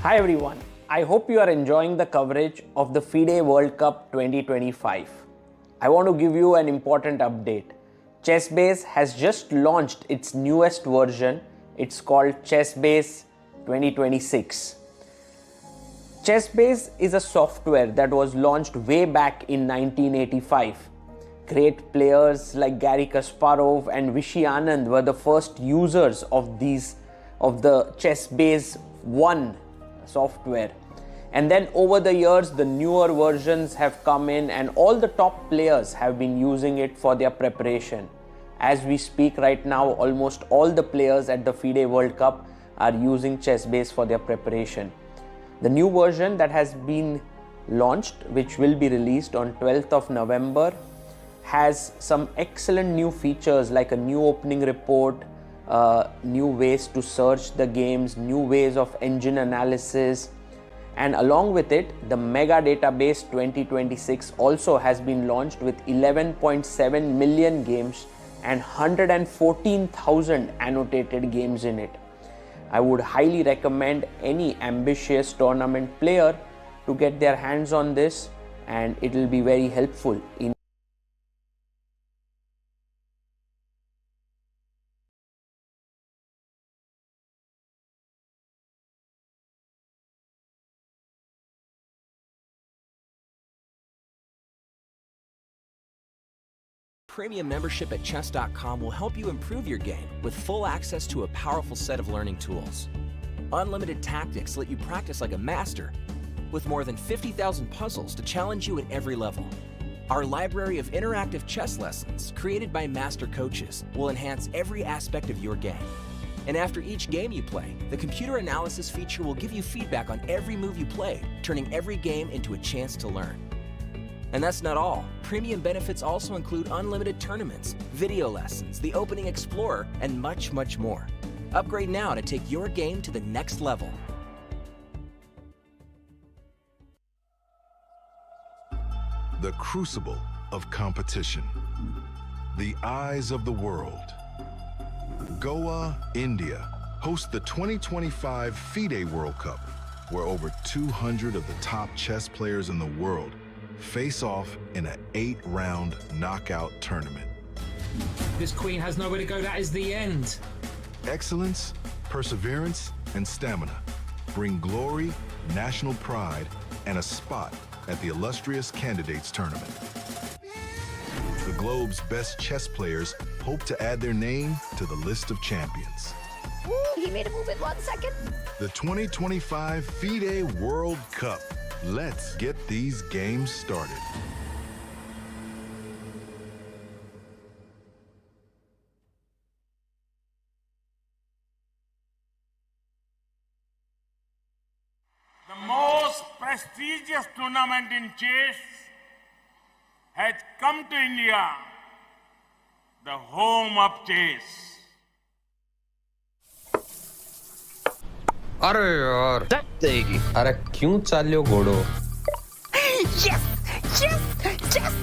Hi everyone, I hope you are enjoying the coverage of the FIDE World Cup 2025. I want to give you an important update. ChessBase has just launched its newest version. It's called ChessBase 2026. ChessBase is a software that was launched way back in 1985. Great players like Garry Kasparov and Vishy Anand were the first users of the ChessBase 1 software. And then over the years, the newer versions have come in and all the top players have been using it for their preparation. As we speak right now, almost all the players at the FIDE World Cup are using ChessBase for their preparation. The new version that has been launched, which will be released on 12th of November, has some excellent new features like a new opening report, new ways to search the games, new ways of engine analysis, and along with it, the Mega Database 2026 also has been launched with 11.7 million games and 114,000 annotated games in it. I would highly recommend any ambitious tournament player to get their hands on this, and it will be very helpful in Premium membership at chess.com will help you improve your game with full access to a powerful set of learning tools. Unlimited tactics let you practice like a master with more than 50,000 puzzles to challenge you at every level. Our library of interactive chess lessons created by master coaches will enhance every aspect of your game. And after each game you play, the computer analysis feature will give you feedback on every move you played, turning every game into a chance to learn. And that's not all. Premium benefits also include unlimited tournaments, video lessons, the Opening Explorer, and much, much more. Upgrade now to take your game to the next level. The crucible of competition. The eyes of the world. Goa, India, hosts the 2025 FIDE World Cup, where over 200 of the top chess players in the world face off in an 8-round knockout tournament. This queen has nowhere to go. That is the end. Excellence, perseverance, and stamina bring glory, national pride, and a spot at the illustrious candidates tournament. The globe's best chess players hope to add their name to the list of champions. Woo, he made a move in 1 second. The 2025 FIDE World Cup. Let's get these games started. The most prestigious tournament in chess has come to India, the home of chess. अरे यार अरे क्यों चाल्यो घोड़ो Yes! Yes! Yes!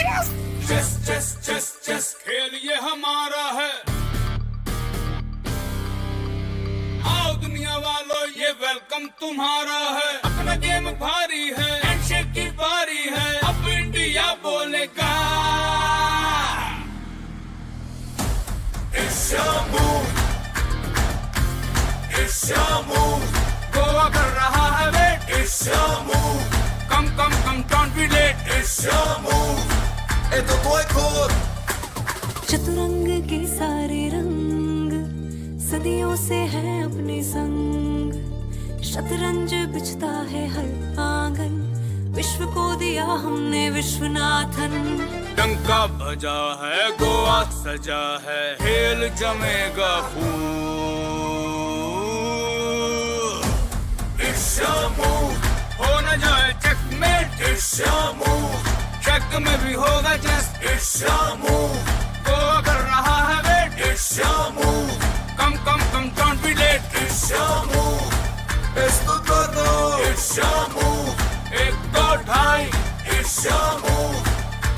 Yes! Chess chess chess chess खेल ये हमारा है। आओ दुनिया वालों ये वेलकम तुम्हारा है। अपना गेम भारी है, हैंडशेक की बारी है, अब इंडिया बोलेगा। It's your move, it's your move, Goa कर रहा है wait. It's your move, come don't be late. It's your move, ए तो कोई खोर। चतुरंग के सारे रंग सदियों से हैं अपने संग, शतरंज बिछता है हर आंगन, विश्व को दिया हमने विश्वनाथन। डंका बजा है, गोवा सजा है, खेल जमेगा खूब। It's your move, हो न जाए checkmate. It's your move, check में भी होगा chess. It's your move, Goa कर रहा है wait. It's your move, come don't be late. It's your move, esto todo. It's your move, एक दो ढाई. It's your move,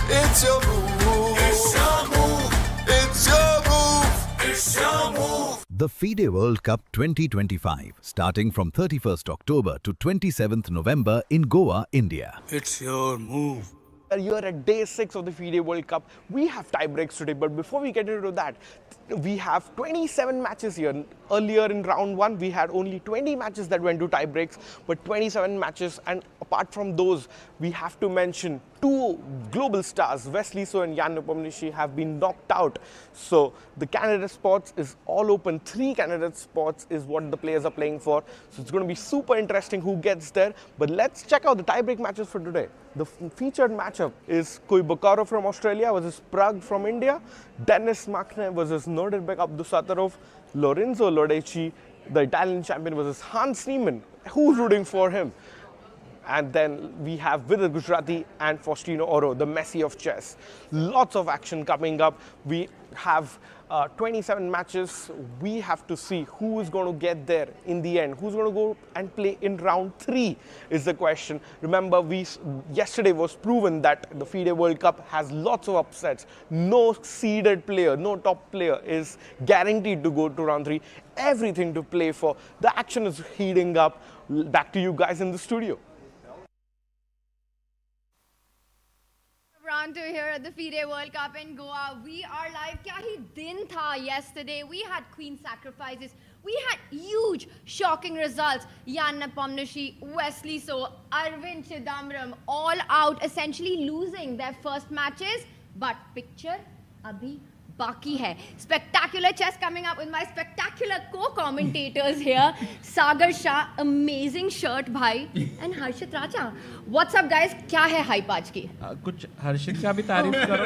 it's your move, it's your move, it's your move, it's your move. The FIDE World Cup 2025, starting from 31st October to 27th November in Goa, India. It's your move. You are at day 6 of the FIDE World Cup. We have tie breaks today, but before we get into that, we have 27 matches here. Earlier in round 1, we had only 20 matches that went to tie breaks, but 27 matches. And apart from those, we have to mention 2 global stars, Wesley So and Jan Nepomniachtchi, have been knocked out. So the candidate spots is all open. 3 candidate spots is what the players are playing for. So it's going to be super interesting who gets there. But let's check out the tie-break matches for today. The featured matchup is Koi Bokaro from Australia versus Pragg from India, Denis Makne versus Nodirbek Abdusattorov, Lorenzo Lodeci, the Italian champion, versus Hans Niemann. Who's rooting for him? And then we have Vidit Gujarati and Faustino Oro, the Messi of chess. Lots of action coming up. We have 27 matches. We have to see who is going to get there in the end. Who's going to go and play in round 3 is the question. Remember, yesterday was proven that the FIDE World Cup has lots of upsets. No seeded player, no top player is guaranteed to go to round 3. Everything to play for. The action is heating up. Back to you guys in the studio. Round 2 here at the FIDE World Cup in Goa. We are live. Kya hi din tha yesterday. We had queen sacrifices. We had huge, shocking results. Jan Nepomniachtchi, Wesley So, Arvind Chidambaram, all out, essentially losing their first matches. But picture abhi baki hai. Spectacular chess coming up with my spectacular co-commentators here. Sagar Shah, amazing shirt bhai, and Harshit Raja. What's up guys? क्या है hype आज की? कुछ हर्षित का भी तारीफ करो.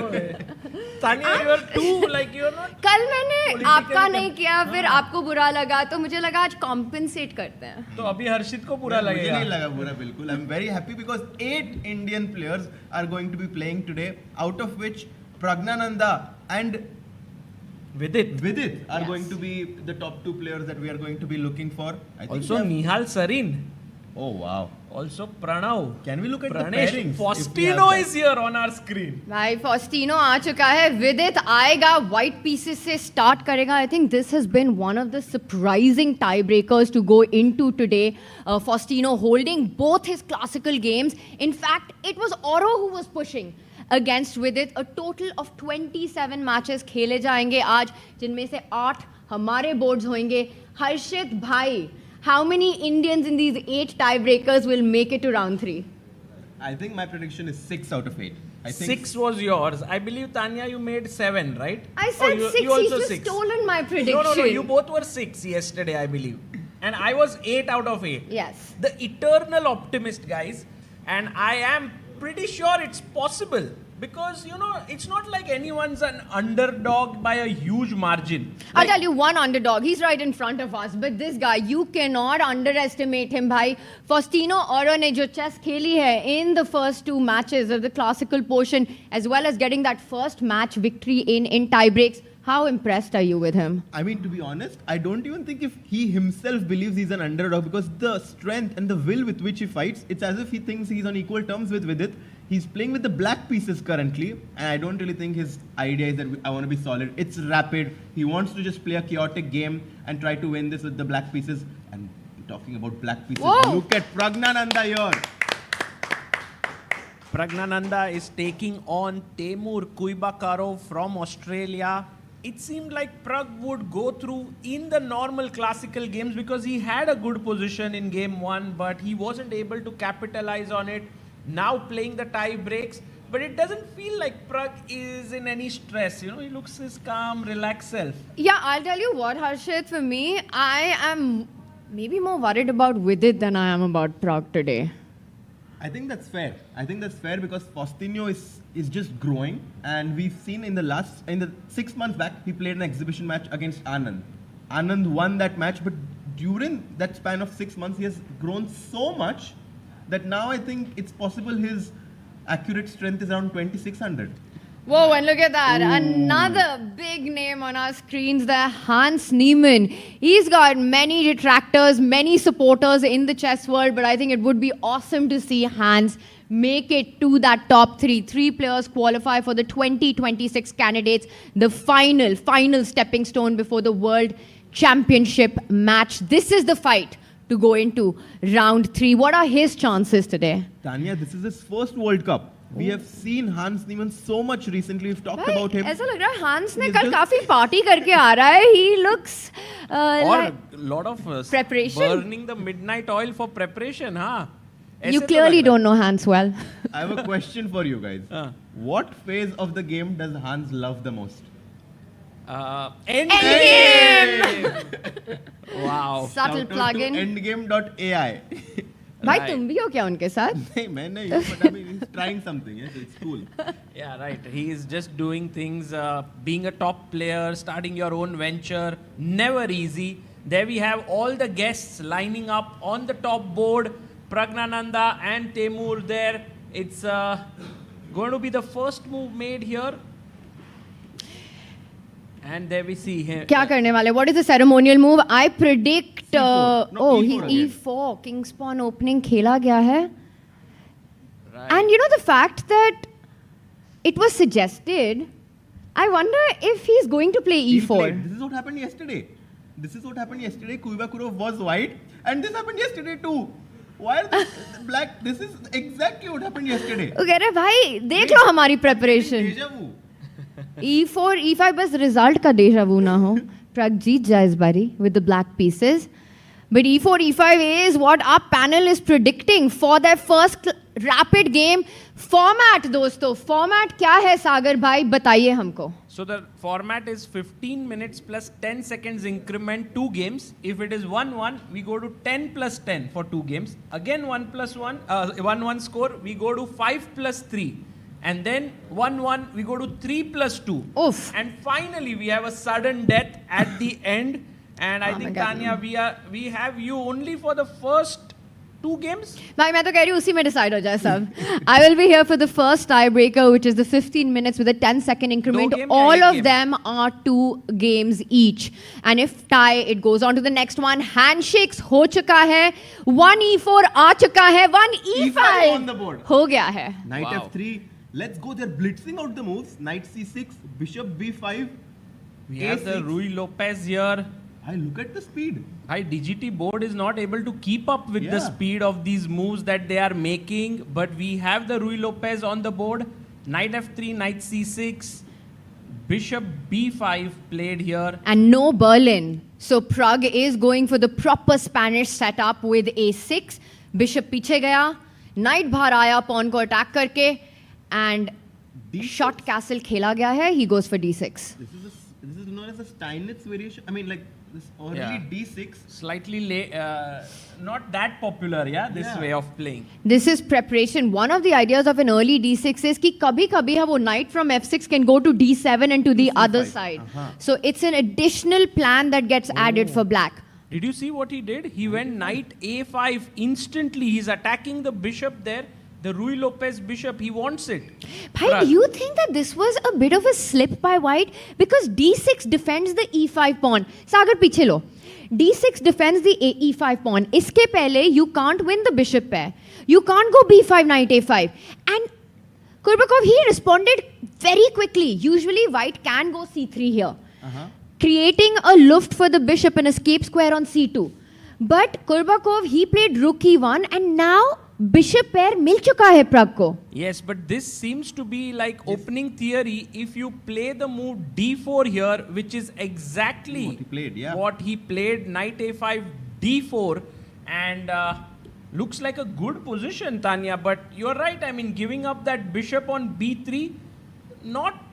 Tania, you are too like you are not. कल मैंने आपका नहीं किया, फिर आपको बुरा लगा, तो मुझे लगा आज compensate करते हैं. तो अभी हर्षित को बुरा लगेगा. मुझे नहीं लगा बुरा बिल्कुल. I'm very happy because 8 Indian players are going to be playing today, out of which Pragnanandhaa and Vidit are going to be the top 2 players that we are going to be looking for. Also Nihal Sarin. Oh wow. Also Pranav. Can we look at Pranesh, the pairings? Faustino is here on our screen. भाई Faustino आ चुका है. Vidit आएगा, white pieces से start करेगा. I think this has been one of the surprising tiebreakers to go into today. Faustino holding both his classical games. In fact, it was Oro who was pushing against Vidit. A total of 27 matches खेले जाएंगे आज, जिनमें से 8 हमारे boards होंगे. हर्षित भाई, how many Indians in these 8 tiebreakers will make it to round 3? I think my prediction is 6 out of 8. I think 6 was yours. I believe, Tanya, you made 7, right? I said 6. He's just 6. stolen my prediction. No. You both were 6 yesterday, I believe. And I was 8 out of 8. Yes. The eternal optimist, guys. And I am pretty sure it's possible. Because, it's not like anyone's an underdog by a huge margin. I'll tell you one underdog. He's right in front of us. But this guy, you cannot underestimate him, bhai. Faustino Oro ne jo chess kheli hai in the first 2 matches of the classical portion, as well as getting that first match victory in tie-breaks. How impressed are you with him? I mean, to be honest, I don't even think if he himself believes he's an underdog, because the strength and the will with which he fights, it's as if he thinks he's on equal terms with Vidit. He's playing with the black pieces currently, and I don't really think his idea is that I want to be solid. It's rapid. He wants to just play a chaotic game and try to win this with the black pieces. And talking about black pieces, look at Pragnanandhaa here. Pragnanandhaa is taking on Temur Kuibakarov from Australia. It seemed like Pragg would go through in the normal classical games because he had a good position in game 1, but he wasn't able to capitalize on it. Now playing the tie breaks, but it doesn't feel like Pragg is in any stress. He looks his calm, relaxed self. Yeah, I'll tell you what, Harshit, for me, I am maybe more worried about Vidit than I am about Pragg today. I think that's fair. I think that's fair because Faustino is just growing, and we've seen in the 6 months back, he played an exhibition match against Anand. Anand won that match, but during that span of 6 months, he has grown so much that now I think it's possible his accurate strength is around 2600. Whoa, and look at that. Ooh. Another big name on our screens there, Hans Niemann. He's got many detractors, many supporters in the chess world, but I think it would be awesome to see Hans make it to that top 3. 3 players qualify for the 2026 candidates, the final stepping stone before the World championship match. This is the fight to go into round 3. What are his chances today? Tanya, this is his first World Cup. We have seen Hans Niemann so much recently. We've talked about him. ऐसा लग रहा है Hans ने कल काफी party करके आ रहा है. He looks Or a lot of preparation. Burning the midnight oil for preparation, huh? You clearly don't know Hans well. I have a question for you guys. What phase of the game does Hans love the most? Endgame! Wow. Subtle plugin. Endgame.ai. भाई तुम भी हो क्या उनके साथ? नहीं मैं नहीं हूँ, but I mean he's trying something. Yes, it's cool. Yeah, right. He is just doing things, being a top player, starting your own venture, never easy. There we have all the guests lining up on the top board. Pragnanandhaa and Temur there. It's going to be the first move made here. And there we see him. क्या करने वाले? What is the ceremonial move? I predict. E4. King's pawn opening खेला गया है. Right. And you know the fact that it was suggested. I wonder if he's going to play E4. This is what happened yesterday. Kuivakurov was white, and this happened yesterday too. Why are they black? This is exactly what happened yesterday. कह रहे भाई देख लो हमारी preparation. E4, E5 बस result का deja vu ना हो. Pragg जीत जाए इस बारी with the black pieces. But E4, E5 is what our panel is predicting for their first rapid game. Format दोस्तों, format क्या है सागर भाई बताइए हमको. So the format is 15 minutes plus 10 seconds increment, 2 games. If it is 1-1, we go to 10 plus 10 for 2 games. Again 1-1 score, we go to 5 plus 3. And then 1-1, we go to 3 plus 2. Oof. And finally, we have a sudden death at the end. And I think, Tanya, we have you only for the first 2 games. भाई मैं तो कह रही हूँ उसी में decide हो जाए सब. I will be here for the first tiebreaker, which is the 15 minutes with a 10-second increment. All of them are 2 games each. And if tie, it goes on to the next one. Handshakes हो चुका है. 1 E4 आ चुका है. 1 E5 on the board. हो गया है. Knight F3. Let's go. They're blitzing out the moves. Knight C6, Bishop B5. We have the Rui Lopez here. I look at the speed. High DGT board is not able to keep up with the speed of these moves that they are making. But we have the Rui Lopez on the board. Knight F3, Knight C6, Bishop B5 played here. And no Berlin. So Pragg is going for the proper Spanish setup with A6. Bishop पीछे गया. Knight बाहर आया pawn को attack करके. And short castle खेला गया है. He goes for D6. This is known as a Steinitz variation. I mean, like this early D6. Slightly not that popular, this way of playing. This is preparation. One of the ideas of an early D6 is कि कभी-कभी वो knight from F6 can go to D7 and to the other side. So it's an additional plan that gets added for black. Did you see what he did? He went knight A5 instantly. He's attacking the bishop there. The Rui Lopez bishop, he wants it. Bhai, do you think that this was a bit of a slip by white? Because D6 defends the E5 pawn. Sagar, piche lo. D6 defends the E5 pawn. Iske pehle, you can't win the bishop pair. You can't go B5, knight A5. And Kurbakov, he responded very quickly. Usually, white can go C3 here. Creating a luft for the bishop and escape square on C2. But Kurbakov, he played rook E1 and now Bishop pair मिल चुका है Pragg को. Yes, but this seems to be like opening theory. If you play the move D4 here, which is exactly what he played, knight A5, D4, and looks like a good position, Tanya. But you're right. I mean, giving up that bishop on B3, not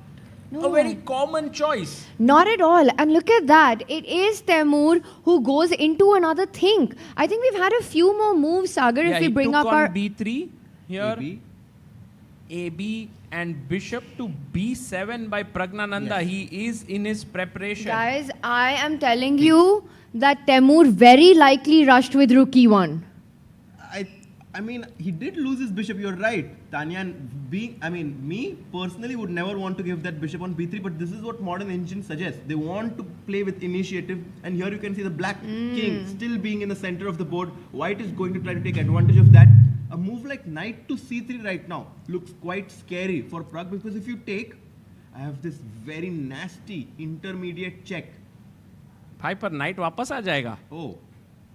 a very common choice. Not at all. And look at that. It is Temur who goes into another thing. I think we've had a few more moves, Sagar, if we bring up our... B3 here. AB and bishop to B7 by Pragnanandhaa. He is in his preparation. Guys, I am telling you that Temur very likely rushed with rook E1. I mean, he did lose his bishop, you're right. Tanya, me personally would never want to give that bishop on B3, but this is what modern engines suggest. They want to play with initiative, and here you can see the black king still being in the center of the board. White is going to try to take advantage of that. A move like knight to C3 right now looks quite scary for Pragg, because if you take, I have this very nasty intermediate check. भाई पर knight वापस आ जाएगा. Oh.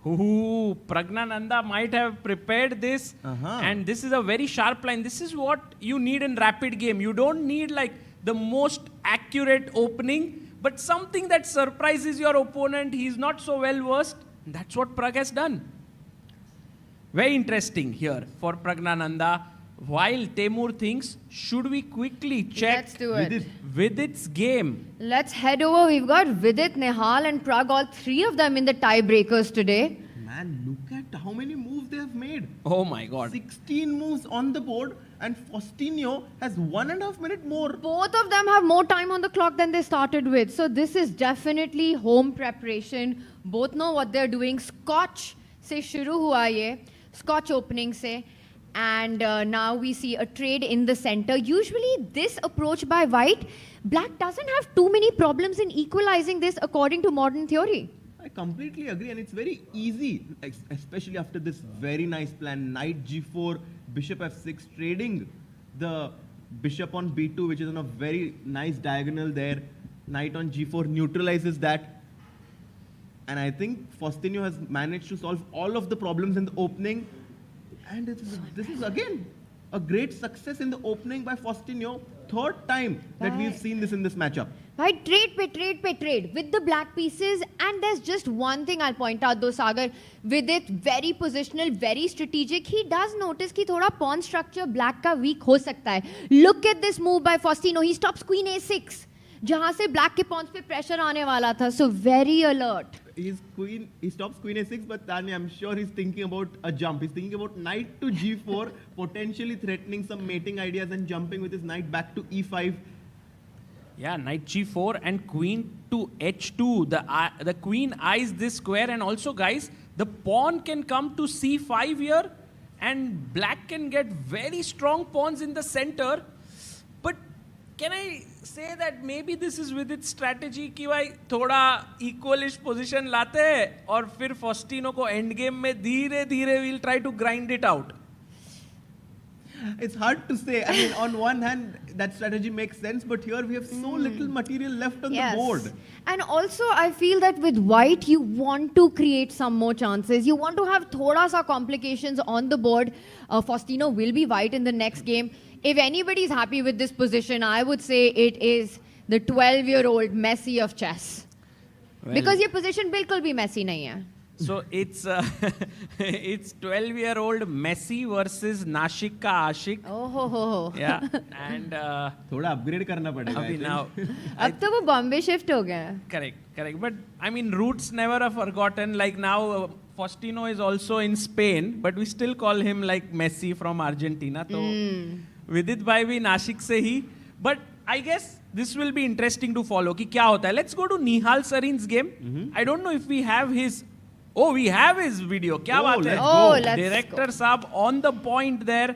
Ooh, Pragnanandhaa might have prepared this, and this is a very sharp line. This is what you need in rapid game. You don't need like the most accurate opening, but something that surprises your opponent. He's not so well versed. That's what Pragg has done. Very interesting here for Pragnanandhaa. While Temur thinks, should we quickly check Let's do it. Vidit's game? Let's head over. We've got Vidit, Nihal and Pragg, all three of them in the tiebreakers today. Man, look at how many moves they have made. Oh my God. 16 moves on the board, and Faustino has 1.5 minutes more. Both of them have more time on the clock than they started with. So this is definitely home preparation. Both know what they're doing. Scotch se shuru hua ye. Scotch opening se. And now we see a trade in the center. Usually this approach by white, black doesn't have too many problems in equalizing this according to modern theory. I completely agree, and it's very easy, especially after this very nice plan. Knight g4, bishop f6, trading the bishop on b2, which is on a very nice diagonal there. Knight on g4 neutralizes that. And I think Faustino has managed to solve all of the problems in the opening. And this is again a great success in the opening by Faustino. Third time that we've seen this in this matchup. Right, trade with the black pieces. And there's just one thing I'll point out though, Sagar. Vidit, very positional, very strategic. He does notice कि थोड़ा pawn structure black का weak हो सकता है. Look at this move by Faustino. He stops queen a6. जहाँ से black के pawns पे pressure आने वाला था. So very alert. He stops queen a6, but Tanya, I'm sure he's thinking about a jump. He's thinking about knight to g4, potentially threatening some mating ideas and jumping with his knight back to e5. Yeah, knight g4 and queen to h2. The queen eyes this square, and also guys, the pawn can come to c5 here, and black can get very strong pawns in the center. But can I say that maybe this is with its strategy कि भाई थोड़ा equalish position लाते हैं और फिर Faustino को end game में धीरे-धीरे we'll try to grind it out. It's hard to say. I mean, on one hand, that strategy makes sense, but here we have so little material left on the board. And also, I feel that with white, you want to create some more chances. You want to have thoda sa complications on the board. Faustino will be white in the next game. If anybody's happy with this position, I would say it is the 12-year-old Messi of chess. Well, because your position bilkul bhi messy nahi hai. So it's 12-year-old Messi versus Nashik ka Ashik. Oh ho ho. Yeah, and थोड़ा upgrade करना पड़ेगा. अभी now. अब तो वो Bombay shift हो गया. Correct. But I mean, roots never are forgotten. Like now, Faustino is also in Spain, but we still call him like Messi from Argentina. So Vidit bhai bhi Nashik se hi. But I guess this will be interesting to follow. कि क्या होता है? Let's go to Nihal Sarin's game. I don't know if we have his. Oh, we have his video. क्या बात है? Director Saab on the point there,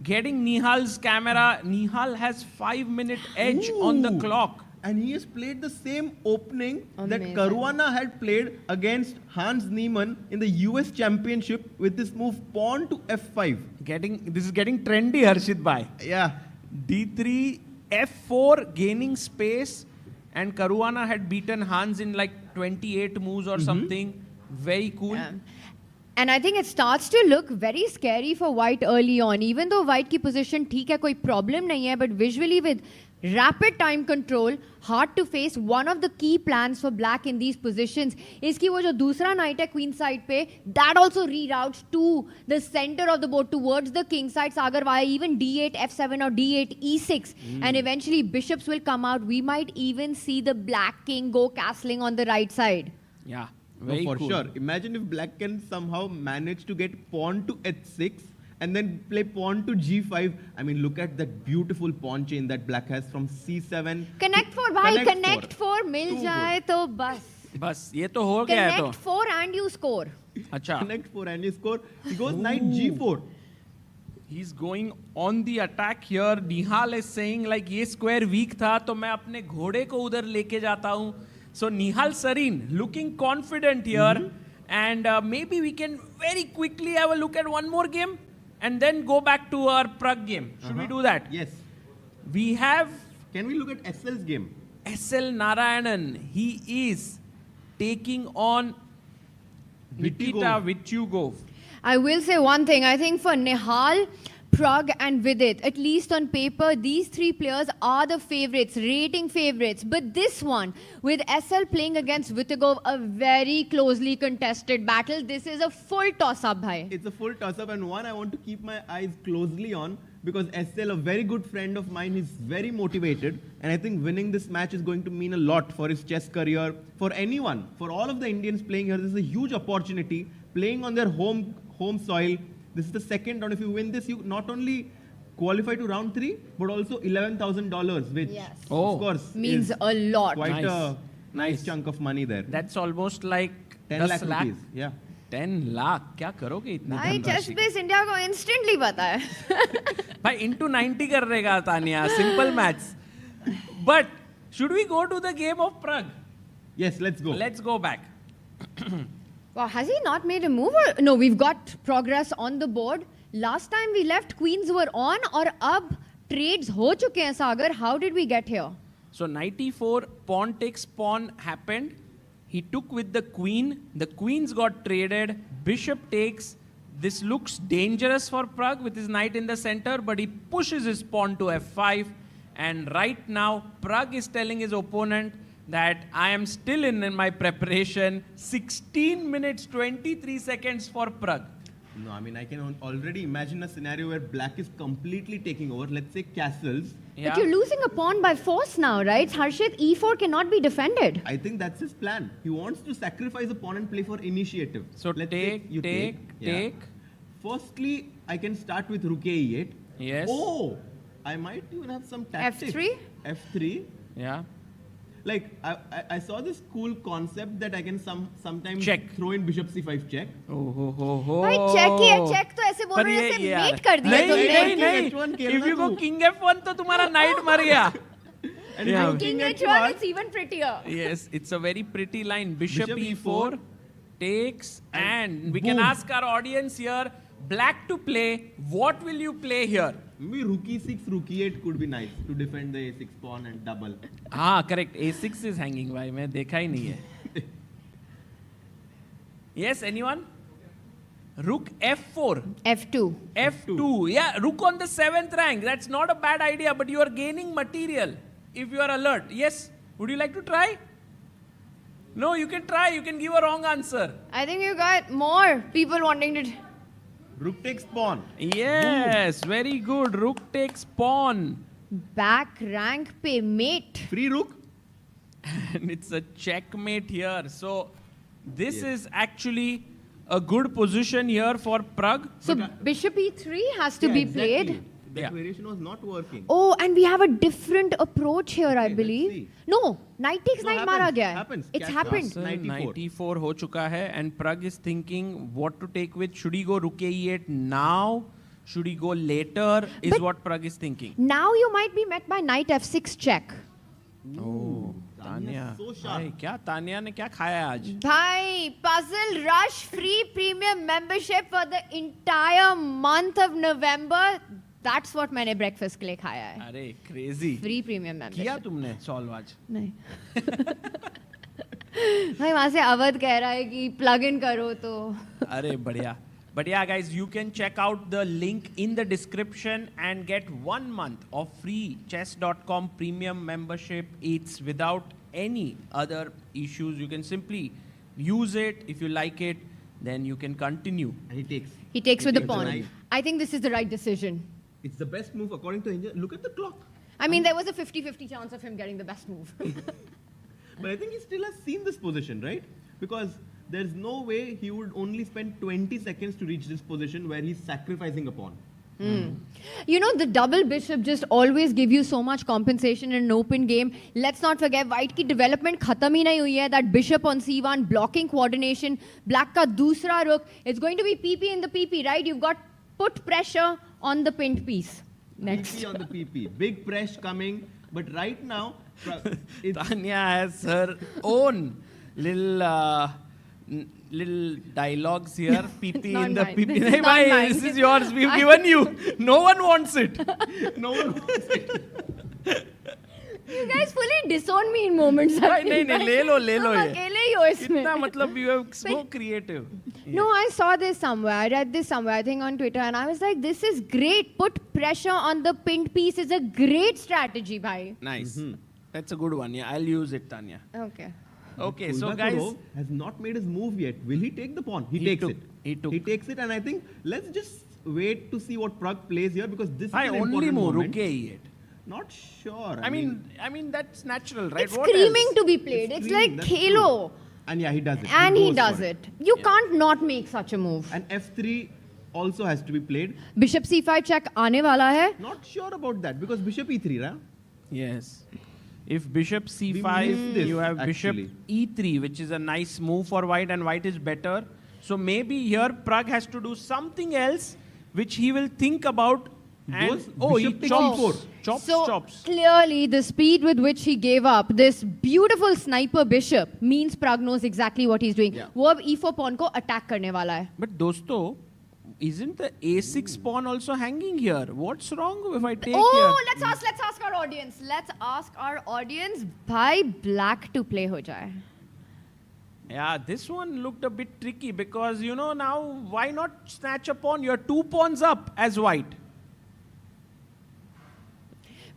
getting Nihal's camera. Nihal has 5-minute edge on the clock. And he has played the same opening that Caruana had played against Hans Niemann in the US Championship with this move pawn to f5. This is getting trendy, Harshit bhai. Yeah. D3, f4, gaining space. And Caruana had beaten Hans in like 28 moves or something. Very cool. And I think it starts to look very scary for white early on. Even though white ki position theek hai, koi problem nahi hai, but visually with rapid time control, hard to face. One of the key plans for black in these positions is ki wo jo dusra knight hai queen side pe, that also reroutes to the center of the board towards the king side, Sagar, via even d8, f7 or d8, e6. And eventually bishops will come out. We might even see the black king go castling on the right side. Yeah. Very cool. Sure. Imagine if black can somehow manage to get pawn to h6 and then play pawn to g5. I mean, look at that beautiful pawn chain that black has from c7. Connect 4, bhai. Connect 4 mil jaye to bas. Bas, ye to ho gaya Connect 4 and you score. Acha. Connect 4 and you score. He goes knight g4. He's going on the attack here. Nihal is saying like ये square weak था तो मैं अपने घोड़े को उधर लेके जाता हूँ. So Nihal Sarin looking confident here, and maybe we can very quickly have a look at one more game and then go back to our Pragg game. Should we do that? Yes. We have... Can we look at SL's game? SL Narayanan. He is taking on Nikita Vityugov. I will say one thing. I think for Nihal, Pragg and Vidit, at least on paper, these three players are the favorites, rating favorites. But this one, with SL playing against Vityugov, a very closely contested battle. This is a full toss-up, bhai. It's a full toss-up, and one I want to keep my eyes closely on because SL, a very good friend of mine, is very motivated. And I think winning this match is going to mean a lot for his chess career, for anyone, for all of the Indians playing here. This is a huge opportunity, playing on their home soil. This is the second round. If you win this, you not only qualify to round 3, but also $11,000, which of course means a lot. Quite a nice chunk of money there. That's almost like 10 lakh rupees. Yeah. 10 lakh. क्या करोगे इतने भाई ChessBase India को instantly पता है. भाई into 90 कर देगा Tania. Simple maths. But should we go to the game of Pragg? Yes, let's go. Let's go back. Wow, has he not made a move? Or? No, we've got progress on the board. Last time we left, queens were on, or ab trades ho chuke hain, Sagar. How did we get here? So 94, pawn takes pawn happened. He took with the queen. The queens got traded. Bishop takes. This looks dangerous for Pragg with his knight in the center, but he pushes his pawn to f5. And right now, Pragg is telling his opponent that I am still in my preparation. 16 minutes, 23 seconds for Pragg. No, I mean, I can already imagine a scenario where black is completely taking over. Let's say castles. Yeah. But you're losing a pawn by force now, right? Harshit, e4 cannot be defended. I think that's his plan. He wants to sacrifice a pawn and play for initiative. So let's take. Firstly, I can start with rook e8. Yes. Oh, I might even have some tactics. F3? F3. Yeah. Like, I saw this cool concept that I can sometimes check. Throw in bishop c5 check. भाई check ही है, check तो ऐसे बोल रहे हैं जैसे mate कर दिया तुमने. नहीं. If you go king f1 तो तुम्हारा knight मर गया. And king h1, it's even prettier. Yes, it's a very pretty line. Bishop e4 takes, and we can ask our audience here, black to play, what will you play here? Maybe rook e6, rook e8 could be nice to defend the a6 pawn and double. हाँ, correct. a6 is hanging भाई, मैं देखा ही नहीं है. Yes, anyone? Rook f4. f2. f2. Yeah, rook on the 7th rank. That's not a bad idea, but you are gaining material if you are alert. Yes, would you like to try? No, you can try. You can give a wrong answer. I think you got more people wanting to... Rook takes pawn. Yes, very good. Rook takes pawn. Back rank pe mate. Free rook. And it's a checkmate here. So this is actually a good position here for Pragg. So bishop e3 has to be played. That variation was not working. Oh, and we have a different approach here, I believe. No, knight takes knight mara gaya. Happens. It's happened. 94 ho chuka hai, and Pragg is thinking what to take with. Should he go rook e8 now? Should he go later? Is what Pragg is thinking. Now you might be met by knight f6 check. Oh, Tanya. So sharp. Bhai, kya Tanya ne kya khaya aaj? Bhai, Puzzle Rush free premium membership for the entire month of November. That's what मैंने breakfast के लिए खाया है. अरे crazy. Free premium membership. किया तुमने solve आज? नहीं. भाई वहाँ से अवध कह रहा है कि plug in करो तो. अरे बढ़िया. But yeah, guys, you can check out the link in the description and get 1 month of free chess.com premium membership. It's without any other issues. You can simply use it. If you like it, then you can continue. And he takes. He takes with the pawn. I think this is the right decision. It's the best move according to India. Look at the clock. I mean, there was a 50-50 chance of him getting the best move. But I think he still has seen this position, right? Because there's no way he would only spend 20 seconds to reach this position where he's sacrificing a pawn. You know, the double bishop just always give you so much compensation in an open game. Let's not forget, white की development खत्म ही नहीं हुई है. That bishop on c1, blocking coordination. Black का दूसरा rook. It's going to be PP in the PP, right? You've got put pressure on the pinned piece. Next. PP on the PP. Big press coming. But right now, Tanya has her own little dialogues here. PP in the PP. This is yours. We've given you. No one wants it. No one wants it. You guys fully disown me in moments. नहीं ले लो ये. अकेले ही हो इसमें. कितना मतलब you are so creative. No, I saw this somewhere. I read this somewhere, I think on Twitter, and I was like, this is great. Put pressure on the pinned piece is a great strategy, bhai. Nice. That's a good one. Yeah, I'll use it, Tanya. Okay. Okay, so guys, has not made his move yet. Will he take the pawn? He takes it. He takes it, and I think let's just wait to see what Pragg plays here, because this is an important moment. Not sure. I mean that's natural, right? It's screaming to be played. It's like Khelo. And yeah, he does it. And he does it. You can't not make such a move. And F3 also has to be played. Bishop C5 check aane wala hai. Not sure about that, because Bishop E3, right? Yes. If Bishop C5, you have Bishop E3, which is a nice move for white, and white is better. So maybe here Pragg has to do something else, which he will think about. And he chops. Clearly, the speed with which he gave up this beautiful sniper bishop means Pragg knows exactly what he's doing. वो अब E4 pawn को attack करने वाला है. But दोस्तों, isn't the A6 pawn also hanging here? What's wrong if I take here? Let's ask our audience. Let's ask our audience. Bhai, black to play ho jaye. Yeah, this one looked a bit tricky because, you know, now why not snatch a pawn? You're 2 pawns up as white.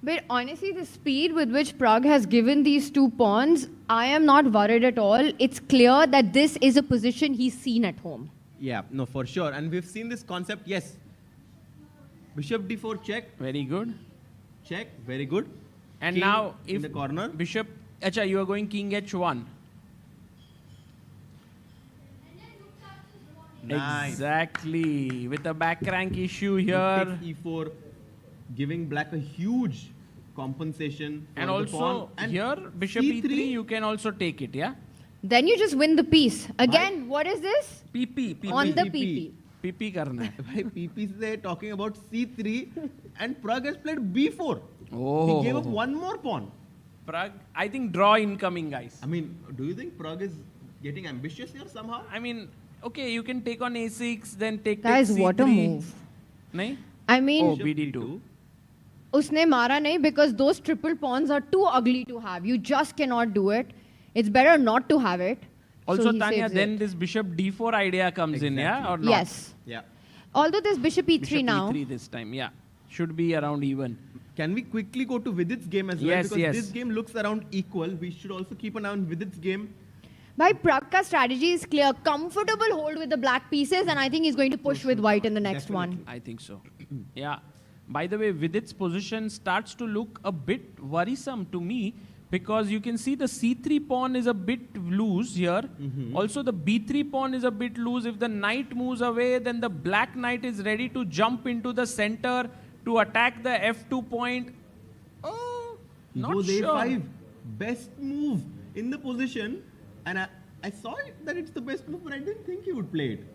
But honestly, the speed with which Pragg has given these 2 pawns, I am not worried at all. It's clear that this is a position he's seen at home. Yeah, no, for sure. And we've seen this concept, yes. Bishop D4 check. Very good. Check, very good. And King now, if in the corner. Bishop, acha, you are going King H1. Nice. Exactly. With a back rank issue here. E4, giving black a huge compensation. And also, here, Bishop E3, you can also take it, yeah? Then you just win the piece. Again, what is this? PP. On the PP. PP karna hai. PP they talking about C3 and Pragg has played B4. Oh. He gave up one more pawn. Pragg, I think draw incoming, guys. I mean, do you think Pragg is getting ambitious here somehow? I mean, okay, you can take on A6, then take Guys, C3. what a move. Nahin? I mean, BD2. Usne mara nahi because those triple pawns are too ugly to have. You just cannot do it. It's better not to have it. Also, so Tanya, then this Bishop D4 idea comes in, yeah? Or not? Yes. Yeah. Although there's Bishop E3 Bishop now. E3 this time, yeah. Should be around even. Can we quickly go to Vidit's game as well? Yes, because this game looks around equal. We should also keep an eye on Vidit's game. By Pragg's strategy is clear. Comfortable hold with the black pieces, and I think he's going to push with white in the next one. I think so. Yeah. By the way, Vidit's position starts to look a bit worrisome to me because you can see the C3 pawn is a bit loose here. Also, the B3 pawn is a bit loose. If the knight moves away, then the black knight is ready to jump into the center to attack the F2 point. Oh, not goes sure. A5. Best move in the position. And I saw it that it's the best move, but I didn't think he would play it.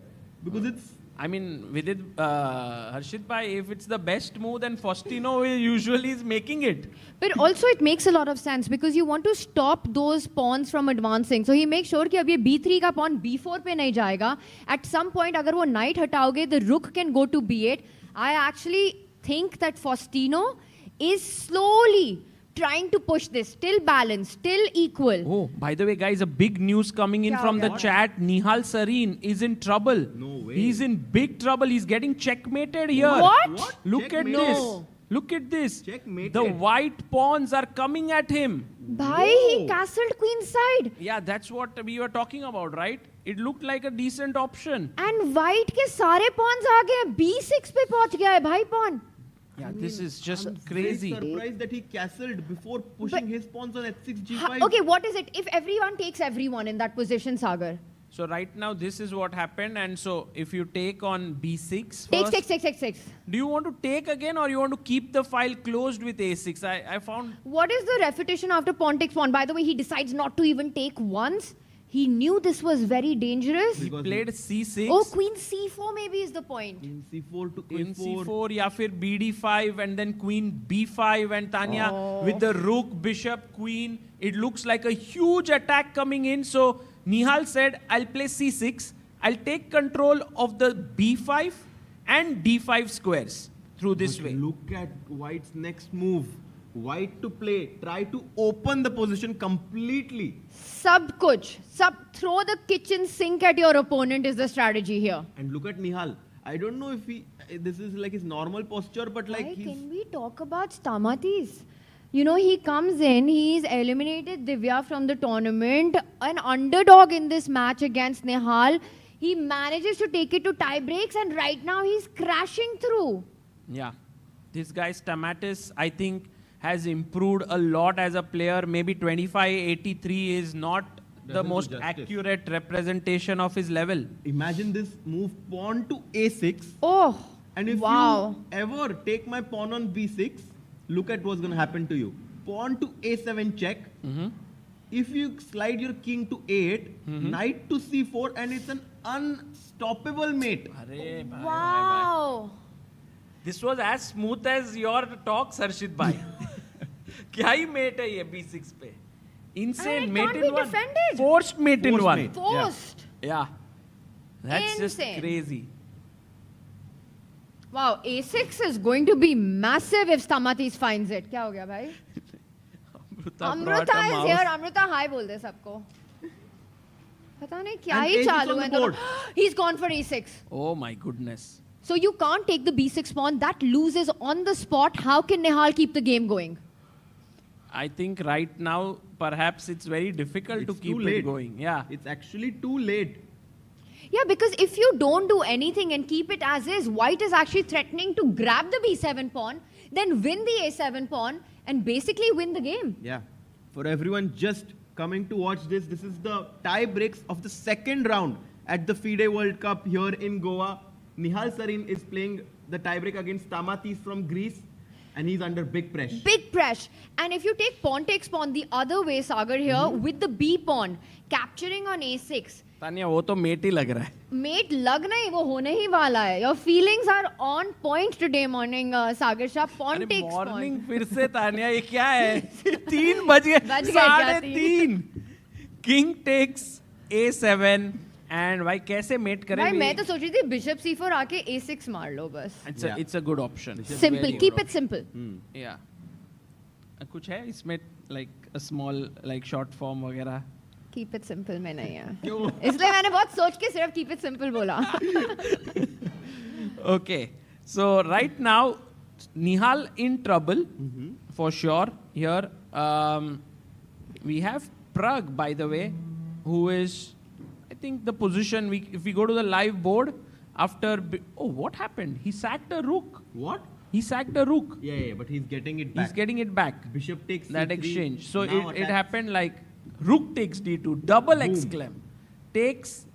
Because it's... I mean, Vidit, Harshit Bhai, if it's the best move, then Faustino usually is making it. But also it makes a lot of sense because you want to stop those pawns from advancing. So he makes sure कि अब ये B3 का pawn B4 पे नहीं जाएगा. At some point, अगर वो knight हटाओगे, the rook can go to B8. I actually think that Faustino is slowly trying to push this, still balanced, still equal. Oh, by the way, guys, a big news coming in from the chat. Nihal Sarin is in trouble. No way. He's in big trouble. He's getting checkmated here. What? Look at this. Look at this. Checkmated. The white pawns are coming at him. Bhai, he castled queen side. Yeah, that's what we were talking about, right? It looked like a decent option. And white के सारे pawns आ गए. B6 पे पहुंच गया है भाई pawn. Yeah, this is just crazy. I'm surprised that he castled before pushing his pawns on H6, G5. Okay, what is it? If everyone takes everyone in that position, Sagar. So right now, this is what happened. And so if you take on B6 first, Take. do you want to take again or you want to keep the file closed with A6? I found... What is the repetition after pawn takes pawn? By the way, he decides not to even take once. He knew this was very dangerous. He played C6. Oh, queen C4 maybe is the point. Queen C4 to Queen A4. C4, या फिर BD5 and then Queen B5 and Tanya with the rook, bishop, queen. It looks like a huge attack coming in. So Nihal said, I'll play C6. I'll take control of the B5 and D5 squares through this way. Look at White's next move. White to play, try to open the position completely. Sab throw the kitchen sink at your opponent is the strategy here. And look at Nihal. I don't know if this is like his normal posture, but like Can we talk about Stamatis? You know, he comes in, he's eliminated Divya from the tournament, an underdog in this match against Nihal. He manages to take it to tie breaks, and right now he's crashing through. Yeah. This guy Stamatis, I think, has improved a lot as a player. Maybe 25-83 is not the most accurate representation of his level. Imagine this move, pawn to a6. Oh, and if you ever take my pawn on b6, look at what's going to happen to you. Pawn to a7 check. If you slide your king to a8, knight to c4, and it's an unstoppable mate. Wow. This was as smooth as your talk, Sarshit bhai. क्या ही mate है ये b6 पे? Insane mate in one. Defended. Forced mate in one. Forced. Yeah. That's Insane. just crazy. Wow, a6 is going to be massive if Stamatis finds it. क्या हो गया भाई? Amruta is here. Amruta, hi बोल दे सबको. पता नहीं क्या ही चालू है. He's gone for a6. Oh my goodness. So you can't take the b6 pawn. That loses on the spot. How can Nihal keep the game going? I think right now, perhaps it's very difficult to keep it going. Yeah. It's actually too late. Yeah, because if you don't do anything and keep it as is, White is actually threatening to grab the b7 pawn, then win the a7 pawn, and basically win the game. Yeah. For everyone just coming to watch this, this is the tie breaks of the second round at the FIDE World Cup here in Goa. Nihal Sarin is playing the tiebreak against Stamatis from Greece, and he's under big pressure. Big pressure. And if you take pawn takes pawn the other way, Sagar here, with the b pawn, capturing on a6. Tania वो तो mate ही लग रहा है. Mate लग नहीं, वो होने ही वाला है. Your feelings are on point today morning, Sagar Shah. Pawn takes pawn. Morning फिर से तानिया ये क्या है? 3 बज गए. 3:30. King takes a7. And भाई कैसे mate करें? भाई मैं तो सोच रही थी bishop c4 आके a6 मार लो बस. It's a good option. Simple. Keep it simple. Yeah. कुछ है इसमें like a small like short form वगैरह? Keep it simple में नहीं है. क्यों? इसलिए मैंने बहुत सोच के सिर्फ keep it simple बोला. Okay. So right now Nihal in trouble for sure. Here we have Pragg, by the way, who is, I think the position, if we go to the live board, after, what happened? He sacked a rook. What? He sacked a rook. Yeah, but he's getting it back. He's getting it back. Bishop takes that c3, exchange. So it attacks. happened like rook takes d2, double exclam. Takes.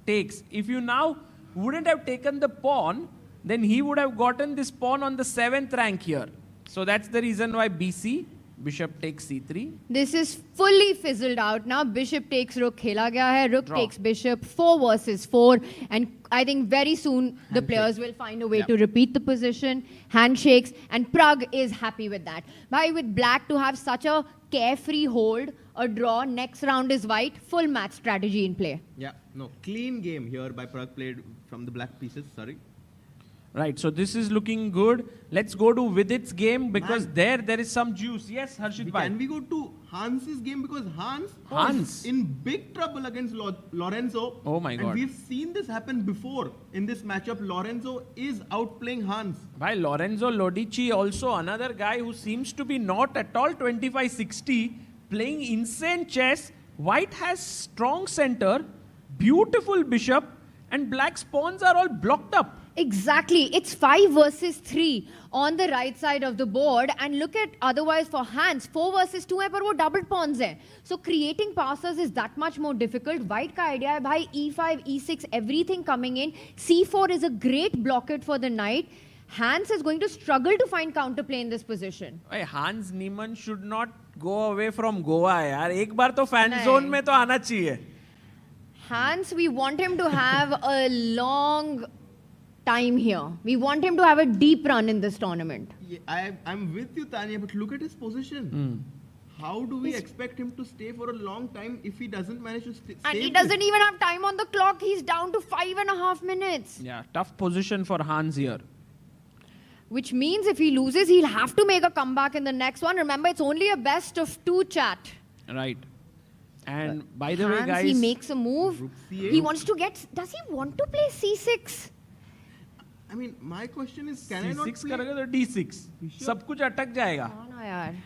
If you now wouldn't have taken the pawn, then he would have gotten this pawn on the 7th rank here. So that's the reason why BC, bishop takes c3. This is fully fizzled out now. Bishop takes rook, khela gaya hai. Rook takes bishop, 4 versus 4. And I think very soon the players will find a way to repeat the position. Handshakes. And Pragg is happy with that. Bhai, with black to have such a carefree hold, a draw, next round is white, full match strategy in play. Yeah, no, clean game here by Pragg, played from the black pieces, sorry. Right, so this is looking good. Let's go to Vidit's game because there is some juice. Yes, Harshit bhai. Can we go to Hans's game because Hans in big trouble against Lorenzo. Oh my God. And we've seen this happen before in this matchup. Lorenzo is outplaying Hans. By Lorenzo Lodici, also another guy who seems to be not at all 25-60, playing insane chess. White has strong center, beautiful bishop, and black's pawns are all blocked up. Exactly. It's 5 versus 3 on the right side of the board. And look at otherwise for Hans, 4 versus 2 hai, par wo double pawns hai. So creating passes is that much more difficult. White ka idea hai, bhai, e5, e6, everything coming in. c4 is a great blockade for the knight. Hans is going to struggle to find counterplay in this position. Hey, Hans Niemann should not go away from Goa. Yaar. Ek baar to fan zone mein to aana chahiye. Hans, we want him to have a long time here. We want him to have a deep run in this tournament. Yeah, I'm with you, Tanya, but look at his position. How do we expect him to stay for a long time if he doesn't manage to stay? And he doesn't even have time on the clock. He's down to 5.5 minutes. Yeah, tough position for Hans here. which means if he loses, he'll have to make a comeback in the next one. Remember, it's only a best of 2 chat. Right. And by the way, guys, he makes a move. He wants to get. Does he want to play c6? I mean, my question is, can I not C6 play? करोगे तो D6. सब कुछ अटक जाएगा. ना यार.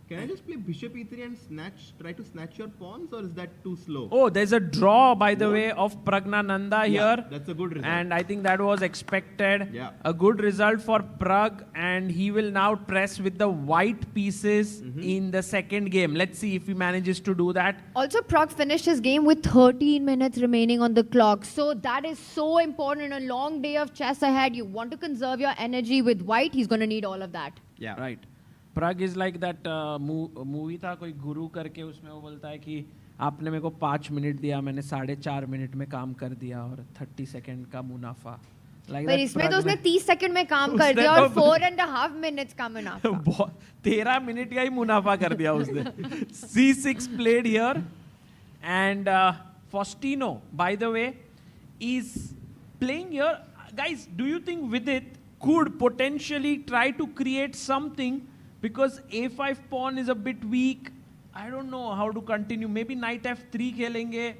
Can I just play bishop e3 and try to snatch your pawns, or is that too slow? Oh, there's a draw, by the way, of Pragnanandhaa here. That's a good result. And I think that was expected. Yeah. A good result for Pragg, and he will now press with the white pieces in the second game. Let's see if he manages to do that. Also, Pragg finished his game with 13 minutes remaining on the clock. So that is so important. A long day of chess ahead. You want to conserve your energy with white. He's going to need all of that. Yeah. Right. Pragg is like that movie था कोई गुरु करके, उसमें वो बोलता है कि आपने मेरे को 5 मिनट दिया, मैंने 4.5 मिनट में काम कर दिया और 30 सेकंड का मुनाफा. Like पर इसमें तो उसने 30 सेकंड में काम कर दिया और 4.5 minutes का मुनाफा. 13 मिनट का ही मुनाफा कर दिया उसने. C6 played here, and Faustino, by the way, is playing here. Guys, do you think Vidit could potentially try to create something? Because a5 pawn is a bit weak. I don't know how to continue. Maybe knight f3 खेलेंगे.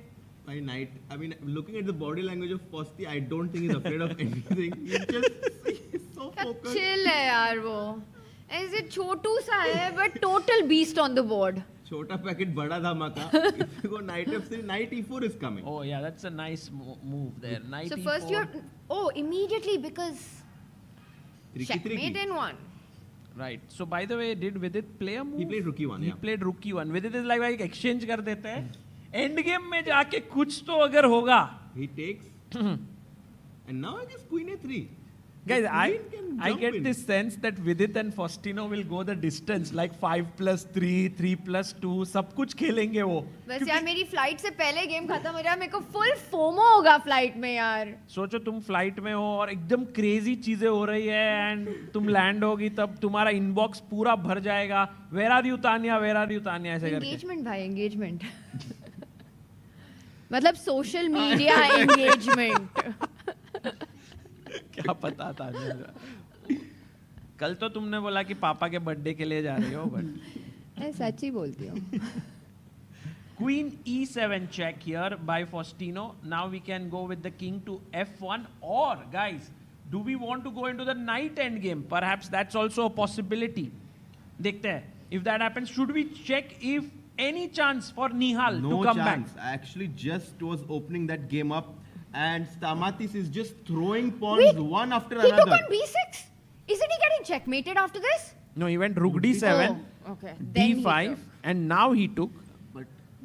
I mean, looking at the body language of Fausti, I don't think he's afraid of anything. He's so focused. Chill है यार वो. ऐसे छोटू सा है, but total beast on the board. Chota packet, bada dhamaka. If you go knight f3, knight e4 is coming. Oh yeah, that's a nice move there. Knight So e4. first you're... Oh, immediately because... Checkmate in 1. Right. So by the way, did Vidit play a move? He played rook e1. He played rook e1. Vidit is like exchange कर देते हैं. End game में जाके कुछ तो अगर होगा. He takes. And now I guess queen a3. Guys, I get this sense that Vidit and Faustino will go the distance, like 5+3, 3+2, सब कुछ खेलेंगे वो. बस यार मेरी फ्लाइट से पहले गेम खत्म हो जाए, मेरे को फुल फोमो होगा फ्लाइट में यार. सोचो तुम फ्लाइट में हो और एकदम क्रेजी चीजें हो रही है एंड तुम लैंड होगी, तब तुम्हारा इनबॉक्स पूरा भर जाएगा. Where are you Tania, where are you Tania ऐसे करके. एंगेजमेंट भाई, एंगेजमेंट. मतलब सोशल मीडिया एंगेजमेंट. क्या पता था. कल तो तुमने बोला कि पापा के बर्थडे के लिए जा रही हो, बट सच ही बोलती हूँ. Queen e7 check here by Faustino. Now we can go with the king to f1, or guys, do we want to go into the knight endgame? Perhaps that's also a possibility. देखते हैं. If that happens, should we check if any chance for Nihal to come back? No chance. I actually just was opening that game up, and Stamatis is just throwing pawns one after another. He took on b6. Isn't he getting checkmated after this? No, he went rook d7, okay. d5, and now he took.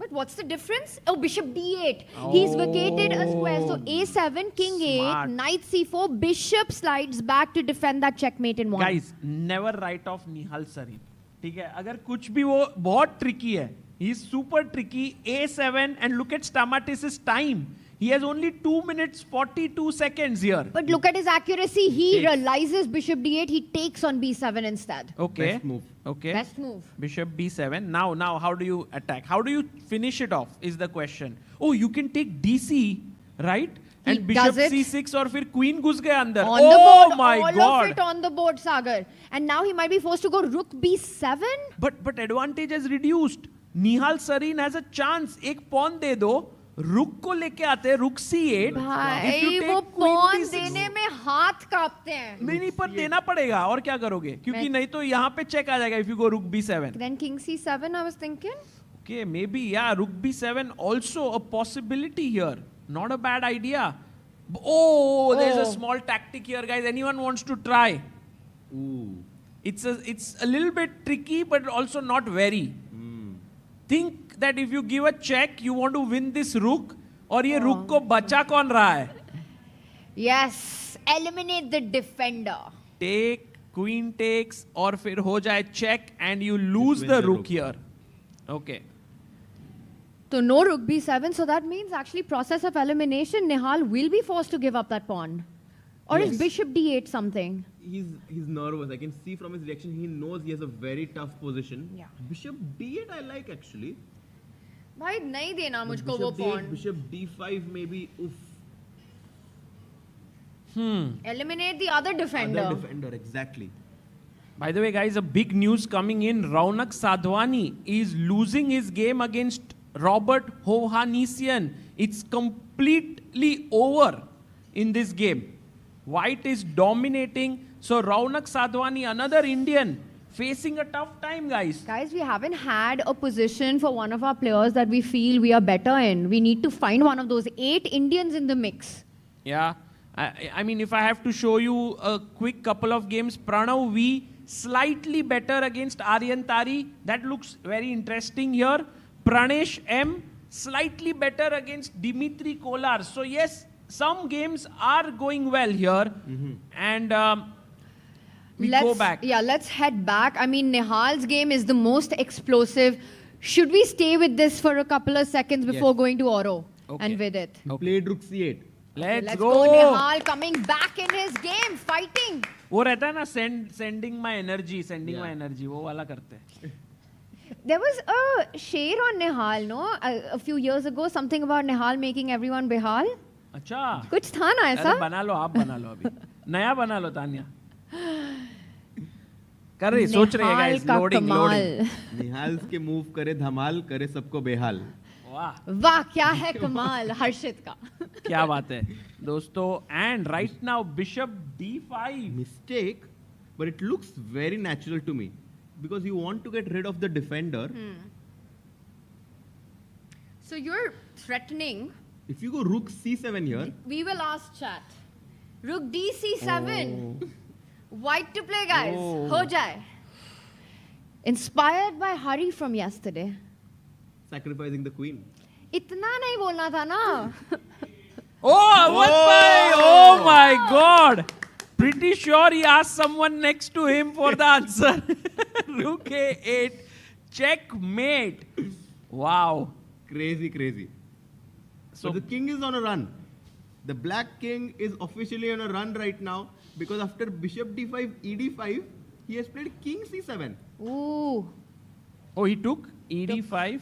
But what's the difference? Oh, bishop d8. He's vacated a square. So a7, king Smart. 8, knight c4, bishop slides back to defend that checkmate in 1. Guys, never write off Nihal Sarin. ठीक है, अगर कुछ भी वो बहुत tricky है. He's super tricky. A7, and look at Stamatis' time. He has only 2 minutes 42 seconds here. But look at his accuracy. He realizes bishop d8. He takes on b7 instead. Okay. Best move. Okay. Best move. Bishop b7. Now, how do you attack? How do you finish it off? Is the question. Oh, you can take dc, right? And bishop c6 और फिर queen घुस गया अंदर. On the board, my all God. of it on the board, Sagar. And now he might be forced to go rook b7. But advantage is reduced. Nihal Sarin has a chance. एक pawn दे दो. रुक को लेके आते हैं, रुक c8. भाई वो पॉन देने में हाथ कांपते हैं. नहीं पर देना पड़ेगा, और क्या करोगे, क्योंकि नहीं तो यहाँ पे चेक आ जाएगा if you go rook b7. Then king c7 I was thinking. Okay, maybe yeah, rook b7 also a possibility here. Not a bad idea. Oh, there's a small tactic here, guys. Anyone wants to try? Ooh. It's a little bit tricky, but also not very. Think that if you give a check, you want to win this rook, और ये rook को बचा कौन रहा है? Yes, eliminate the defender. Take, queen takes, और फिर हो जाए check, and you lose the rook here. Okay. So no rook b7, so that means actually process of elimination, Nihal will be forced to give up that pawn. Or is bishop d8 something? He's nervous. I can see from his reaction, he knows he has a very tough position. Yeah. Bishop d8 I like actually. भाई नहीं देना मुझको वो pawn. Bishop d5 maybe. Oof. Eliminate the other defender. Other defender, exactly. By the way, guys, a big news coming in. Raunak Sadhwani is losing his game against Robert Hovhannisyan. It's completely over in this game. White is dominating. So Raunak Sadhwani, another Indian, facing a tough time, guys. Guys, we haven't had a position for one of our players that we feel we are better in. We need to find one of those 8 Indians in the mix. Yeah. I mean, if I have to show you a quick couple of games, Pranav V slightly better against Aryan Tari. That looks very interesting here. Pranesh M slightly better against Dimitri Kolar. So yes, some games are going well here. And let's go back. Yeah, let's head back. I mean, Nihal's game is the most explosive. Should we stay with this for a couple of seconds before going to Oro and Vidit? He played Rook C8. Let's go. Nihal coming back in his game, fighting. वो रहता है ना sending my energy, वो वाला करते हैं. There was a share on Nihal, no? A few years ago, something about Nihal making everyone Behal. अच्छा. कुछ था ना ऐसा? अरे बना लो, आप बना लो अभी. नया बना लो तानिया. कर रही, सोच रही है guys. Loading. निहाल के मूव करे धमाल, करे सबको बेहाल. वाह क्या है कमाल हर्षित का. क्या बात है दोस्तों. And right now Bishop D5. Mistake, but it looks very natural to me because you want to get rid of the defender. So you're threatening. If you go Rook C7 here. We will ask chat. Rook D C7. White to play, guys. Ho jaye. Inspired by Hari from yesterday. Sacrificing the queen. इतना नहीं बोलना था ना. Oh my God. Pretty sure he asked someone next to him for the answer. Rook A8. Checkmate. Wow. Crazy. So the king is on a run. The black king is officially on a run right now because after Bishop D5, ED5, he has played King C7. Ooh. Oh, he took ED5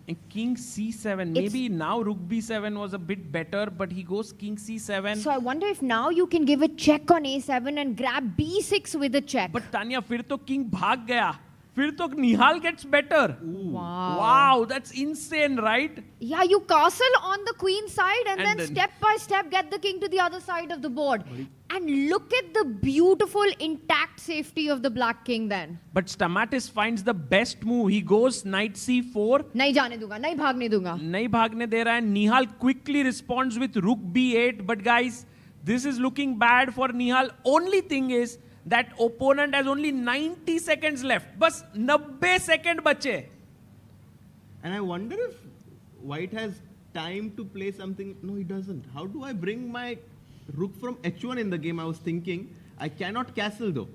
and King C7. Maybe now Rook B7 was a bit better, but he goes King C7. So I wonder if now you can give a check on A7 and grab B6 with a check. But Tanya, फिर तो King भाग गया. फिर तो Nihal gets better. Wow, that's insane, right? Yeah, you castle on the queen side and then step by step get the king to the other side of the board. And look at the beautiful intact safety of the black king then. But Stamatis finds the best move. He goes knight C4. नहीं जाने दूंगा, नहीं भागने दूंगा. नहीं भागने दे रहा है. Nihal quickly responds with Rook B8. But guys, this is looking bad for Nihal. Only thing is that opponent has only 90 seconds left. बस 90 seconds बचे. And I wonder if White has time to play something. No, he doesn't. How do I bring my Rook from H1 in the game? I was thinking. I cannot castle though.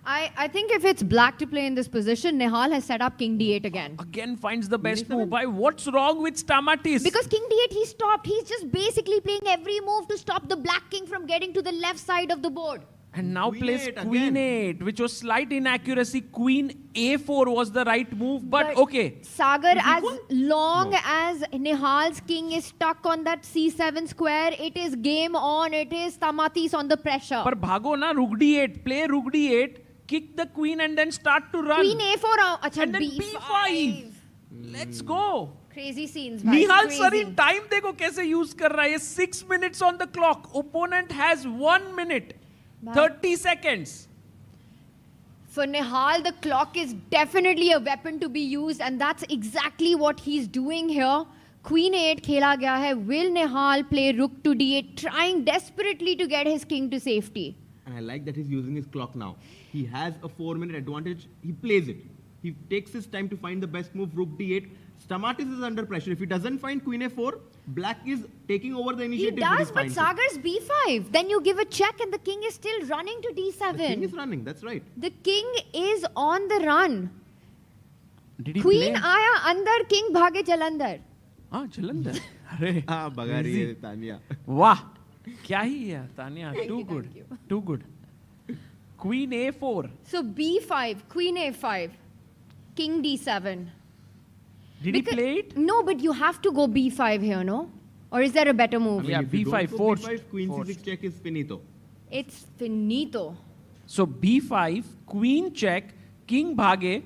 I think if it's black to play in this position, Nihal has set up King D8 again. Again finds the best move. Why? What's wrong with Stamatis? Because King D8 he stopped. He's just basically playing every move to stop the black king from getting to the left side of the board. And now plays Queen 8, which was slight inaccuracy. Queen A4 was the right move, but okay. Sagar, as long as Nihal's king is stuck on that C7 square, it is game on. It is Stamatis on the pressure. But bhago na, Rook D8, play Rook D8, kick the queen and then start to run. Queen A4, and then B5. Let's go. Crazy scenes. Nihal Sarin time देखो कैसे use कर रहा है. 6 minutes on the clock. Opponent has 1 minute. 30 seconds. For Nihal, the clock is definitely a weapon to be used, and that's exactly what he's doing here. Queen 8 खेला गया है. Will Nihal play Rook to D8, trying desperately to get his king to safety? And I like that he's using his clock now. He has a 4-minute advantage. He plays it. He takes his time to find the best move, Rook D8. Stamatis is under pressure. If he doesn't find Queen A4, Black is taking over the initiative. He does, but Sagar's B5. Then you give a check and the king is still running to D7. The king is running, that's right. The king is on the run. Did he Queen play? आया अंदर, king भागे जलंधर. हाँ जलंधर. अरे हाँ भगा रही है तानिया. वाह क्या ही है Tania. Too good. Too good. Queen A4. So B5, Queen A5, King D7. Did he play it? No, but you have to go B5 here, no? Or is there a better move? Yeah, b5, forced. b5, queen Forced. c6 check is finito. It's finito. So b5, queen check, king bhage,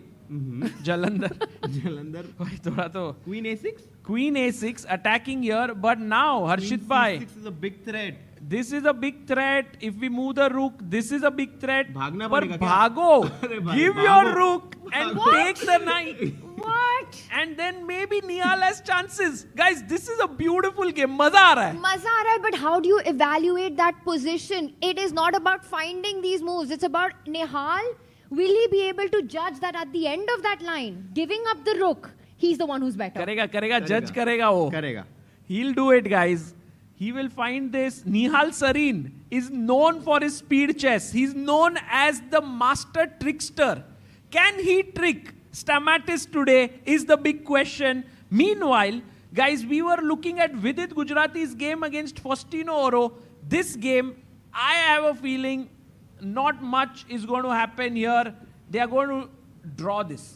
Jalandhar. Jalandhar. भाई थोड़ा तो Queen a6? Queen a6 attacking here, but now Harshit Queen bhai, c6 is a big threat. this is a big threat. If we move the rook, this is a big threat. भागना But पड़ेगा क्या? bhago, अरे भाई, give भागो. your rook and What? take the knight. What? And then maybe Nihal has chances. Guys, this is a beautiful game. मजा आ रहा है. Maza aa raha hai, but how do you evaluate that position? It is not about finding these moves. It's about Nihal. Will he be able to judge that at the end of that line, giving up the rook, he's the one who's better? करेगा, judge करेगा वो. करेगा. He'll do it, guys. He will find this. Nihal Sarin is known for his speed chess. He's known as the master trickster. Can he trick Stamatis today is the big question. Meanwhile, guys, we were looking at Vidit Gujarati's game against Faustino Oro. This game, I have a feeling not much is going to happen here. They are going to draw this.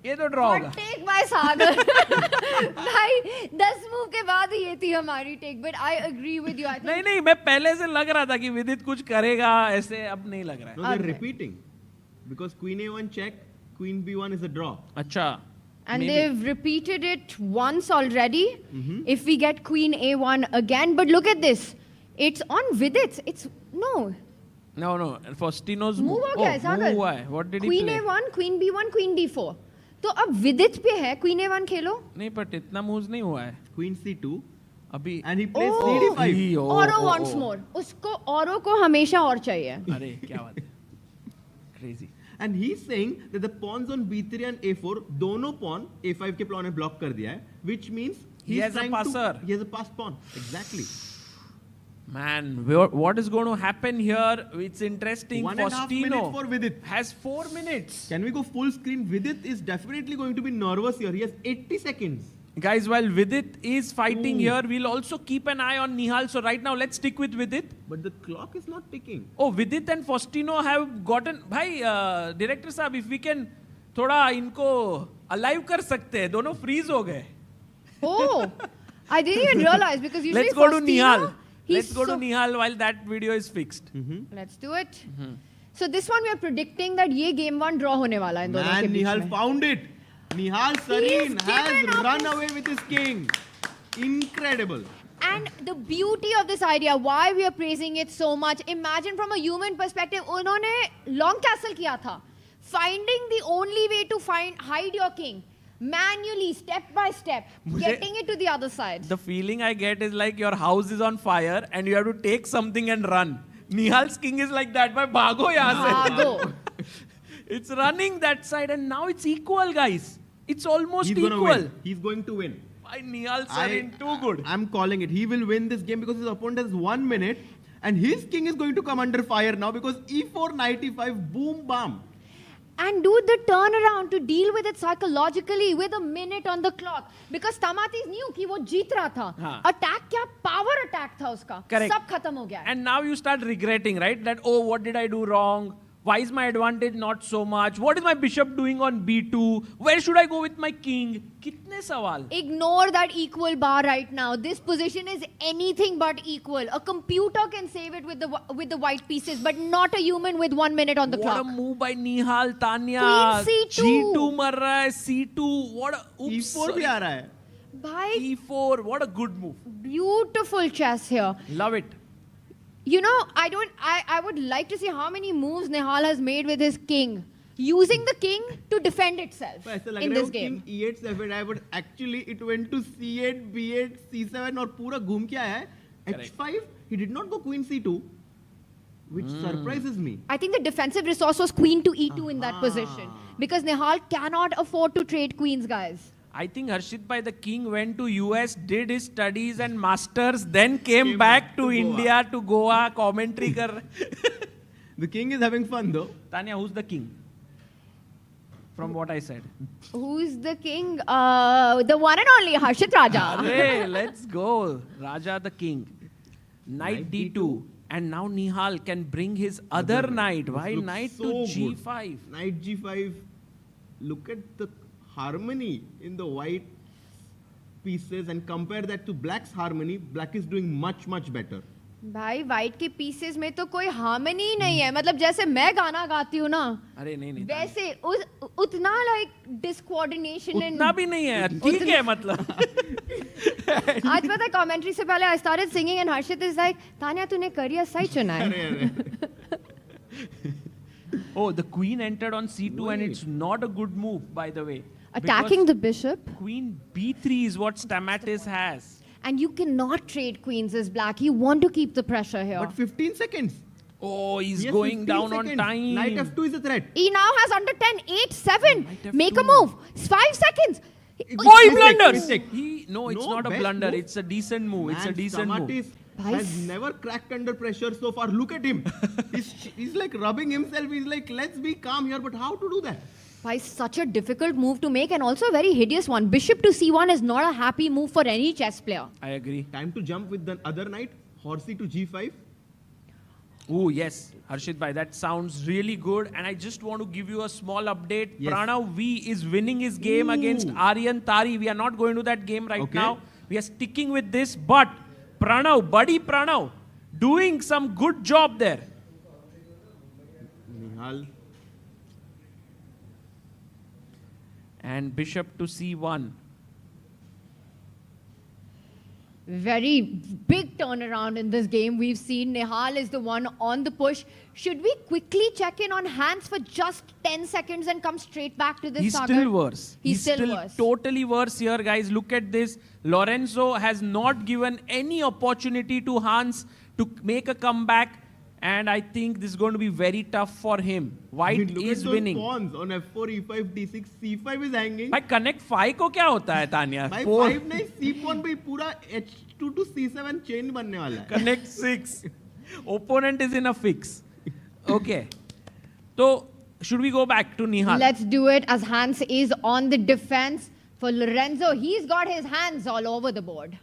ये तो draw होगा. But take by Sagar. भाई 10 move के बाद ये थी हमारी take, but I agree with you. I think नहीं मैं पहले से लग रहा था कि विदित कुछ करेगा, ऐसे अब नहीं लग रहा है. No, they're repeating. Because queen a1 check, queen b1 is a draw. अच्छा. and they've repeated it once already. If we get queen a1 again, but look at this. It's on Vidit. It's no. No. Faustino's Move हो गया है सागर. move हुआ है. What did he Queen play? a1, queen b1, queen d4. तो अब विदित पे है queen a1 खेलो. नहीं but इतना moves नहीं हुआ है. Queen c2. अभी. And he plays Oh. cd5. Oro wants more. उसको औरों को हमेशा और चाहिए. अरे क्या बात है. Crazy. And he's saying that the pawns on b3 and a4, दोनों pawn a5 के pawn ने block कर दिया है, which means He he's has a trying passer. he has a pass pawn. Exactly. Man, what is going to happen here? It's interesting. 1.5 minutes Faustino for Vidit. has 4 minutes. Can we go full screen? Vidit is definitely going to be nervous here. He has 80 seconds. Guys, while Vidit is fighting here, we'll also keep an eye on Nihal. So right now, let's stick with Vidit. But the clock is not ticking. Oh, Vidit and Faustino have gotten... Bhai, director साहब, if we can थोड़ा इनको alive कर सकते हैं, दोनों freeze हो गए. Oh, I didn't even realize because usually Let's go to Faustino, Nihal. he's Let's go to so- Nihal while that video is fixed. Let's do it. So this one we are predicting that ये game 1 draw होने वाला है इन दोनों के Man, बीच Nihal में. found it. Nihal Sarin given has up run his- away with his king. Incredible. And the beauty of this idea, why we are praising it so much, imagine from a human perspective, उन्होंने long castle किया था. Finding the only way to hide your king. Manually, step by step, getting it to the other side. The feeling I get is like your house is on fire and you have to take something and run. Nihal's king is like that. Bhai, bhago yahan se. Bhago. It's running that side and now it's equal, guys. It's almost He's equal. gonna win. He's going to win. Why Nihal Sarin too good. I'm calling it. He will win this game because his opponent has 1 minute and his king is going to come under fire now because e4, knight e5, boom, bam. And do the turnaround to deal with it psychologically with a minute on the clock. Because Stamatis knew कि वो जीत रहा था. हाँ. Attack क्या power attack था उसका. Correct. सब खत्म हो गया है. And now you start regretting, right? That, oh, what did I do wrong? Why is my advantage not so much? What is my bishop doing on b2? Where should I go with my king? कितने सवाल? Ignore that equal bar right now. This position is anything but equal. A computer can save it with the white pieces, but not a human with 1 minute on the What clock. a move by Nihal, Tanya. Queen C2. G2 मर रहा है, C2. What a... Oops, e4 भी आ रहा है. Bhai, E4. What a good move. beautiful chess here. Love it. You know, I would like to see how many moves Nihal has made with his king. Using the king to defend itself ऐसा लग in रहा है this वो game. king e8 7 I would actually it went to c8 b8 c7 और पूरा घूम के आया है. h5 he did not go queen c2 which surprises me. I think the defensive resource was queen to e2 in that position. Because Nihal cannot afford to trade queens, guys. I think Harshit Bhai, the king, went to US, did his studies and masters, then came back to India, to Goa, commentary kar. The king is having fun though. Tanya, who's the king? From what I said. Who's the king? The one and only Harshit Raja. Hey, let's go. Raja the king. Knight d2. And now Nihal can bring his other knight. Why looks knight so to good. g5? Knight g5. Look at the harmony in the white pieces and compare that to black's harmony, black is doing much better. भाई white के pieces में तो कोई harmony ही नहीं है. मतलब जैसे मैं गाना गाती हूँ ना, अरे नहीं वैसे उतना लाइक डिसकोऑर्डिनेशन उतना भी नहीं है. ठीक है मतलब. आज पता है कमेंट्री से पहले I started singing and Harshit is like, Tanya तूने करियर सही चुना है. Oh, the queen entered on c2 and it's not a good move, by the way. Attacking the bishop. Queen b3 is what Stamatis has. And you cannot trade queens as black. You want to keep the pressure here. But 15 seconds. Oh, he's going down seconds. on time. Knight f2 is a threat. He now has under 10, 8, 7. Make a move. 5 seconds. Oh, he blunders. No, it's not a blunder. Move. It's a decent move. Man, it's a decent Stamatis move. has never cracked under pressure so far. Look at him. he's like rubbing himself. He's like, let's be calm here. But how to do that? Why, such a difficult move to make and also a very hideous one. Bishop to c1 is not a happy move for any chess player. I agree. Time to jump with the other knight. Horsey to g5. Oh, yes. Harshit bhai, that sounds really good. And I just want to give you a small update. Yes. Pranav V is winning his game against Aryan Tari. We are not going to that game right now. We are sticking with this. But Pranav, buddy Pranav, doing some good job there. Nihal. And bishop to c1. Very big turnaround in this game. We've seen Nihal is the one on the push. Should we quickly check in on hands for just 10 seconds and come straight back to this He's saga? still worse. He's still worse. Totally worse here, guys. Look at this. Lorenzo has not given any opportunity to Hans to make a comeback. And I think this is going to be very tough for him. White Look is at those winning. pawns on f4, e5, d6, c5 is hanging. By connect 5 को क्या होता है Tania? By 5 नहीं, c pawn पे पूरा h2 to c7 chain बनने वाला है. Connect 6. Opponent is in a fix. Okay. So should we go back to Nihal? Let's do it as Hans is on the defense. For Lorenzo, he's got his hands all over the board.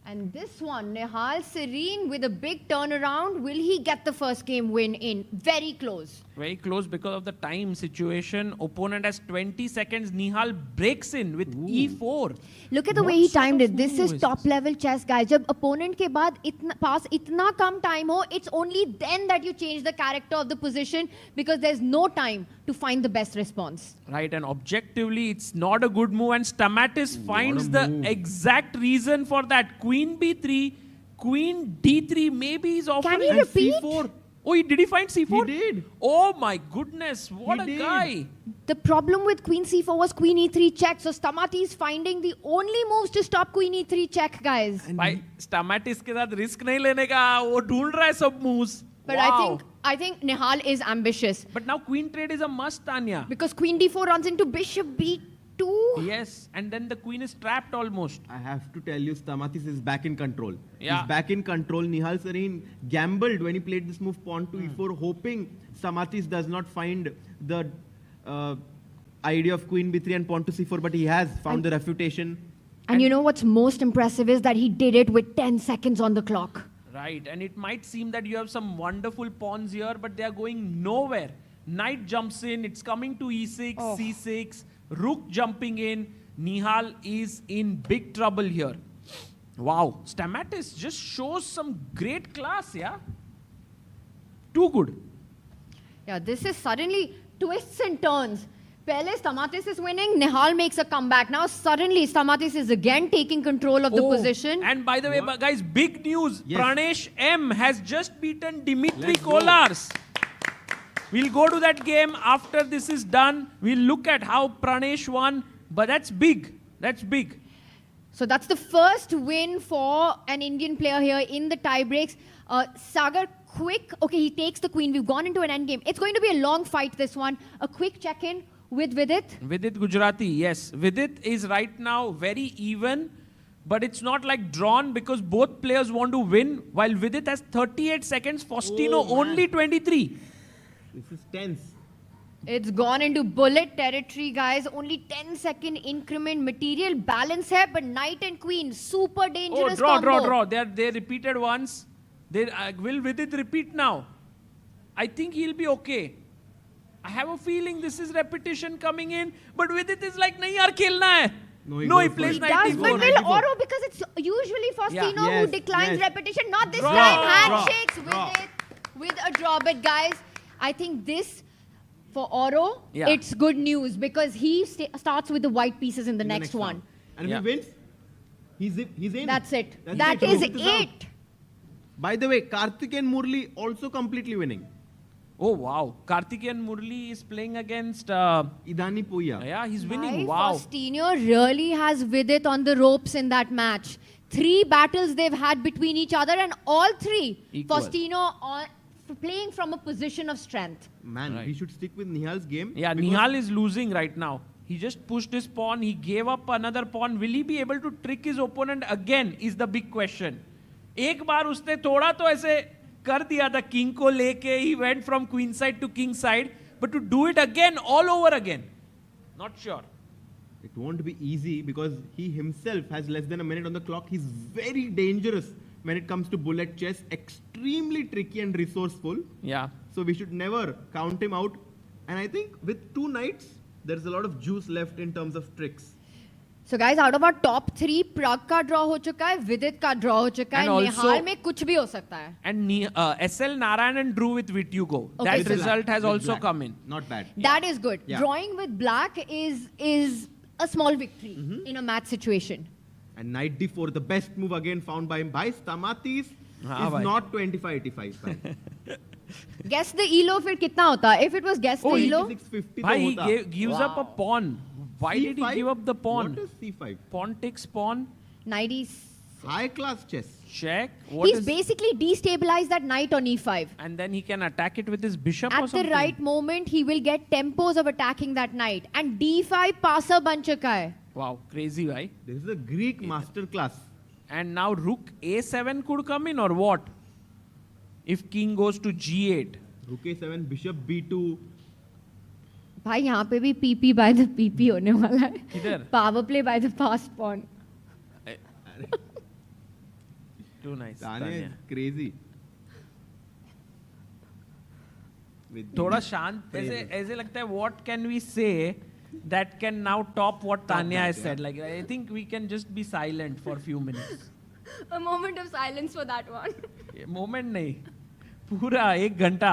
And this one, Nihal Sarin with a big turnaround. Will he get the first game win in? Very close. Very close because of the time situation. Opponent has 20 seconds. Nihal breaks in with e4. Look at the way he timed it. This is top level chess, guys. Jab opponent ke baad pass itna kam time ho, it's only then that you change the character of the position because there's no time to find the best response. Right, and objectively, it's not a good move. And Stamatis finds the exact reason for that. Queen b3, queen d3. Maybe he's offering Can he repeat? c4. Oh, did he find c4? He did. Oh my goodness, what a guy. The problem with queen c4 was queen e3 check. So Stamatis finding the only moves to stop queen e3 check, guys. भाई Stamatis के साथ risk नहीं लेने का, वो ढूंढ रहा है सब moves. But wow. I think Nihal is ambitious. But now queen trade is a must, Tanya. Because queen d4 runs into bishop b2. Yes, and then the queen is trapped almost. I have to tell you, Stamatis is back in control. Yeah. He's back in control. Nihal Sarin gambled when he played this move pawn to e4, hoping Stamatis does not find the idea of queen b3 and pawn to c4, but he has found the refutation. And you know what's most impressive is that he did it with 10 seconds on the clock. Right, and it might seem that you have some wonderful pawns here, but they are going nowhere. Knight jumps in, it's coming to e6, c6, rook jumping in. Nihal is in big trouble here. Wow, Stamatis just shows some great class, yeah? Too good. Yeah, this is suddenly twists and turns. Pehle Stamatis is winning, Nihal makes a comeback. Now suddenly Stamatis is again taking control of the position. And by the way, guys, big news. Yes. Pranesh M has just beaten Dimitri Kolars. We'll go to that game after this is done. We'll look at how Pranesh won. But that's big. That's big. So that's the first win for an Indian player here in the tie-breaks. Sagar, quick. Okay, he takes the queen. We've gone into an endgame. It's going to be a long fight, this one. A quick check-in with Vidit. Vidit Gujarati, yes. Vidit is right now very even. But it's not like drawn because both players want to win. While Vidit has 38 seconds, Faustino only 23. This is tense. It's gone into bullet territory, guys. Only 10-second increment. Material balance here, but knight and queen, super dangerous combo. They repeated once. Will Vidit repeat now? I think he'll be okay. I have a feeling this is repetition coming in. But Vidit is like, nahi yaar, khelna hai. No, he plays knight Does, d4. but will Oro, because it's usually Faustino Yes, who declines yes. repetition. Not this Draw, time. draw, Handshakes with a draw. But guys, I think this, for Oro, it's good news because he starts with the white pieces in the next one. And if he wins, he's in. That's it. That's That it. is Rohit out. it. By the way, Karthik and Murli also completely winning. Oh wow, Karthikeyan Murli is playing against Idani Puya. Yeah, he's winning. Wow. Faustino really has Vidit on the ropes in that match. 3 battles they've had between each other and all 3 Equal. Faustino playing from a position of strength. Man, we should stick with Nihal's game. Yeah, because Nihal is losing right now. He just pushed his pawn. He gave up another pawn. Will he be able to trick his opponent again is the big question. एक बार उसने थोड़ा तो ऐसे कर दिया था king को लेके. He went from queen side to king side. But to do it again, all over again. Not sure. It won't be easy because he himself has less than a minute on the clock. He's very dangerous when it comes to bullet chess. Extremely tricky and resourceful. Yeah. So we should never count him out. And I think with 2 knights, there's a lot of juice left in terms of tricks. So guys, out of our top 3, Pragg का draw हो चुका है, Vidit का draw हो चुका है, निहाल में कुछ भी हो सकता है. And SL Narayanan drew with Vitugo. Okay, That result has also come in. Not bad. That is good. Yeah. Drawing with black is a small victory in a match situation. And knight d4, the best move again found by him. By Stamatis is not 25-85. Guess the elo फिर कितना होता? If it was guess the elo, 86-50 Bhai, he तो होता. gives up a pawn. Why did he give up the pawn? What is c5? Pawn takes pawn. knight is... High class chess. Check. What He's is- basically destabilized that knight on e5. And then he can attack it with his bishop or At something. the right moment, he will get tempos of attacking that knight. And d5 passer बन चुका है. Wow, crazy, bhai. This is a Greek masterclass. And now rook a7 could come in or what? If king goes to g8. Rook a7, bishop b2. भाई यहाँ पे भी PP by the PP होने वाला है. किधर? Power play by the passed pawn. Too nice. Tanya is Tanya. crazy. थोड़ा शांत ऐसे लगता है what can we say that can now top what Tanya has said. Like I think we can just be silent for a few minutes. A moment of silence for that one. Moment नहीं. पूरा 1 घंटा.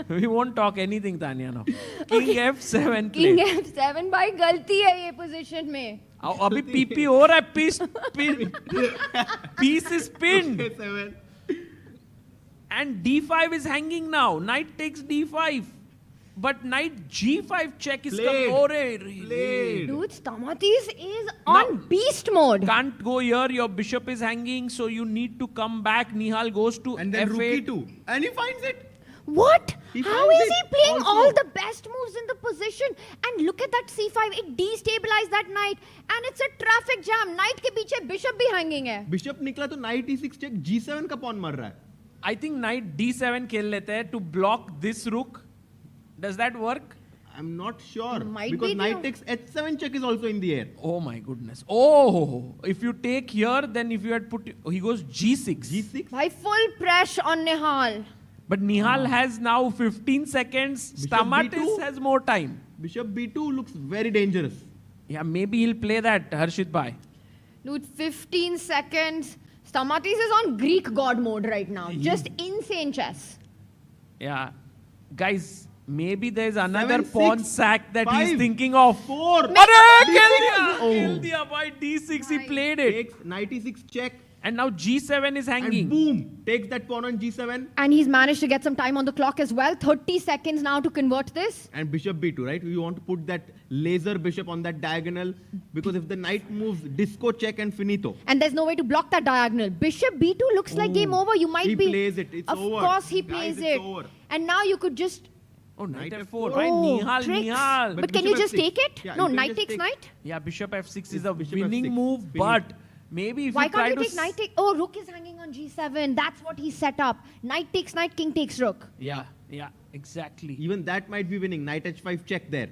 We won't talk anything Tanya now. King F7 King play. F7 भाई गलती है ये position में. अभी PP हो रहा है. Piece is pinned. a7. And D5 is hanging now. Knight takes D5. But knight G5 check is coming. Dude, Stamatis is on beast mode. Can't go here. Your bishop is hanging. So you need to come back. Nihal goes to And then rook F8. e2. And he finds it. What? He How finds is he it playing also. all the best moves in the position? And look at that C5. It destabilized that knight. And it's a traffic jam. Knight के पीछे bishop भी hanging है. Bishop निकला तो knight e6 check. g7 का pawn मर रहा है. I think knight D7 खेल लेते हैं to block this rook. Does that work? I'm not sure. Might because be knight no. takes h7 check is also in the air. Oh my goodness. Oh, if you take here, then if you had put, he goes G6. g6. By full pressure on Nihal. But Nihal has now 15 seconds. Bishop Stamatis B2. has more time. Bishop b2 looks very dangerous. Yeah, maybe he'll play that, Harshit Bhai. Dude, 15 seconds. Stamatis is on Greek god mode right now. Just insane chess. Yeah. Guys, maybe there's another 7, pawn 6, sack that he's 5, thinking of. 4. Arre, D6. kill diya! Oh. Kill diya by D6, he played it. Takes knight e6 check. And now G7 is hanging. And boom. Takes that pawn on g7. And he's managed to get some time on the clock as well. 30 seconds now to convert this. And bishop b2, right? We want to put that laser bishop on that diagonal. Because if the knight moves, disco check and finito. And there's no way to block that diagonal. Bishop b2 looks like game over. You might He be... plays it. It's of over. Of course he Guys, plays it's it. over. And now you could just... Oh, knight Knight F4. F4. Right? Oh, Nihal, tricks. Nihal. But can you bishop just F6. take it? Yeah, No, you can knight just takes take- knight. Yeah, bishop F6 is Yes, a bishop winning F6. move, Winning. but maybe if Why you try can't to... you take knight take... Oh, rook is hanging on g7. That's what he set up. Knight takes knight, king takes rook. Yeah, exactly. Even that might be winning. Knight h5 check there.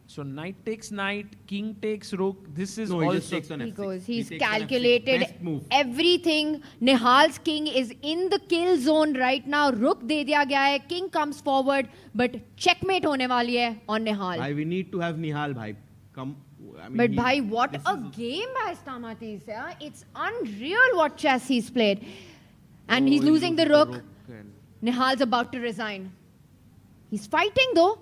So knight takes knight, king takes rook. This is No, he also... just takes on He f6. goes. He He's takes on F6. calculated Best move. everything. Nihal's king is in the kill zone right now. Rook दे दिया गया है. King comes forward, but checkmate होने वाली है on Nihal. Bhai, we need to have Nihal, bhai. Come, But bhai, what a game by Stamatis. Yeah? It's unreal what chess he's played. And he's losing the rook. Nihal's about to resign. He's fighting though.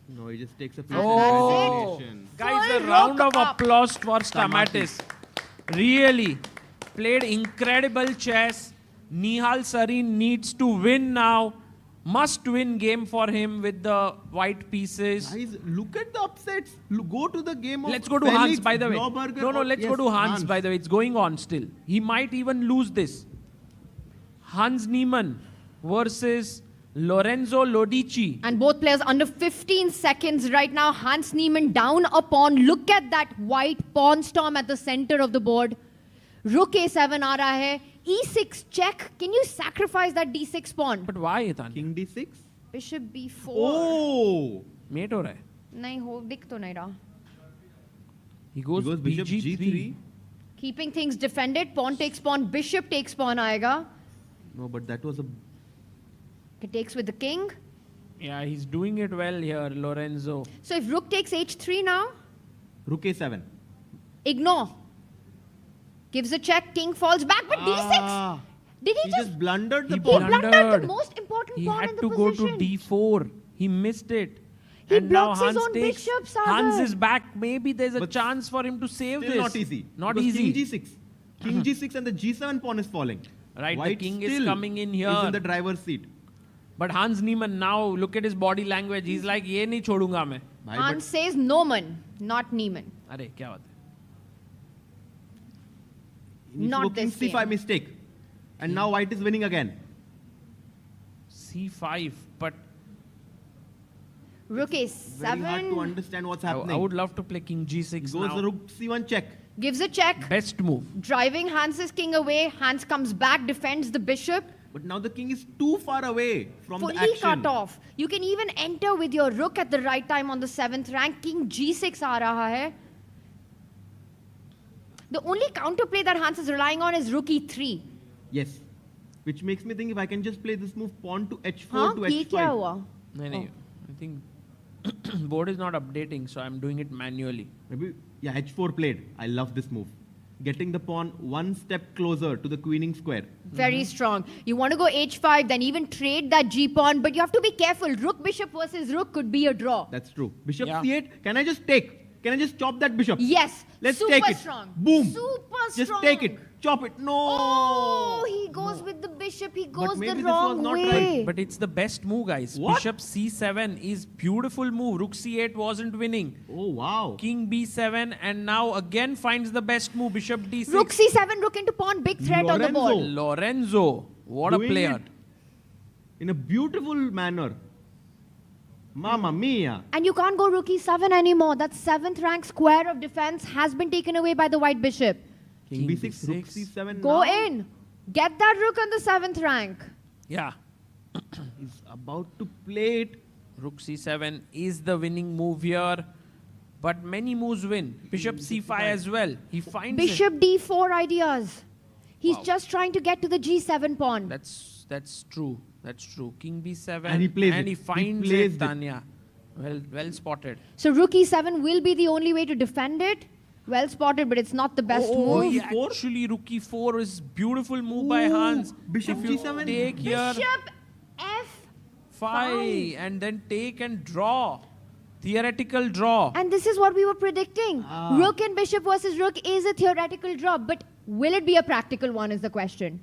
No, he just takes a piece. Oh, guys, a round of applause for Stamatis. Really played incredible chess. Nihal Sarin needs to win now. Must win game for him with the white pieces. Guys, look at the upsets. Go to the game of Let's go to Felix, Hans, by the way. Blauberger Let's go to Hans, by the way. It's going on still. He might even lose this. Hans Niemann versus Lorenzo Lodici. And both players under 15 seconds right now. Hans Niemann down a pawn. Look at that white pawn storm at the center of the board. Rook A7 aa raha hai. E6 check. Can you sacrifice that D6 pawn? But why, Ethan? King D6? Bishop B4. Oh! Mate ho raha hai. Nahi ho, dikh to nahi raha. He goes bishop G3. Keeping things defended. Pawn takes pawn. Bishop takes pawn aayega. No, but that was a... He takes with the king. Yeah, he's doing it well here, Lorenzo. So if rook takes H3 now? Rook A7. Ignore. Gives a check. King falls back. But D6. Did he just blundered the He pawn. blundered the most important He pawn had in the to position. go to D4. He missed it. He and now blocks his Hans own takes. bishop, Sagar. Hans is back. Maybe there's a chance for him to save Still this. not easy. Not Because easy. King G6. King G6 and the G7 pawn is falling. Right, White the king is still coming in here. Is in the driver's seat. But Hans Niemann now, look at his body language. He's like, ye nahi chodunga main. Hans says Niemann, not Niemann. Are, kya baat hai? Not this C5 game. mistake. And now white is winning again. C5, but... Rook A7. Very hard to understand what's happening. I would love to play King G6 Goes now. the rook C1 check. Gives a check. Best move. Driving Hans's king away. Hans comes back, defends the bishop. But now the king is too far away from Fully the action. cut off. You can even enter with your rook at the right time on the 7th rank. King G6 aa raha hai. The only counterplay that Hans is relying on is rook E3. Yes. Which makes me think if I can just play this move pawn to H4 Huh? to Ye H5. kya hua? I think board is not updating, so I'm doing it manually. Maybe, yeah, H4 played. I love this move. Getting the pawn one step closer to the queening square. Very strong. You want to go H5, then even trade that G pawn, but you have to be careful. Rook bishop versus rook could be a draw. That's true. Bishop C8. Can I just take? Can I just chop that bishop? Yes. Let's Super take it. strong. Boom. Super Just strong. take it. Chop it. No. Oh, he goes with the bishop. He goes maybe the this wrong was not way. right. But it's the best move, guys. What? Bishop C7 is beautiful move. Rook C8 wasn't winning. Oh, wow. King B7 and now again finds the best move. Bishop D6. Rook C7, rook into pawn. Big threat on the board. Lorenzo. What Doing a player. it in a beautiful manner. Mamma mia. And you can't go rook E7 anymore. That 7th rank square of defense has been taken away by the white bishop. King B6, rook C7 Go now. in. Get that rook on the 7th rank. Yeah. He's about to play it. Rook C7 is the winning move here. But many moves win. Bishop C5 as well. He finds Bishop D4 ideas. He's just trying to get to the G7 pawn. That's true. That's true. King B7 And he plays it. he He finds plays it, it. Tanya. Well spotted. So rook E7 will be the only way to defend it. Well spotted, but it's not the best move. Actually, rook E4 is beautiful move by Hans. Bishop If you G7. take here Bishop F5. and then take and draw. Theoretical draw. And this is what we were predicting. Rook and bishop versus rook is a theoretical draw, but will it be a practical one is the question.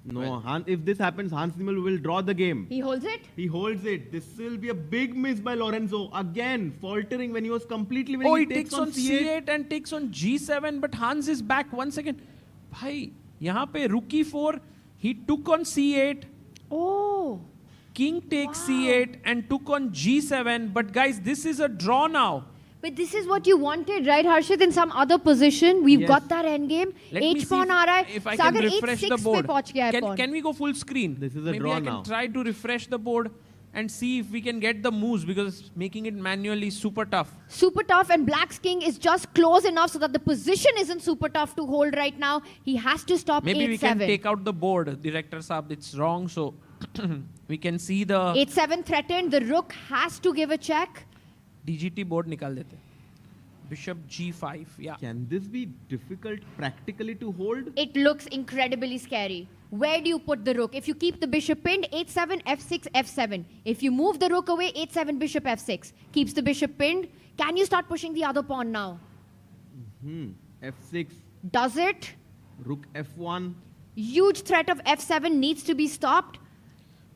No, if this happens, Hans Niemann will draw the game. He holds it? He holds it. This will be a big miss by Lorenzo. Again, faltering when he was completely winning. Oh, he takes on C8 and takes on G7, but Hans is back. 1 second. Bhai, यहाँ पे rook E4, he took on C8. Oh. King takes C8 and took on G7. But guys, this is a draw now. But this is what you wanted, right, Harshit? In some other position, we've got that endgame. Let me H see pawn aa raha hai. if I can Sagar refresh the H6 board. पे पहुंच गया है pawn. Can we go full screen? This is a Maybe draw I can now. try to refresh the board and see if we can get the moves because making it manually super tough. Super tough, and Black's king is just close enough so that the position isn't super tough to hold right now. He has to stop Maybe we can 8-7. take out the board. Director Saab, it's wrong, so we can see the 8-7 threatened. The rook has to give a check. DGT board nikal dete. Bishop G5, yeah. Can this be difficult practically to hold? It looks incredibly scary. Where do you put the rook? If you keep the bishop pinned, h7, f6, f7. If you move the rook away, h7, bishop f6. Keeps the bishop pinned. Can you start pushing the other pawn now? F6. Does it? Rook F1. Huge threat of f7 needs to be stopped.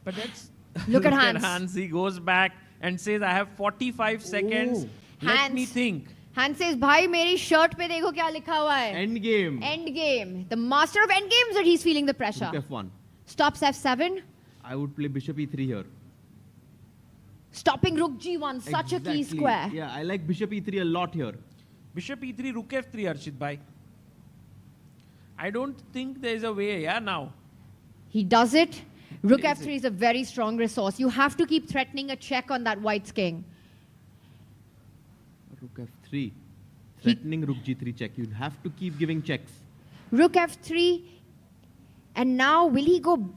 But that's... Look at Hans. He goes back and says, I have 45 seconds. Let me think. Hans says, bhai, meri shirt pe dekho kya likha hua hai. End game. End game. The master of end games, that he's feeling the pressure. Rook F1. Stops f7. I would play bishop E3 here. Stopping rook G1, such a key square. Yeah, I like bishop E3 a lot here. Bishop E3, rook F3, Arshit bhai. I don't think there is a way, yeah, now. He does it. Rook F3 is a very strong resource. You have to keep threatening a check on that white's king. Rook F3. Threatening rook G3 check. You'd have to keep giving checks. Rook F3. And now, will he go...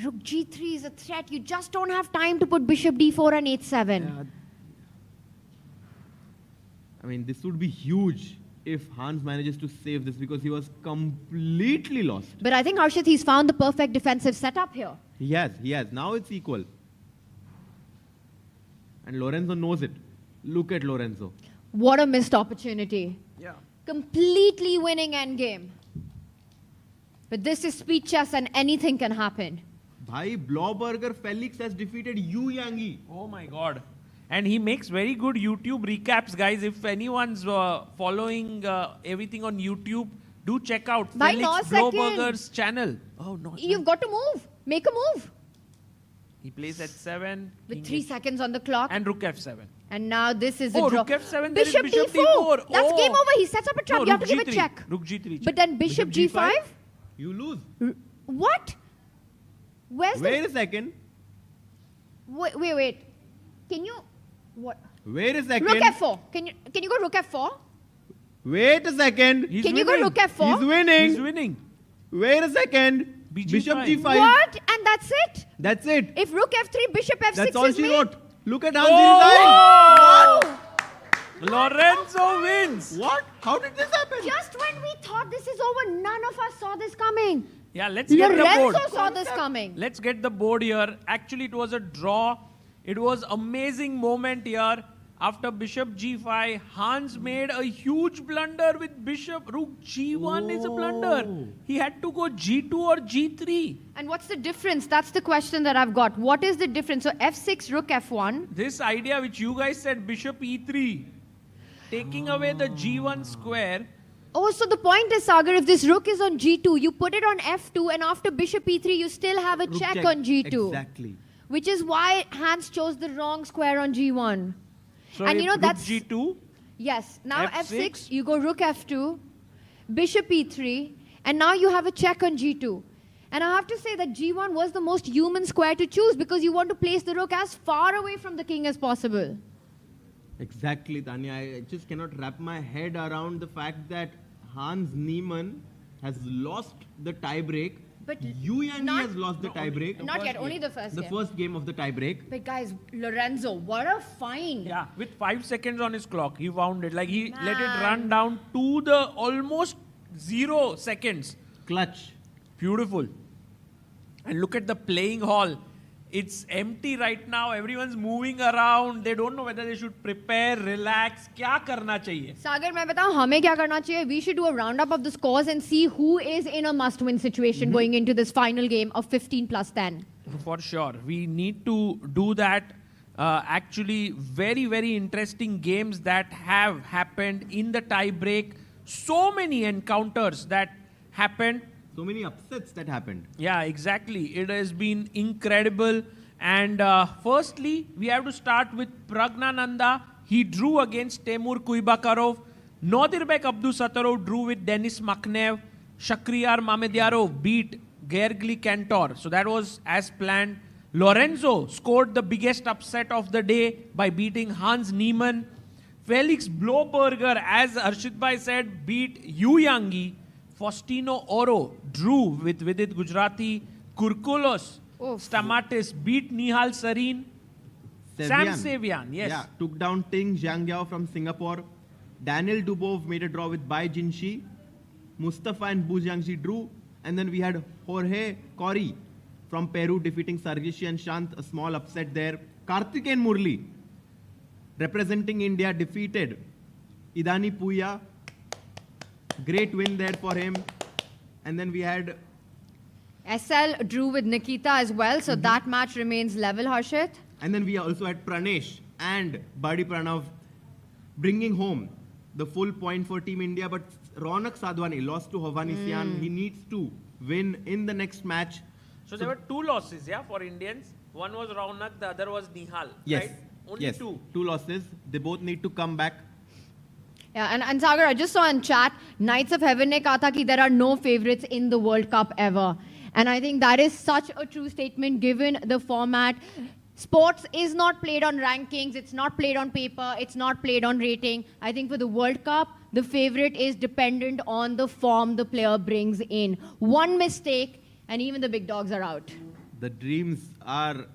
Rook G3 is a threat. You just don't have time to put bishop D4 and H7. I mean, this would be huge if Hans manages to save this because he was completely lost. But I think, Harshit, he's found the perfect defensive setup here. He has. Now it's equal. And Lorenzo knows it. Look at Lorenzo. What a missed opportunity. Yeah. Completely winning endgame. But this is speed chess and anything can happen. Bhai, Blauberger Felix has defeated Yu Yangi. Oh my God. And he makes very good YouTube recaps, guys. If anyone's following everything on YouTube, do check out Felix Blauberger's channel. Oh, no. You've got to move. Make a move. He plays at 7. With 3 seconds on the clock. And rook F7. And now this is a draw. Rook F7, Bishop D4. That's game over. He sets up a trap. No, you have to G3. give a check. Rook G3 check. But then Bishop G5? You lose. What? Wait a second. Wait. Can you... What? Wait a second. Rook F4. Can you go Rook F4? Wait a second. Can you go Rook F4? He's winning. Wait a second. Bishop G5. What? And that's it? That's it. If Rook F3, Bishop F6 That's all is she made. wrote. Look at how she resigned. Lorenzo wins. What? How did this happen? Just when we thought this is over, none of us saw this coming. Yeah, let's get the board. Lorenzo saw this coming. Let's get the board here. Actually, it was a draw. It was amazing moment here. After Bishop G5, Hans made a huge blunder with Bishop. Rook G1 is a blunder. He had to go G2 or G3. And what's the difference? That's the question that I've got. What is the difference? So F6, Rook F1. This idea which you guys said, Bishop E3, taking away the G1 square. Oh, so the point is, Sagar, if this rook is on G2, you put it on F2, and after Bishop E3, you still have a check on G2. Exactly. Which is why Hans chose the wrong square on G1. So and you know, that's G2? Yes. Now F6, F6, you go Rook F2, Bishop E3, and now you have a check on G2. And I have to say that G1 was the most human square to choose because you want to place the rook as far away from the king as possible. Exactly, Tanya. I just cannot wrap my head around the fact that Hans Niemann has lost the tiebreak. But Yu Yangi has lost the tiebreak. Not yet, only the first game. The first game of the tiebreak. But guys, Lorenzo, what a find. Yeah, with 5 seconds on his clock, he found it. Like he let it run down to the almost 0 seconds. Clutch. Beautiful. And look at the playing hall. It's empty right now. Everyone's moving around. They don't know whether they should prepare, relax. क्या करना चाहिए? Sagar, मैं बताऊं हमें क्या करना चाहिए? We should do a roundup of the scores and see who is in a must-win situation going into this final game of 15 plus 10. For sure. We need to do that. Actually, very, very interesting games that have happened in the tie-break. So many encounters that happened. So many upsets that happened. Yeah, exactly. It has been incredible. And firstly, we have to start with Pragnanandhaa. He drew against Temur Kuibakarov. Nodirbek Abdusattorov drew with Denis Makhnev. Shakhriyar Mamedyarov beat Gergely Cantor. So that was as planned. Lorenzo scored the biggest upset of the day by beating Hans Niemann. Felix Blauberger, as Arshit Bhai said, beat Yu Yangi. Faustino Oro drew with Vidit Gujarati. Kurkulos Stamatis beat Nihal Sarin. Sam Sevian, yes. Yeah, took down Ting Zhangjiao from Singapore. Daniel Dubov made a draw with Bai Jinshi. Mustafa and Bu Jiangxi drew. And then we had Jorge Cori from Peru defeating Sargishi and Shant, a small upset there. Karthikeyan Murli, representing India, defeated Idani Puya. Great win there for him. And then we had... SL drew with Nikita as well, so that match remains level, Harshit. And then we also had Pranesh and Badi Pranav bringing home the full point for Team India. But Ronak Sadhwani lost to Hovhannisyan. He needs to win in the next match. So there were 2 losses, yeah, for Indians. One was Raunak, the other was Nihal. Yes. Right? Only yes. 2. 2 losses. They both need to come back. Yeah, and Sagar, I just saw in chat, Knights of Heaven ne kaha tha ki there are no favorites in the World Cup ever. And I think that is such a true statement given the format. Sports is not played on rankings, it's not played on paper, it's not played on rating. I think for the World Cup, the favorite is dependent on the form the player brings in. One mistake, and even the big dogs are out. The dreams are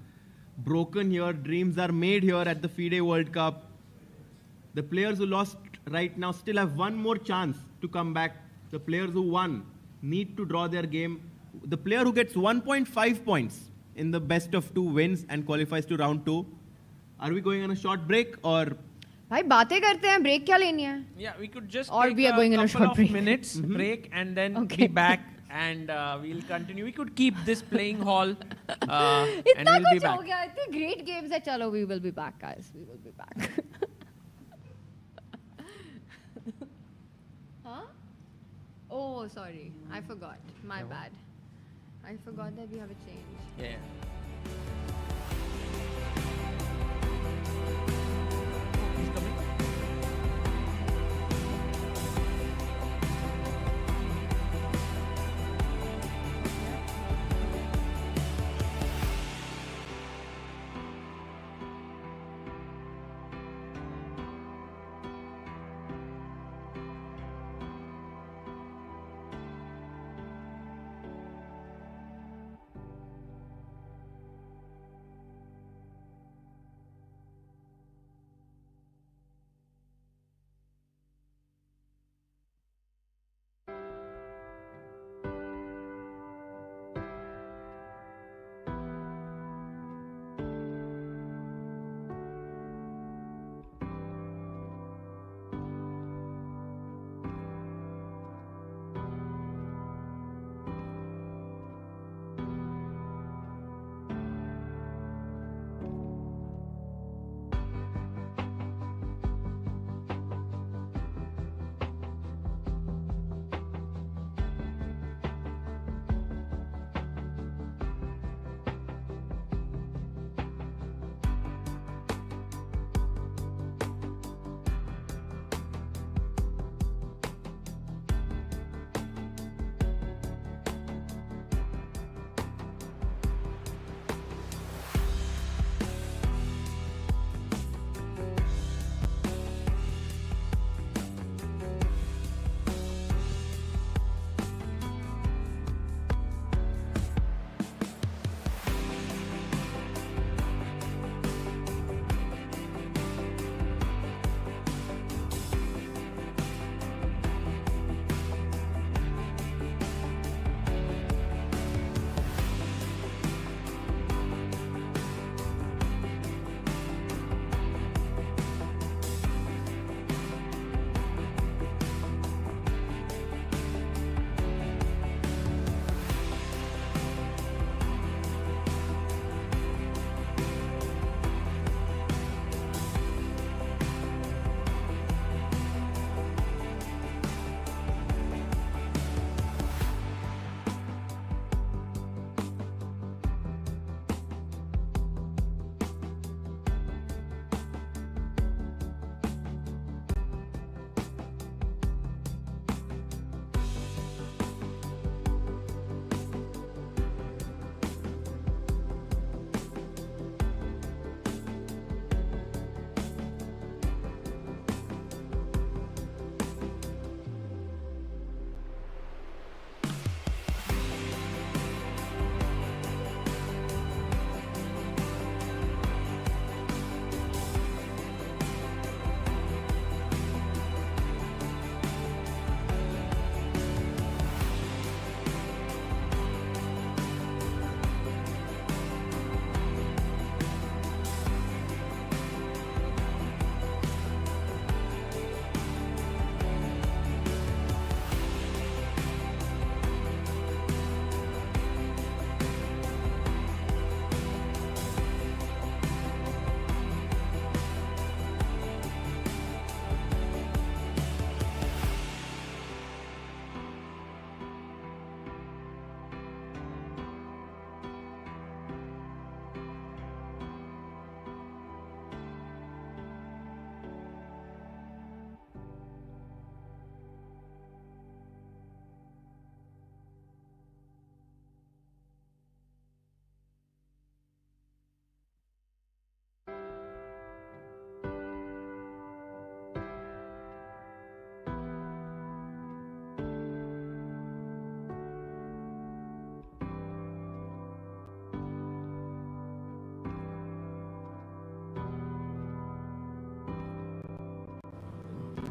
broken here, dreams are made here at the FIDE World Cup. The players who lost right now still have one more chance to come back. The players who won need to draw their game. The player who gets 1.5 points in the best of 2 wins and qualifies to round 2. Are we going on a short break or? भाई बातें करते हैं, break क्या लेनी है? Yeah, we could just or take we are going a on a couple short of break. minutes break and then be back and we'll continue. We could keep this playing hall and इतना we'll be कुछ back. हो गया, इतने great games है. चलो, we will be back, guys. We will be back. Huh? Oh, sorry. I forgot. My bad. I forgot that we have a change. Yeah. He's coming.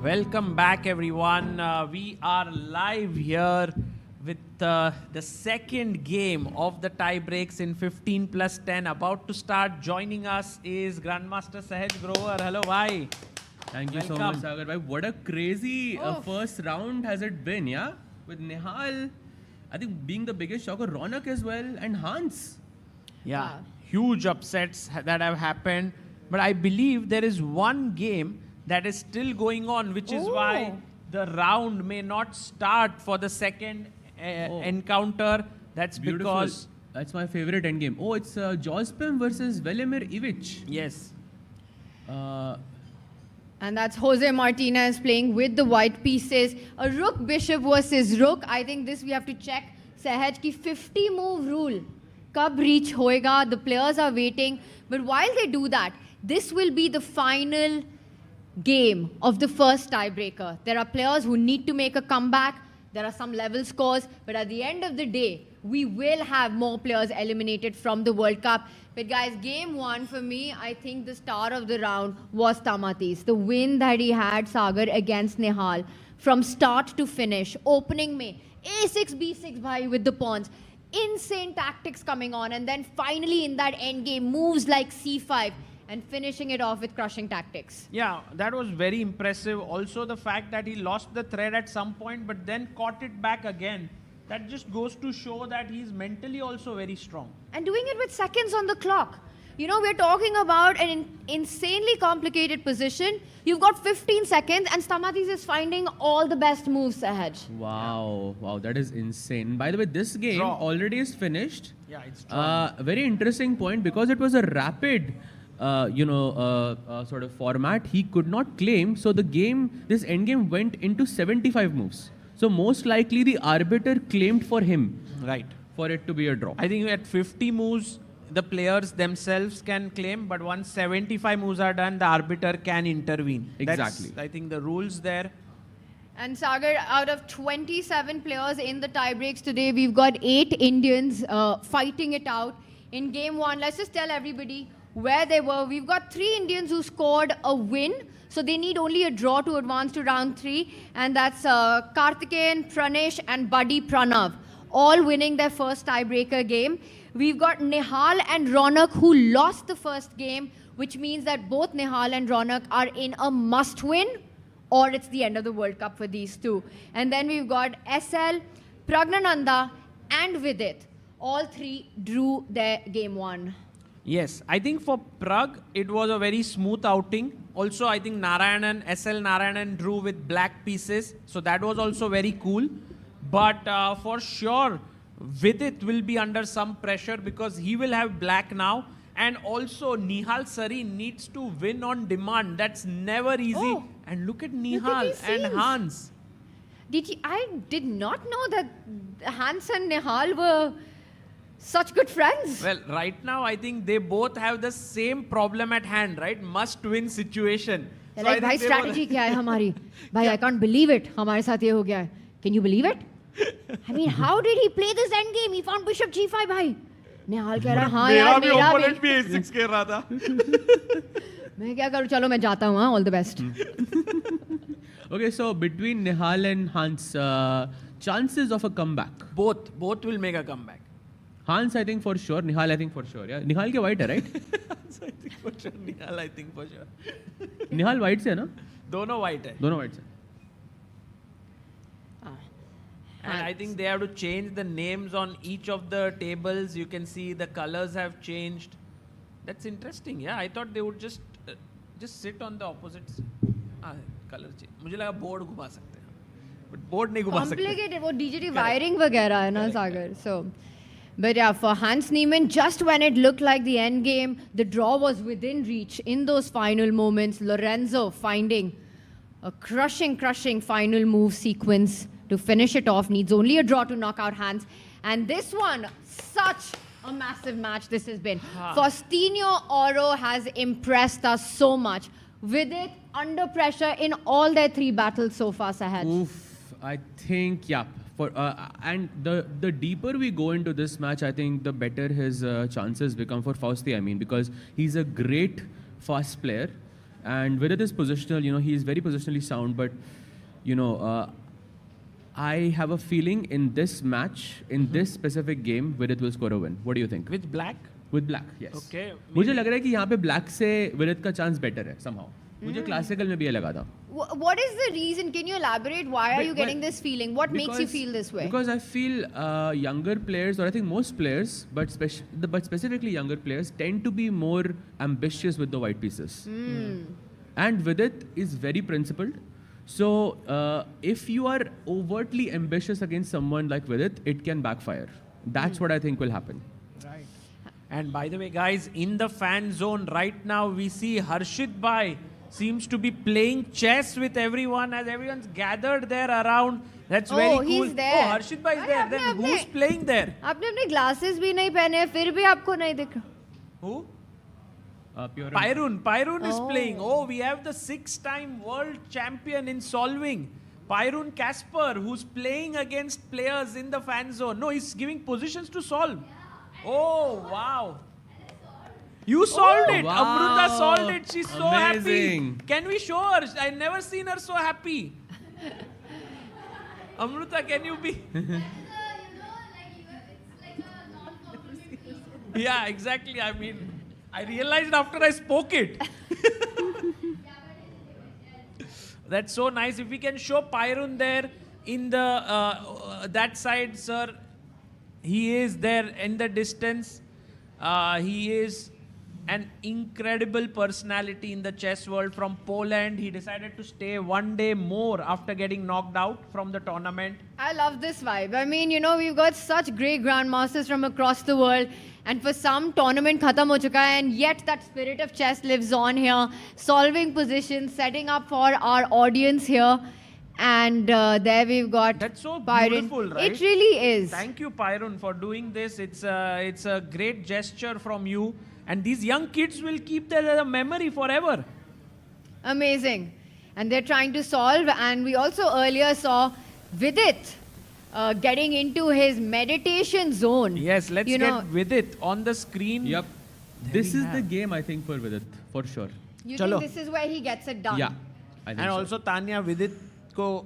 Welcome back, everyone. We are live here with the second game of the tie breaks in 15 plus 10. About to start. Joining us is Grandmaster Sahaj Grover. Hello, bhai. Thank you so much, Sagar bhai. What a crazy first round has it been, yeah? With Nihal, I think being the biggest shocker, Ronak as well, and Hans. Yeah, huge upsets that have happened. But I believe there is one game that is still going on, which is why the round may not start for the second encounter. That's Beautiful. because... That's my favorite endgame. Oh, it's Jospim versus Velimir Ivic. Yes. And that's Jose Martinez playing with the white pieces. A rook bishop versus rook. I think this we have to check. Sahaj ki 50 move rule. Kab reach hoega. The players are waiting. But while they do that, this will be the final game of the first tiebreaker. There are players who need to make a comeback. There are some level scores. But at the end of the day, we will have more players eliminated from the World Cup. But guys, game one for me, I think the star of the round was Tamatis. The win that he had, Sagar, against Nihal. From start to finish, opening me, A6, B6 bhai with the pawns. Insane tactics coming on. And then finally in that end game, moves like C5. And finishing it off with crushing tactics. Yeah, that was very impressive. Also the fact that he lost the thread at some point, but then caught it back again. That just goes to show that he's mentally also very strong. And doing it with seconds on the clock. You know, we're talking about an insanely complicated position. You've got 15 seconds and Stamatis is finding all the best moves, Sahaj. Wow, wow, that is insane. By the way, this game already is finished. Yeah, it's drawn. Very interesting point because it was a rapid sort of format. He could not claim, so the game, this endgame went into 75 moves. So most likely the arbiter claimed for him. Right. For it to be a draw. I think at 50 moves, the players themselves can claim, but once 75 moves are done, the arbiter can intervene. Exactly. That's, I think, the rules there. And Sagar, out of 27 players in the tiebreaks today, we've got 8 Indians fighting it out. In game one, let's just tell everybody where they were. We've got 3 Indians who scored a win. So they need only a draw to advance to round 3. And that's Karthikeyan, Pranesh and Buddy Pranav. All winning their first tiebreaker game. We've got Nihal and Ronak who lost the first game, which means that both Nihal and Ronak are in a must-win, or it's the end of the World Cup for these two. And then we've got SL, Pragnanandhaa and Vidit. All 3 drew their game 1. Yes, I think for Pragg, it was a very smooth outing. Also, I think Narayanan, SL Narayanan drew with black pieces. So that was also very cool. But for sure, Vidit will be under some pressure because he will have black now. And also, Nihal Sarin needs to win on demand. That's never easy. And look at Nihal and Hans. I did not know that Hans and Nihal were such good friends. Well, right now, I think they both have the same problem at hand, right? Must-win situation. They're like, bhai, strategy kya hai hamari? Bhai, I can't believe it. Hamare saath ye ho gaya hai. Can you believe it? I mean, how did he play this end game? He found bishop g5, bhai. Nihal keh raha, haan yaar, mera opponent bhi a6 keh raha tha. Main kya karu? Chalo, main jata hu, all the best. Okay, so between Nihal and Hans, chances of a comeback? Both will make a comeback. Hans, I think for sure. Nihal, I think for sure. Yeah, Nihal ke white hai, right? Hans, I think for sure. Nihal, I think for sure. Nihal white se hai na? Dono white hai. Dono white se. And I think they have to change the names on each of the tables. You can see the colors have changed. That's interesting. Yeah, I thought they would just sit on the opposites. Color change. मुझे लगा board घुमा सकते हैं. But board नहीं घुमा सकते. Complicated. वो DGT wiring वगैरह है ना Sagar. So, but yeah, for Hans Niemann, just when it looked like the end game, the draw was within reach in those final moments. Lorenzo finding a crushing final move sequence to finish it off. Needs only a draw to knock out Hans. And this one, such a massive match this has been. Faustino Oro has impressed us so much. With it, under pressure in all their 3 battles so far, Sahaj. Oof, I think, yeah. And the deeper we go into this match, I think the better his chances become for Fausti, I mean, because he's a great fast player. And Vidit is positional, he is very positionally sound, but, I have a feeling in this match, in this specific game, Vidit will score a win. What do you think? With black? With black, yes. Okay. मुझे लग रहा है कि यहाँ पे black से Vidit का chance better है somehow. मुझे classical में भी ये लगा था. What is the reason? Can you elaborate? Why are you getting this feeling? What makes you feel this way? Because I feel younger players, or I think most players, but specifically younger players, tend to be more ambitious with the white pieces. And Vidit is very principled. So if you are overtly ambitious against someone like Vidit, it can backfire. That's what I think will happen. Right. And by the way, guys, in the fan zone right now, we see Harshit Bhai seems to be playing chess with everyone as everyone's gathered there around. That's very cool. He's there. Oh, Harshit Bhai is there. Then who's playing there? आपने अपने glasses भी नहीं पहने हैं, फिर भी आपको नहीं दिख रहा. Who? Pyrun is playing. Oh, we have the 6-time world champion in solving. Pyrun Kasper, who's playing against players in the fan zone. No, he's giving positions to solve. Oh, wow. You solved it. Wow. Amruta solved it. She's so Amazing. happy. Can we show her? I've never seen her so happy. Amruta, can you be? Yeah, exactly. I mean, I realized after I spoke it. That's so nice. If we can show Pyrun there in the that side, sir. He is there in the distance. He is an incredible personality in the chess world from Poland. He decided to stay one day more after getting knocked out from the tournament. I love this vibe. I mean, we've got such great grandmasters from across the world. And for some, tournament khatam ho chuka hai, and yet that spirit of chess lives on here. Solving positions, setting up for our audience here. And there we've got That's so Pyrun. beautiful, right? It really is. Thank you, Pyrun, for doing this. It's a great gesture from you. And these young kids will keep that as a memory forever. Amazing. And they're trying to solve. And we also earlier saw Vidit getting into his meditation zone. Yes, let's get Vidit on the screen. Yep. This is the game, I think, for Vidit, for sure. You think this is where he gets it done? Yeah. I think And also, Tanya, Vidit को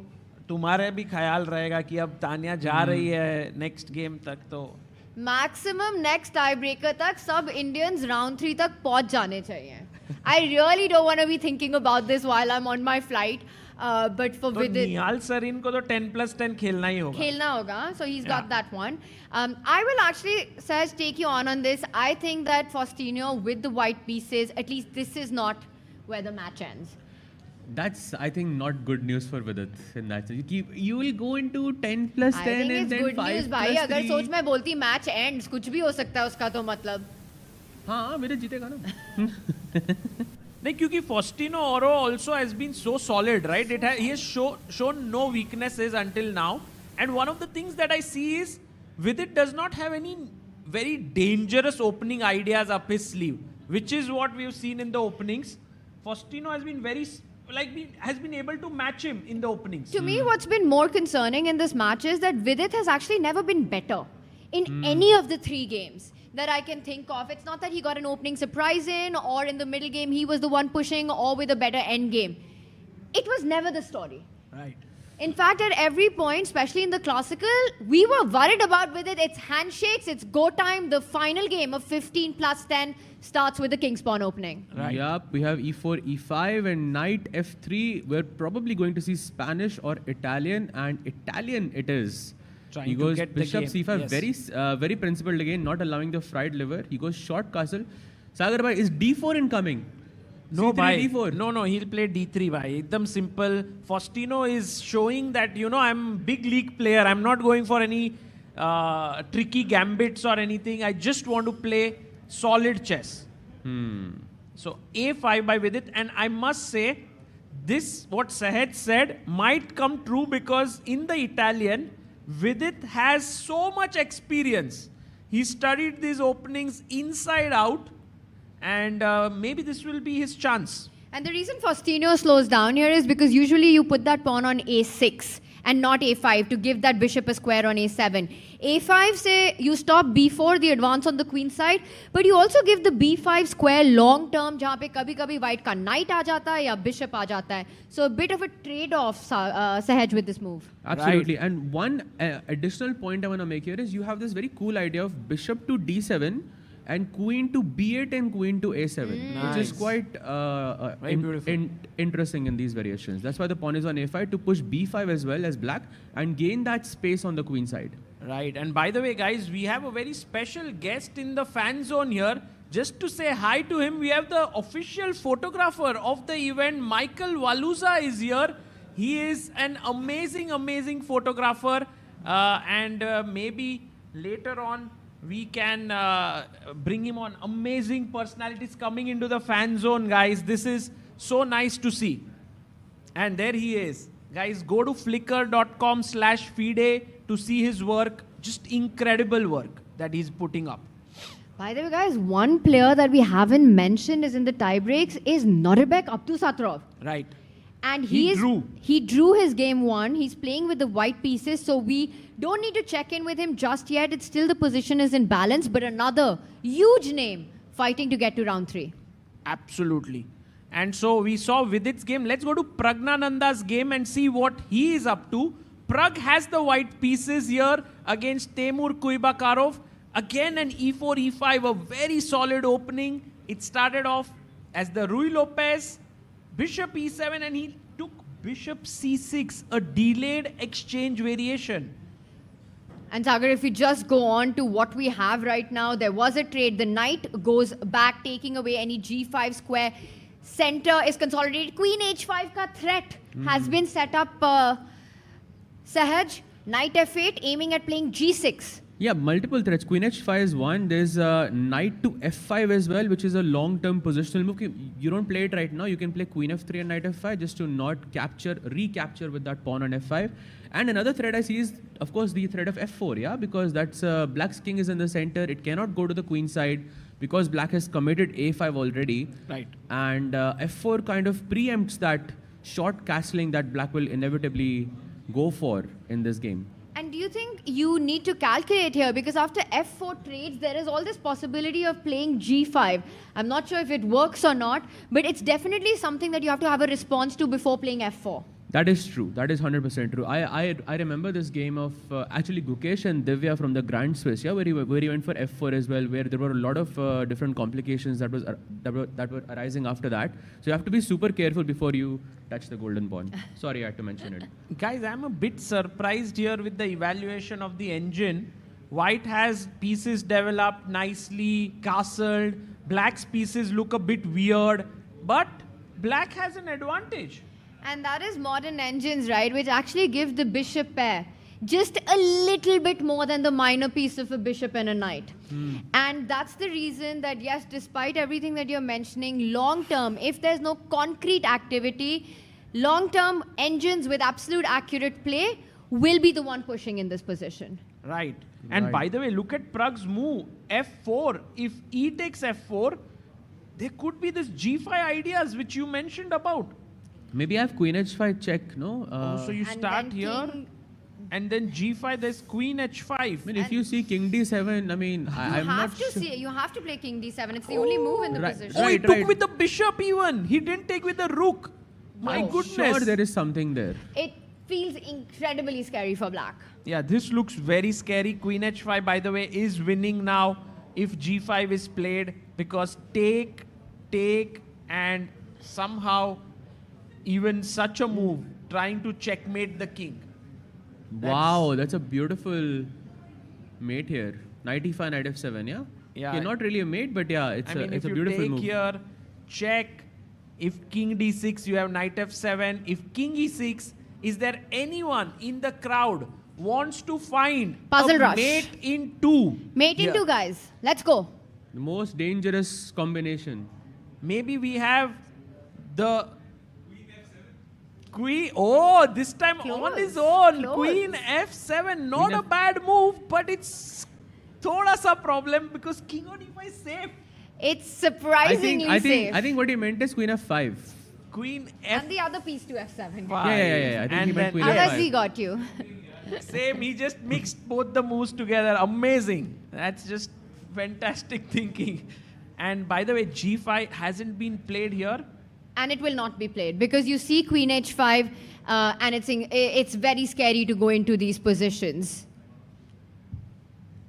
तुम्हारे भी ख्याल रहेगा कि अब तानिया जा रही है next game तक तो. Maximum next tiebreaker तक सब Indians round 3 तक पहुंच जाने चाहिए. I really don't want to be thinking about this while I'm on my flight. But for Vidit, Nihal Sarin को तो 10+10 खेलना ही होगा. खेलना होगा. So he's got that one. I will actually, Saj, take you on this. I think that Faustino with the white pieces, at least this is not where the match ends. That's, I think, not good news for Vidit in that sense. You will go into 10+10 I think and it's then good 5+3. news, भाई. अगर सोच मैं बोलती match ends, कुछ भी हो सकता है उसका तो मतलब. हाँ, Vidit जीतेगा ना. नहीं, क्योंकि Faustino Oro also has been so solid, right? He has shown no weaknesses until now. And one of the things that I see is Vidit does not have any very dangerous opening ideas up his sleeve, which is what we've seen in the openings. Faustino has been has been able to match him in the openings. To me, what's been more concerning in this match is that Vidit has actually never been better in any of the 3 games that I can think of. It's not that he got an opening surprise in, or in the middle game he was the one pushing, or with a better end game. It was never the story. Right. In fact, at every point, especially in the classical, we were worried about Vidit. It's handshakes, it's go time. The final game of 15+10 starts with the king's pawn opening. Right. Yep, we have e4, e5 and knight f3. We're probably going to see Spanish or Italian, and Italian it is. He goes bishop c5, yes. Very principled again, not allowing the fried liver. He goes short castle. Sagar bhai, is d4 incoming? No, C3, bhai. D4. No, he'll play d3, bhai. Ekdam simple. Faustino is showing that, I'm big league player. I'm not going for any tricky gambits or anything. I just want to play solid chess. So a5 by Vidit. And I must say, this, what Sahaj said, might come true because in the Italian, Vidit has so much experience. He studied these openings inside out, and maybe this will be his chance. And the reason Faustino slows down here is because usually you put that pawn on a6 and not a5 to give that bishop a square on a7. a5 say you stop b4, the advance on the queen side, but you also give the b5 square long term जहाँ पे कभी-कभी white का knight आ जाता है या bishop आ जाता है. So a bit of a trade-off, Sahaj, with this move. Absolutely. Right. And one additional point I want to make here is you have this very cool idea of bishop to d7 and queen to b8 and queen to a7, which is quite interesting in these variations. That's why the pawn is on a5 to push b5 as well as black and gain that space on the queen side. Right. And by the way, guys, we have a very special guest in the fan zone here. Just to say hi to him, we have the official photographer of the event, Michael Waluza is here. He is an amazing, amazing photographer. And maybe later on, we can bring him on. Amazing personalities coming into the fan zone, guys. This is so nice to see. And there he is. Guys, go to flickr.com/FIDE to see his work. Just incredible work that he's putting up. By the way, guys, one player that we haven't mentioned is in the tiebreaks is Norbek Abdusattorov. Right. And he drew his game 1. He's playing with the white pieces, so we don't need to check in with him just yet. It's still the position is in balance, but another huge name fighting to get to round 3. Absolutely. And so we saw Vidit's game. Let's go to Pragnanandha's game and see what he is up to. Pragg has the white pieces here against Temur Kuibakarov. Again an e4, e5, a very solid opening. It started off as the Rui Lopez, bishop e7, and he took bishop c6, a delayed exchange variation. And Sagar, if we just go on to what we have right now, there was a trade. The knight goes back, taking away any g5 square. Center is consolidated. Queen h5 ka threat has been set up. Sahaj, knight f8, aiming at playing g6. Yeah, multiple threats. Queen h5 is one. There's knight to f5 as well, which is a long-term positional move. You don't play it right now. You can play queen f3 and knight f5 just to not recapture with that pawn on f5. And another threat I see is, of course, the threat of f4, yeah? Because that's black's king is in the center. It cannot go to the queen side because black has committed a5 already. Right. And f4 kind of preempts that short castling that black will inevitably go for in this game. And do you think you need to calculate here? Because after f4 trades, there is all this possibility of playing g5. I'm not sure if it works or not, but it's definitely something that you have to have a response to before playing f4. That is true. That is 100% true. I remember this game of actually Gukesh and Divya from the Grand Swiss, yeah, where he went for f4 as well, where there were a lot of different complications that were arising after that. So you have to be super careful before you touch the golden pawn. Sorry, I had to mention it. Guys, I'm a bit surprised here with the evaluation of the engine. White has pieces developed nicely, castled. Black's pieces look a bit weird, but black has an advantage. And that is modern engines, right, which actually give the bishop pair just a little bit more than the minor piece of a bishop and a knight. And that's the reason that, yes, despite everything that you're mentioning, long-term, if there's no concrete activity, long-term engines with absolute accurate play will be the one pushing in this position. Right. And by the way, look at Pragg's move, f4. If e takes f4, there could be this g5 ideas which you mentioned about. Maybe I have queen h5 check, no? So you start here, and then g5, there's queen h5. I mean, if you see king d7, I mean, I'm not sure. You have to play king d7. It's the only move in the position. Oh, he took with the bishop even. He didn't take with the rook. My goodness. Sure, there is something there. It feels incredibly scary for black. Yeah, this looks very scary. Queen h5, by the way, is winning now if g5 is played, because take, and somehow even such a move, trying to checkmate the king. Wow, that's a beautiful mate here. Knight e5, knight f7, yeah? Yeah. Okay, not really a mate, but yeah, it's a beautiful move. If you take here, check. If king d6, you have knight f7. If king e6, is there anyone in the crowd wants to find Puzzle rush. Mate in 2? Mate in 2, guys. Let's go. The most dangerous combination. Maybe we have the queen. Oh, this time on his own. Queen f7. Not a bad move, but it's thoda sa problem because king on e5 is safe. It's surprisingly safe. I think what he meant is queen f5. queen F. And the other piece to F7. Yeah. I think he meant queen Unless F5. he got you. Same, he just mixed both the moves together. Amazing. That's just fantastic thinking. And by the way, G5 hasn't been played here. And it will not be played because you see Queen H5 and it's very scary to go into these positions.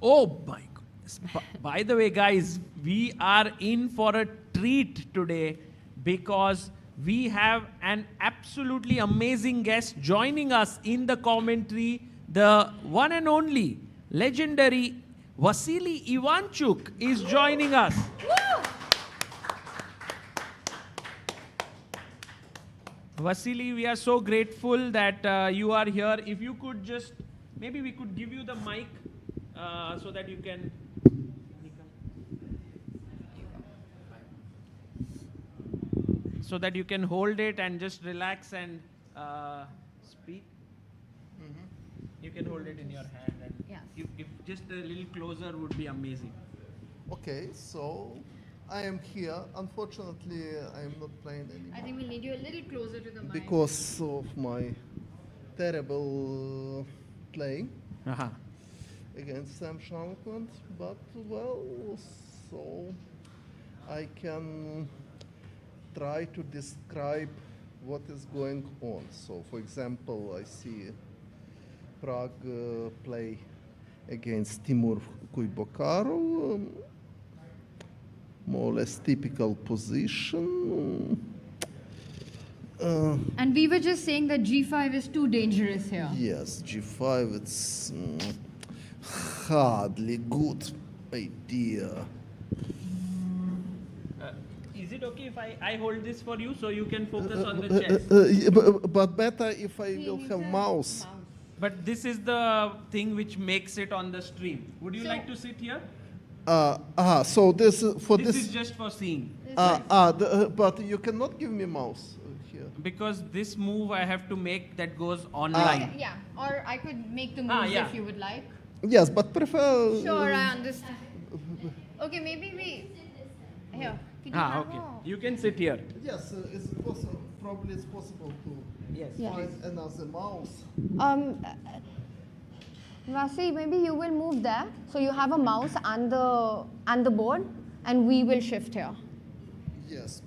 Oh my goodness. By the way, guys, we are in for a treat today because we have an absolutely amazing guest joining us in the commentary. The one and only legendary Vasily Ivanchuk is joining us. Vasily, we are so grateful that you are here. If you could just, maybe we could give you the mic so that you can. So that you can hold it and just relax and speak. You can hold it in your hand. And if just a little closer would be amazing. Okay, so I am here. Unfortunately, I am not playing anymore. I think we'll need you a little closer to the mic. Because of my terrible playing against Sam Shankland. But, well, so I can try to describe what is going on. So, for example, I see Pragg play against Timur Kuibokarov. More or less typical position. And we were just saying that G5 is too dangerous here. Yes, G5, it's hardly good idea. Is it okay if I hold this for you so you can focus on the chess? But better if I will have mouse. But this is the thing which makes it on the stream. Would you like to sit here? So this for this is just for seeing. But you cannot give me mouse here. Because this move I have to make that goes online. Yeah, or I could make the moves if you would like. Yes, but prefer. Sure, I understand. Okay, maybe we. Here. Okay. You can sit here. Yes, it's possible. Probably it's possible to find another mouse. Vasi, maybe you will move there, so you have a mouse and the board, and we will shift here. Yes,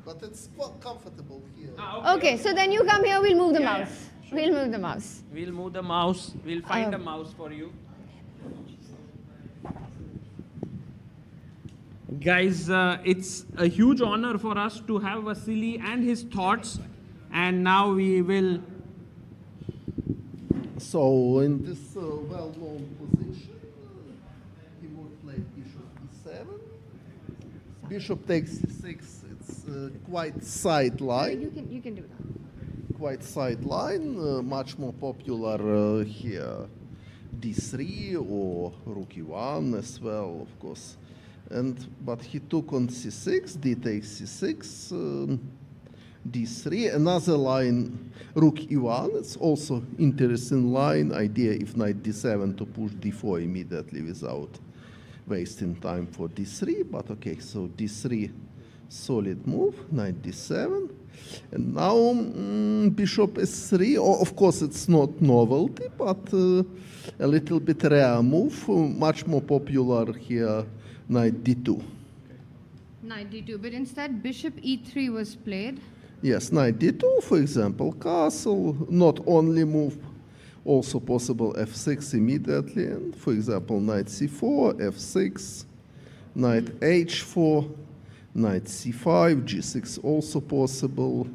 but it's quite comfortable here. Okay, so then you come here. We'll move the mouse. Sure. We'll move the mouse. We'll move the mouse. We'll find a mouse for you. Guys, it's a huge honor for us to have Vasily and his thoughts, and now we will. So in this well-known position, he would play bishop e7. Bishop takes c6. It's quite sideline. You can do that. Quite sideline. Much more popular here. d3 or rook e1 as well, of course. But he took on c6. D takes c6. d3, another line, rook e1. It's also interesting line. Idea if knight d7 to push d4 immediately without wasting time for d3. But okay, so d3, solid move. Knight d7, and now bishop s3. Of course, it's not novelty, but a little bit rare move. Much more popular here. Knight d2. Knight d2, but instead bishop e3 was played. Yes, knight d2, for example, castle, not only move, also possible f6 immediately, and for example, knight c4, f6, knight h4, knight c5, g6 also possible.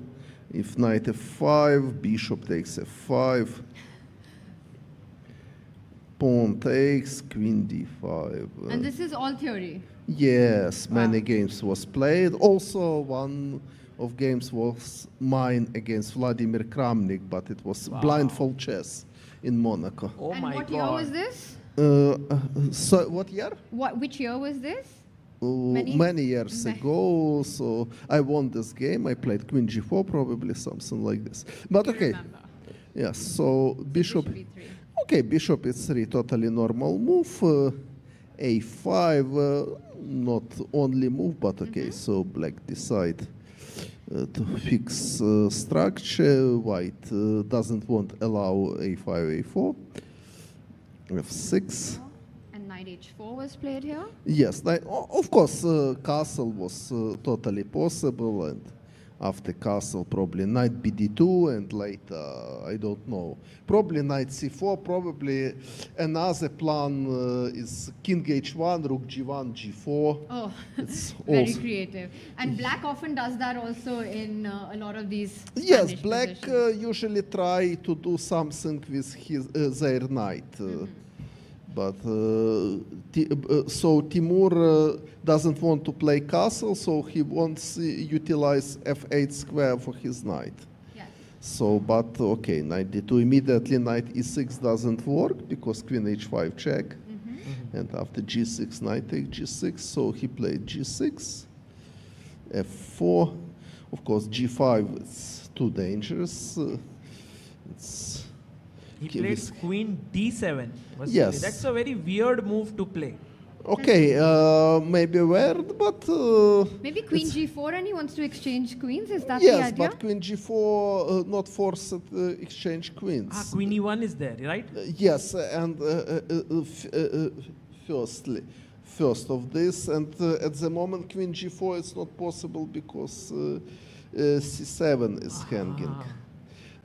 If knight f5, bishop takes f5, pawn takes, queen d5. And this is all theory? Yes, many games was played. Also, one of games was mine against Vladimir Kramnik, but it was blindfold chess in Monaco. Oh and what year was this? So what year? Which year was this? Many years ago. So I won this game. I played queen g4, probably something like this. But okay. Yes. So bishop. Okay, bishop e3, totally normal move. A5, not only move, but okay. So black decide to fix structure. White doesn't want allow a5, a4, f6. And knight h4 was played here? Yes, of course, castle was totally possible, and after castle, probably knight bd2, and later, I don't know, probably knight c4, probably another plan is king h1, rook g1, g4. Oh, it's very also creative. And black often does that also in a lot of these Yes, Spanish black positions. usually try to do something with their knight. But so Timur doesn't want to play castle, so he wants to utilize f8 square for his knight. Yes. So, but okay, knight d2 immediately, knight e6 doesn't work because queen h5 check. And after g6, knight takes g6, so he played g6, f4. Of course, g5 is too dangerous. It's He played queen d7. Yes. That's a very weird move to play. Okay, maybe weird, but Maybe queen g4 and he wants to exchange queens? Is that the yes, idea? but queen g4 not forced exchange queens. Queen e1 is there, right? Yes, and first of this, and at the moment queen g4 is not possible because c7 is hanging.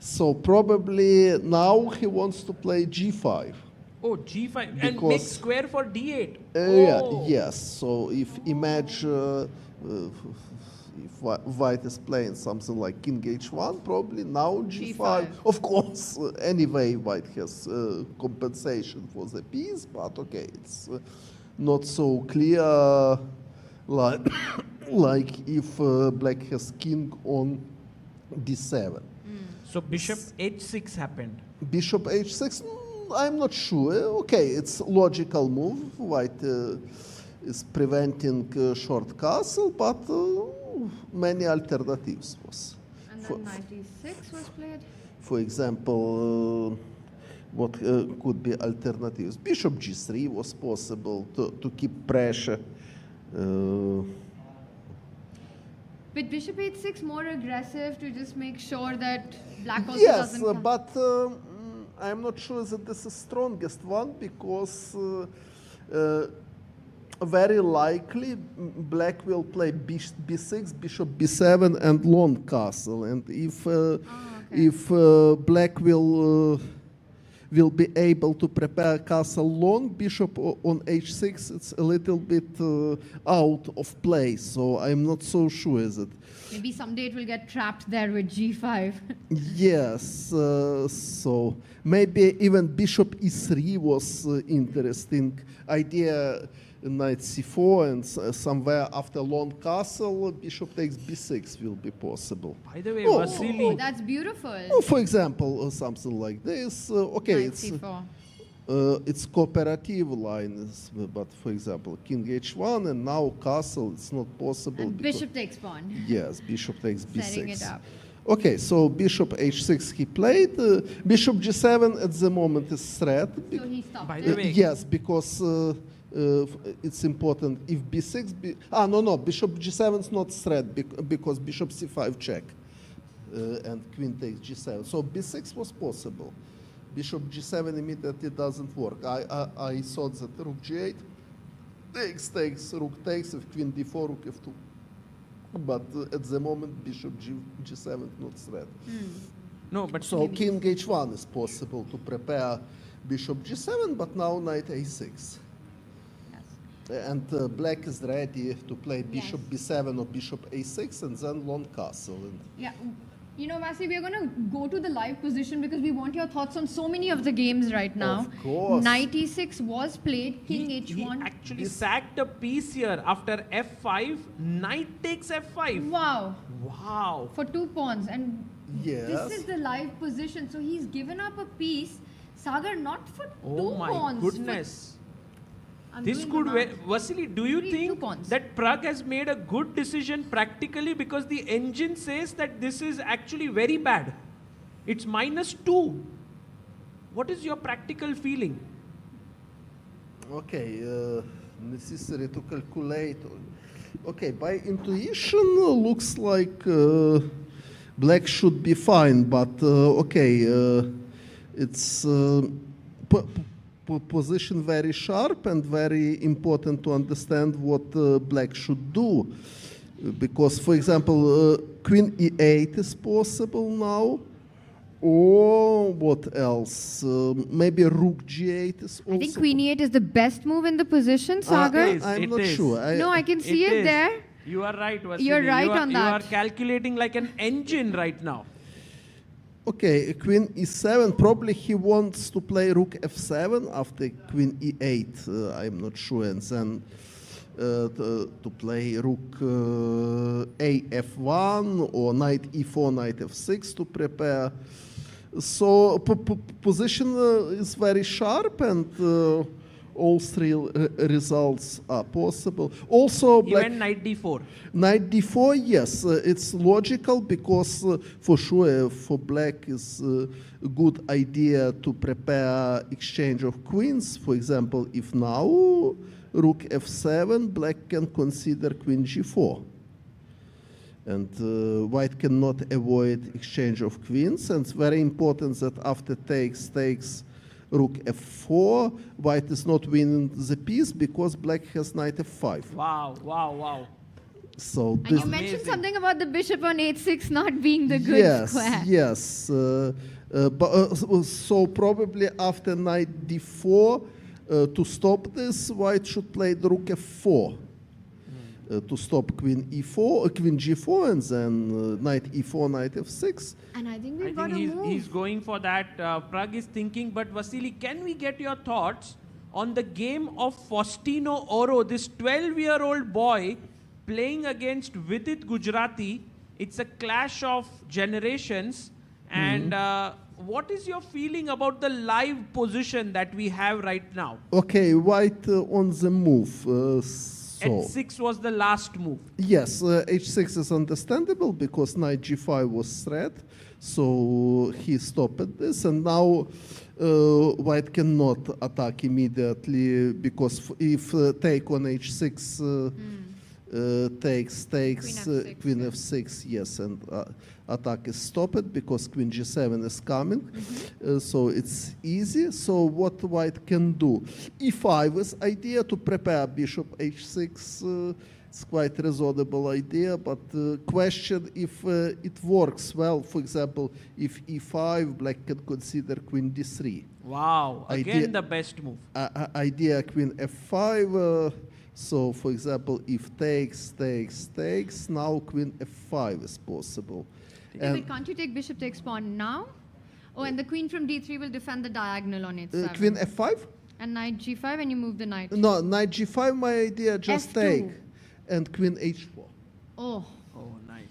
So probably now he wants to play g5. Oh, g5 and make square for d8. Yeah, yes. So if imagine if white is playing something like king h1, probably now g5. Of course, anyway, white has compensation for the piece, but okay, it's not so clear like if black has king on d7. So bishop h6 happened. Bishop h6, I'm not sure. Okay, it's logical move. White is preventing short castle, but many alternatives was. And then knight e6 was played. For example, what could be alternatives? Bishop g3 was possible to keep pressure. With bishop h6 more aggressive to just make sure that black also Yes, doesn't come. but I'm not sure that this is strongest one because very likely black will play b6, bishop b7, and long castle. And if black will be able to prepare castle long, bishop on h6, it's a little bit out of place. So I'm not so sure that. Maybe someday it will get trapped there with g5. Yes, so maybe even bishop e3 was interesting idea. Knight c4 and somewhere after long castle, bishop takes b6 will be possible. By the way, Vasily. Oh, that's beautiful. For example, something like this. Okay, Knight c4. It's cooperative lines, but for example, king h1 and now castle, it's not possible. And bishop takes pawn. Yes, bishop takes b6. Setting it up. Okay, so bishop h6 he played. Bishop g7 at the moment is threat. So he stopped. By the way, Yes, because it's important if b6. No, bishop g7 is not threat because bishop c5 check and queen takes g7. So b6 was possible. Bishop g7 immediately doesn't work. I thought that rook g8 takes, rook takes, if queen d4, rook f2. But at the moment, bishop g7 not threat. No, but so king h1 is possible to prepare bishop g7, but now knight a6. And black is ready to play bishop b7 or bishop a6 and then long castle. And Yeah. You know, Vasi, we are going to go to the live position because we want your thoughts on so many of the games right now. Of course. Knight e6 was played, king h1. He actually sacked a piece here after f5. Knight takes f5. Wow. Wow. For 2 pawns. And yes. this is the live position. So he's given up a piece. Sagar, not for 2 Oh my pawns. goodness. I'm This doing could, the math. Vasily, do you think pawns. that Pragg has made a good decision practically because the engine says that this is actually very bad? It's -2. What is your practical feeling? Okay, necessary to calculate. Okay, by intuition, looks like black should be fine, but it's position very sharp and very important to understand what black should do. Because, for example, queen e8 is possible now. Or what else? Maybe rook g8 is also. I think queen e8 is the best move in the position, Sagar. I'm not sure. No, I can see it there. You are right, Vasily. You're right on that. You are calculating like an engine right now. Okay, queen e7. Probably he wants to play rook f7 after queen e8. I'm not sure. And then to play rook a f1 or knight e4, knight f6 to prepare. So position is very sharp, and all three results are possible. Also, black, even knight d4. Knight d4, yes, it's logical because for sure for black is a good idea to prepare exchange of queens. For example, if now rook f7, black can consider queen g4. And white cannot avoid exchange of queens. And it's very important that after takes rook f4, white is not winning the piece because black has knight f5. Wow, wow, wow. So and you mentioned something about the bishop on h6 not being the good square. Yes. So probably after knight d4, to stop this, white should play the rook f4. To stop queen e4, queen g4, and then knight e4, knight f6. And I think we've got a move. He's going for that. Pragg is thinking, but Vasily, can we get your thoughts on the game of Faustino Oro, this 12-year-old boy playing against Vidit Gujarati? It's a clash of generations. And what is your feeling about the live position that we have right now? Okay, white on the move. H6 was the last move. Yes, h6 is understandable because knight g5 was threat. So he stopped this, and now white cannot attack immediately because if take on h6 takes queen f6, yes, and attack is stopped because queen g7 is coming. So it's easy. So what white can do? e5 is idea to prepare bishop h6. It's quite reasonable idea, but question if it works well. For example, if e5, black can consider queen d3. Wow, again the best move. Idea queen f5. So, for example, if takes, now queen f5 is possible. But can't you take bishop takes pawn now? Oh, and the queen from d3 will defend the diagonal on h7. Queen f5? And knight g5, and you move the knight. No, knight g5, my idea, just F2. take. And queen h4. Oh. Oh, nice.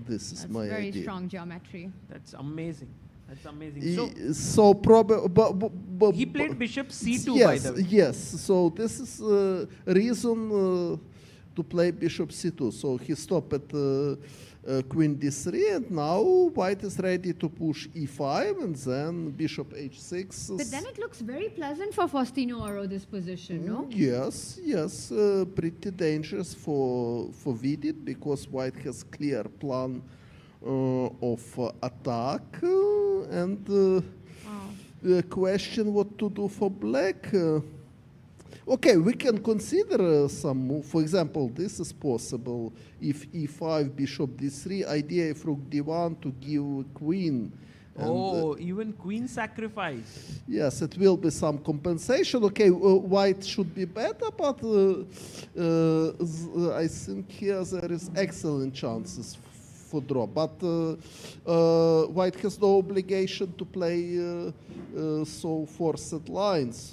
This is That's my very idea. strong geometry. That's amazing. That's amazing. So probably, but he played bishop c2, yes, by the way. Yes, so this is a reason to play bishop c2. So he stopped at queen d3, and now white is ready to push e5, and then bishop h6. But then it looks very pleasant for Faustino Oro, this position, no? Yes, pretty dangerous for Vidit because white has clear plan of attack, and the question what to do for black. Okay, we can consider some move. For example, this is possible if e5, bishop d3. Idea if rook d1 to give queen. And, even queen sacrifice. Yes, it will be some compensation. Okay, white should be better, but I think here there is excellent chances for draw. But white has no obligation to play so forced lines.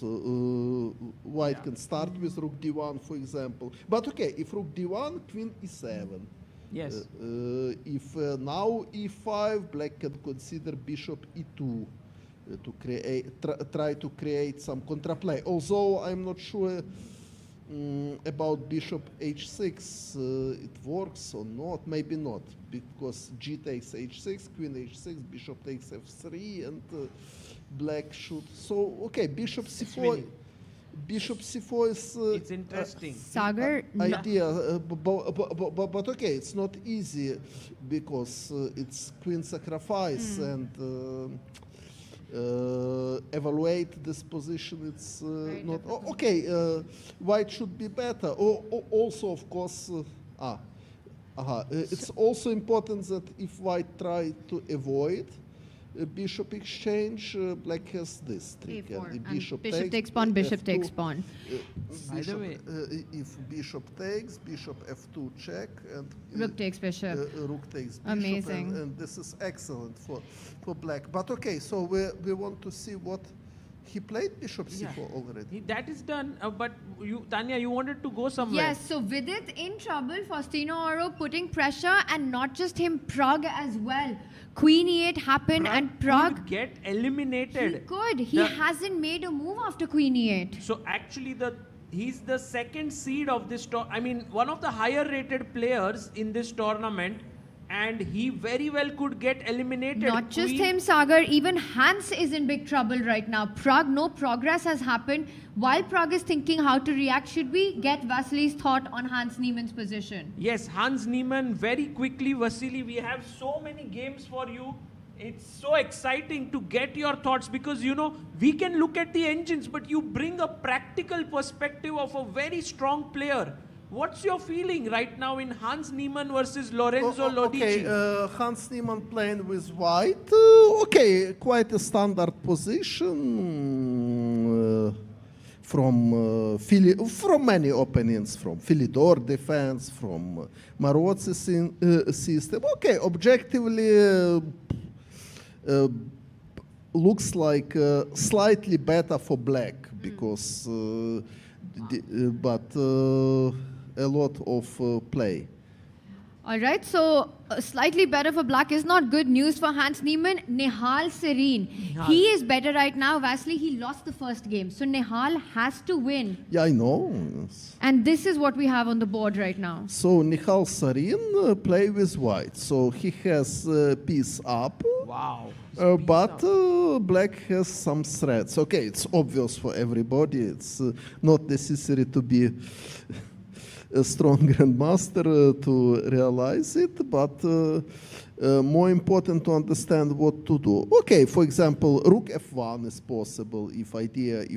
White can start with rook d1, for example. But okay, if rook d1, queen e7. Yes. If now e5, black can consider bishop e2 to create, try to create some contraplay. Although I'm not sure about bishop h6, it works or not. Maybe not, because g takes h6, queen h6, bishop takes f3, and black should. So okay, bishop c4. Bishop c4 is it's interesting. Sagar, idea, but okay, it's not easy because it's queen sacrifice and evaluate this position. It's not okay. White should be better. Also, of course, it's also important that if white try to avoid a bishop exchange, black has this trick. A4, And the bishop takes pawn, bishop takes pawn. By the way, if bishop takes, bishop f2 check, and Rook takes bishop. Rook takes bishop, Amazing. and this is excellent for black. But okay, so we want to see what he played bishop c4 already. That is done. But you, Tanya, you wanted to go somewhere. Yes, so Vidit in trouble, Faustino Oro putting pressure, and not just him, Pragg as well. Queen e8 happened, and Pragg could get eliminated. He could. He hasn't made a move after Queen e8. So actually, he's the second seed of this I mean, one of the higher rated players in this tournament, and he very well could get eliminated. Not just him, Sagar, even Hans is in big trouble right now. Pragg, no progress has happened. While Pragg is thinking how to react, should we get Vasily's thought on Hans Niemann's position? Yes, Hans Niemann, very quickly, Vasily, we have so many games for you. It's so exciting to get your thoughts because, you know, we can look at the engines, but you bring a practical perspective of a very strong player. What's your feeling right now in Hans Niemann versus Lorenzo Lodici? Okay, Hans Niemann playing with white. Okay, quite a standard position from many opponents, from Philidor defense, from Marozzi system. Okay, objectively looks like slightly better for black because, but a lot of play. All right, so slightly better for black is not good news for Hans Niemann. Nihal Sarin, he is better right now. Vasily, he lost the first game, so Nihal has to win. Yeah, I know. And this is what we have on the board right now. So Nihal Sarin play with white, so he has piece up. Wow. But black has some threats. Okay, it's obvious for everybody. It's not necessary to be a strong grandmaster to realize it, but more important to understand what to do. Okay, for example, rook f1 is possible if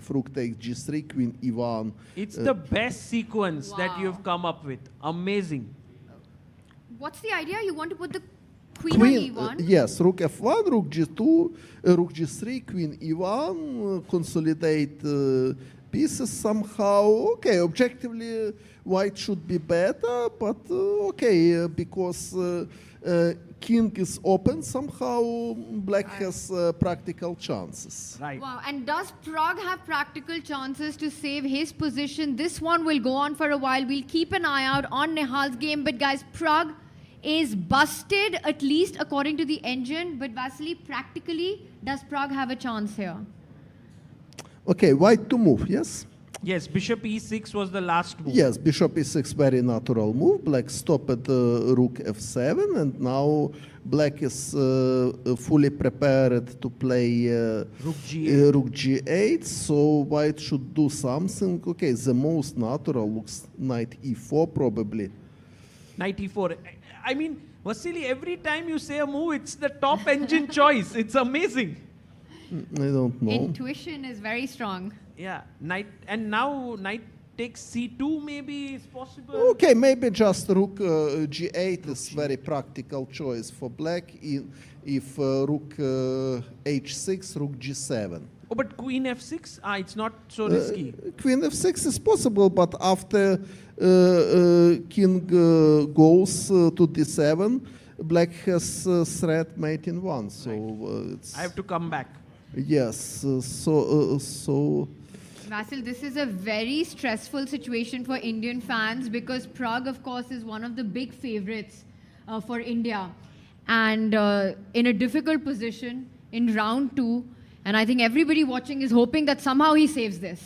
rook takes g3, queen e1. It's the best sequence that you've come up with. Amazing. What's the idea? You want to put the queen on e1? Yes, rook f1, rook g2, rook g3, queen e1, consolidate pieces somehow. Okay, objectively, white should be better, but okay, because king is open, somehow black has practical chances. Right. Wow, and does Pragg have practical chances to save his position? This one will go on for a while. We'll keep an eye out on Nihal's game, but guys, Pragg is busted, at least according to the engine, but Vasily, practically, does Pragg have a chance here? Okay, white to move, yes? Yes, bishop e6 was the last move. Yes, bishop e6, very natural move. Black stopped at rook f7, and now black is fully prepared to play rook g8, so white should do something. Okay, the most natural looks knight e4 probably. Knight e4. I mean, Vasily, every time you say a move, it's the top engine choice. It's amazing. I don't know. Intuition is very strong. Yeah, knight, and now knight takes c2 maybe is possible. Okay, maybe just rook g8 is very practical choice for black. If rook h6, rook g7. Oh, but queen f6? It's not so risky. Queen f6 is possible, but after king goes to d7, black has threat mate in 1. So it's I have to come back. Yes, so. Vasil, this is a very stressful situation for Indian fans because Pragg, of course, is one of the big favorites for India. And in a difficult position in round 2. And I think everybody watching is hoping that somehow he saves this.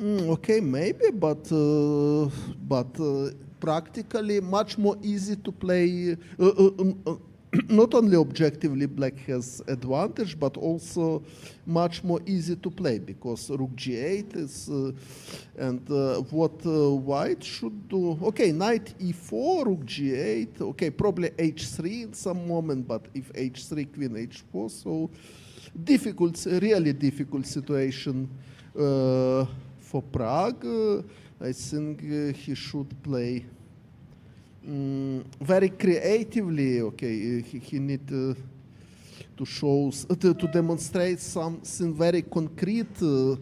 Okay, maybe, but practically much more easy to play. not only objectively black has advantage, but also much more easy to play because rook g8 is, and what white should do, okay, knight e4, rook g8, okay, probably h3 in some moment, but if h3, queen h4, so difficult, really difficult situation for Pragg. I think he should play very creatively. Okay, he need to show, to demonstrate something very concrete to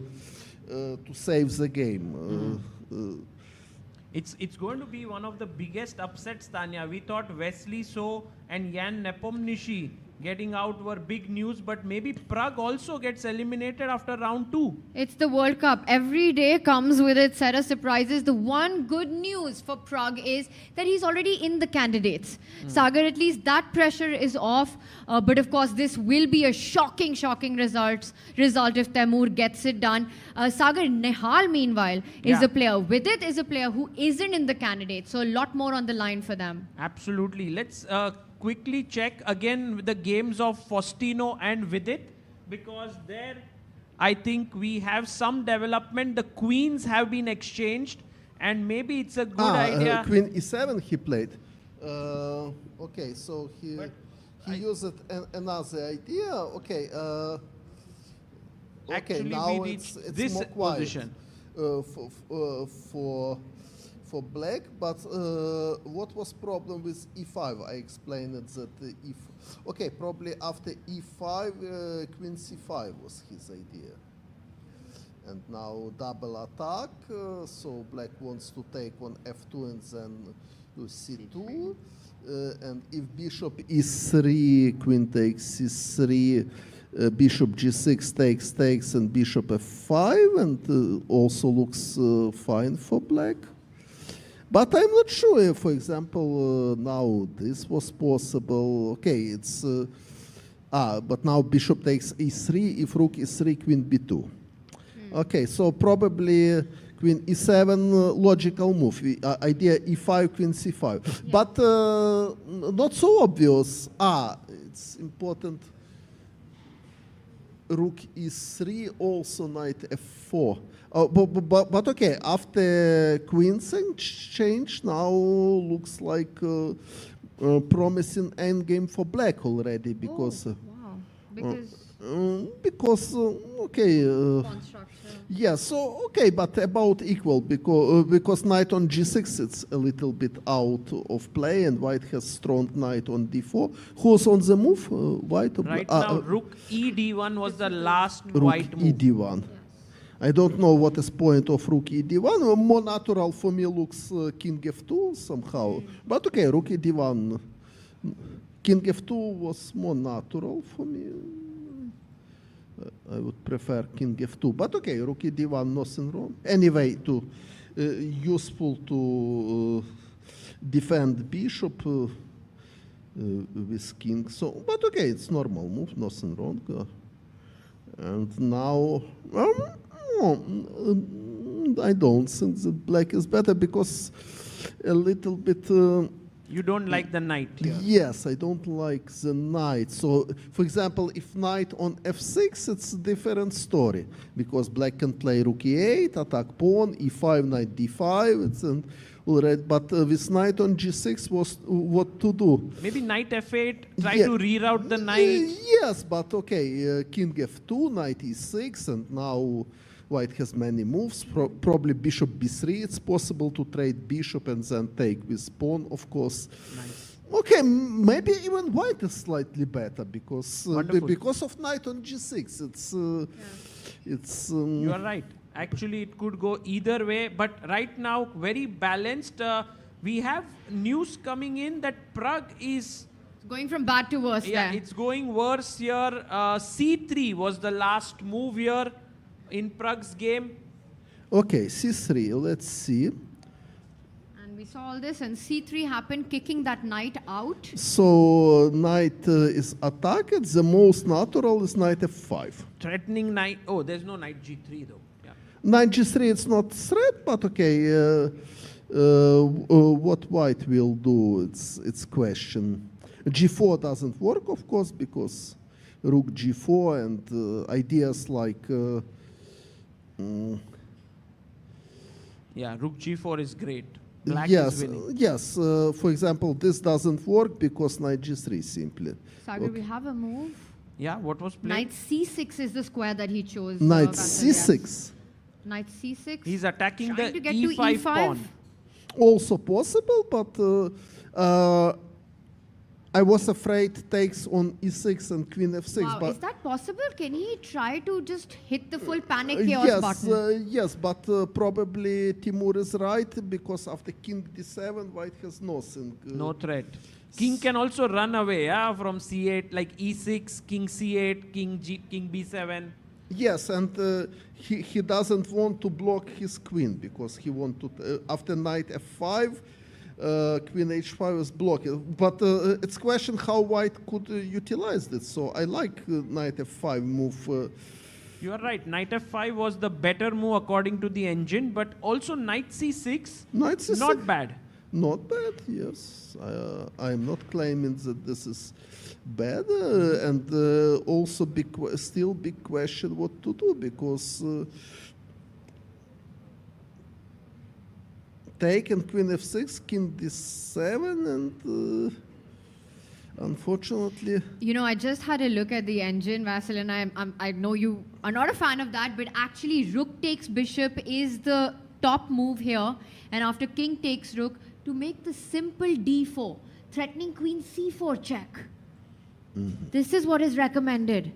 save the game. It's going to be one of the biggest upsets, Tanya. We thought Wesley So and Jan Nepomniachtchi getting out were big news, but maybe Pragg also gets eliminated after round 2. It's the World Cup. Every day comes with its set of surprises. The one good news for Pragg is that he's already in the candidates. Sagar, at least that pressure is off. But of course, this will be a shocking result if Temur gets it done. Sagar, Nihal, meanwhile, is a player. Vidit is a player who isn't in the candidates. So a lot more on the line for them. Absolutely. Let's quickly check again the games of Faustino and Vidit, because there I think we have some development. The queens have been exchanged, and maybe it's a good idea. Queen e7 he played. Okay, so he used another idea. Okay. Okay, now it's this more quiet position for black, but what was problem with e5? I explained it that if, okay, probably after e5, queen c5 was his idea. And now double attack, so black wants to take on f2 and then do c2. And if bishop e3, queen takes c3, bishop g6 takes, and bishop f5, and also looks fine for black. But I'm not sure if, for example, now this was possible. Okay, it's, but now bishop takes e3, if rook e3, queen b2. Okay, so probably queen e7, logical move. Idea e5, queen c5. Yeah. But not so obvious. It's important. Rook e3, also knight f4. But okay, after queen's exchange, now looks like promising endgame for black already, because because okay, yeah, so okay, but about equal, because knight on g6 it's a little bit out of play, and white has strong knight on d4. Who's on the move? White or right now? Rook e d1 was the last rook white move. E d1. I don't know what is point of rook e d1. More natural for me looks king f2 somehow. But okay, rook e d1. King f2 was more natural for me. I would prefer king f2. But okay, rook e d1, nothing wrong. Anyway, useful to defend bishop with king. So, but okay, it's normal move, nothing wrong. And now. I don't think that black is better, because a little bit... you don't like the knight here. Yes, I don't like the knight. So, for example, if knight on f6, it's a different story, because black can play rook e8, attack pawn, e5, knight d5, it's already. But with knight on g6, was what to do? Maybe knight f8, try to reroute the knight. Yes, but okay, king f2, knight e6, and now white has many moves. Probably bishop b3. It's possible to trade bishop and then take with pawn, of course. Nice. Okay, maybe even white is slightly better, because of knight on g6. It's. You are right. Actually, it could go either way. But right now, very balanced. We have news coming in that Pragg is going from bad to worse. Yeah, it's going worse here. c3 was the last move here in Pragg's game. Okay, c3, let's see. And we saw all this, and c3 happened, kicking that knight out. So knight is attacked. The most natural is knight f5. Threatening knight. Oh, there's no knight g3 though. Yeah. Knight g3, it's not threat, but okay. What white will do? It's question. G4 doesn't work, of course, because rook G4 and ideas like Yeah, rook G4 is great. Black yes, is winning. yes. For example, this doesn't work because knight G3 simply. Sagar, we have a move. Yeah, what was played? Knight C6 is the square that he chose. Knight Vasilias. C6. Knight C6. He's attacking Trying the to get E5, to E5. pawn. Also possible, but I was afraid takes on E6 and Queen F6. Wow, but is that possible? Can he try to just hit the full panic chaos button? yes, but probably Timur is right because after King D7, White has nothing. No threat. King can also run away, yeah, from C8, like E6, King C8, King B7. Yes, and he doesn't want to block his queen because he want to after knight F5. Queen H5 is blocked, but it's question how White could utilize this. So I like knight F5 move. You are right. Knight F5 was the better move according to the engine, but also Knight C6. Knight C6 not bad. Not bad. Yes, I am not claiming that this is bad, and also still big question what to do because. Take and Queen F6, King D7, and unfortunately... You know, I just had a look at the engine, Vasil, and I know you are not a fan of that, but actually rook takes bishop is the top move here. And after king takes rook, to make the simple D4, threatening queen C4 check. This is what is recommended.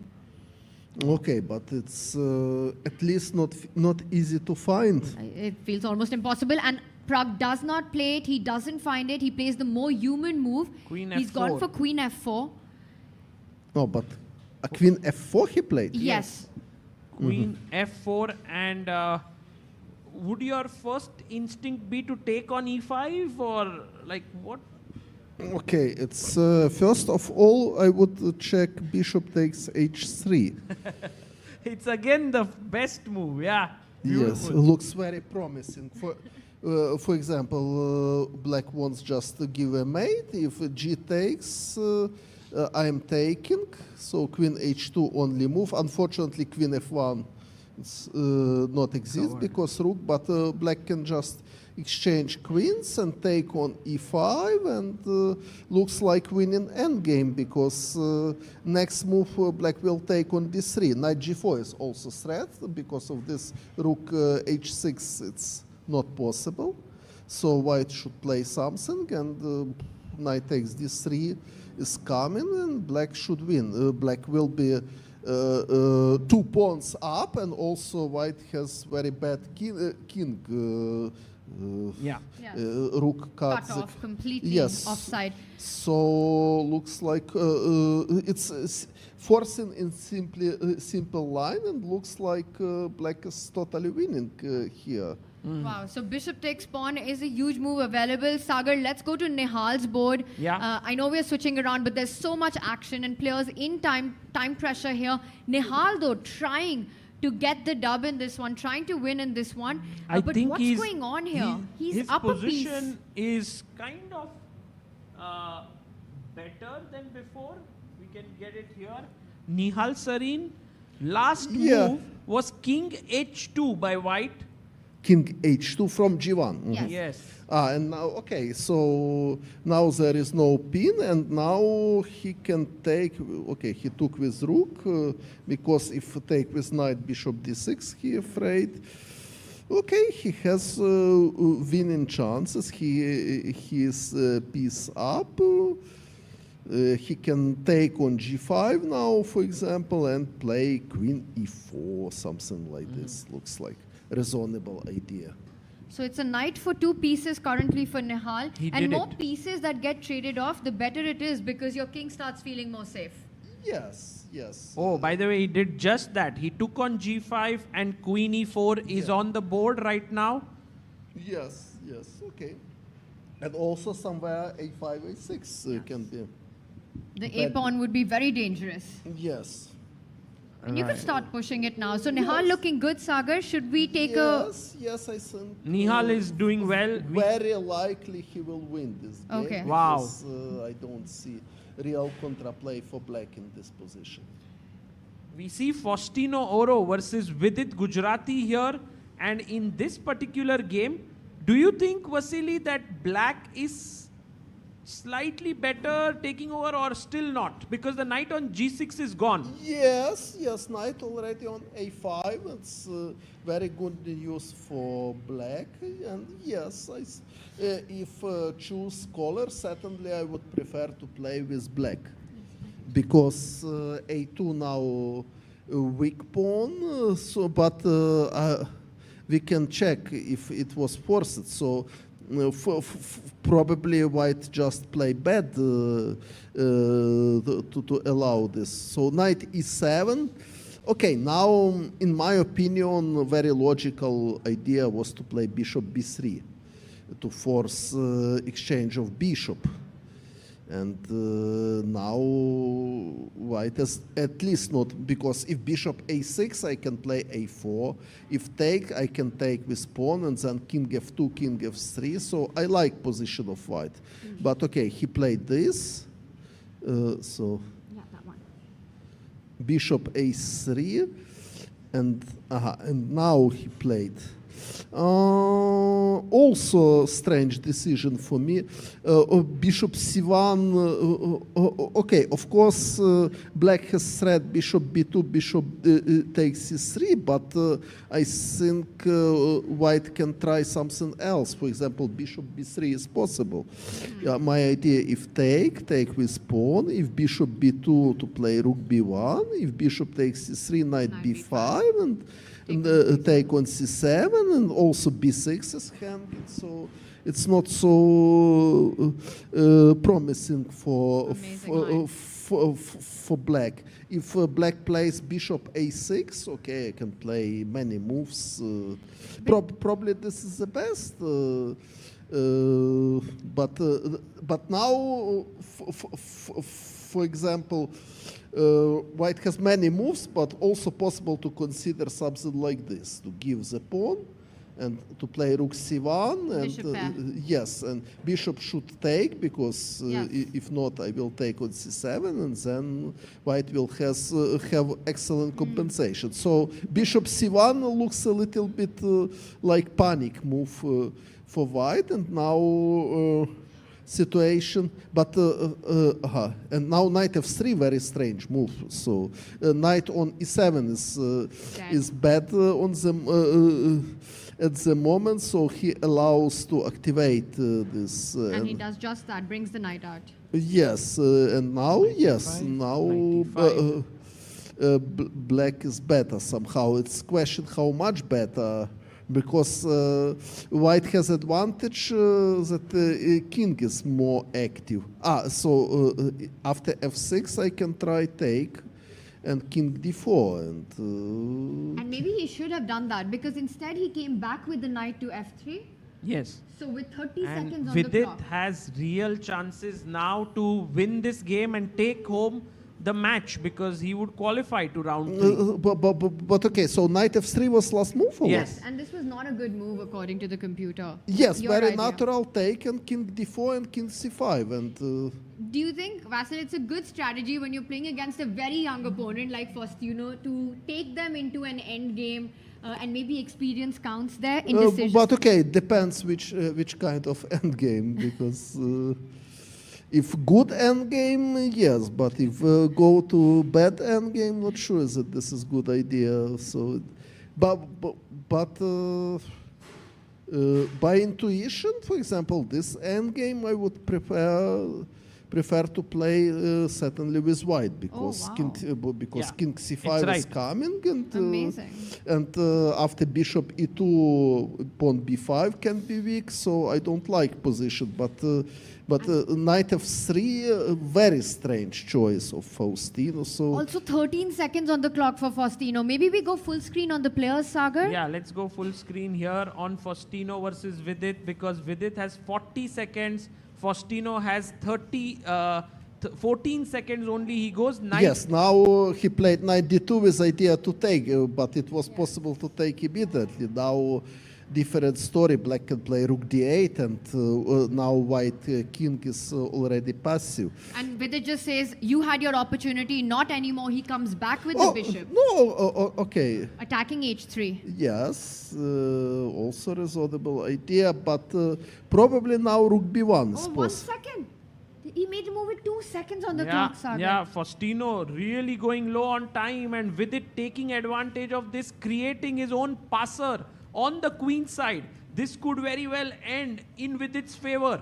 Okay, but it's at least not easy to find. It feels almost impossible, and Pragg does not play it. He doesn't find it. He plays the more human move. Queen He's F4. gone for queen F4. No, but a Queen F4 he played? Yes. Queen F4, and would your first instinct be to take on E5 or like what? Okay, it's first of all I would check bishop takes H3. It's again the best move, yeah. Yes, looks very promising. For example, black wants just to give a mate. If G takes, I am taking. So queen H2 only move. Unfortunately, queen F1 not exist because rook, but black can just exchange queens and take on E5, and looks like winning endgame because next move black will take on D3. Knight G4 is also threat because of this rook H6. It's not possible. So white should play something, and knight takes D3 is coming, and black should win. Black will be 2 pawns up, and also white has very bad king. Rook cut off completely. Yes. Offside. So looks like it's forcing in simple line, and looks like black is totally winning here. Wow, so bishop takes pawn is a huge move available. Sagar, let's go to Nihal's board. Yeah. I know we're switching around, but there's so much action and players in time pressure here. Nihal, though, trying to get the dub in this one, trying to win in this one. But what's going on here? He's up a piece. His position is kind of better than before. We can get it here. Nihal Sarin, last move was king H2 by white. King H2 from G1. Yes. Yes. And now, okay, so now there is no pin, and now he can take, okay, he took with rook, because if take with knight, bishop d6, he afraid. Okay, he has winning chances, he is piece up. He can take on g5 now, for example, and play queen e4, something like this, looks like reasonable idea. So it's a knight for 2 pieces currently for Nihal. And more it. pieces that get traded off, the better it is, because your king starts feeling more safe. Yes, yes. Oh, by the way, he did just that. He took on g5 and queen e4 is on the board right now. Yes, yes, okay. And also somewhere a5, a6 can be. The a-pawn would be very dangerous. Yes. And you can start pushing it now. So Nihal looking good, Sagar. Should we take Yes, I think. Nihal is doing well. Very likely he will win this game. Okay. Wow. Because, I don't see real contraplay for black in this position. We see Faustino Oro versus Vidit Gujarati here, and in this particular game, do you think, Vasily, that black is slightly better taking over or still not? Because the knight on g6 is gone. Yes, knight already on a5. It's very good news for black. And yes, if choose color, certainly I would prefer to play with black. Because a2 now weak pawn, but we can check if it was forced. So probably white just play bad to allow this. So knight e7. Okay, now in my opinion, a very logical idea was to play bishop b3 to force exchange of bishop. And now white has at least not, because if bishop a6, I can play a4. If take, I can take with pawn, and then king f2, king f3. So I like position of white. But okay, he played this. So that one. Bishop a3, and now he played. Also strange decision for me. Bishop c1. Okay, of course, black has threat bishop b2, bishop takes c3, but I think white can try something else. For example, bishop b3 is possible. My idea: if take with pawn. If bishop b2, to play rook b1. If bishop takes c3, knight b5, and take on c7, and also b6 is handed. So it's not so promising for black. If black plays bishop a6, okay, I can play many moves. Probably this is the best. But now, for example, white has many moves, but also possible to consider something like this: to give the pawn and to play rook c1, and yes, and bishop should take, because if not, I will take on c7, and then white will have excellent compensation. So bishop c1 looks a little bit like panic move for white, and now situation, but and now knight f3, very strange move. So knight on e7 is bad on the at the moment, so he allows to activate this. And he does just that, brings the knight out. Yes, and now, black is better somehow. It's question how much better, because white has advantage that king is more active. So after f6 I can try take and king d4, and maybe he should have done that, because instead he came back with the knight to f3. Yes. So with 30 seconds on Vidit the clock, has real chances now to win this game and take home the match, because he would qualify to round 3. But okay, so knight f3 was last move, or yes, and this was not a good move according to the computer. Yes, very natural take, and king d4 and king c5, and do you think, Vasil, it's a good strategy when you're playing against a very young opponent like Faustino to take them into an end game, and maybe experience counts there in decisions? But okay, it depends which kind of end game, because if good end game, yes, but if go to bad end game, not sure that this is good idea. So, but by intuition, for example, this end game I would prefer to play certainly with white, because king c5 is coming, and after bishop e2, pawn b5 can be weak, so I don't like position. But knight f3, very strange choice of Faustino. So also 13 seconds on the clock for Faustino. Maybe we go full screen on the players, Sagar? Yeah, let's go full screen here on Faustino versus Vidit, because Vidit has 40 seconds. Faustino has 14 seconds only. He goes knight. Yes, now he played knight d2 with idea to take, but it was possible to take immediately. Now different story. Black can play rook d8, and now white king is already passive. And Vidit just says, you had your opportunity, not anymore. He comes back with the bishop. No, okay. Attacking h3. Yes, also reasonable idea, but probably now rook b1 is 1 second. He made a move with 2 seconds on the Yeah, clock, Sagar. yeah, Faustino really going low on time, and Vidit taking advantage of this, creating his own passer on the queen side. This could very well end in Vidit's favor.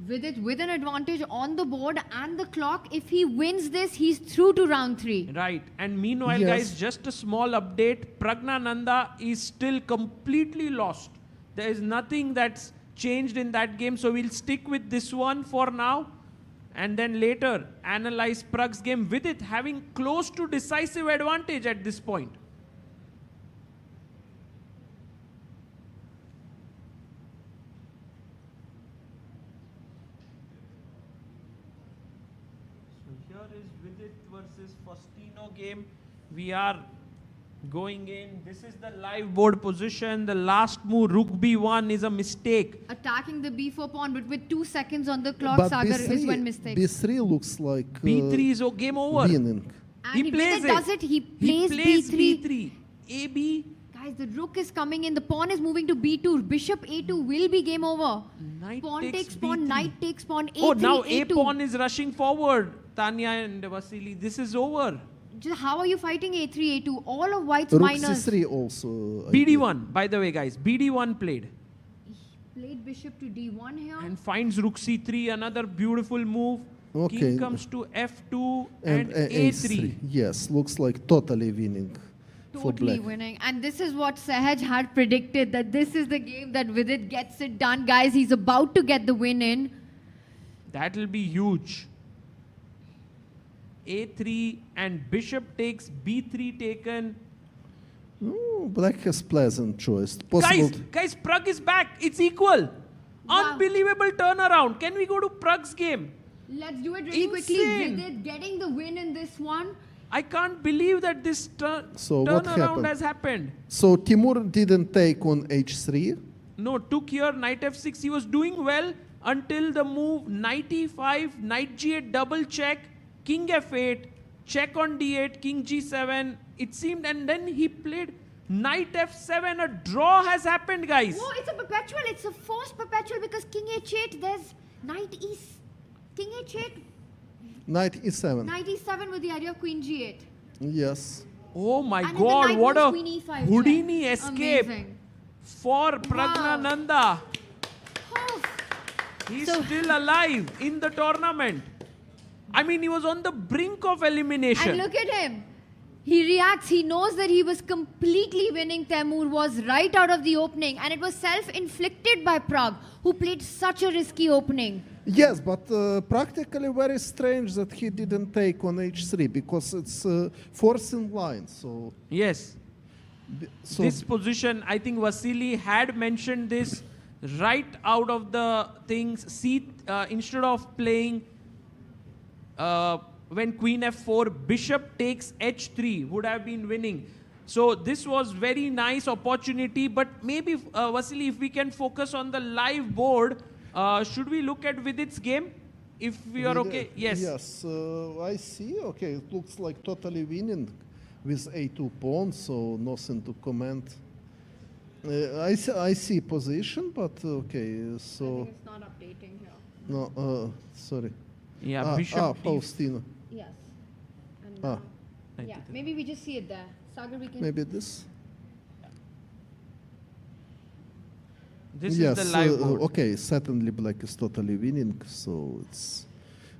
Vidit with an advantage on the board and the clock. If he wins this, he's through to round 3. Right. And meanwhile, guys, just a small update. Pragnanandhaa is still completely lost. There is nothing that's changed in that game. So we'll stick with this one for now. And then later, analyze Pragg's game with it having close to decisive advantage at this point. Versus Faustino game. We are going in. This is the live board position. The last move, rook b1, is a mistake. Attacking the b4 pawn, but with 2 seconds on the clock, But Sagar b3, is when mistake. b3 looks like b3 is game over. winning. And He plays Vidit does it. He plays b3. AB. Guys, the rook is coming in. The pawn is moving to b2. Bishop a2 will be game over. Knight Pawn takes takes pawn, b3. knight takes pawn, a3, Oh, now a2. a pawn is rushing forward. Tanya and Vasily, this is over. Just how are you fighting a3, a2? All of white's Rook minors. c3 also. BD1, by the way, guys. BD1 played. Played bishop to d1 here. And finds rook c3, another beautiful move. Okay. King comes to f2 and a3. Yes, looks like totally winning for Totally black. winning. And this is what Sahaj had predicted, that this is the game that Vidit gets it done. Guys, he's about to get the win in. That'll be huge. a3 and bishop takes b3 taken. Oh, black has pleasant choice. Possible. Guys, Pragg is back. It's equal. Unbelievable turnaround. Can we go to Pragg's game? Let's do it really quickly. Insane. Vidit getting the win in this one. I can't believe that this So what turnaround happened? has happened. So Timur didn't take on h3. No, took here, knight f6. He was doing well until the move knight e5, knight g8 double check, king f8, check on d8, king g7. It seemed, and then he played knight f7. A draw has happened, guys. No, it's a perpetual. It's a forced perpetual because king h8, there's knight e... King h8, Knight e7. knight e7 with the idea of queen g8. Yes. Oh my And in the God, knight what moves a queen e5 Houdini check. escape Amazing. for Pragnanandhaa. He's So- still alive in the tournament. I mean, he was on the brink of elimination. And look at him. He reacts. He knows that he was completely winning. Temur was right out of the opening. And it was self-inflicted by Pragg, who played such a risky opening. Yes, but practically very strange that he didn't take on h3 because it's fourth in line. So Yes. so This position, I think Vasily had mentioned this right out of the things. See, instead of playing when queen f4, bishop takes h3 would have been winning. So this was very nice opportunity. But maybe, Vasily, if we can focus on the live board, should we look at Vidit's game? If we are okay? Yes. Yes, I see. Okay, it looks like totally winning with a2 pawn, so nothing to comment. I see position, but okay, so... It's not updating here. No, sorry. Yeah, bishop Faustino. Yes. And Ah. yeah, maybe we just see it there. Sagar, we can... Maybe this? This yes, is the live board. okay, certainly black is totally winning, so it's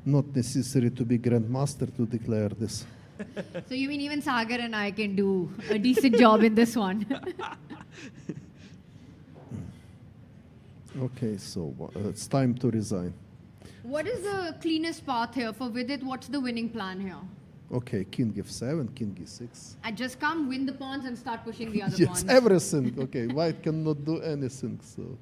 not necessary to be grandmaster to declare this. So you mean even Sagar and I can do a decent job in this one? Okay, so it's time to resign. What is the cleanest path here for Vidit? What's the winning plan here? Okay, king f7, king e6. I just come, win the pawns and start pushing the other Yes, pawns. everything. Okay, white cannot do anything, so...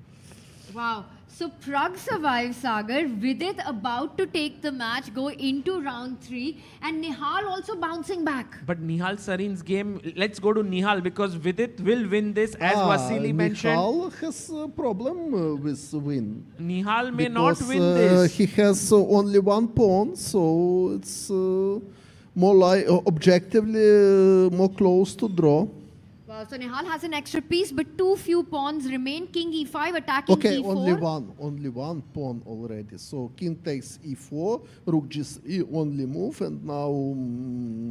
Wow. So Pragg survives, Sagar. Vidit about to take the match, go into round 3, and Nihal also bouncing back. But Nihal Sarin's game, let's go to Nihal because Vidit will win this, as Vasily mentioned. Nihal has a problem with win. Nihal may because, not win this. He has only one pawn, so it's more like objectively more close to draw. Wow, so Nihal has an extra piece, but too few pawns remain. King e5 attacking Okay, e4. only one pawn already. So king takes e4, rook g3 only move, and now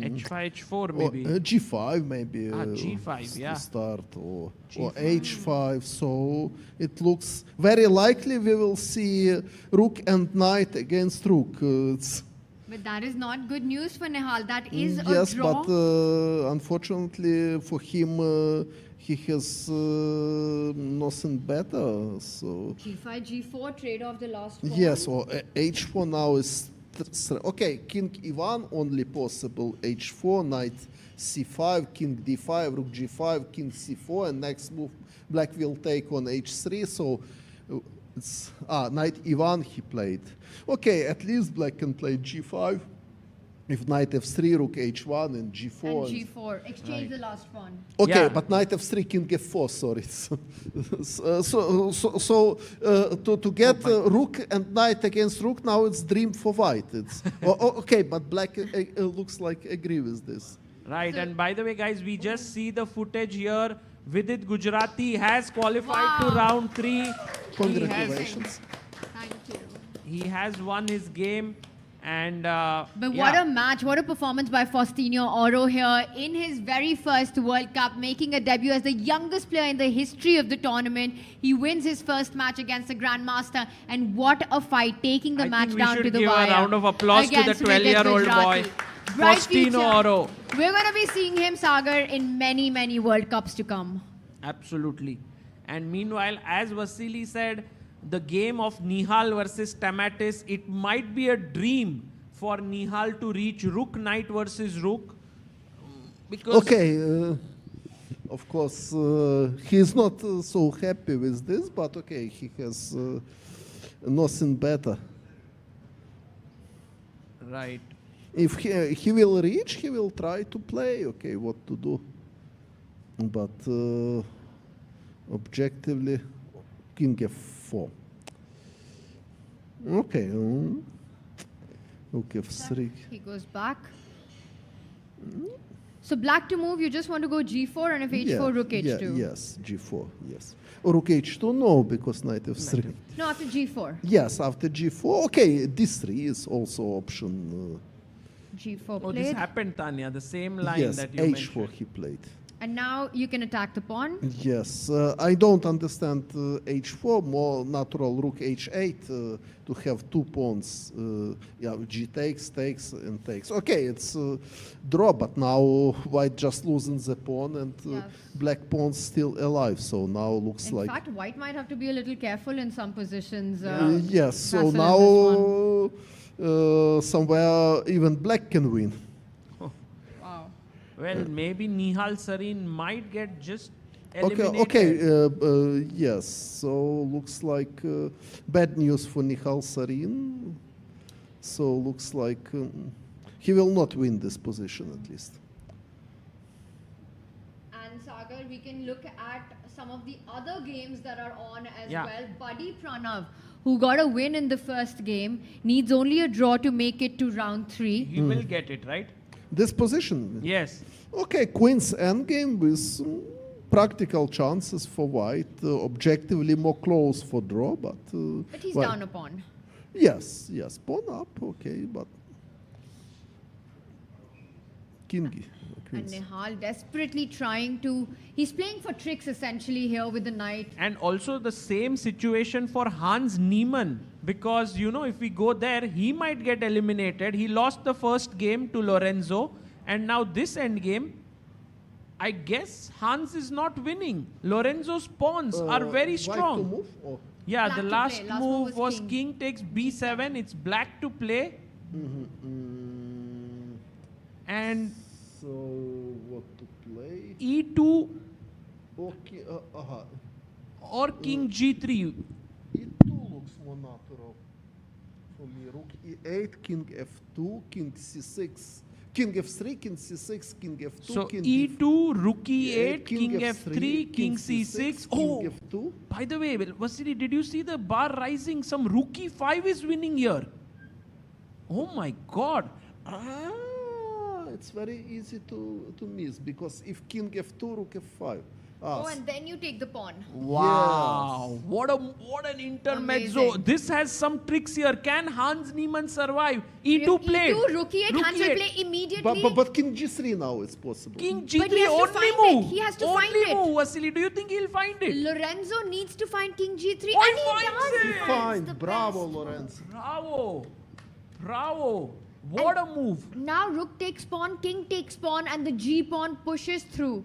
h5, h4 maybe. G5 maybe. G5, yeah. Start or G5. H5. So it looks very likely we will see rook and knight against rook. But that is not good news for Nihal. That is a yes, draw. but unfortunately for him, he has nothing better. So G5, G4, trade off the last pawn. yes, or H4 now is okay. King E1 only possible. H4, knight C5, king D5, rook G5, king C4, and next move black will take on H3. So it's knight E1 he played. Okay, at least black can play G5. If knight F3, rook H1 and G4. And G4. Exchange the last pawn. Okay, but knight F3, king F4, sorry. To get rook and knight against rook, now it's dream for white. It's okay, but black looks like agree with this. Right, and by the way, guys, we just see the footage here. Vidit Gujarati has qualified to round 3. Congratulations. Thank you. He has won his game. And but what a match, what a performance by Faustino Oro here in his very first World Cup, making a debut as the youngest player in the history of the tournament. He wins his first match against the Grandmaster, and what a fight, taking the match down to the wire. I think we should give a round of applause to the 12-year-old boy, Faustino Oro. We're going to be seeing him, Sagar, in many, many World Cups to come. Absolutely. And meanwhile, as Vasily said, the game of Nihal versus Stamatis, it might be a dream for Nihal to reach rook knight versus rook. Because okay, of course, he's not so happy with this, but okay, he has nothing better. Right. If he will reach, he will try to play, okay, what to do. But objectively, king f4. Okay. Rook f3. He goes back. So black to move, you just want to go g4, and if h4, rook h2. Yes, g4, yes. Or rook h2, no, because knight f3. No, after g4. Yes, after g4. Okay, d3 is also option. G4 played. This happened, Tanya, the same line that you mentioned. mentioned. H4 he played. And now you can attack the pawn. Yes, I don't understand h4, more natural rook h8 to have two pawns. Yeah, g takes, takes, and takes. Okay, it's draw, but now white just losing the pawn, and black pawn's still alive. So now looks like. In fact, white might have to be a little careful in some positions. Yes, so now somewhere even black can win. Well, maybe Nihal Sarin might get just eliminated. Okay, yes. So looks like bad news for Nihal Sarin. So looks like he will not win this position at least. And Sagar, we can look at some of the other games that are on as well. Buddy Pranav, who got a win in the first game, needs only a draw to make it to round 3. He will get it, right? This position? Yes. Okay, Queen's endgame with practical chances for white, objectively more close for draw, but he's down a pawn. Yes, yes, pawn up, okay, but king. And Nihal desperately trying to, he's playing for tricks essentially here with the knight. And also the same situation for Hans Niemann, because you know, if we go there, he might get eliminated. He lost the first game to Lorenzo, and now this endgame, I guess Hans is not winning. Lorenzo's pawns are very strong. White to move? Or? Yeah, black the last move was king. king takes b7. It's black to play. And so what to play? e2 Okay, or king g3. for me. Rook e8, king f2, king c6, king f3, king c6, king f2. So king e2, rook e8, king f3, f3, king c6. Oh, king f2. by the way, Vasily, did you see the bar rising? Some rook e5 is winning here. Oh my God. It's very easy to miss because if king f2, rook f5. Oh, and then you take the pawn. Wow, what an intermezzo. Amazing. This has some tricks here. Can Hans Niemann survive? E2 played. E2, rook e8, Hans will play immediately. But king g3 now is possible. King But he G3 has to only find move. it. He has to only find it. move, Vasily. Do you think he'll find it? Lorenzo needs to find king g3 Oh, and he he finds does. it. Fine, bravo, Lorenzo. Bravo. Bravo. What a move. Now rook takes pawn, king takes pawn, and the g pawn pushes through.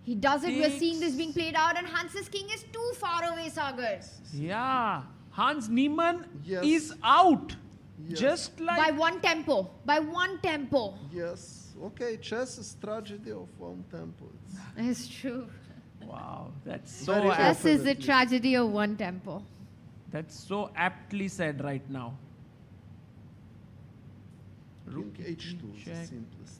He does it. We're seeing this being played out, and Hans's king is too far away, Sagar. Yeah. Hans Niemann Yes. is out. Yes. Just like... By one tempo. By one tempo. Yes. Okay, chess is tragedy of one tempo. It's true. Wow. That's so Very apt. Chess is the tragedy of one tempo. That's so aptly said right now. King h2 is the check. simplest.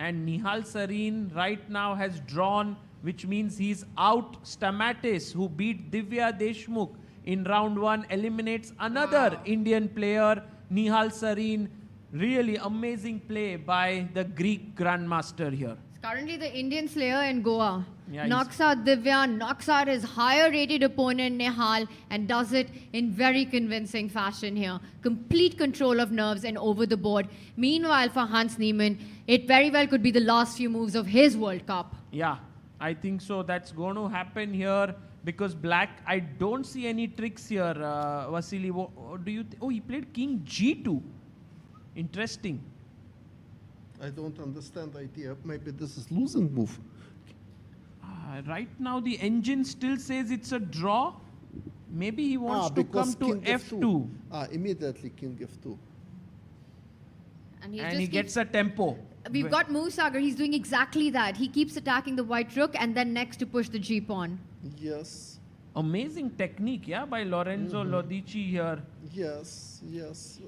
And Nihal Sarin right now has drawn, which means he's out. Stamatis, who beat Divya Deshmukh in round 1, eliminates another Indian player, Nihal Sarin. Really amazing play by the Greek grandmaster here. It's currently the Indian slayer in Goa. Yeah, knocks out Divya, knocks out his higher rated opponent Nihal, and does it in very convincing fashion here. Complete control of nerves and over the board. Meanwhile, for Hans Niemann, it very well could be the last few moves of his World Cup. Yeah, I think so. That's going to happen here because black, I don't see any tricks here, Vasily. What do you oh, he played king g2. Interesting. I don't understand the idea. Maybe this is losing move. Right now, the engine still says it's a draw. Maybe he wants to come to f2. Immediately king f2. And He gets a tempo. We've got Sagar. He's doing exactly that. He keeps attacking the white rook and then next to push the g pawn. Yes. Amazing technique, yeah, by Lorenzo Lodici here. Yes, yes.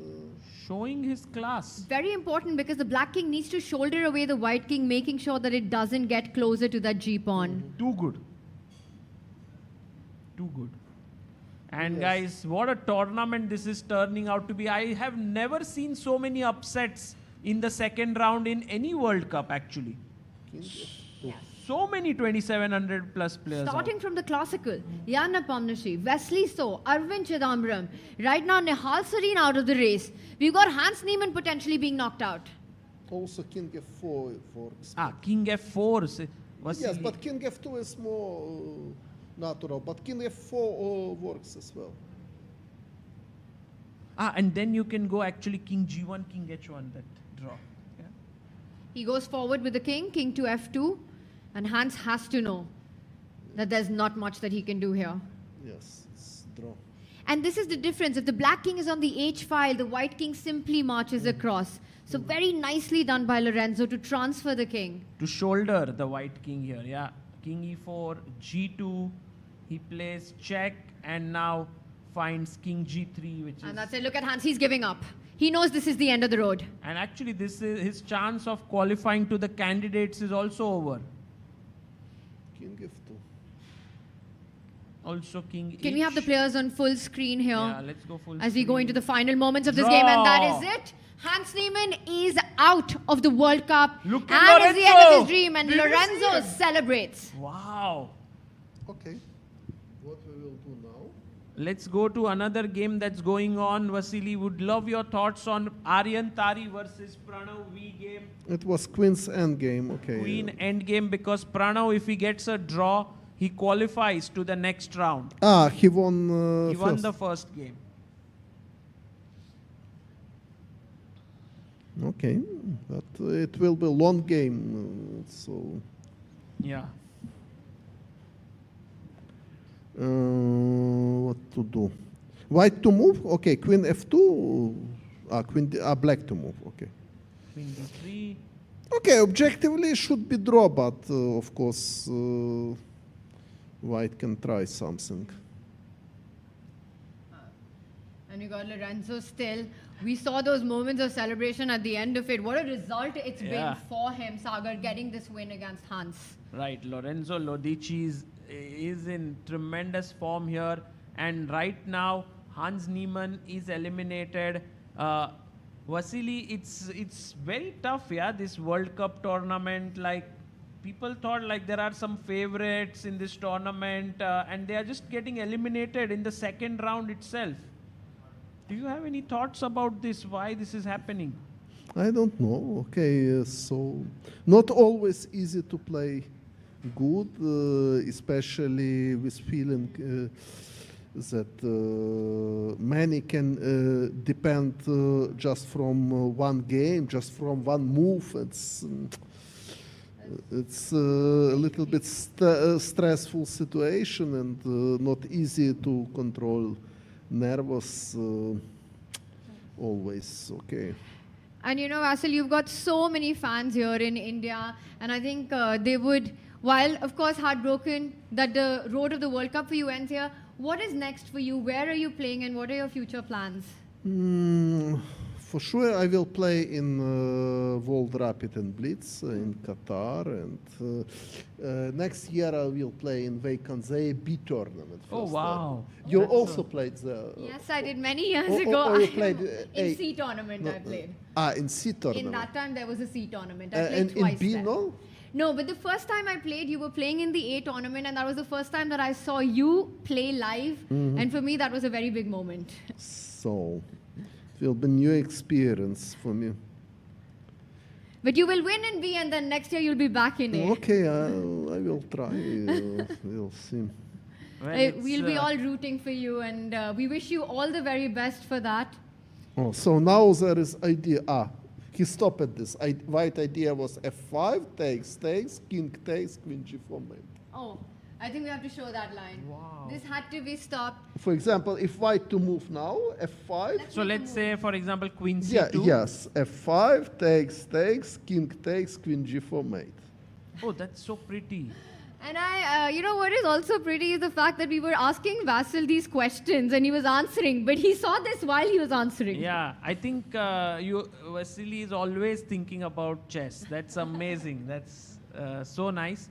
Showing his class. Very important because the black king needs to shoulder away the white king, making sure that it doesn't get closer to that g pawn. Too good. Too good. And guys, what a tournament this is turning out to be. I have never seen so many upsets in the second round in any World Cup, actually. So many 2700 plus players. Starting from the classical, Jan Nepomniachtchi, Wesley So, Arvind Chidambaram. Right now, Nihal Sarin out of the race. We've got Hans Niemann potentially being knocked out. Also king f4 works. King f4. Yes, but king f2 is more natural, but king f4 works as well. And then you can go actually king g1, king h1, that draw. Yeah. He goes forward with the king, king to f2. And Hans has to know that there's not much that he can do here. Yes, it's draw. And this is the difference. If the black king is on the h file, the white king simply marches across. So very nicely done by Lorenzo to transfer the king. To shoulder the white king here, yeah. King e4, g2, he plays check and now finds king g3, which is... And that's it. Look at Hans. He's giving up. He knows this is the end of the road. And actually this is his chance of qualifying to the candidates is also over. King f2. Also king Can we have the players on full screen here? Yeah, let's go full as we go screen. into the final moments of this game. And that is it. Hans Niemann is out of the World Cup. Look and at it's the end of his Lorenzo. dream. And Did you see Lorenzo it? celebrates. Wow. Okay. What we will do now? Let's go to another game that's going on. Vasily, would love your thoughts on Aryan Tari versus Pranav V game. It was queen's endgame, okay. Queen endgame because Pranav, if he gets a draw, he qualifies to the next round. He won He won the first game. Okay, but it will be a long game, so... Yeah. What to do? White to move? Okay, queen f2. Black to move. Okay. Queen d3. Okay, objectively should be draw, but of course white can try something. God, Lorenzo, still, we saw those moments of celebration at the end of it. What a result it's been for him, Sagar, getting this win against Hans. Right, Lorenzo Lodici is in tremendous form here, and right now Hans Niemann is eliminated. Vasily, it's very tough, this World Cup tournament. Like, people thought like there are some favorites in this tournament, and they are just getting eliminated in the second round itself. Do you have any thoughts about this? Why this is happening? I don't know. Okay, so not always easy to play good, especially with feeling that many can depend just from one game, just from one move. It's a little bit stressful situation and not easy to control nervous always. Okay. And you know, Vasil, you've got so many fans here in India, and I think they would, while of course heartbroken that the road of the World Cup for you ends here, what is next for you? Where are you playing and what are your future plans? For sure, I will play in World Rapid and Blitz in Qatar, and next year I will play in Vaikanzei B tournament. Oh wow! You also played there. Yes, I did many years ago. You played in C tournament. I played. In C tournament. In that time, there was a C tournament. I played twice. In B, there. no? No, but the first time I played, you were playing in the A tournament, and that was the first time that I saw you play live. And for me, that was a very big moment. So it will be a new experience for me. But you will win in B, and then next year you'll be back in A. Okay, I will try. We'll see. Well, we'll be all rooting for you, and we wish you all the very best for that. Oh, so now there is idea. He stopped at this. White idea was F5, takes, king takes, queen G4 mate. Oh, I think we have to show that line. Wow. This had to be stopped. For example, if white to move now, F5. So let's say, for example, queen C2. Yes, F5, takes, king takes, queen G4 mate. Oh, that's so pretty. And you know what is also pretty is the fact that we were asking Vasil these questions and he was answering, but he saw this while he was answering. Yeah, I think Vasily is always thinking about chess. That's amazing. That's so nice.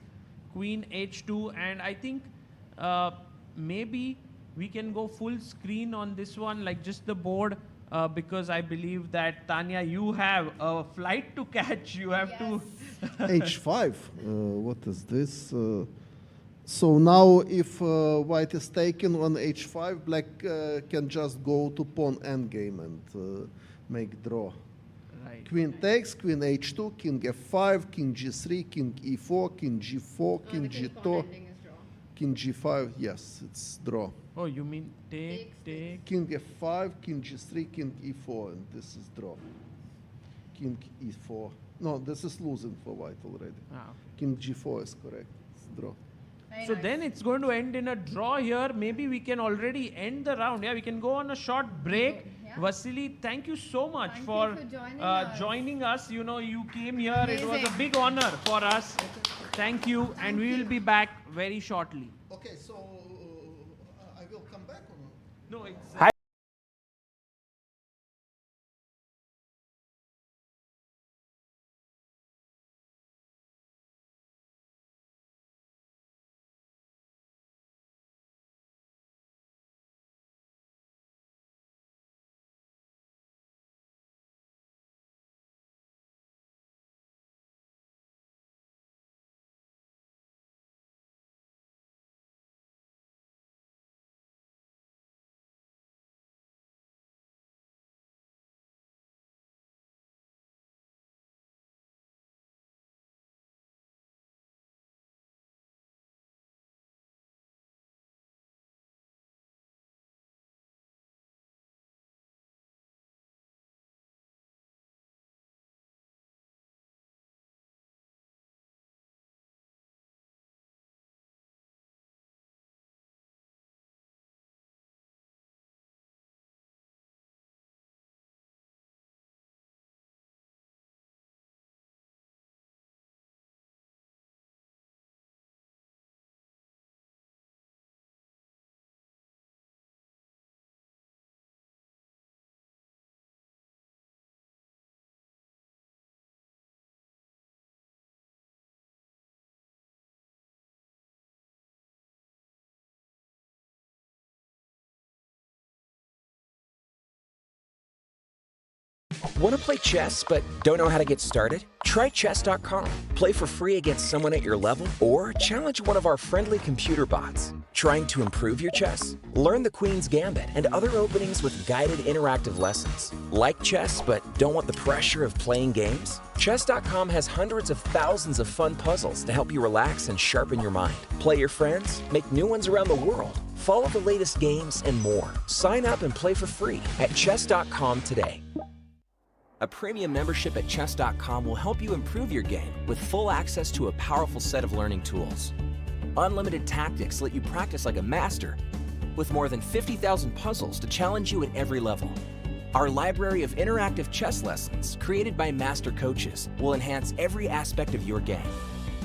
Queen H2, and I think maybe we can go full screen on this one, like just the board, because I believe that, Tanya, you have a flight to catch. You have to... H5, what is this? So now if white is taken on H5, black can just go to pawn endgame and make draw. Right. Queen takes, queen H2, king F5, king G3, king E4, king G4, king G2, king G5, yes, it's draw. Oh, you mean take. King F5, king G3, king E4, and this is draw. King E4. No, this is losing for white already. King G4 is correct. It's draw. So then it's going to end in a draw here. Maybe we can already end the round. Yeah, we can go on a short break. Yeah. Vasily, thank you so much for joining us. You know, you came here. Amazing. It was a big honor for us. Thank you. And we will be back very shortly. Okay, so I will come back or not? No, it's... Hi. Want to play chess but don't know how to get started? Try chess.com. Play for free against someone at your level or challenge one of our friendly computer bots. Trying to improve your chess? Learn the Queen's Gambit and other openings with guided interactive lessons. Like chess but don't want the pressure of playing games? Chess.com has hundreds of thousands of fun puzzles to help you relax and sharpen your mind. Play your friends, make new ones around the world, follow the latest games, and more. Sign up and play for free at chess.com today. A premium membership at chess.com will help you improve your game with full access to a powerful set of learning tools. Unlimited tactics let you practice like a master with more than 50,000 puzzles to challenge you at every level. Our library of interactive chess lessons, created by master coaches, will enhance every aspect of your game.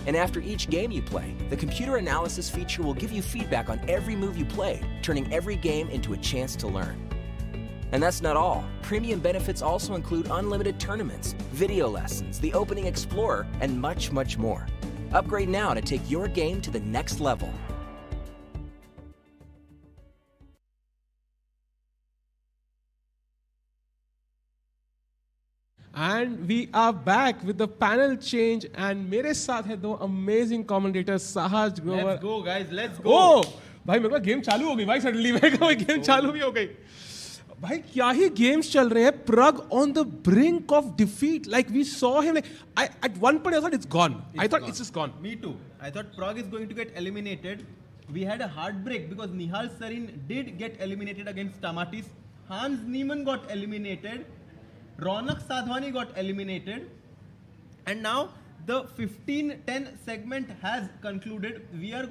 And after each game you play, the computer analysis feature will give you feedback on every move you played, turning every game into a chance to learn. And that's not all. Premium benefits also include unlimited tournaments, video lessons, the Opening Explorer, and much, much more. Upgrade now to take your game to the next level. And we are back with the panel change, and मेरे साथ है दो amazing commentators Sahaj Grover. Let's go guys, let's go. Oh, भाई मेरे को game चालू हो गई भाई suddenly मेरे को गेम चालू भी हो गई. भाई क्या ही गेम्स चल रहे हैं. Pragg on the brink of defeat. Like we saw him. At one point I thought it's gone. I thought it's just gone. Me too. I thought Pragg is going to get eliminated. We had a heartbreak because Nihal Sarin did get eliminated against Tamatis. Hans Niemann got eliminated. Ronak Sadhwani got eliminated. And now the 15-10 segment has concluded.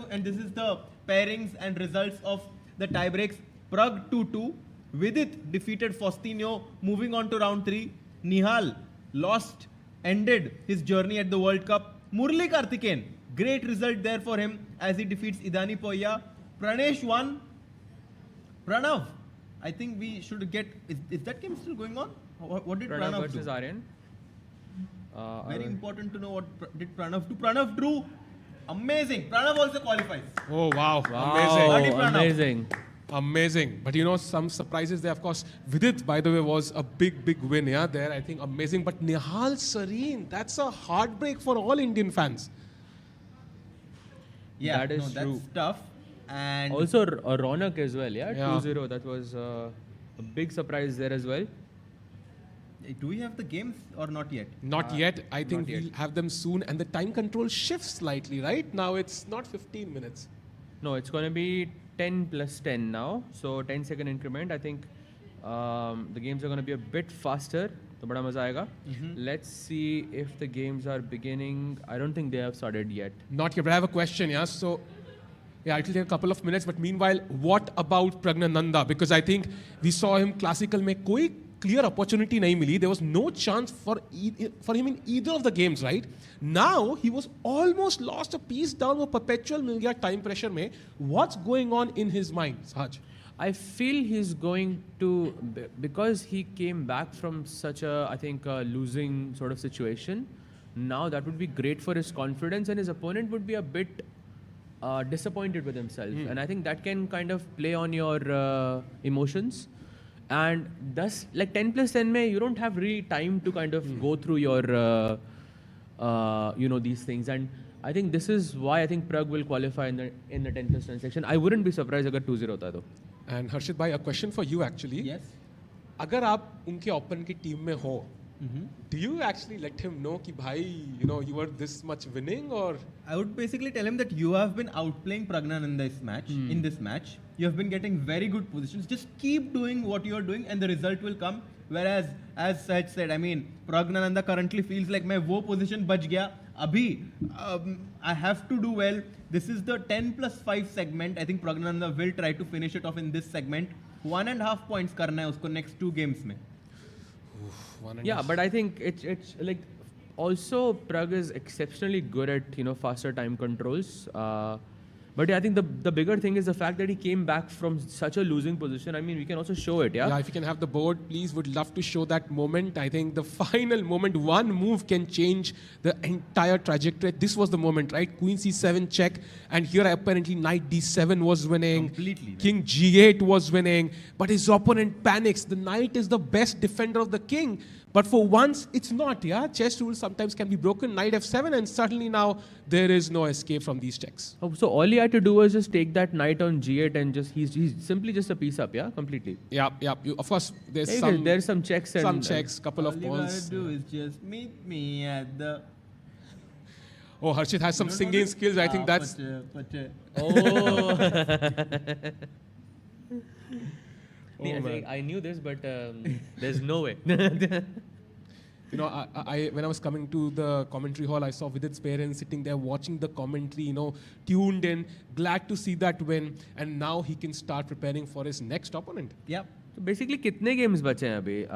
And this is the pairings and results of the tiebreaks. Pragg 2-2. Vidit defeated Faustino, moving on to round 3. Nihal ended his journey at the World Cup. Murli Karthikeyan, great result there for him as he defeats Idani Poya. Pranesh won. Pranav, I think we should get... Is that game still going on? What did Pranav versus do? Aryan. Very important to know what did Pranav do. Pranav drew amazing. Pranav also qualifies. Oh, wow. Amazing. Amazing. But you know, some surprises there. Of course, Vidit, by the way, was a big win there. I think amazing. But Nihal Sarin, that's a heartbreak for all Indian fans. Yeah, that is true. That's tough. And also Ronak as well, yeah? 2-0. That was a big surprise there as well. Do we have the games or not yet? Not yet. I think we'll have them soon. And the time control shifts slightly, right? Now it's not 15 minutes. No, it's going to be 10 plus 10 now. So 10-second increment. I think the games are going to be a bit faster. So bada maza aayega. Let's see if the games are beginning. I don't think they have started yet. Not yet, but I have a question, yeah? So, yeah, it will take a couple of minutes. But meanwhile, what about Pragnanandhaa? Because I think we saw him classical mein koi clear opportunity nahi mili. There was no chance for him in either of the games, right? Now, he was almost lost a piece down with perpetual mil gaya time pressure mein. What's going on in his mind, Sahaj? I feel he's going to, because he came back from such a, I think, losing sort of situation. Now that would be great for his confidence, and his opponent would be a bit disappointed with himself. And I think that can kind of play on your emotions. And thus, like 10 plus 10 mein, you don't have really time to kind of go through your, these things. And I think this is why I think Pragg will qualify in the 10 plus 10 section. I wouldn't be surprised if 2-0 hota though. And Harshit bhai, a question for you actually. Yes. Agar aap unke opponent ki team mein ho, do you actually let him know ki bhai, you were this much winning, or? I would basically tell him that you have been outplaying Pragnanandhaa in this match. You have been getting very good positions. Just keep doing what you are doing and the result will come. Whereas, as Sahaj said, I mean, Pragnanandhaa currently feels like my wo position bach gaya. Abhi, I have to do well. This is the 10 plus 5 segment. I think Pragnanandhaa will try to finish it off in this segment. 1.5 points karna hai usko next 2 games mein. Yeah, but I think it's like also Pragg is exceptionally good at faster time controls. But yeah, I think the bigger thing is the fact that he came back from such a losing position. I mean, we can also show it, yeah? Yeah, if you can have the board, please, would love to show that moment. I think the final moment, one move can change the entire trajectory. This was the moment, right? Queen C7 check, and here apparently Knight D7 was winning. Completely. King G8 was winning, but his opponent panics. The Knight is the best defender of the king, But for once, it's not, yeah? Chess rules sometimes can be broken. Knight f7, and suddenly now there is no escape from these checks. Oh, so all he had to do was just take that knight on g8 and just he's simply just a piece up, yeah? Completely. Yeah. Of course, there's some checks and... Some checks, couple of pawns. All you gotta do is just meet me at the... Oh, Harshit has some singing skills. I think that's... Oh. Man. I knew this, but there's no way. You know, when I was coming to the commentary hall, I saw Vidit's parents sitting there watching the commentary, you know, tuned in, glad to see that win, and now he can start preparing for his next opponent. Yeah. So basically, कितने games बचे हैं अभी?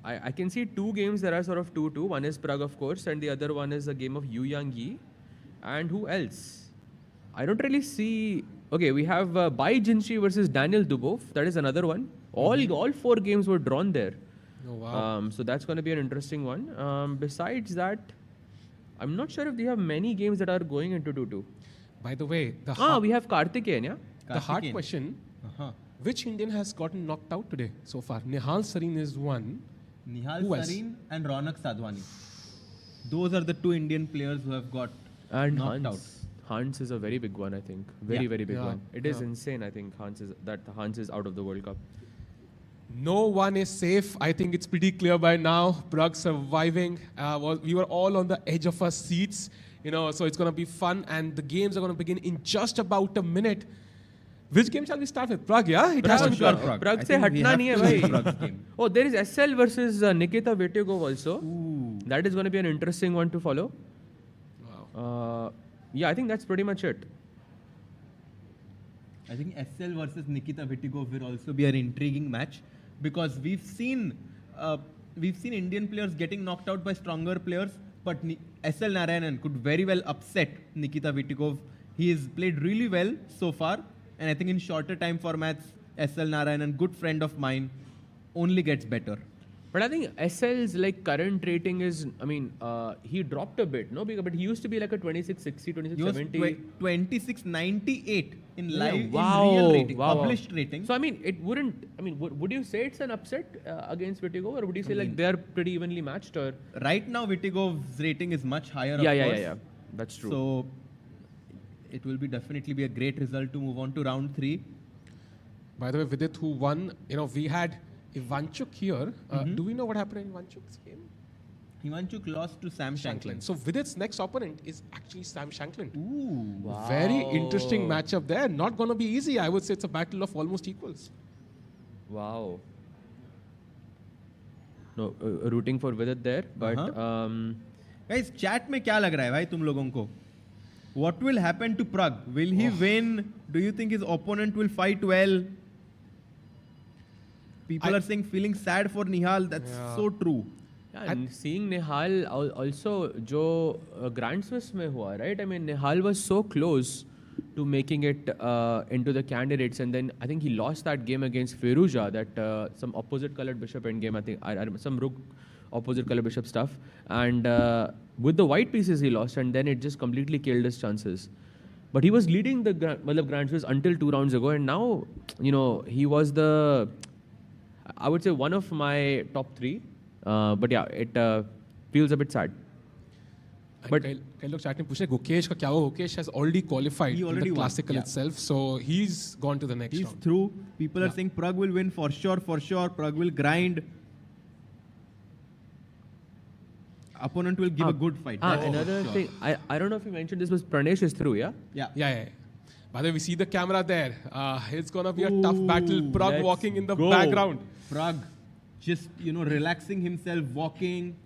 I can see 2 games that are sort of 2-2. One is Pragg, of course, and the other one is a game of Yu Yang Yi. And who else? I don't really see... Okay, we have Bai Jinshi versus Daniel Dubov. That is another one. All 4 games were drawn there. Oh, wow. So that's going to be an interesting one. Besides that, I'm not sure if they have many games that are going into 2-2. By the way, we have Karthikeyan, yeah? The hard question, which Indian has gotten knocked out today so far? Nihal Sarin is one. Nihal Sarin and Ronak Sadhwani. Those are the 2 Indian players who have got knocked out. Hans is a very big one, I think. Very big one. It is insane, I think, Hans is out of the World Cup. No one is safe. I think it's pretty clear by now. Pragg surviving. We were all on the edge of our seats, you know, so it's going to be fun. And the games are going to begin in just about a minute. Which game shall we start with? Pragg, yeah? It has to be Pragg. Pragg se hatna nahi hai bhai. Oh, there is SL versus Nikita Vetyugov also. Ooh. That is going to be an interesting one to follow. Wow. Yeah, I think that's pretty much it. I think SL versus Nikita Vetyugov will also be an intriguing match because we've seen Indian players getting knocked out by stronger players, but SL Narayanan could very well upset Nikita Vetyugov. He has played really well so far, and I think in shorter time formats, SL Narayanan, good friend of mine, only gets better. But I think SL's like current rating is, I mean, he dropped a bit, no? But he used to be like a 2660, 2670. He was 2698 in live, in real rating, published rating. So I mean, it wouldn't, I mean, would you say it's an upset against Vetyugov, or would you say like they're pretty evenly matched? Or right now, Vetyugov's rating is much higher, Yeah, that's true. So it will be definitely be a great result to move on to round 3. By the way, Vidit, who won, you know, we had Ivanchuk here. Do we know what happened in Ivanchuk's game? Ivanchuk lost to Sam Shanklin. So Vidit's next opponent is actually Sam Shanklin. Ooh, wow. Very interesting matchup there. Not going to be easy. I would say it's a battle of almost equals. Wow. No, rooting for Vidit there, but guys, chat में क्या लग रहा है भाई तुम लोगों को? What will happen to Pragg? Will he win? Do you think his opponent will fight well? People are saying feeling sad for Nihal. That's so true. Yeah, and seeing Nihal also, jo Grand Swiss mein hua, right? I mean, Nihal was so close to making it into the candidates, and then I think he lost that game against Firuza, that some opposite colored bishop endgame. I think some rook opposite colored bishop stuff, and with the white pieces he lost, and then it just completely killed his chances. But he was leading the Grand Swiss until 2 rounds ago, and now, you know, he was the, I would say, one of my top 3. But yeah, it feels a bit sad. But look, chat mein puche Gukesh ka kya hua? Gukesh has already qualified in the classical itself, so he's gone to the next round. He's through. People are saying Pragg will win for sure. Pragg will grind. Opponent will give a good fight. Another thing, I don't know if you mentioned this, was Pranesh is through, yeah? Yeah. By the way, we see the camera there. It's gonna be a tough battle. Pragg walking in the background. Pragg just, you know, relaxing himself, walking,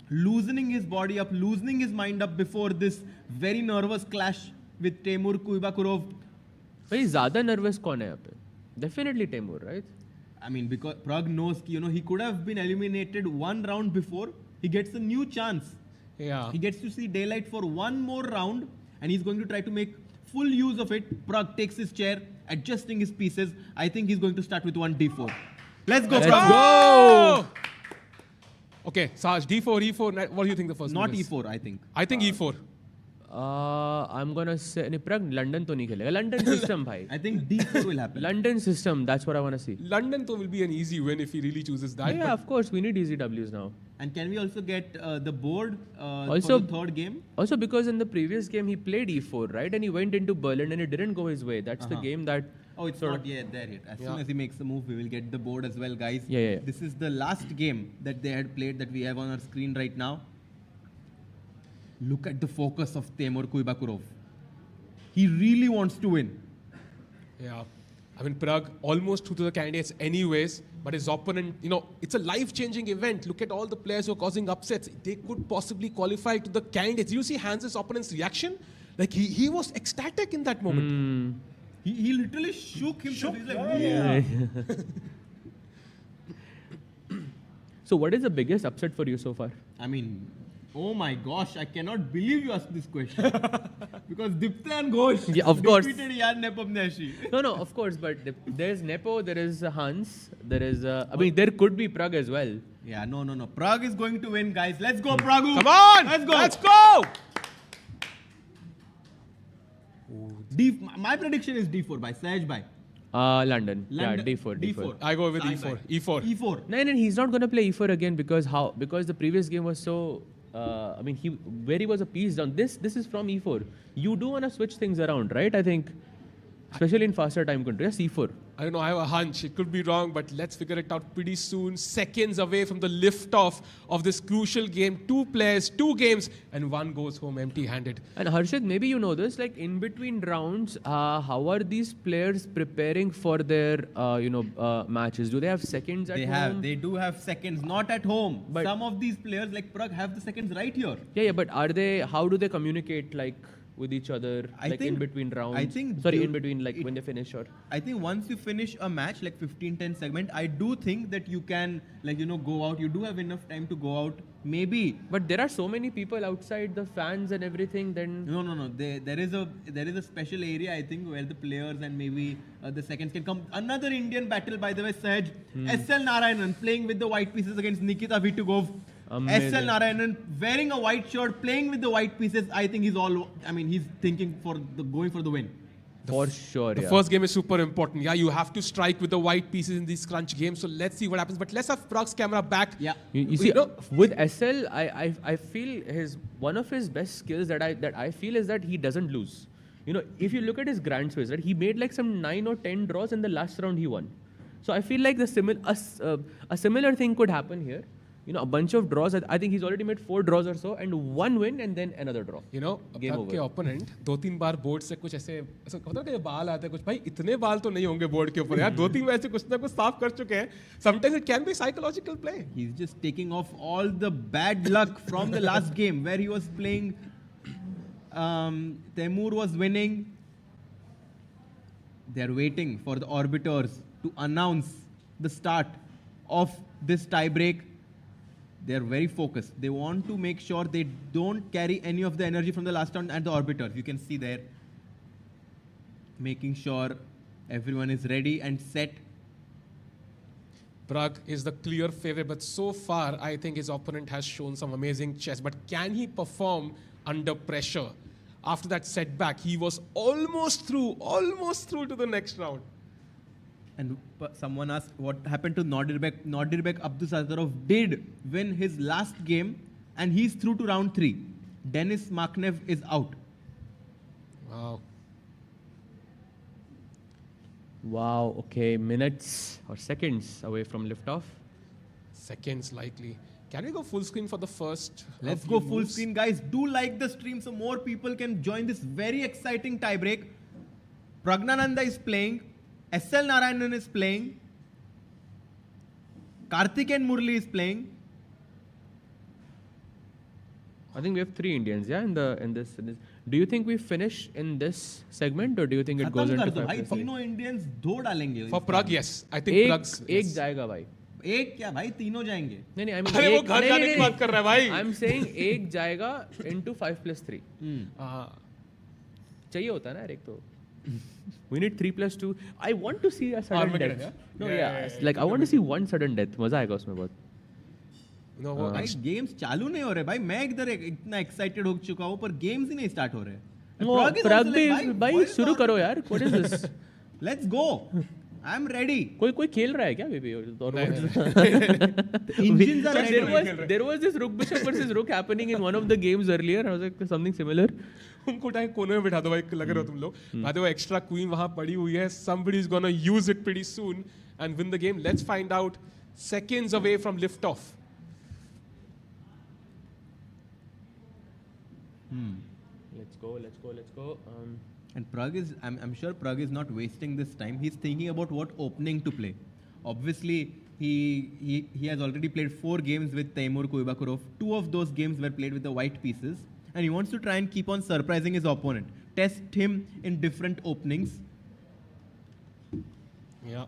loosening his body up, loosening his mind up before this very nervous clash with Temur Kuibakurov. Very zyada nervous kaun hai yahan pe? Definitely Temur, right? I mean, because Pragg knows, you know, he could have been eliminated 1 round before. He gets a new chance. Yeah. He gets to see daylight for 1 more round, and he's going to try to make full use of it. Pragg takes his chair, adjusting his pieces. I think he's going to start with 1 d4. Let's go, Pragg. Let's go! Okay, Saj, d4, e4. What do you think the first Not move is? e4, I think. I think e4. I'm gonna say Pragg London तो नहीं खेलेगा. London system भाई. I think D4 will happen. London system. That's what I wanna see. London though will be an easy win if he really chooses that. Yeah, of course we need easy Ws now. And can we also get the board Also, for the third game? Also because in the previous game he played E4, right? And he went into Berlin and it didn't go his way. That's the game that. Oh, it's not yet there yet. As soon as he makes the move, we will get the board as well, guys. Yeah. This is the last game that they had played that we have on our screen right now. Look at the focus of Temur Kuibakurov. He really wants to win. Yeah. I mean, Pragg almost through to the candidates anyways, but his opponent, it's a life-changing event. Look at all the players who are causing upsets. They could possibly qualify to the candidates. You see Hans' opponent's reaction? Like, he was ecstatic in that moment. He literally shook himself. He's like, Yeah. So what is the biggest upset for you so far? I mean, oh my gosh, I cannot believe you asked this question. Because Dipte and Ghosh defeated Jan Nepomniachtchi. No, of course, but there's Nepo, there is Hans, there is, there could be Pragg as well. Yeah, no. Pragg is going to win, guys. Let's go, Pragg. Come on! Let's go! My prediction is D4 by Sahaj bhai. London. Yeah, D4. I go with E4. No, he's not going to play E4 again because the previous game was so. Where he was a piece down. This is from E4. You do want to switch things around, right? I think, especially in faster time control. Yes, E4. I don't know, I have a hunch. It could be wrong, but let's figure it out pretty soon. Seconds away from the lift-off of this crucial game. 2 players, 2 games, and one goes home empty-handed. And Harshit, maybe you know this, like in between rounds, how are these players preparing for their, matches? Do they have seconds at home? They do have seconds, not at home. But some of these players, like Pragg, have the seconds right here. Yeah, but how do they communicate, with each other, in between rounds? In between, when they finish, or? I think once you finish a match, 15-10 segment, I do think that you can, go out. You do have enough time to go out, maybe. But there are so many people outside, the fans and everything, then... No. There is a special area, I think, where the players and maybe the seconds can come. Another Indian battle, by the way, Sahaj. SL Narayanan playing with the white pieces against Nikita Vitugov. SL Narayanan wearing a white shirt, playing with the white pieces. I think he's thinking going for the win. For sure, The first game is super important. Yeah, you have to strike with the white pieces in these crunch games. So let's see what happens. But let's have Pragg's camera back. Yeah. You see, with SL, I feel one of his best skills that I feel is that he doesn't lose. If you look at his grand sways, right, he made some 9 or 10 draws, and the last round he won. So I feel like a similar thing could happen here. A bunch of draws. I think he's already made 4 draws or so, and 1 win and then another draw. Game over. के opponent 2-3 बार board से कुछ ऐसे होता है कि बाल आते हैं कुछ भाई इतने बाल तो नहीं होंगे बोर्ड के ऊपर यार 2-3 मैच से कुछ ना कुछ साफ कर चुके हैं. Sometimes it can be psychological play. He's just taking off all the bad luck from the last game where he was playing. Temur was winning. They're waiting for the arbiters to announce the start of this tie-break. They're very focused. They want to make sure they don't carry any of the energy from the last round at the arbiters. You can see there. Making sure everyone is ready and set. Pragg is the clear favorite, but so far, I think his opponent has shown some amazing chess. But can he perform under pressure? After that setback, he was almost through to the next round. And someone asked what happened to Nordirbek. Nordirbek Abdusattarov did win his last game, and he's through to round 3. Denis Makhnev is out. Wow, okay, minutes or seconds away from liftoff. Seconds likely. Can we go full screen for the first? Let's go full screen, guys. Do like the stream so more people can join this very exciting tiebreak. Pragnanandhaa is playing. SL Narayanan is playing. Karthik and Murli is playing. I think we have 3 Indians, in this. Do you think we finish in this segment, or do you think it goes into 5? भाई तीनों Indians दो डालेंगे. For Pragg, yes. I think Pragg's. एक जाएगा भाई. एक क्या भाई तीनों जाएंगे. नहीं I mean अरे वो घर जाने की बात कर रहा है भाई. I'm saying एक जाएगा into 5+3. चाहिए होता है ना एक तो. We need 3+2. I want to see a sudden death. Yeah? No, yeah. I want to see one sudden death. मजा आएगा उसमें बहुत. No, वो भाई गेम्स चालू नहीं हो रहे भाई. मैं इधर इतना एक्साइटेड हो चुका हूँ पर गेम्स ही नहीं स्टार्ट हो रहे. Pragg भी भाई शुरू करो यार. What is this? Let's go. I'm ready. कोई खेल रहा है क्या baby? Engines are ready. There was this rook bishop versus rook happening in one of the games earlier. I was like something similar. उनको टाइम कोने में बैठा दो भाई, लग रहे हो तुम लोग. बाद वो एक्स्ट्रा क्वीन वहाँ पड़ी हुई है. Somebody is gonna use it pretty soon and win the game. Let's find out. Seconds away from lift off. Let's go. And Pragg is, I'm sure Pragg is not wasting this time. He's thinking about what opening to play. Obviously, he has already played 4 games with Teimour Kuybakurov. 2 of those games were played with the white pieces. And he wants to try and keep on surprising his opponent. Test him in different openings. Yeah.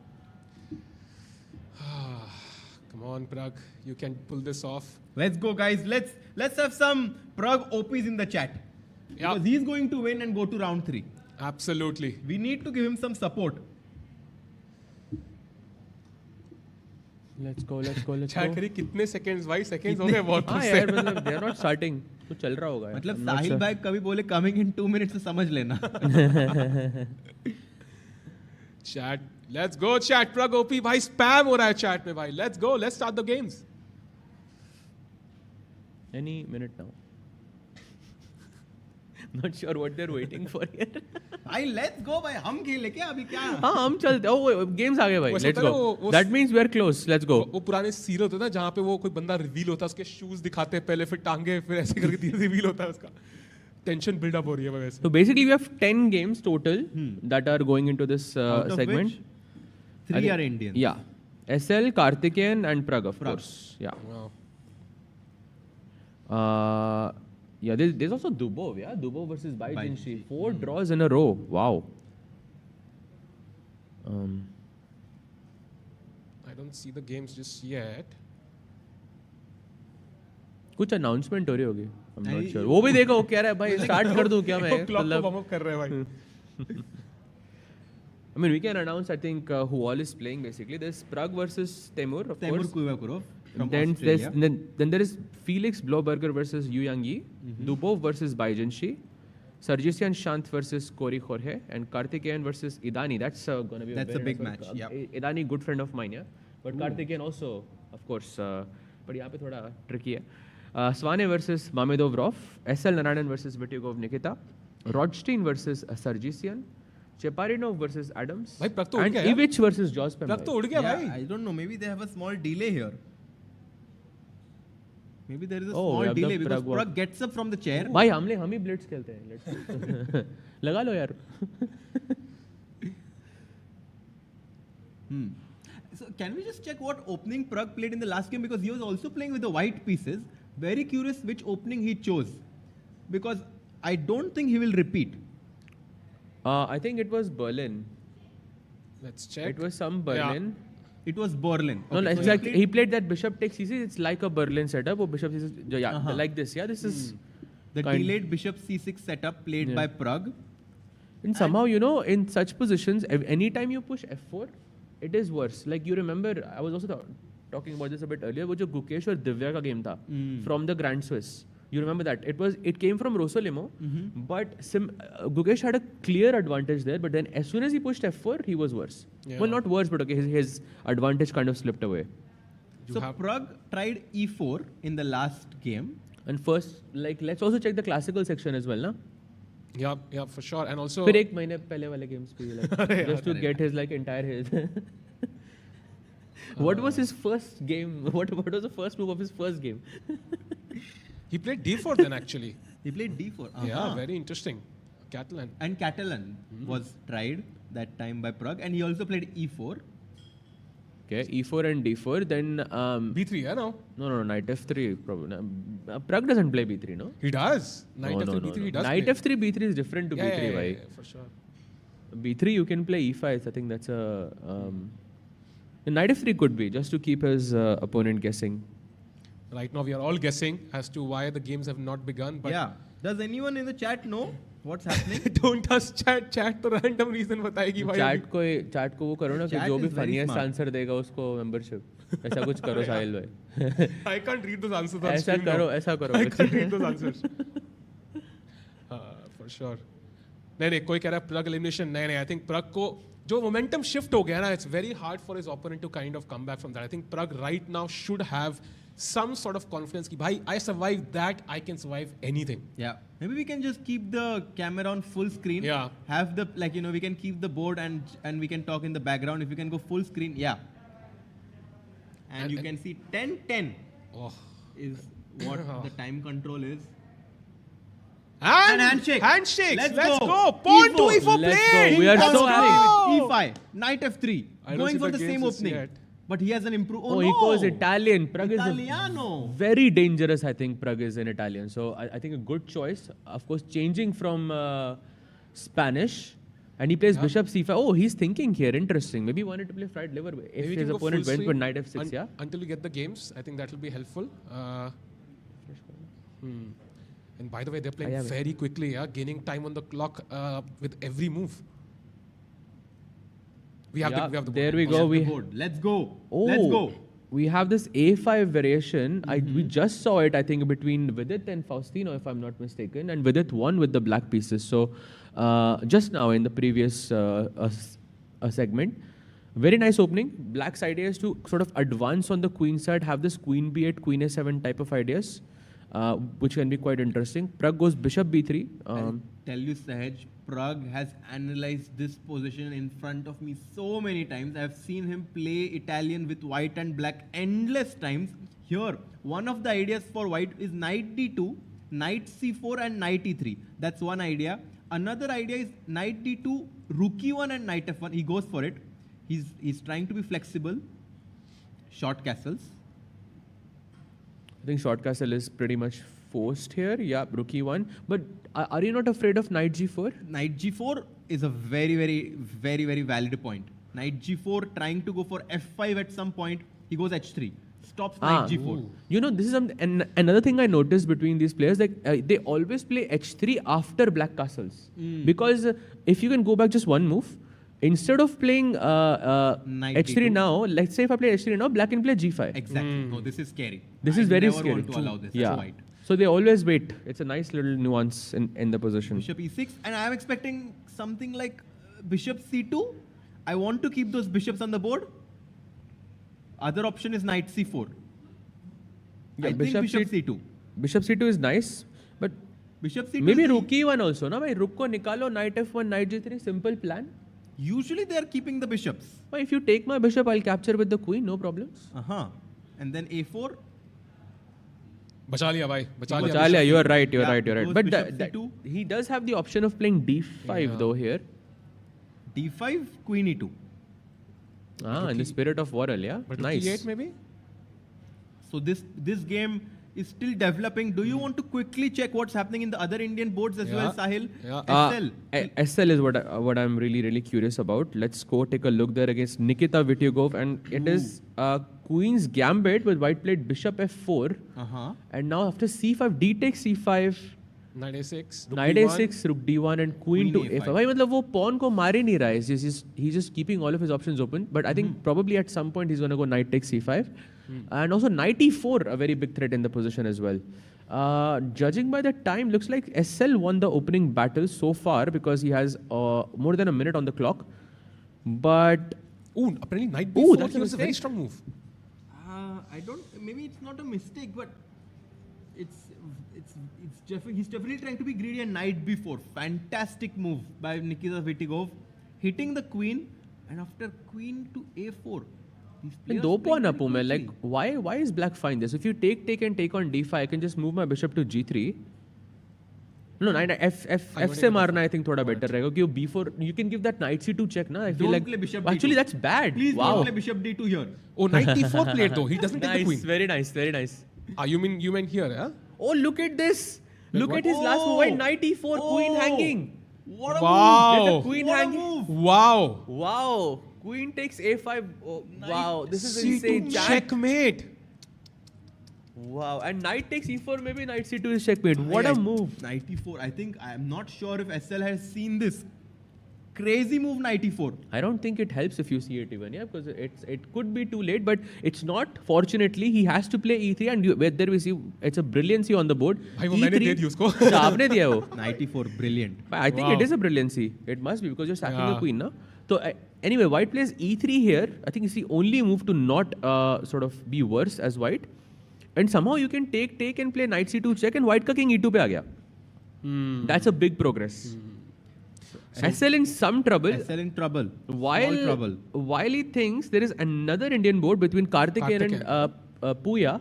Come on, Pragg. You can pull this off. Let's go, guys. Let's have some Pragg OPs in the chat. Yeah. Because he's going to win and go to round 3. Absolutely. We need to give him some support. Let's go. Chat करिए कितने seconds भाई? Seconds हो गए बहुत. हाँ यार मतलब they are not starting. तो चल रहा होगा. मतलब साहिल भाई कभी बोले coming in 2 minutes से समझ लेना. Chat. Let's go chat. Pragg OP भाई spam हो रहा है chat में भाई. Let's go. Let's start the games. Any minute now. Not sure what they're waiting for here. भाई let's go भाई. हम खेले क्या अभी क्या? हाँ हम चलते. Oh games आ गए भाई. Let's go. That means we're close. Let's go. वो पुराने सीरियल होते ना जहाँ पे वो कोई बंदा रिवील होता है, उसके शूज दिखाते हैं पहले, फिर टांगे, फिर ऐसे करके धीरे रिवील होता है उसका. Tension build up हो रही है वैसे. So basically we have 10 games total that are going into this segment. Which 3 are Indians. Yeah. SL, Karthikeyan and Pragg of course. Yeah. Wow. Yeah, there's also Dubov, yeah? Dubov versus Baijinshi. 4 draws in a row. Wow. I don't see the games just yet. कुछ announcement हो रही होगी. I'm not sure. वो भी देखो वो कह रहा है भाई start कर दूं क्या मैं? Clock को warm up कर रहे हैं भाई. I mean, we can announce, I think, who all is playing basically. There's Pragg versus Teimour, of course. Teimour Kuybakurov. Then there is Felix Bloberger versus Yu Yang-yi, Dubov versus Baijinshi, Sargisian Shant versus Corey Jorge, and Karthikeyan versus Idani. That's going to be a big match. Yeah. Idani, good friend of mine, yeah. But Karthikeyan also, of course, but यहाँ पे थोड़ा tricky है. Svane versus Mamedovrov, SL Narayanan versus Vityugov Nikita, Rodstein versus Sargisian, Cheparinov versus Adams, भाई Pragg तो and Ivic versus Jospin. Pragg तो उड़ गया भाई. I don't know. Maybe they have a small delay here. Maybe there is a small delay because Pragg gets up from the chair. भाई हम ही blitz खेलते हैं. लगा लो यार. So can we just check what opening Pragg played in the last game, because he was also playing with the white pieces. Very curious which opening he chose, because I don't think he will repeat. I think it was Berlin. Let's check. It was some Berlin. Yeah. It was Berlin. Okay, no, it's so like he played that bishop takes c6. It's like a Berlin setup. Bishop c6, like this. Yeah, this is the delayed bishop c6 setup played by Pragg. And somehow, you know, in such positions, anytime you push f4, it is worse. Like you remember, I was also talking about this a bit earlier. वो जो गुकेश और दिव्या का game था from the Grand Swiss. You remember that? It came from Rossolimo, but Gukesh had a clear advantage there. But then as soon as he pushed f4, he was worse. Yeah. Well, not worse, but okay, his advantage kind of slipped away. So Pragg tried e4 in the last game. And first, like, let's also check the classical section as well, na? Yeah, for sure. And also, फिर एक महीने पहले वाले games पे like just to get his like entire his. What was his first game? What was the first move of his first game? He played d4 then actually. He played d4. Yeah, very interesting. Catalan. And Catalan was tried that time by Pragg, and he also played e4. Okay, e4 and d4. Then b3, yeah, no? No, knight f3 probably. Pragg doesn't play b3, no? He does. Knight f3, b3, he does. Knight play. f3, b3 is different to b3, right? Yeah, for sure. b3 you can play e5. I think that's a. Knight f3 could be just to keep his opponent guessing. Right now we are all guessing as to why the games have not begun. But yeah. Does anyone in the chat know What's happening? Don't touch chat. Chat तो random reason बताएगी भाई. Chat को वो करो ना कि जो भी funniest answer देगा उसको membership. ऐसा कुछ करो साहिल भाई. I can't read those answers. ऐसा करो. I can't read those answers. For sure. नहीं कोई कह रहा है Pragg elimination. नहीं I think Pragg को जो momentum shift हो गया ना, it's very hard for his opponent to kind of come back from that. I think Pragg right now should have some sort of confidence कि भाई I survived that, I can survive anything. Yeah. Maybe we can just keep the camera on full screen. Yeah. Have the we can keep the board and we can talk in the background. If we can go full screen, yeah. And you can see 10-10 is what the time control is. And handshake. Let's go. Pawn to E4 play. We are so happy. E5. Knight F3. Going for the same opening. But he has an improvement. Oh, he goes Italian. Pragg Italiano. is very dangerous, I think, Pragg is in Italian. So I think a good choice. Of course, changing from Spanish. And he plays bishop c5. Oh, he's thinking here. Interesting. Maybe he wanted to play fried liver if his opponent went for knight f6, yeah? Until we get the games, I think that will be helpful. And by the way, they're playing very quickly, gaining time on the clock with every move. We have the board. There we go. Let's go. Oh, let's go. We have this a5 variation. We just saw it, I think, between Vidit and Faustino, if I'm not mistaken. And Vidit won with the black pieces. So just now in the previous segment, very nice opening. Black's idea is to sort of advance on the queen side, have this queen b8, queen a7 type of ideas, which can be quite interesting. Pragg goes bishop b3. I'll tell you, Sahaj, Pragg has analyzed this position in front of me so many times. I've seen him play Italian with white and black endless times. Here, one of the ideas for white is knight d2, knight c4 and knight e3. That's one idea. Another idea is knight d2, rook e1 and knight f1. He goes for it. He's trying to be flexible. Short castles. I think short castle is pretty much forced here. Yeah, rook e1. But are you not afraid of knight g4? Knight g4 is a very, very, very, very valid point. Knight g4 trying to go for f5 at some point. He goes h3. Stops knight g4. You know, this is another thing I noticed between these players. Like they always play h3 after black castles. Because if you can go back just one move, instead of playing h3 now, let's say if I play h3 now, black can play g5. Exactly. No, this is scary. This is very scary. I never want to allow this. Yeah. That's white. So they always wait. It's a nice little nuance in the position. Bishop e6. And I'm expecting something like bishop c2. I want to keep those bishops on the board. Other option is knight c4. Yeah, I think bishop c2. Bishop c2 is nice. But bishop c2 maybe rook e1 also. No? Rook ko nikalo, knight f1, knight g3. Simple plan. Usually they are keeping the bishops. Well, if you take my bishop, I'll capture with the queen. No problems. And then a4. बचा लिया भाई, बचा लिया. You are right. But he does have the option of playing d5 though here. d5, queen e2. In the spirit of Warrel, yeah. But nice. e8 maybe. So this game is still developing. Do you want to quickly check what's happening in the other Indian boards as well, Sahil? SL. SL is what I'm really curious about. Let's go take a look there against Nikita Vityugov, and it is Queen's Gambit with white played bishop f4. And now after c5, d takes c5. Knight a6. Knight a6, rook d1 and queen to a5. भाई मतलब वो pawn को मार ही नहीं रहा है. He's just keeping all of his options open. But I think probably at some point he's going to go knight takes c5. And also knight e4, a very big threat in the position as well. Judging by the time, looks like SL won the opening battle so far because he has more than a minute on the clock. But apparently knight b4 that's a very strong move. I don't. Maybe it's not a mistake, but he's definitely trying to be greedy. And knight b4, fantastic move by Nikita Vityugov, hitting the queen, and after queen to a4. दो pawn up हूँ मैं. Like why is black fine this? If you take and take on d5, I can just move my bishop to g3. No, f से मारना I think थोड़ा better रहेगा क्योंकि b4 you can give that knight c2 check ना. I feel like actually that's bad. Please don't play bishop d2 here. Oh, knight d4 played though. He doesn't take the queen. Very nice. You mean here, yeah? Oh, look at this. Look at his last move. Knight e4, queen hanging. What a move. There's a queen what hanging. A move. Wow. Queen takes a5. Oh, wow, this is insane. Checkmate. Wow, and knight takes e4, maybe knight c2 is checkmate. What a move. Knight e4. I think I'm not sure if SL has seen this crazy move, knight e4. I don't think it helps if you see it even, because it could be too late, but it's not. Fortunately, he has to play e3, and whether we see it's a brilliancy on the board. E3, knight e4, brilliant. I think it is a brilliancy. It must be because you're sacking a queen, no? So anyway, white plays e3 here. I think it's the only move to not sort of be worse as white. And somehow you can take and play knight c2 check, and white ka king e2 pe aa gaya. That's a big progress. SL in some trouble. SL in trouble. While he thinks there is another Indian board between Karthikeyan and Puya.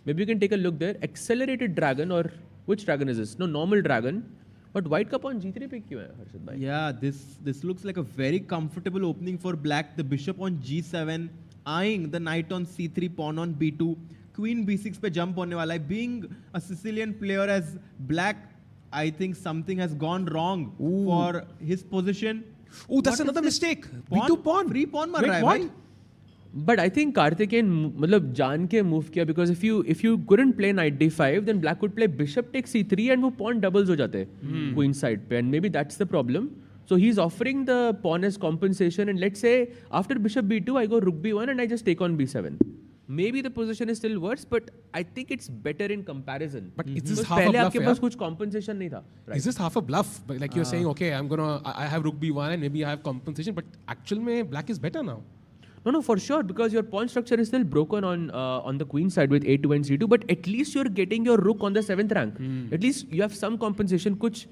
Maybe you can take a look there. Accelerated dragon, or which dragon is this? No, normal dragon. But white ka pawn g3 pe kyun hai, Harshad bhai? Yeah, this looks like a very comfortable opening for black. The bishop on g7, eyeing the knight on c3, pawn on b2. Queen b6 pe jump hone wala hai. Being a Sicilian player as black, I think something has gone wrong for his position. Oh, that's another mistake. B2 pawn. Free pawn mar raha hai, what? But I think Karthikeyan jaan ke move kiya, because if you couldn't play knight d5, then black could play bishop takes c3 and wo pawn doubles ho jate queen side pe, and maybe that's the problem. So he's offering the pawn as compensation, and let's say after bishop b2 I go rook b1 and I just take on b7. Maybe the position is still worse, but I think it's better in comparison. But is this half a bluff? Pehle aapke paas kuch compensation nahi tha. Right? Is this half a bluff? Like you're saying, okay, I have rook b1 and maybe I have compensation, but actually black is better now. No, for sure, because your pawn structure is still broken on the queen side with a2 and c2, but at least you're getting your rook on the 7th rank. At least you have some compensation, which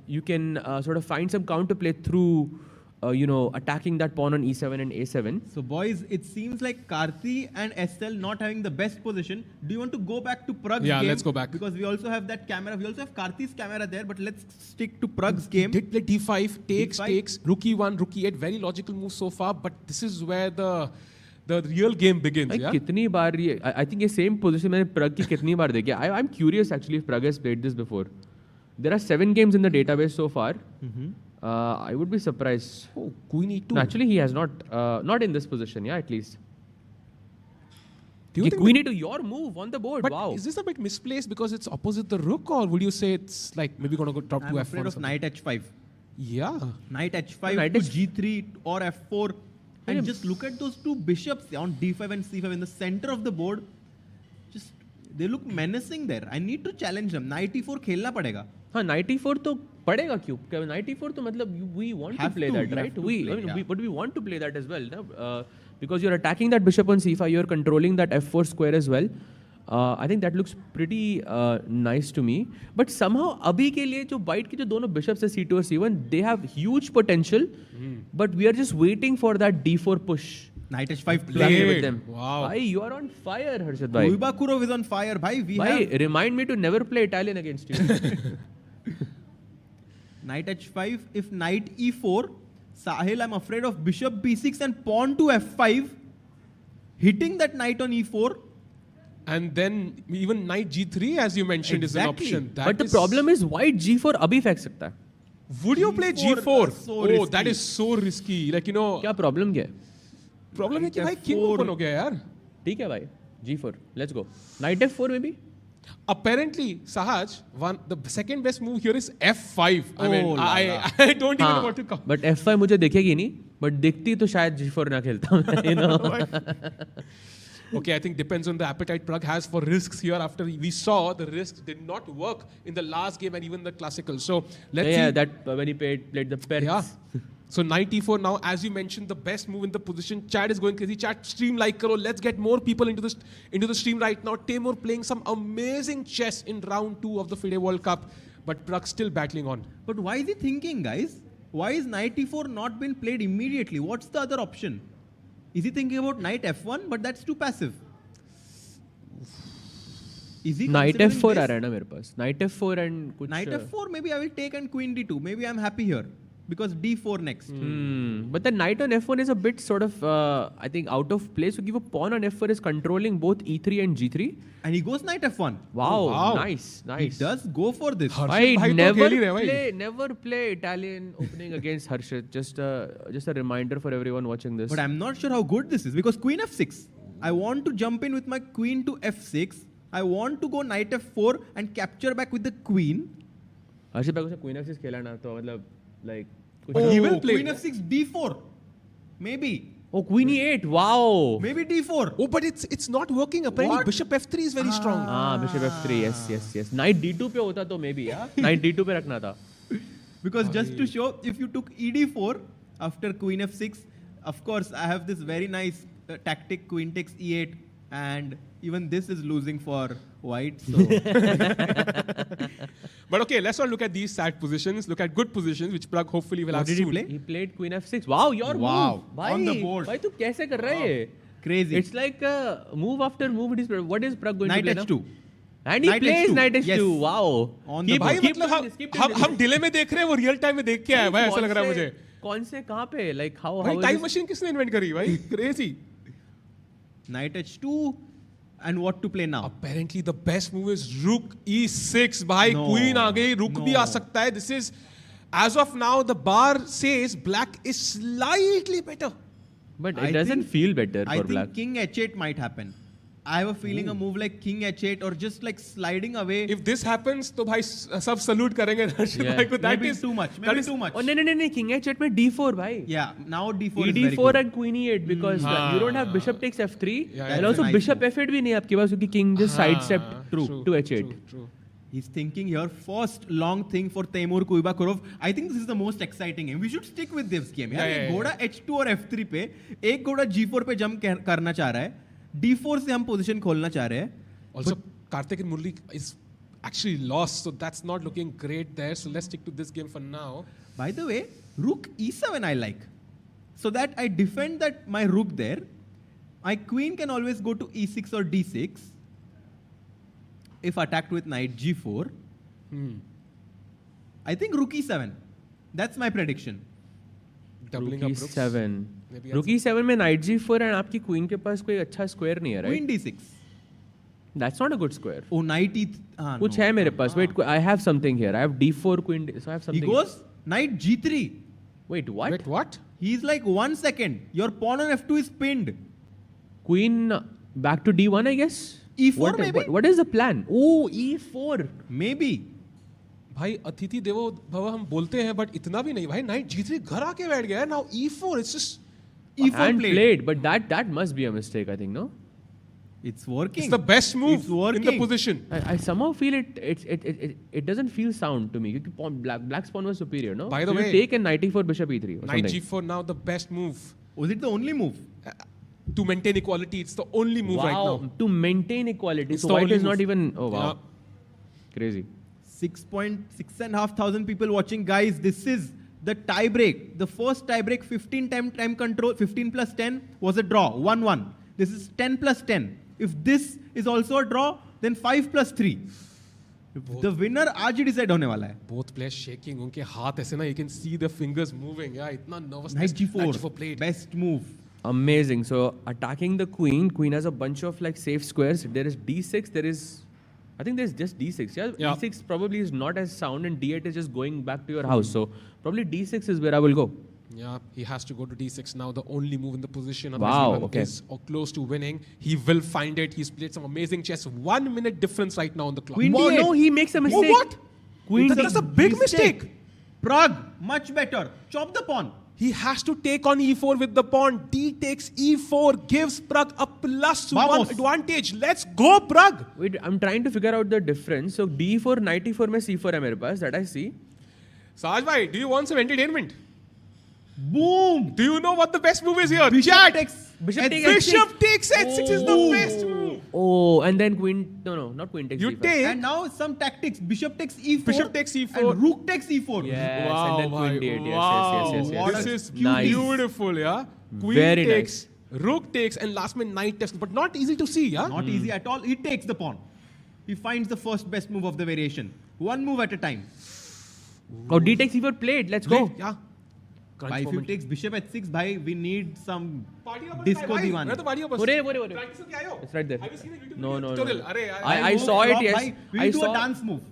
you can sort of find some counterplay through attacking that pawn on e7 and a7. So boys, it seems like Karthi and SL not having the best position. Do you want to go back to Pragg's game? Yeah, let's go back. Because we also have that camera. We also have Karthi's camera there, but let's stick to Pragg's game. Did play d5, takes, rook e1, rook e8. Very logical move so far, but this is where the real game begins. Yeah? कितनी बार ये, I think ये same position मैंने Pragg की कितनी बार देखी. I'm curious actually if Pragg has played this before. There are 7 games in the database so far. I would be surprised. Oh, queen e2. No, actually, he has not in this position, at least. Do you think queen e2, your move on the board? But wow. Is this a bit misplaced because it's opposite the rook, or would you say it's like maybe going to go drop to f1? I'm afraid of knight h5. Yeah. Knight h5 to g3 or f4. And just look at those two bishops on d5 and c5 in the center of the board. Just they look menacing there. I need to challenge them. Knight e4 खेलना पड़ेगा. हाँ, knight e4 तो पड़ेगा क्यों? Knight e4 तो मतलब we want to play that, right? But we want to play that as well, no? Because you're attacking that bishop on c5, you're controlling that f4 square as well. I think that looks pretty nice to me. But somehow अभी के लिए जो white के जो दोनों bishops है c2 और c1, they have huge potential. But we are just waiting for that d4 push. Knight h5 play with them. Wow. Bhai, you are on fire, Harshad bhai. Kuibakurov is on fire. Bhai, remind me to never play Italian against you. Knight h5, if knight e4, Sahil, I'm afraid of bishop b6 and pawn to f5, hitting that knight on e4. And then even knight g3, as you mentioned, is an option. But the problem is white g4 abhi फेंक सकता है. Would you play g4? That is so risky. Like, क्या problem क्या है? Problem है कि भाई king open हो गया यार. ठीक है भाई. G4. Let's go. Knight f4 maybe? Apparently, Sahaj, the second best move here is f5. I don't even know what to call. But f5 मुझे दिखेगी नहीं. But दिखती तो शायद g4 ना खेलता. Okay, I think depends on the appetite Pragg has for risks here. After we saw the risks did not work in the last game and even the classical. So let's see. Yeah, that when he played the pairs. Yeah. So knight e4 now, as you mentioned, the best move in the position. Chat is going crazy. Chat, stream like karo. Let's get more people into the stream right now. Timur playing some amazing chess in round 2 of the FIDE World Cup, but Pragg still battling on. But why is he thinking, guys? Why is knight e4 not been played immediately? What's the other option? Is he thinking about knight f1? But that's too passive. Is he knight f4 आ रहा है ना मेरे पास. Knight f4 and कुछ. Knight f4 maybe I will take and queen d2. Maybe I'm happy here. Because d4 next. But the knight on f1 is a bit sort of, I think, out of place. So give a pawn on f4 is controlling both e3 and g3. And he goes knight f1. Wow. Nice. He does go for this. Never play Italian opening against Harshit. Just a reminder for everyone watching this. But I'm not sure how good this is. Because queen f6. I want to jump in with my queen to f6. I want to go knight f4 and capture back with the queen. Harshit bhai, queen f6 खेला ना तो मतलब like. He will play queen f6 d4. Maybe. Oh, queen e8. Wow. Maybe d4. Oh, but it's not working. Apparently, What? bishop f3 is very strong. Bishop f3. Yes. Knight d2 पे होता तो maybe Knight d2 पे रखना था. Because just to show, if you took ed4 after queen f6, of course I have this very nice tactic queen takes e8, and even this is losing for white. So. But okay, let's not look at these sad positions. Look at good positions, which Pragg hopefully will have soon. Did he play? He played queen f6. Wow, your move. Bhai, on the board. Bhai, तू कैसे कर रहा है? Crazy. It's like move after move. What is Pragg going Knight to play h2. now? And he plays h2. knight h2. Yes. Wow. On the भाई board. मतलब हम delay में देख रहे हैं, वो रियल टाइम में देख के आया भाई, ऐसा लग रहा है मुझे. कौन से कहाँ पे? Like how? भाई टाइम मशीन किसने इन्वेंट करी भाई? Crazy. Knight h2. And what to play now? Apparently the best move is rook e6. भाई queen आ गई, rook भी आ सकता है. This is, as of now, the bar says black is slightly better. But it doesn't feel better for black. I think king h8 might happen. I have a feeling a move like king h8 or just like sliding away. If this happens, तो भाई सब salute करेंगे Harshit भाई को. That maybe is too much. Maybe too much. Oh no, king h8 में d4 भाई. Yeah, now d4 is very d4 good. and queen e8 because you don't have bishop takes f3 and also nice bishop f8 भी नहीं आपके पास क्योंकि king just sidestepped to h8. True. He's thinking here, first long thing for Teimour Kuibakurov. I think this is the most exciting game. We should stick with this game. घोड़ा h2 और f3 पे, एक घोड़ा g4 पे jump करना चाह रहा है. d4 से हम पोजीशन खोलना चाह रहे हैं. Also, Karthik and Murli is actually lost, so that's not looking great there. So let's stick to this game for now. By the way, rook e7 I like. So that I defend that my rook there. My queen can always go to e6 or d6. If attacked with knight g4. I think rook e7. That's my prediction. Doubling rook up rooks. e7. Rook e7 में knight g4 and आपकी queen के पास कोई अच्छा square नहीं है, right? Queen d6. That's not a good square. Oh, knight e. कुछ है मेरे पास. Wait, I have something here. I have d4 queen. So I have something. He goes knight g3. Wait, what? Wait, what? He's like 1 second. Your pawn on f2 is pinned. Queen back to d1, I guess. e4 maybe. What is the plan? Oh, e4. Maybe. भाई अतिथि देवो भव हम बोलते हैं but इतना भी नहीं भाई. नाइट g3 घर आके बैठ गया है. Now e4, it's just e4 played, but that must be a mistake, I think, no? It's working. It's the best move in the position. I somehow feel it doesn't feel sound to me. Black's pawn was superior, no? By the way, take a knight e4, bishop e3. Or knight something. g4 now the best move. Was it the only move? To maintain equality, it's the only move right now. To maintain equality. It's so the white only is not move. even. Oh wow, crazy. 6,500 people watching, guys. This is the tie break. The first tie break, 15 time control, 15 plus 10 was a draw, 1-1. This is 10 plus 10. If this is also a draw, then 5 plus 3. The winner आज ही decide होने वाला है. Both players shaking. उनके हाथ ऐसे ना, you can see the fingers moving. Yeah, इतना nervousness. Knight g4. Knight g4 played. Best move. Amazing. So attacking the queen. Queen has a bunch of like safe squares. There is d6. There is, I think there's just d6. Yeah. E6 probably is not as sound, and d8 is just going back to your house. So probably d6 is where I will go. Yeah, he has to go to d6 now. The only move in the position. Wow. Okay. Is close to winning. He will find it. He's played some amazing chess. 1 minute difference right now on the clock. Queen Wow, d8. no, he makes a mistake. Oh, what? Queen That's a big mistake. Pragg, much better. Chop the pawn. He has to take on e4 with the pawn. D takes e4, gives Pragg a +1 advantage. Let's go, Pragg. Wait, I'm trying to figure out the difference. So d4, knight e4 में c4 है मेरे पास. That I see. Saj bhai, do you want some entertainment? Boom! Do you know what the best move is here? Bishop Chat. takes Bishop takes h6 is the best move. Oh, and then queen. No, not queen takes You c5. take. And now some tactics. Bishop takes e4. Bishop takes e4. And rook takes e4. Yes, Wow, and then queen d8. Yes, wow. yes. This is Nice. beautiful, yeah. Queen Very takes, rook takes, and last minute knight takes, but not easy to see, yeah. Not easy at all. He takes the pawn. He finds the first best move of the variation. One move at a time. Oh, d takes e4 played. Let's go. Yeah. Bhai, if he takes bishop h6, bhai, we need some disco diwan. It's right there. No. I I saw it. Yes. Bhai, we'll do a dance move.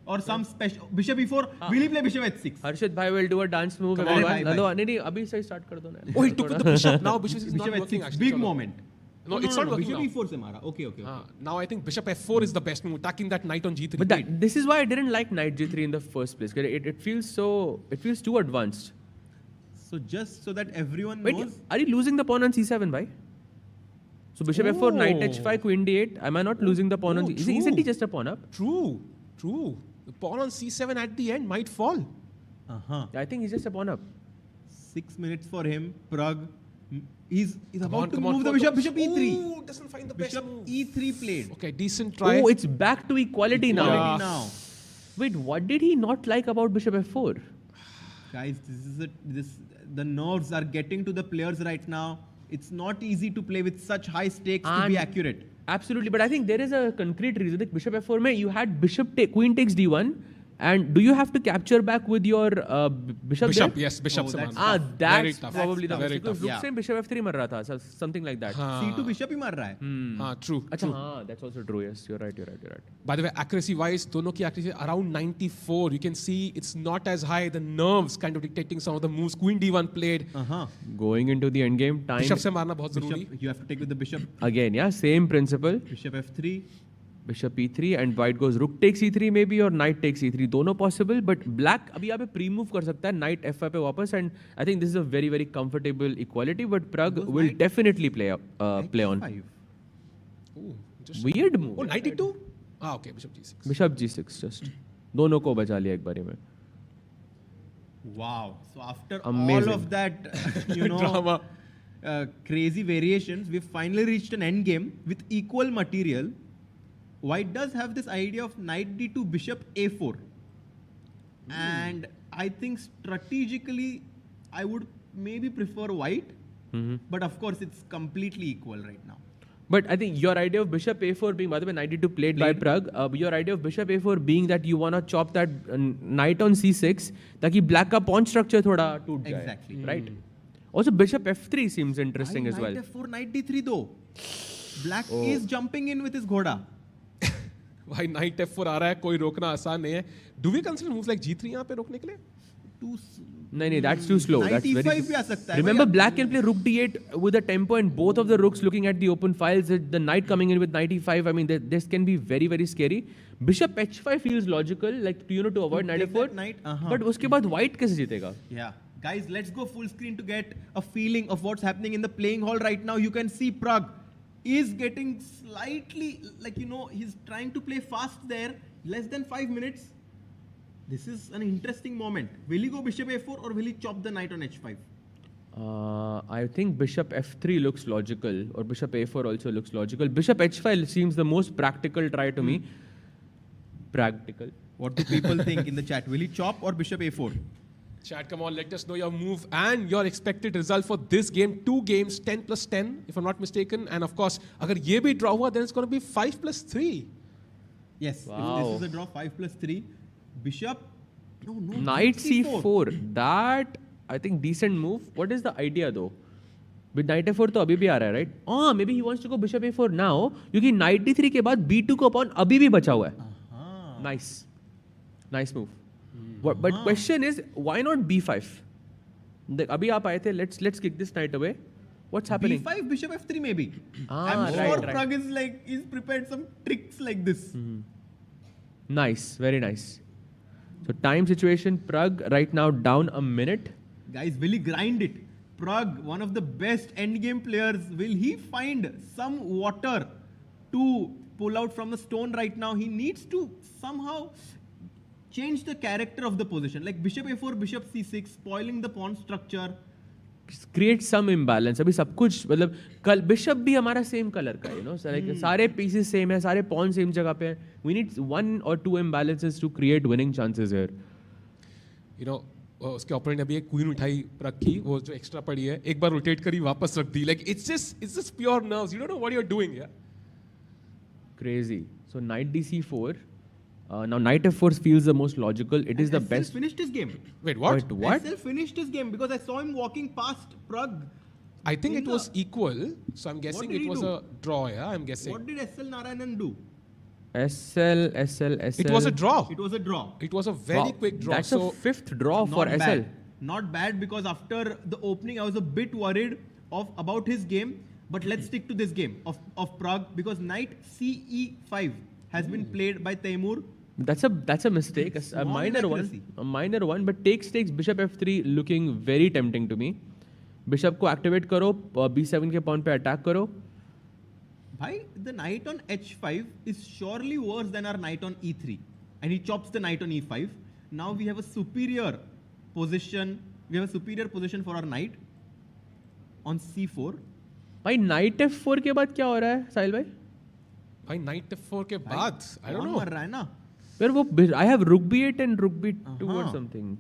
Or some special bishop e4. Will he play bishop h6? Harshit bhai will do a dance move. Come on, bhai. नहीं, अभी से start कर दो ना. Oh, he took with the bishop. Now bishop is not Bishop working h6. actually. Big moment. No, it's not working Bishop now. e4 se mara. Okay. Now I think Bishop F4 is the best move, attacking that knight on G3. But this is why I didn't like knight G3 in the first place. It feels too advanced. So just so that everyone Wait, knows. are you losing the pawn on C7, bhai? So Bishop F4, knight H5, Queen D8. Am I not losing the pawn on C7? Isn't he just a pawn up? True. The pawn on C7 at the end might fall. I think he's just a pawn up. 6 minutes for him. Pragg. He's about to come on, move the bishop. Bishop E3. Ooh, doesn't find the Bishop best move. E3 played. Okay, decent try. Oh, it's back to equality now. Now. Wait, what did he not like about Bishop F4? Guys, the nerves are getting to the players right now. It's not easy to play with such high stakes to be accurate. Absolutely, but I think there is a concrete reason. Like Bishop F4 mein, you had Queen takes D1. And do you have to capture back with your bishop there? Yes, bishop. That's probably the very because tough. Rook se Bishop F3 mar raha tha, so something like that. C2 bishop hi mar raha hai. True. That's also true. Yes, you're right. By the way, accuracy-wise, dono ki accuracy around 94. You can see it's not as high. The nerves kind of dictating some of the moves. Queen D1 played. Going into the endgame time. Bishop se marna bahut zaruri. You have to take with the bishop. Again, yeah, same principle. Bishop F3. Bishop E3 and white goes rook takes E3 maybe or knight takes E3. दोनों possible, but black अभी यहाँ पे pre-move कर सकता है knight F5 पे वापस, and I think this is a very very comfortable equality. But Pragg will definitely play on. Ooh, Weird move. Oh, knight E2. Okay, Bishop G6. Bishop G6 just. दोनों को बचा लिया एक बारी में. Wow. So after Amazing. all of that, drama, crazy variations, we've finally reached an end game with equal material. White does have this idea of knight d2 bishop a4, and I think strategically I would maybe prefer white, but of course it's completely equal right now. But I think your idea of bishop a4 being, by the way, knight d2 played by Pragg, your idea of bishop a4 being that you want to chop that knight on c6 ताकि black का pawn structure थोड़ा टूट जाए. Exactly. Right. Also bishop f3 seems interesting as well. Knight f4, knight d3 though. Black is jumping in with his ghoda. भाई knight f4 आ रहा है, कोई रोकना आसान नहीं है. Do we consider moves like g3 यहाँ पे रोकने के लिए? नहीं, that's too slow. Knight That's e5 very. भी आ सकता है. Remember, black can play rook d8 with a tempo, and both of the rooks looking at the open files. The knight coming in with knight e5. I mean, this can be very very scary. Bishop h5 feels logical, like to avoid knight f4. But उसके बाद white कैसे जीतेगा? Yeah. Guys, let's go full screen to get a feeling of what's happening in the playing hall right now. You can see Pragg is getting slightly, he's trying to play fast there. Less than 5 minutes. This is an interesting moment. Will he go bishop a4 or will he chop the knight on h5? I think bishop f3 looks logical, or bishop a4 also looks logical. Bishop h5 seems the most practical try to me. Practical. What do people think in the chat? Will he chop or bishop a4? Chat, come on, let us know your move and your expected result for this game. 2 games, 10 plus 10, if I'm not mistaken. And of course, agar ye bhi draw hua, then it's going to be 5 plus 3. Yes, wow. If this is a draw, 5 plus 3. Bishop, Knight c4. That, I think, decent move. What is the idea though? With knight f4 तो अभी भी आ रहा है, right? Oh, maybe he wants to go bishop a4 now, क्योंकि knight d3 के बाद b2 को pawn अभी भी बचा हुआ है. Nice move. But question is, why not b5? अभी आप आए थे, let's kick this knight away. What's happening? b5, bishop f3 maybe. I'm sure Pragg is he's prepared some tricks like this. Nice, very nice. So time situation, Pragg right now down a minute. Guys, will he grind it? Pragg, one of the best endgame players, will he find some water to pull out from the stone right now? He needs to somehow change the character of the position. Like bishop a4, bishop c6, spoiling the pawn structure. Create some imbalance. अभी सब कुछ मतलब कल bishop भी हमारा same colour का है, सारे पीसेस सेम है, सारे पॉन सेम जगह पे है. We need 1 or 2 imbalances to create winning chances here. उसके ओपोनेंट ने अभी एक क्वीन उठाई प्रग की, वो जो एक्स्ट्रा पड़ी है, एक बार रोटेट करी वापस रख दी. Like it's just pure nerves. You don't know what you're doing. Yeah. Crazy. So knight dc4. Now knight f4 feels the most logical. It is the best. Finished his game. Wait, what? SL finished his game because I saw him walking past Pragg. I think it was equal, so I'm guessing it was a draw. Yeah, I'm guessing. What did SL Narayanan do? SL. It was a draw. It was a draw. It was a very quick draw. That's a 5th draw for SL. Not bad, because after the opening I was a bit worried about his game. But let's stick to this game of Pragg, because knight CE5 has been played by Taimur. That's a mistake, a minor one. But takes bishop f3 looking very tempting to me. Bishop को activate करो, b7 के pawn पे attack करो. Bhai, the knight on h5 is surely worse than our knight on e3, and he chops the knight on e5. Now we have a superior position. We have a superior position for our knight on c4. भाई knight f4 के बाद क्या हो रहा है साहिल भाई? भाई knight f4 के बाद I don't know. मर रहा है ना? Where वो I have rook b8 and rook b2 or something.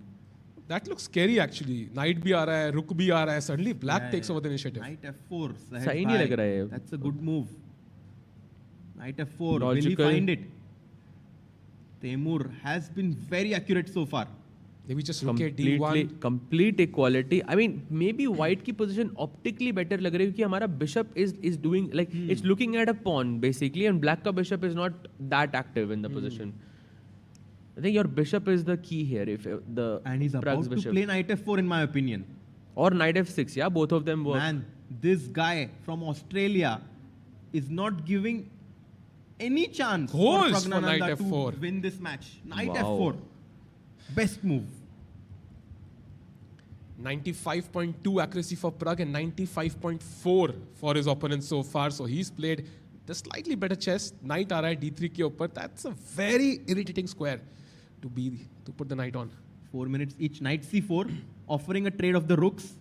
That looks scary actually. Knight भी आ रहा है, rook भी आ रहा है. Suddenly black takes over the initiative. Knight f4. सही नहीं लग रहा है. That's a good move. Knight f4. Logical. Will he find it? Taimur has been very accurate so far. Maybe just rook at d1. Complete equality. I mean, maybe white की position optically better लग रही है क्योंकि हमारा bishop is doing like it's looking at a pawn basically, and black का bishop is not that active in the position. I think your bishop is the key here. If and he's about to play knight f4 in my opinion. Or knight f6. Yeah, both of them work. Man, this guy from Australia is not giving any chance for Pragnanandhaa to win this match. Knight f4. Best move. 95.2 accuracy for Pragg and 95.4 for his opponent so far. So he's played the slightly better chess. Knight aa raha hai d3 ke upar. That's a very irritating square to put the knight on. 4 minutes each. Knight c4, offering a trade of the rooks.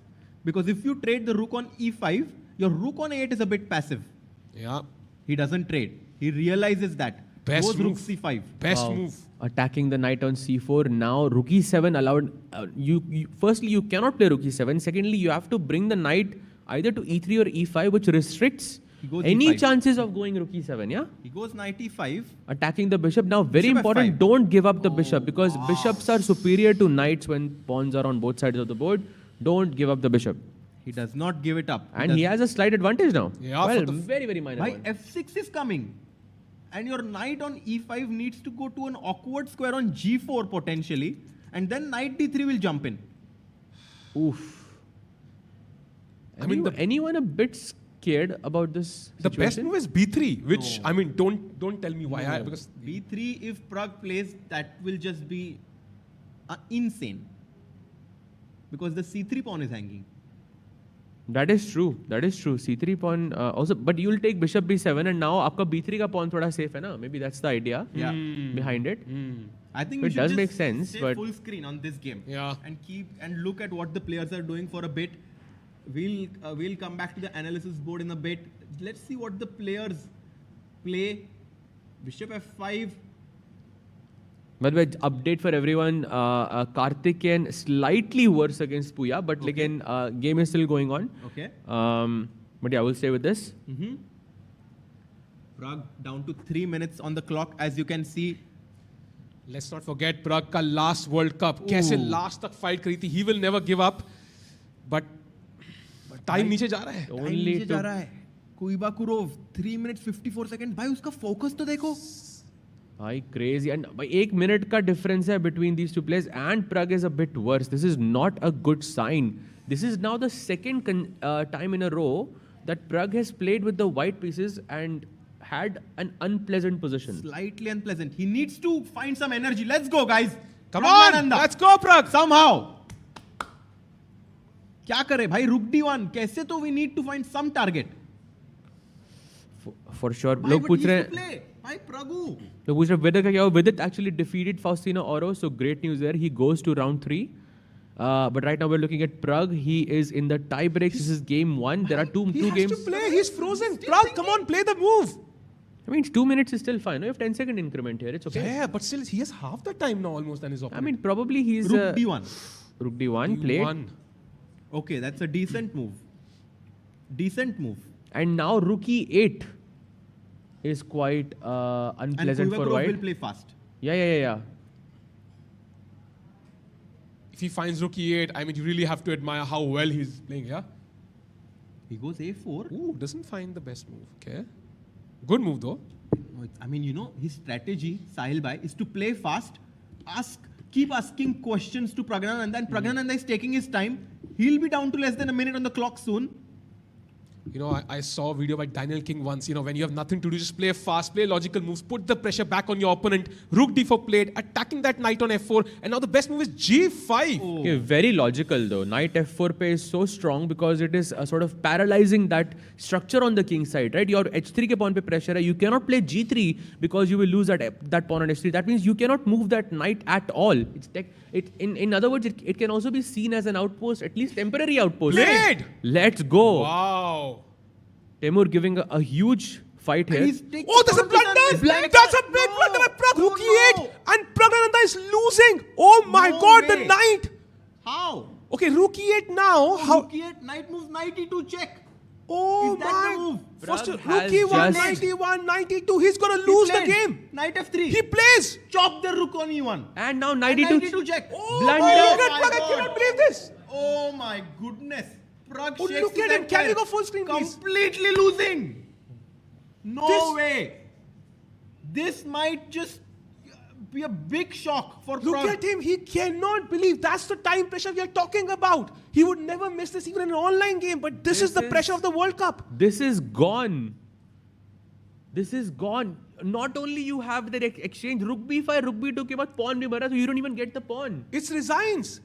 Because if you trade the rook on e5, your rook on a8 is a bit passive. Yeah. He doesn't trade. He realizes that. Best Goes move. rook c5. Best move. Attacking the knight on c4. Now rook e7 allowed. Firstly, you cannot play rook e7. Secondly, you have to bring the knight either to e3 or e5, which restricts any e5. chances of going rook e7. Yeah. He goes knight e5. Attacking the bishop. Now, very Bishop important. f5. Don't give up the bishop because bishops are superior to knights when pawns are on both sides of the board. Don't give up the bishop. He does not give it up. And he has a slight advantage now. Yeah, well, very minor. Why f6 is coming? And your knight on e5 needs to go to an awkward square on g4 potentially. And then knight d3 will jump in. Oof. Anyone a bit scared about this The situation? best move is b3, which I mean, don't tell me why. Because b3, if Pragg plays, that will just be insane. Because the c3 pawn is hanging. That is true. C3 pawn also, but you will take bishop b7, and now आपका b3 का pawn थोड़ा safe है ना? Maybe that's the idea behind it. I think it we should does just make sense, stay but full screen on this game. Yeah. And look at what the players are doing for a bit. We'll come back to the analysis board in a bit. Let's see what the players play. Bishop f5. By the way, update for everyone. Karthikeyan slightly worse against Puya, but again, game is still going on. Okay. But yeah, I will stay with this. Pragg down to 3 minutes on the clock, as you can see. Let's not forget Pragg का last World Cup. कैसे last तक fight करी थी. He will never give up. But time नीचे जा रहा है. Only नीचे जा रहा है. Kuibakurov 3 minutes 54 seconds. भाई उसका focus तो देखो. Hi, crazy. And by 1 minute ka difference hai between these two players, and Pragg is a bit worse. This is not a good sign. This is now the second time in a row that Pragg has played with the white pieces and had an unpleasant position. Slightly unpleasant. He needs to find some energy. Let's go, guys. Come on, let's go, Pragg. Somehow. क्या करे भाई? Rook d1. कैसे तो we need to find some target. For sure. लोग पूछ रहे हैं. Hi, Pragg. लोग पूछ रहे हैं Vidit का क्या हुआ? Vidit actually defeated Faustino Oro, so great news there. He goes to round 3. But right now we're looking at Pragg. He is in the tiebreaks. This is game 1. There are two games. He has to play. He's frozen. Pragg, come on, play the move. I mean, 2 minutes is still fine. You have 10-second increment here. It's okay. Yeah, but still, he has half the time now almost than his opponent. I mean, probably he's... Rook d1. Rook d1 played. Okay, that's a decent move. Decent move. And now rook e8 is quite unpleasant for white. Will play fast. Yeah. If he finds rook e8, I mean, you really have to admire how well he's playing, yeah? He goes a4. Ooh, doesn't find the best move. Okay. Good move, though. I mean, you know, his strategy, Sahil Bhai, is to play fast, keep asking questions to Pragnanandhaa, and Pragnanandhaa is taking his time. He'll be down to less than a minute on the clock soon. You know, I saw a video by Daniel King once. You know, when you have nothing to do, just play fast, play logical moves, put the pressure back on your opponent. Rook d4 played, attacking that knight on f4, and now the best move is g5. Oh. Okay, very logical though. Knight f4 play is so strong because it is sort of paralyzing that structure on the king side, right? Your h3 ke pawn pe pressure hai. You cannot play g3 because you will lose that pawn on h3. That means you cannot move that knight at all. In other words, it can also be seen as an outpost, at least temporary outpost. Played! Let's go. Wow. Temur giving a huge fight here. Oh, there's a blunder! That's a big blunder by Pragg. Rook e8, and Pragnanandhaa is losing. Oh my God, the knight. How? Okay, rook e8 now. How? Rook e8, knight moves knight e2 check. Oh Is that my! the move? First, Pragg rook has e1, just- knight e1, knight e2. He's gonna lose the game. Knight f3. He plays. Chop the rook on e1. And now knight And e2. knight e2 check. Oh Blunder. my God, my Pragg, I God. cannot believe this. Oh my goodness. Pragg Oh, shakes look his at him. Can empire. we go full screen, please? Completely losing. No This- way. This might just be a big shock for Look Pragg. at him. He cannot believe. That's the time pressure we are talking about. He would never miss this even in an online game. But this is the pressure of the World Cup. This is gone. This is gone. Not only you have the exchange, rook b5, rook b2 ke baad pawn bhi mara, so you don't even get the pawn. It's resigns.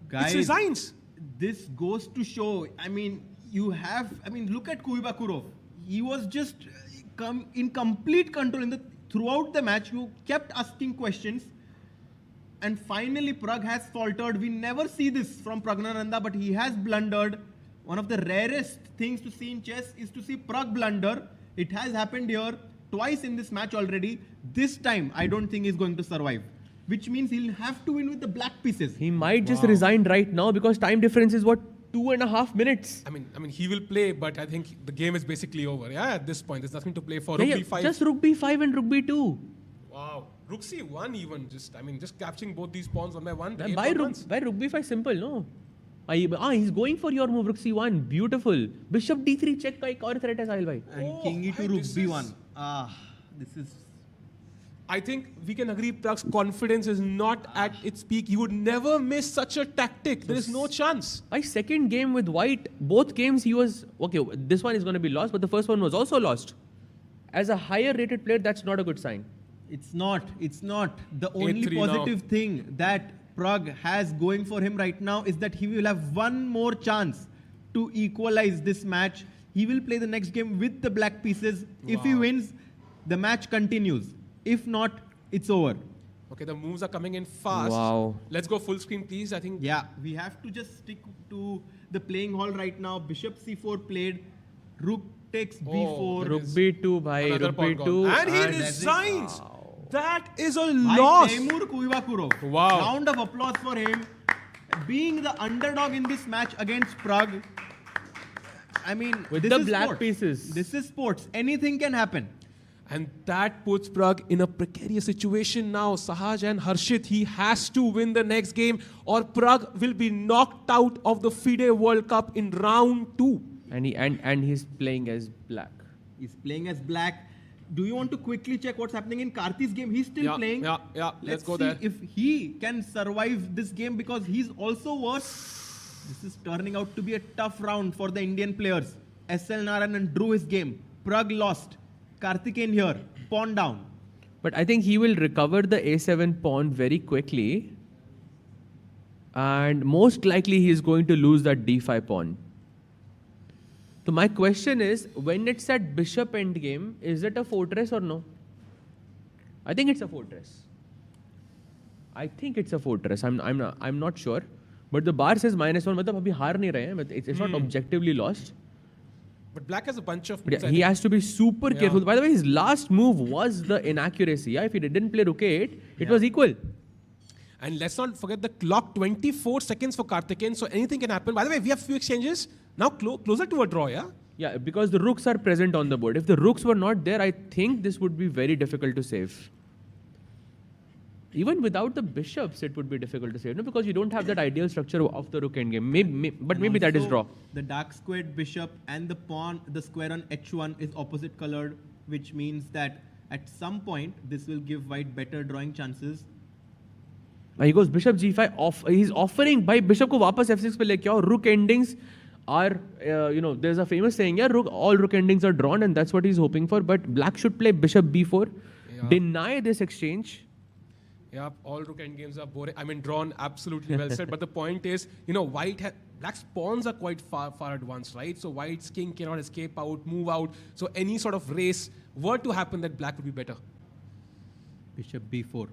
Guys, It's resigns. this goes to show, look at Kuibakurov. He was just in complete control throughout the match. You kept asking questions. And finally, Pragg has faltered. We never see this from Pragnanandhaa, but he has blundered. One of the rarest things to see in chess is to see Pragg blunder. It has happened here twice in this match already. This time, I don't think he's going to survive. Which means he'll have to win with the black pieces. He might just resign right now because time difference is what, 2.5 minutes. I mean, he will play, but I think the game is basically over. Yeah, at this point, there's nothing to play for. Yeah, Rook b5. just rook b5 and rook b2. Wow. Rook c1 even. Just capturing both these pawns one by one. Why rook b5 simple, no? He's going for your move, rook c1. Beautiful. Bishop d3 check का एक और threat है साहिल भाई. And king e2 rook b1. This is... I think we can agree Pragg's confidence is not at its peak. He would never miss such a tactic. There is no chance. My second game with white, both games he was... Okay, this one is going to be lost, but the first one was also lost. As a higher rated player, that's not a good sign. It's not. The only A3 positive thing that Pragg has going for him right now is that he will have one more chance to equalize this match. He will play the next game with the black pieces. If he wins, the match continues. If not, it's over. Okay, the moves are coming in fast. Wow. Let's go full screen, please. I think. Yeah, we have to just stick to the playing hall right now. Bishop c4 played. Rook takes b4. Rook b2, bhai. Another Rook pawn b2. gone. And he resigns. That is a loss. Timur Kuibakurov. Wow. Round of applause for him. Being the underdog in this match against Pragg. I mean, With this the is black sports. pieces. This is sports. Anything can happen. And that puts Pragg in a precarious situation now. Sahaj and Harshit, he has to win the next game or Pragg will be knocked out of the FIDE World Cup in round 2. And he's playing as black. He's playing as black. Do you want to quickly check what's happening in Karti's game? He's still playing. Yeah. Let's go see there. if he can survive this game because he's also worse. This is turning out to be a tough round for the Indian players. SL Narayanan drew his game. Pragg lost. Karthikeyan here. Pawn down. But I think he will recover the a7 pawn very quickly. And most likely he is going to lose that d5 pawn. So my question is, when it's at bishop endgame, is it a fortress or no? I think it's a fortress. I'm not sure. But the bar says -1. मतलब अभी हार नहीं रहे हैं. It's not objectively lost. But black has a bunch of But moves. yeah, he has to be super careful. By the way, his last move was the inaccuracy. Yeah? If he didn't play rook 8, it was equal. And let's not forget the clock, 24 seconds for Karthikeyan, so anything can happen. By the way, we have few exchanges. Now closer to a draw, yeah? Yeah, because the rooks are present on the board. If the rooks were not there, I think this would be very difficult to save. Even without the bishops, it would be difficult to save. No, because you don't have that ideal structure of the rook endgame. Maybe that is draw. The dark squared bishop and the pawn, the square on h1 is opposite colored, which means that at some point, this will give white better drawing chances. He goes bishop g5 off. He's offering by bishop को वापस f6 पे लेके आओ. Rook endings there's a famous saying, yeah, all rook endings are drawn, and that's what he's hoping for. But black should play bishop b4, deny this exchange. Yeah, all rook endgames are boring. I mean, drawn, absolutely well said. But the point is, black's pawns are quite far advanced, right? So white's king cannot escape out, move out. So any sort of race were to happen, that black would be better. Bishop b4.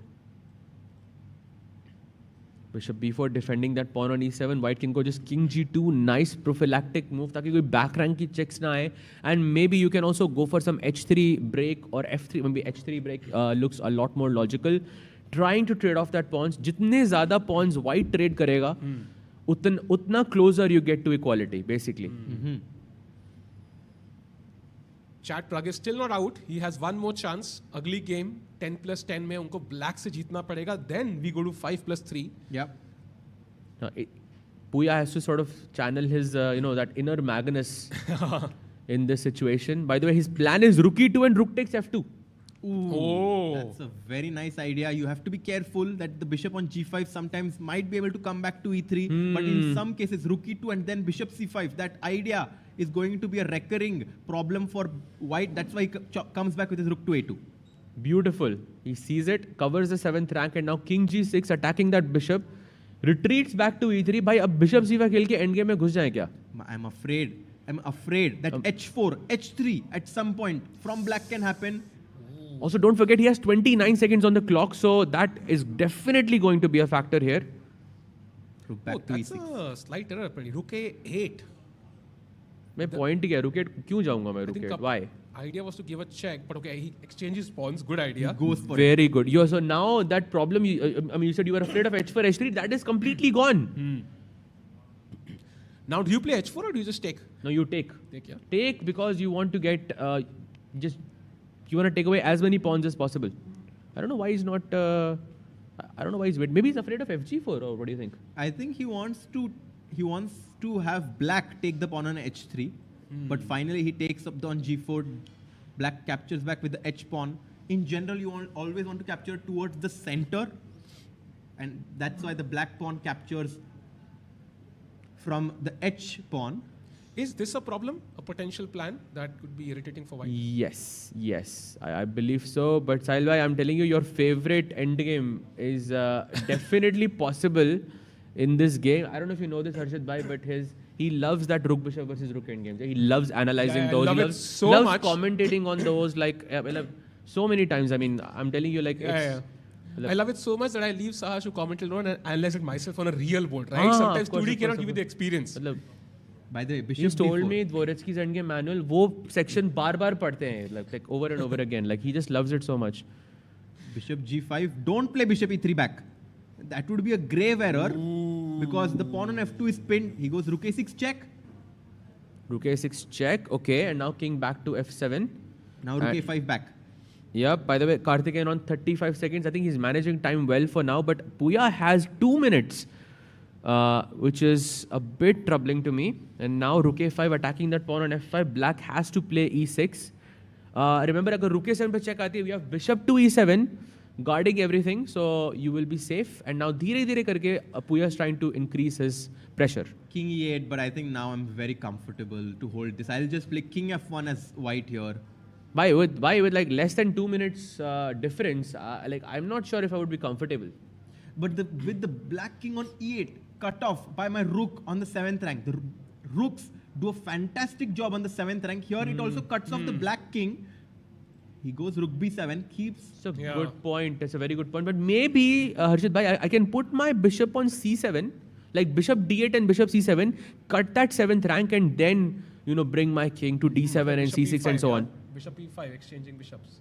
Bishop b4 defending that pawn on e7. White can go just king g2. Nice prophylactic move ताकि कोई back rank की checks ना आए. And maybe you can also go for some h3 break or f3. Maybe h3 break looks a lot more logical. Trying to trade off that pawns. जितने ज़्यादा pawns white trade करेगा, उतना closer you get to equality, basically. Chat, Pragg is still not out. He has one more chance. Ugly game. 10+10 में उनको black से जीतना पड़ेगा. Then we go to 5+3. Yep. Puya has to sort of channel his, that inner Magnus in this situation. By the way, his plan is rook e2 and rook takes f2. Ooh, that's a very nice idea. You have to be careful that the bishop on g5 sometimes might be able to come back to e3, but in some cases rook e2 and then bishop c5. That idea is going to be a recurring problem for white. That's why he comes back with his rook to a2. Beautiful. He sees it, covers the 7th rank, and now king g6 attacking that bishop. Retreats back to e3. Bhai, ab bishop c5 खेल के endgame में घुस जाए क्या? I'm afraid that h4, h3 at some point from black can happen. Also, don't forget he has 29 seconds on the clock, so that is definitely going to be a factor here. Rook back to that's e6. a slight error. Rook a8. मैं point ही क्या? rook 8 क्यों जाऊँगा मैं rook 8? Why? Idea was to give a check, but okay, he exchanges pawns. Good idea. He goes for Very good. So now that problem, you said you were afraid of h4, h3. That is completely gone. Now, do you play h4 or do you just take? No, you take. Take, yeah. Take because you want to get you want to take away as many pawns as possible. I don't know why he's not. I don't know why he's waiting. Maybe he's afraid of fg4, or what do you think? I think he wants to have black take the pawn on h3, but finally he takes up on g4. Black captures back with the h pawn. In general, you always want to capture towards the center, and that's why the black pawn captures from the h pawn. Is this a problem? A potential plan that could be irritating for white? Yes. I believe so. But Sahil, I'm telling you, your favorite endgame is definitely possible in this game. I don't know if you know this, Harshit bhai, but he loves that rook bishop versus rook endgames. He loves analyzing those. I love he it loves, so loves much. Commentating on those so many times. I mean, I'm telling you, I love it so much that I leave Sahash to comment alone and analyze it myself on a real board, right? Sometimes 2D cannot give you the experience. By the way, bishop He's told b4. me Dvoretsky's endgame manual, वो section बार-बार पढ़ते हैं, like over and over again. Like he just loves it so much. Bishop g5. Don't play bishop e3 back. That would be a grave error because the pawn on f2 is pinned. He goes rook a6 check. Rook a6 check. Okay, and now king back to f7. Now rook a5 back. Yep. By the way, Karthikeyan on 35 seconds. I think he's managing time well for now. But Puya has 2 minutes, which is a bit troubling to me. And now rook a5 attacking that pawn on f5. Black has to play e6. Remember, if rook a7 pe check aati hai, we have bishop to e7, guarding everything. So you will be safe. And now dheere karke, Puya is trying to increase his pressure. King e8, but I think now I'm very comfortable to hold this. I'll just play king f1 as white here. Why with like less than 2 minutes difference? I'm not sure if I would be comfortable. But with the black king on e8 cut off by my rook on the 7th rank, the rooks do a fantastic job on the 7th rank. Here it also cuts off the black king. He goes rook b7, keeps. It's a good point. It's a very good point. But maybe Harshit bhai, I can put my bishop on c7, like bishop d8 and bishop c7, cut that 7th rank, and then bring my king to d7 and c6 and so on. Bishop e5, exchanging bishops.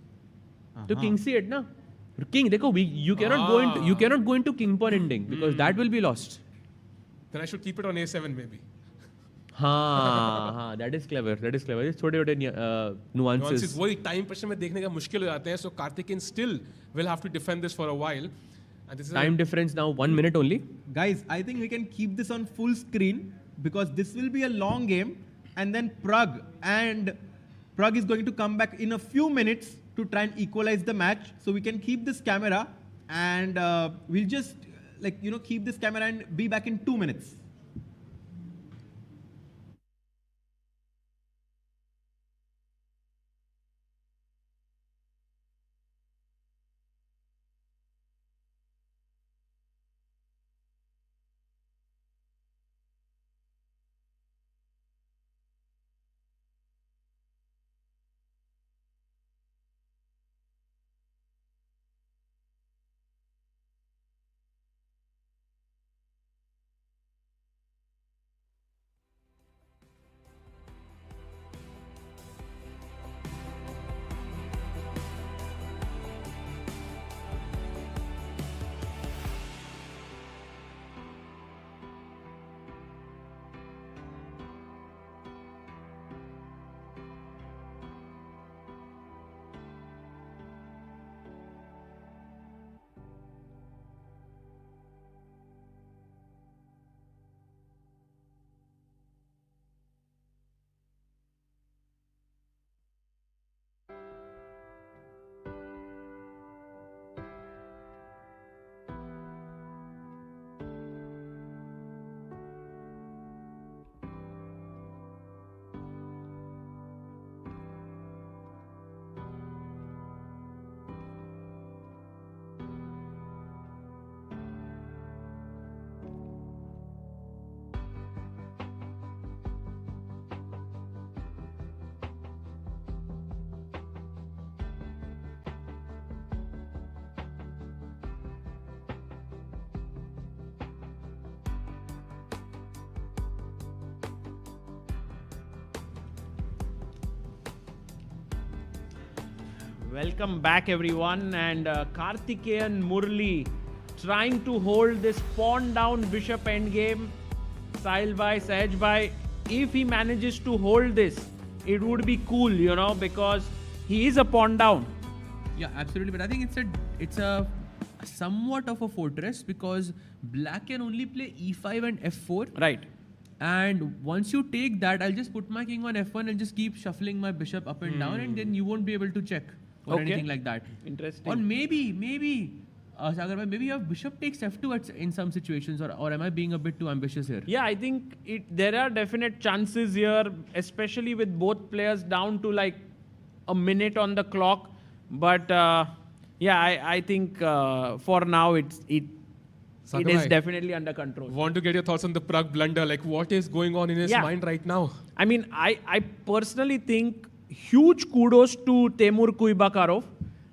To king c8 na. King, देखो, you cannot go into king pawn ending because that will be lost. Then I should keep it on a7 maybe. That is clever. Just छोटे-छोटे nuances. वही time pressure में देखने का मुश्किल हो जाते हैं. So Karthikeyan still will have to defend this for a while. And this is time difference now 1 minute only. Guys, I think we can keep this on full screen because this will be a long game. And then Pragg is going to come back in a few minutes to try and equalize the match. So we can keep this camera and we'll just keep this camera and be back in 2 minutes. Welcome back, everyone. And Karthikeyan Murli trying to hold this pawn down bishop endgame. Sahil bhai, Sahaj bhai, if he manages to hold this, it would be cool, you know, because he is a pawn down. Yeah, absolutely. But I think it's a somewhat of a fortress because black can only play e5 and f4. Right. And once you take that, I'll just put my king on f1 and just keep shuffling my bishop up and down, and then you won't be able to check or anything like that. Interesting. Or maybe, Sagar bhai, maybe you have bishop takes f2 in some situations, or am I being a bit too ambitious here? Yeah, I think there are definite chances here, especially with both players down to like a minute on the clock. But I think for now it is definitely under control. Want to get your thoughts on the Pragg blunder? Like, what is going on in his mind right now? I mean, I personally think huge kudos to Temur Kuibakarov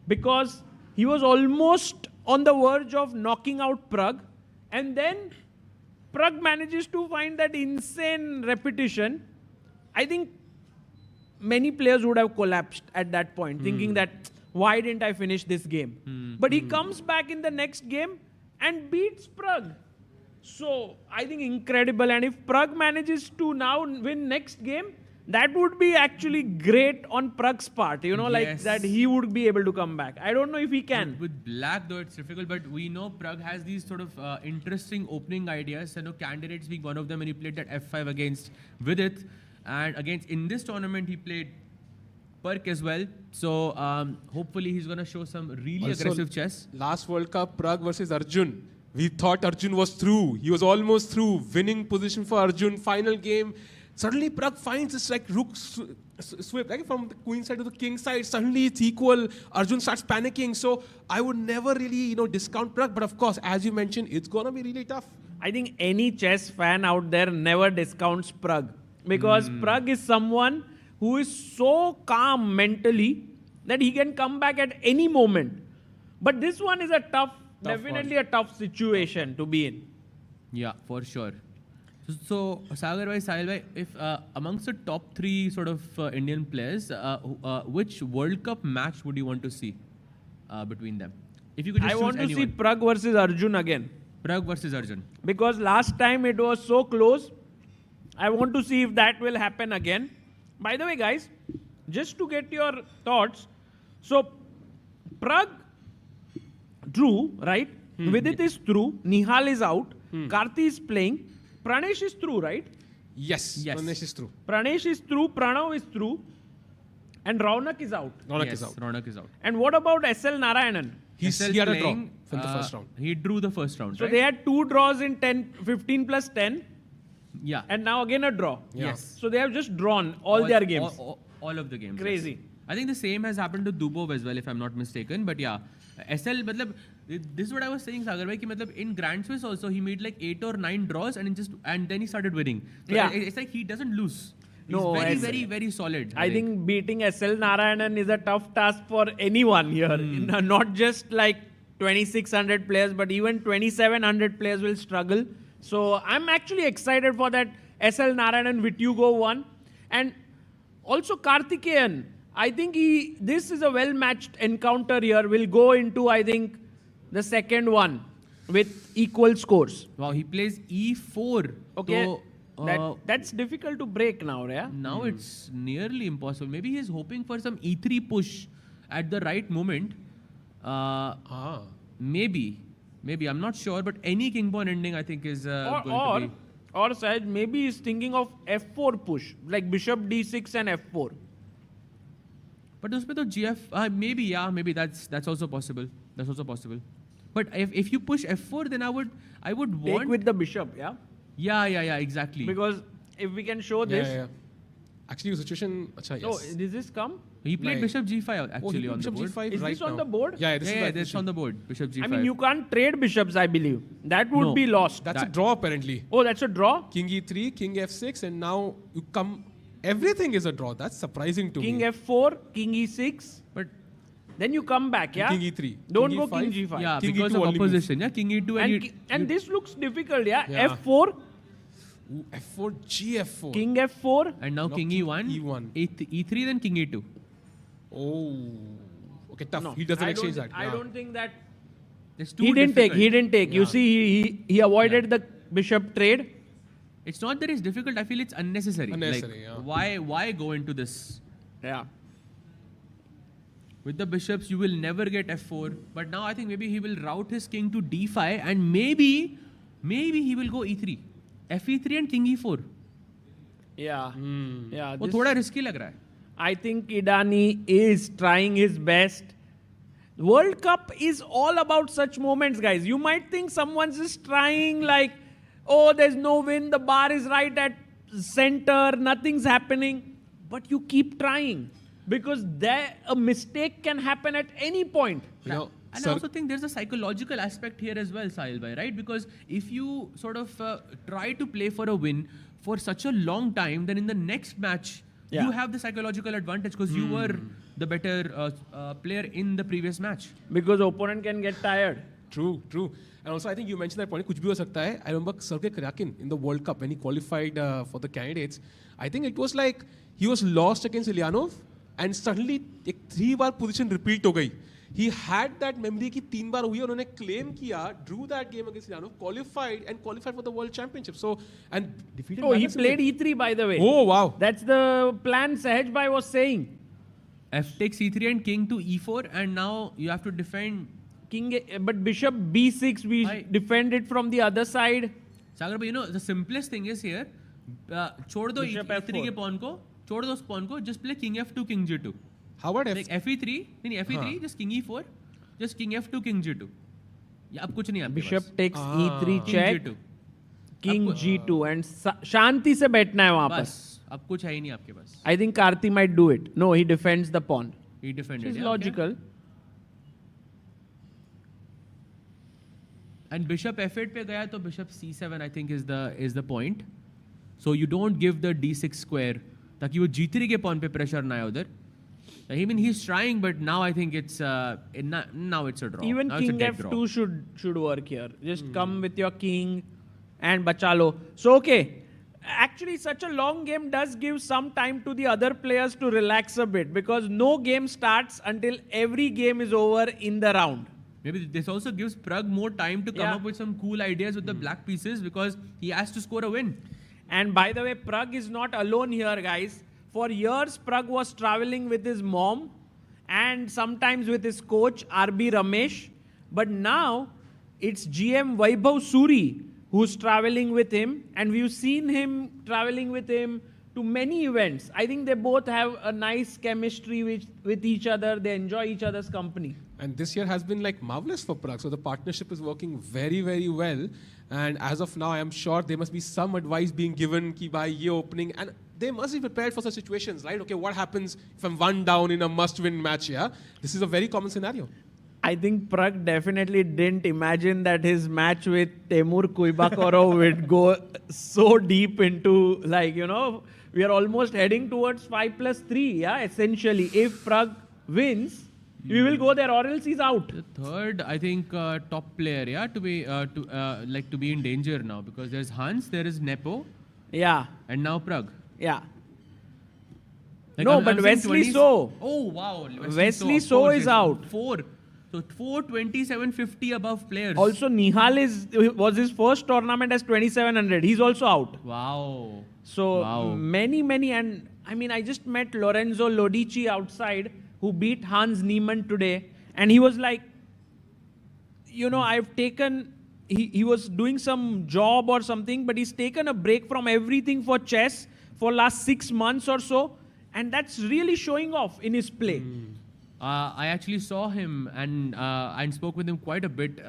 because he was almost on the verge of knocking out Pragg, and then Pragg manages to find that insane repetition. I think many players would have collapsed at that point, thinking that, why didn't I finish this game? But he comes back in the next game and beats Pragg. So I think incredible. And if Pragg manages to now win next game, that would be actually great on Pragg's part. You know, like that he would be able to come back. I don't know if he can. With black, though, it's difficult. But we know Pragg has these sort of interesting opening ideas. You know, candidates being one of them, and he played that f5 against Vidit. And against in this tournament, he played Perk as well. So hopefully he's going to show some really aggressive chess. Last World Cup, Pragg versus Arjun. We thought Arjun was through. He was almost through. Winning position for Arjun. Final game. Suddenly Pragg finds this like rook sweep, like from the queen side to the king side. Suddenly it's equal. Arjun starts panicking. So I would never really, discount Pragg. But of course, as you mentioned, it's going to be really tough. I think any chess fan out there never discounts Pragg. Because Pragg is someone who is so calm mentally that he can come back at any moment. But this one is definitely a tough situation to be in. Yeah, for sure. So Sagar bhai, Sahil bhai, if amongst the top three sort of Indian players, which World Cup match would you want to see between them? If you could just I want to see Pragg versus Arjun again. Pragg versus Arjun. Because last time it was so close. I want to see if that will happen again. By the way, guys, just to get your thoughts, so Pragg drew, right? Vidit is through, Nihal is out, Karthi is playing, Pranesh is through, right? Yes. Pranesh is through. Pranesh is through, Pranav is through, and Raunak is out. Raunak is out. And what about SL Narayanan? He had a draw from the first round. He drew the first round, So they had 2 draws in 15 plus 10. Yeah. And now again a draw. Yes. So they have just drawn all their games. All of the games. Crazy. Yes. I think the same has happened to Dubov as well, if I'm not mistaken. But yeah, SL, this is what I was saying, Sagar bhai, ki in Grand Swiss also, he made like 8 or 9 draws and then he started winning. So it's like he doesn't lose. He's very, very solid. I think beating SL Narayanan is a tough task for anyone here. Not just like 2,600 players, but even 2,700 players will struggle. So I'm actually excited for that SL Narayanan Vitugo one. And also Karthikeyan, I think this is a well-matched encounter here. We'll go into, I think, the second one with equal scores. Wow, he plays e4. Okay, so, that's difficult to break now, yeah? Now it's nearly impossible. Maybe he's hoping for some e3 push at the right moment. Maybe, I'm not sure, but any king pawn ending I think is going to be... Or Sahaj, maybe he's thinking of f4 push, like bishop d6 and f4. But usme to gf, maybe that's also possible. That's also possible. But if you push f4, then I would want... Take with the bishop, yeah? Yeah, exactly. Because if we can show this... Yeah. Actually, the situation... Achha, yes. So, does this come? He played bishop g5 actually on the board. G5 is right this on now. The board? Yeah, this is on the board. Bishop g5. I mean, you can't trade bishops, I believe. That would be lost. That's a draw, apparently. Oh, that's a draw? King e3, king f6, and now you come... Everything is a draw. That's surprising to me. King f4, king e6. But then you come back, yeah? King e3. Don't king go e5. king g5. Yeah, king because E2 of only opposition. moves. Yeah, king e2 and this looks difficult, yeah? Yeah. f4. Ooh, f4, gf4. King f4. And now king e1. E1. E3, then king e2. Oh. Okay, tough. No, He doesn't exchange that. I don't think that. He didn't take. Yeah. You see, he avoided the bishop trade. It's not that it's difficult. I feel it's unnecessary. Unnecessary, like, why go into this? Yeah. With the bishops, you will never get f4. But now I think maybe he will route his king to d5, and maybe he will go e3, fe3 and king e4. Yeah. Yeah. वो थोड़ा risky लग रहा है. I think Idani is trying his best. World Cup is all about such moments, guys. You might think someone's just trying like, oh, there's no win, the bar is right at center, nothing's happening. But you keep trying because a mistake can happen at any point. And I also think there's a psychological aspect here as well, Sahil bhai, right? Because if you sort of try to play for a win for such a long time, then in the next match, you have the psychological advantage because you were the better player in the previous match. Because opponent can get tired. True. And also, I think you mentioned that point. कुछ भी हो सकता है. I remember Sergei Karyakin in the World Cup when he qualified for the candidates. I think it was like he was lost against Ilyanov, and suddenly एक 3 बार position repeat हो गई. He had that memory कि 3 बार हुई, उन्होंने claim किया, drew that game against Ilyanov, qualified for the World Championship. So and defeated. Oh, he played e3 by the way. Oh wow. That's the plan Sahaj bhai was saying. F takes e3 and king to e4, and now you have to defend. But bishop b6, we defend it from the other side. Sagar bhai, the simplest thing is here. छोड़ दो e3 के pawn को, छोड़ दो उस pawn को, just play king f2, king g2. How about like fe3? नहीं, fe3, just king e4, just king f2, king g2. या अब कुछ नहीं आपके Bishop pass. takes e3 check, G2. king g2, and शांति से बैठना है वहाँ पर. बस, अब कुछ है ही नहीं आपके पास. I think Karthi might do it. No, he defends the pawn. He defended. Which is yeah, logical. Okay. And bishop f8 पे गया तो bishop c7 I think is the point. So you don't give the d6 square ताकि वो g3 के pawn पे pressure ना आए उधर. I mean he's trying, but now I think it's now it's a draw. Even now king f2 should work here. Just come with your king and bachalo. So okay, actually such a long game does give some time to the other players to relax a bit because no game starts until every game is over in the round. Maybe this also gives Pragg more time to come up with some cool ideas with the black pieces because he has to score a win. And by the way, Pragg is not alone here, guys. For years, Pragg was traveling with his mom and sometimes with his coach, RB Ramesh. But now, it's GM Vaibhav Suri who's traveling with him. And we've seen him traveling with him to many events. I think they both have a nice chemistry with each other. They enjoy each other's company. And this year has been like marvelous for Pragg. So the partnership is working very, very well. And as of now, I am sure there must be some advice being given ki bhai ye opening. And they must be prepared for such situations, right? Okay, what happens if I'm one down in a must-win match? Yeah, this is a very common scenario. I think Pragg definitely didn't imagine that his match with Temur Kuibakorov would go so deep into, like, we are almost heading towards 5+3, yeah, essentially. If Pragg wins, we will go there, or else he's out. The third, I think, top player, yeah, to be in danger now because there's Hans, there is Nepo, yeah, and now Pragg. Yeah. Like no, but Wesley So. Oh, wow. Wesley So is out. 4. So 427.50 above players. Also, Nihal was his first tournament as 2700. He's also out. Wow. So many, and I mean, I just met Lorenzo Lodici outside who beat Hans Niemann today. And he was like, I've taken, he was doing some job or something, but he's taken a break from everything for chess for last 6 months or so. And that's really showing off in his play. I actually saw him and spoke with him quite a bit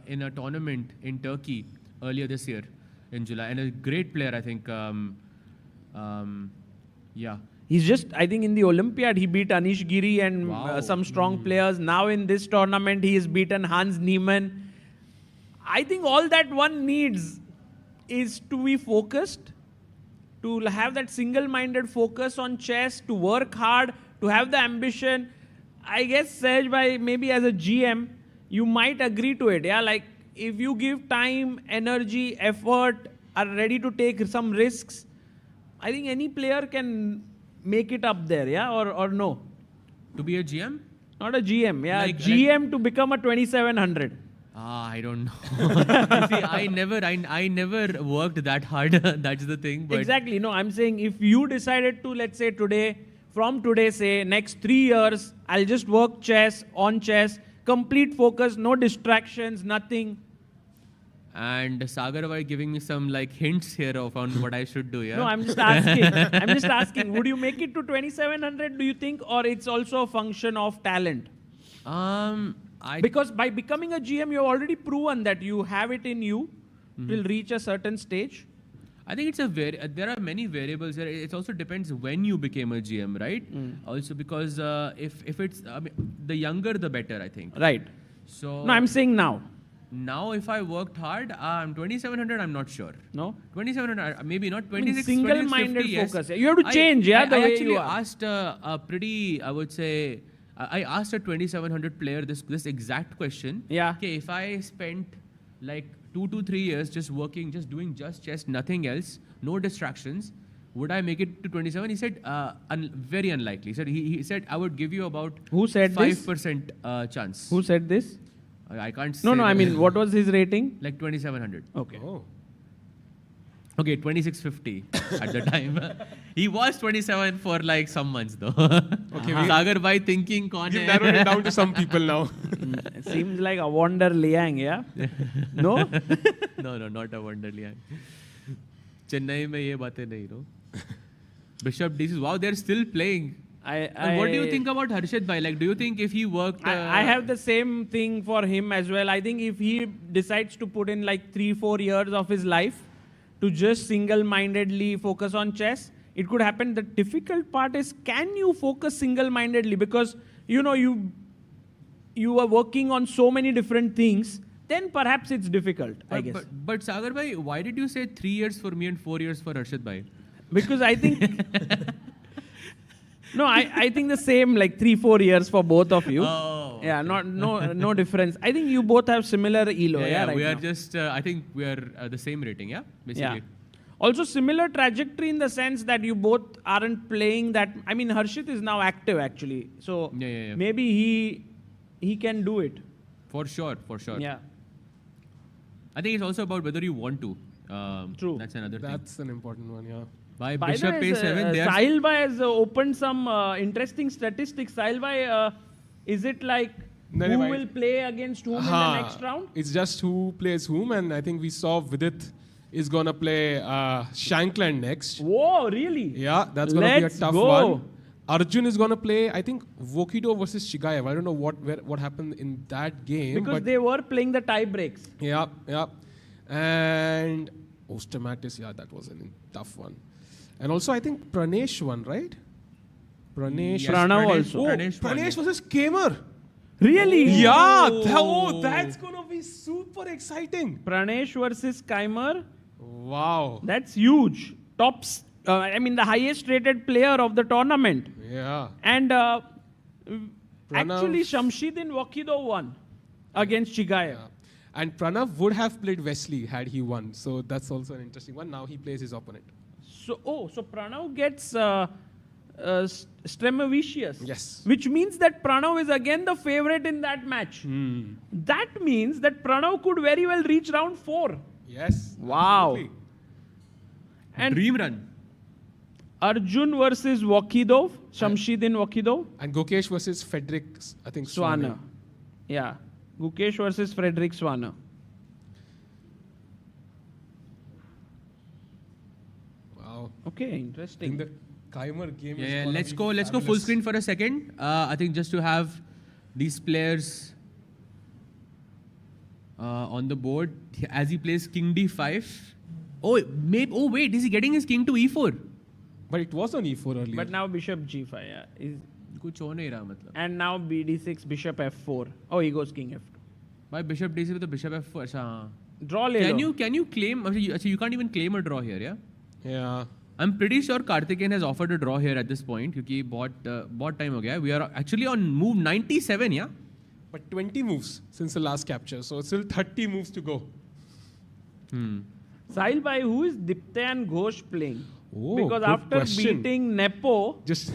in a tournament in Turkey earlier this year in July. And a great player, I think. Yeah. He's just, I think in the Olympiad, he beat Anish Giri and some strong players. Now in this tournament, he has beaten Hans Niemann. I think all that one needs is to be focused, to have that single-minded focus on chess, to work hard, to have the ambition. I guess, Sahaj bhai, maybe as a GM, you might agree to it. Yeah, like if you give time, energy, effort, are ready to take some risks, I think any player can make it up there, yeah, or no? To be a GM? Not a GM, yeah. Like- GM to become a 2700. I don't know. See, I never worked that hard. That's the thing. But Exactly. No, I'm saying if you decided to, let's say from today, say next 3 years, I'll just work chess, complete focus, no distractions, nothing. And Sagar was giving me some like hints here on what I should do. Yeah. No, I'm just asking. Would you make it to 2700? Do you think, or it's also a function of talent? Because by becoming a GM, you've already proven that you have it in you till reach a certain stage. I think there are many variables here. It also depends when you became a GM, right? Also because if it's the younger the better, I think. Right. So No, I'm saying now. Now, if I worked hard, 2700, I'm not sure. No? 2700, maybe not. 26, single-minded 2650, focus. Yes. You have to change, the way I actually you are. asked a pretty, I would say, I asked a 2700 player this exact question. Yeah. Okay, if I spent like 2 to 3 years just working, doing chess, nothing else, no distractions, would I make it to 27? He said, very unlikely. He said, I would give you about Who said 5% chance. Who said this? I can't say. No, I mean, what was his rating? Like 2700. Okay. Oh. Okay, 2650 at the time. He was 27 for like some months though. Okay, Sagar bhai thinking You've narrowed it down to some people now. Seems like a Wonder Liang, yeah? No? No, not a Wonder Liang. Chennai mein ye baatein nahi, no? Bishop D6, wow, they're still playing. And what do you think about Harshit bhai? Like, do you think if he worked... I have the same thing for him as well. I think if he decides to put in like 3-4 years of his life to just single-mindedly focus on chess, it could happen. The difficult part is, can you focus single-mindedly? Because, you are working on so many different things, then perhaps it's difficult, I guess. But Sagar bhai, why did you say 3 years for me and 4 years for Harshit bhai? Because I think... No, I think the same, like 3-4 years for both of you. Oh. Yeah, no difference. I think you both have similar elo. Yeah, right we are now. just, I think we are the same rating, yeah? Basically. Yeah. Also similar trajectory in the sense that you both aren't playing that. I mean, Harshit is now active actually. So maybe he can do it. For sure. Yeah. I think it's also about whether you want to. True. That's another thing. That's an important one, yeah. By By Bishop the way, A7, they are... Sahil Bhai has opened some interesting statistics. Sahil Bhai, is it like who will play against whom in the next round? It's just who plays whom, and I think we saw Vidit is going to play Shankland next. Whoa, really? Yeah, that's going to be a tough one. Arjun is going to play, I think, Vokido versus Shigaev. I don't know what happened in that game. Because they were playing the tie breaks. Yeah. And Ostermatis, that was a tough one. And also, I think Pranesh won, right? Yes, Pranav also. Pranesh versus Kamer. Really? Yeah. That's going to be super exciting. Pranesh versus Kaimer. Wow. That's huge. Tops. The highest rated player of the tournament. Yeah. And actually, Shamshidin Wakido won against Shigaev. Yeah. And Pranav would have played Wesley had he won. So that's also an interesting one. Now he plays his opponent. So Pranav gets Stremovicius. Yes. Which means that Pranav is again the favorite in that match. That means that Pranav could very well reach round 4. Yes. Wow. Absolutely. And dream run. Arjun versus Wakidov, Shamshidin Wakidov. And Gokesh versus Frederick, I think, Swana. Yeah. Gukesh versus Frederick Swana. Wow. Okay, interesting. In the Kaimer game. Yeah, let's go full screen for a second. I think just to have these players on the board as he plays King D5. Wait, is he getting his King to E4? But it was on E4 earlier. But now Bishop G5, yeah. कुछ हो नहीं रहा मतलब. And now BD6, Bishop F4. Oh, he goes King F2. By Bishop D6 with the Bishop F4. अच्छा. Draw ले लो. Can you claim? You can't even claim a draw here, yeah? Yeah. I'm pretty sure Karthikeyan has offered a draw here at this point क्योंकि बहुत time हो गया. We are actually on move 97, yeah? But 20 moves since the last capture, so still 30 moves to go. Sahil bhai, who is Diptayan Ghosh playing? Oh, because good after question. beating Nepo... Just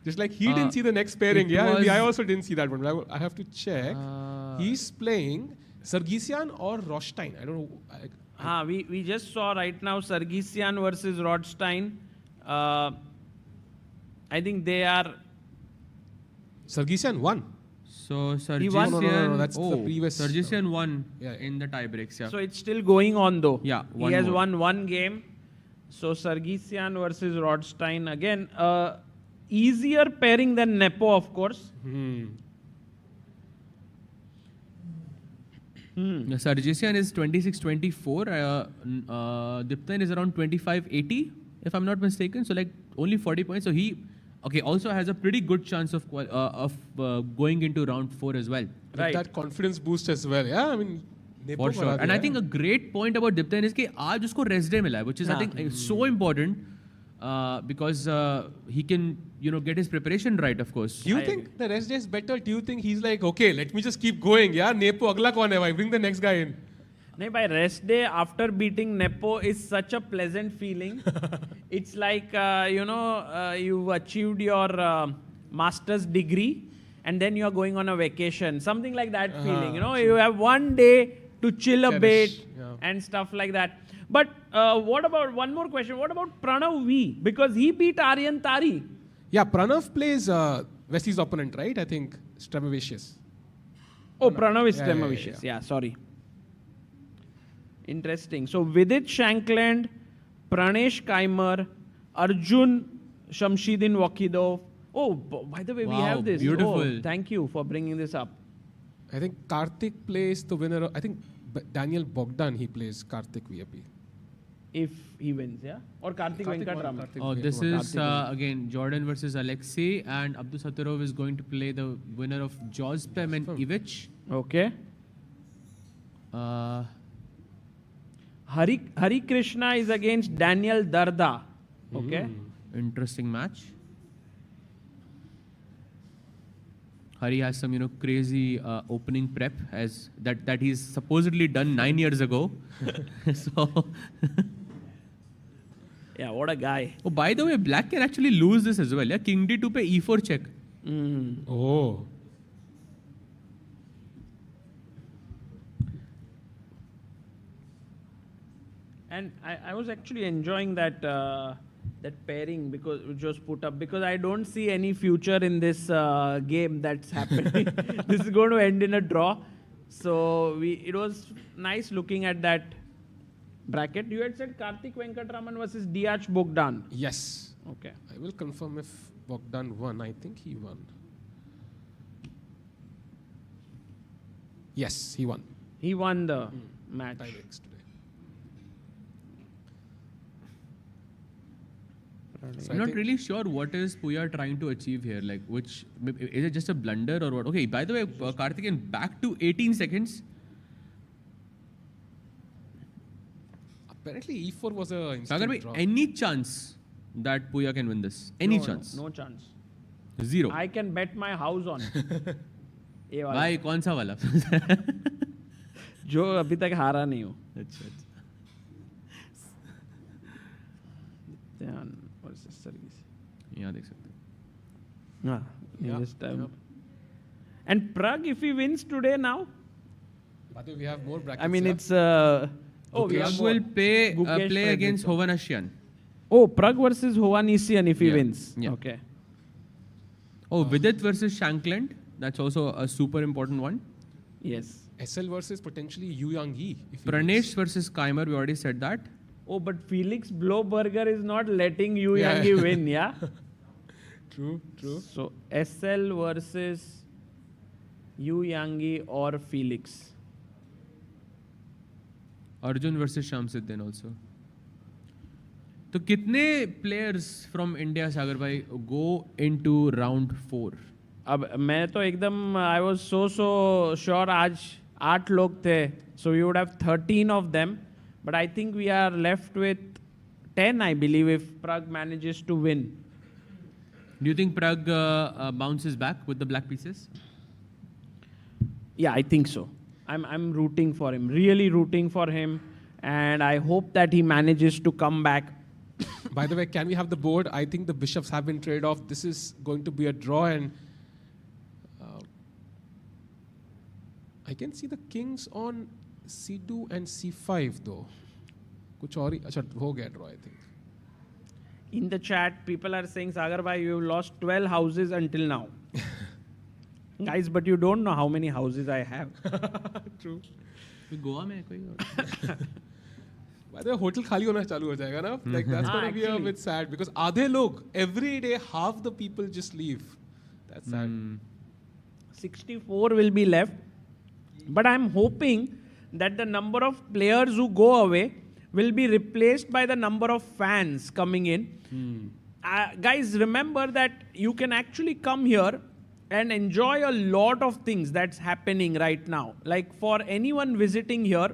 Just like he didn't see the next pairing. I also didn't see that one. But I have to check. He's playing Sargsyan or Rothstein. I don't know. We just saw right now Sargsyan versus Rothstein. I think they are... Sargsyan won. So Sargsyan... No, that's the previous... Sargsyan won in the tiebreaks, yeah. So it's still going on though. Yeah, he has won one game. So Sargsyan versus Rothstein. Again, easier pairing than Nepo, of course. Sargsyan is 26-24. Dipten is around 25-80, if I'm not mistaken. So like only 40 points. So he also has a pretty good chance of going into round 4 as well. Right. That confidence boost as well. Yeah, I mean, for sure. And I think a great point about Dipten is that aaj usko rest day mila hai, which is I think so important because he can get his preparation right, of course. Do you think the rest day is better? Do you think he's like, okay, let me just keep going? Yeah, Nepo agla kaun hai? Bring the next guy in. No, by rest day after beating Nepo is such a pleasant feeling. It's like you've achieved your master's degree and then you're going on a vacation. Something like that feeling. You have one day to chill a bit and stuff like that. But what about one more question? What about Pranav V? Because he beat Aryan Tari. Yeah, Pranav plays Wesley's opponent, right? I think Stremavicius. Oh, Pranav is Stremavicius. Yeah, sorry. Interesting. So Vidit Shankland, Pranesh Kaimer, Arjun Shamshidin Wakidov. Oh, by the way, we have this. Beautiful. Oh, thank you for bringing this up. I think Karthik plays the winner. I think Daniel Bogdan, he plays Karthik VIP. If he wins, yeah? Or Karthik Venkatraman. This is again Jordan versus Alexei, and Abdul Saturov is going to play the winner of Jozpem and Ivic. Okay. Hari Krishna is against Daniel Darda. Okay. Interesting match. Hari has some, crazy opening prep as that he's supposedly done 9 years ago. So, yeah, what a guy. Oh, by the way, Black can actually lose this as well. Yeah, King D2 pe E4 check. Oh. And I was actually enjoying that that pairing which was put up because I don't see any future in this game that's happening. This is going to end in a draw. So it was nice looking at that bracket. You had said Karthik Venkatraman versus Diach Bogdan. Yes. Okay. I will confirm if Bogdan won. I think he won. Yes, he won. He won the match. Tiebreaks today. So I'm not really sure what is Puya trying to achieve here. Like, which is it just a blunder or what? Okay, by the way, Karthikeyan back to 18 seconds. Apparently, E4 was a instant Sagar draw. Any chance that Puya can win this? Any chance? No chance. Zero. I can bet my house on. भाई कौन सा वाला? जो अभी तक हारा नहीं हो. अच्छा. यहाँ देख सकते हैं. And Pragg, if he wins today now. But we have more brackets. I mean, it's. Pragg will play against Hovhannisyan. Oh, Pragg versus Hovhannisyan if he wins. Yeah. Okay. Oh, Vidit versus Shankland. That's also a super important one. Yes. SL versus potentially Yu Yang Yi. Pranesh versus Kaimer, we already said that. Oh, but Felix Bloberger is not letting Yu Yang Yi win, yeah? True. So, SL versus Yu Yang Yi or Felix. Arjun versus Shamsuddin also. So, kitne players from India, Sagar bhai, go into round 4? अब मैं तो एकदम I was so sure आज 8 लोग थे. So we would have 13 of them. But I think we are left with 10, I believe, if Pragg manages to win. Do you think Pragg bounces back with the black pieces? Yeah, I think so. I'm rooting for him, really rooting for him. And I hope that he manages to come back By the way, can we have the board? I think the bishops have been traded off. This is going to be a draw, and I can see the kings on c2 and c5 though. Kuch aur hi, acha, ho gaya draw, I think. In the chat, people are saying, Sagar bhai, you've lost 12 houses until now. Guys, but you don't know how many houses I have. True. Goa mein koi By the way, hotel khali hona chalu ho jayega na? Like that's going to be a bit sad because aadhe log, every day half the people just leave. That's sad. 64 will be left. But I'm hoping that the number of players who go away will be replaced by the number of fans coming in. Guys, remember that you can actually come here and enjoy a lot of things that's happening right now. Like for anyone visiting here,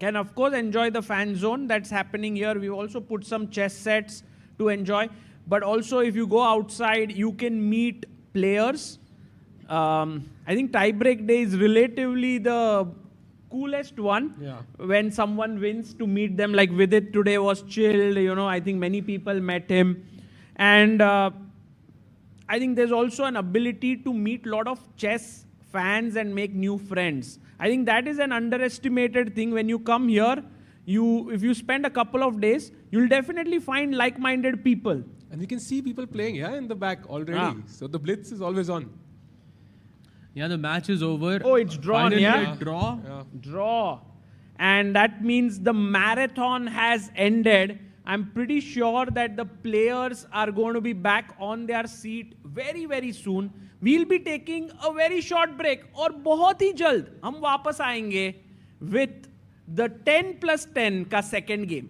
can of course enjoy the fan zone that's happening here. We've also put some chess sets to enjoy. But also if you go outside, you can meet players. I think tiebreak day is relatively the coolest one. When someone wins, to meet them. Like Vidit today was chilled, you know, I think many people met him. And I think there's also an ability to meet a lot of chess fans and make new friends. I think that is an underestimated thing. When you come here, if you spend a couple of days, you'll definitely find like-minded people. And you can see people playing in the back already. So the blitz is always on. Yeah, the match is over. Oh, it's drawn, Finally, draw. Draw. And that means the marathon has ended. I'm pretty sure that the players are going to be back on their seat very, very soon. We'll be taking a very short break. और बहुत ही जल्द हम वापस आएंगे with the 10+10 का second game.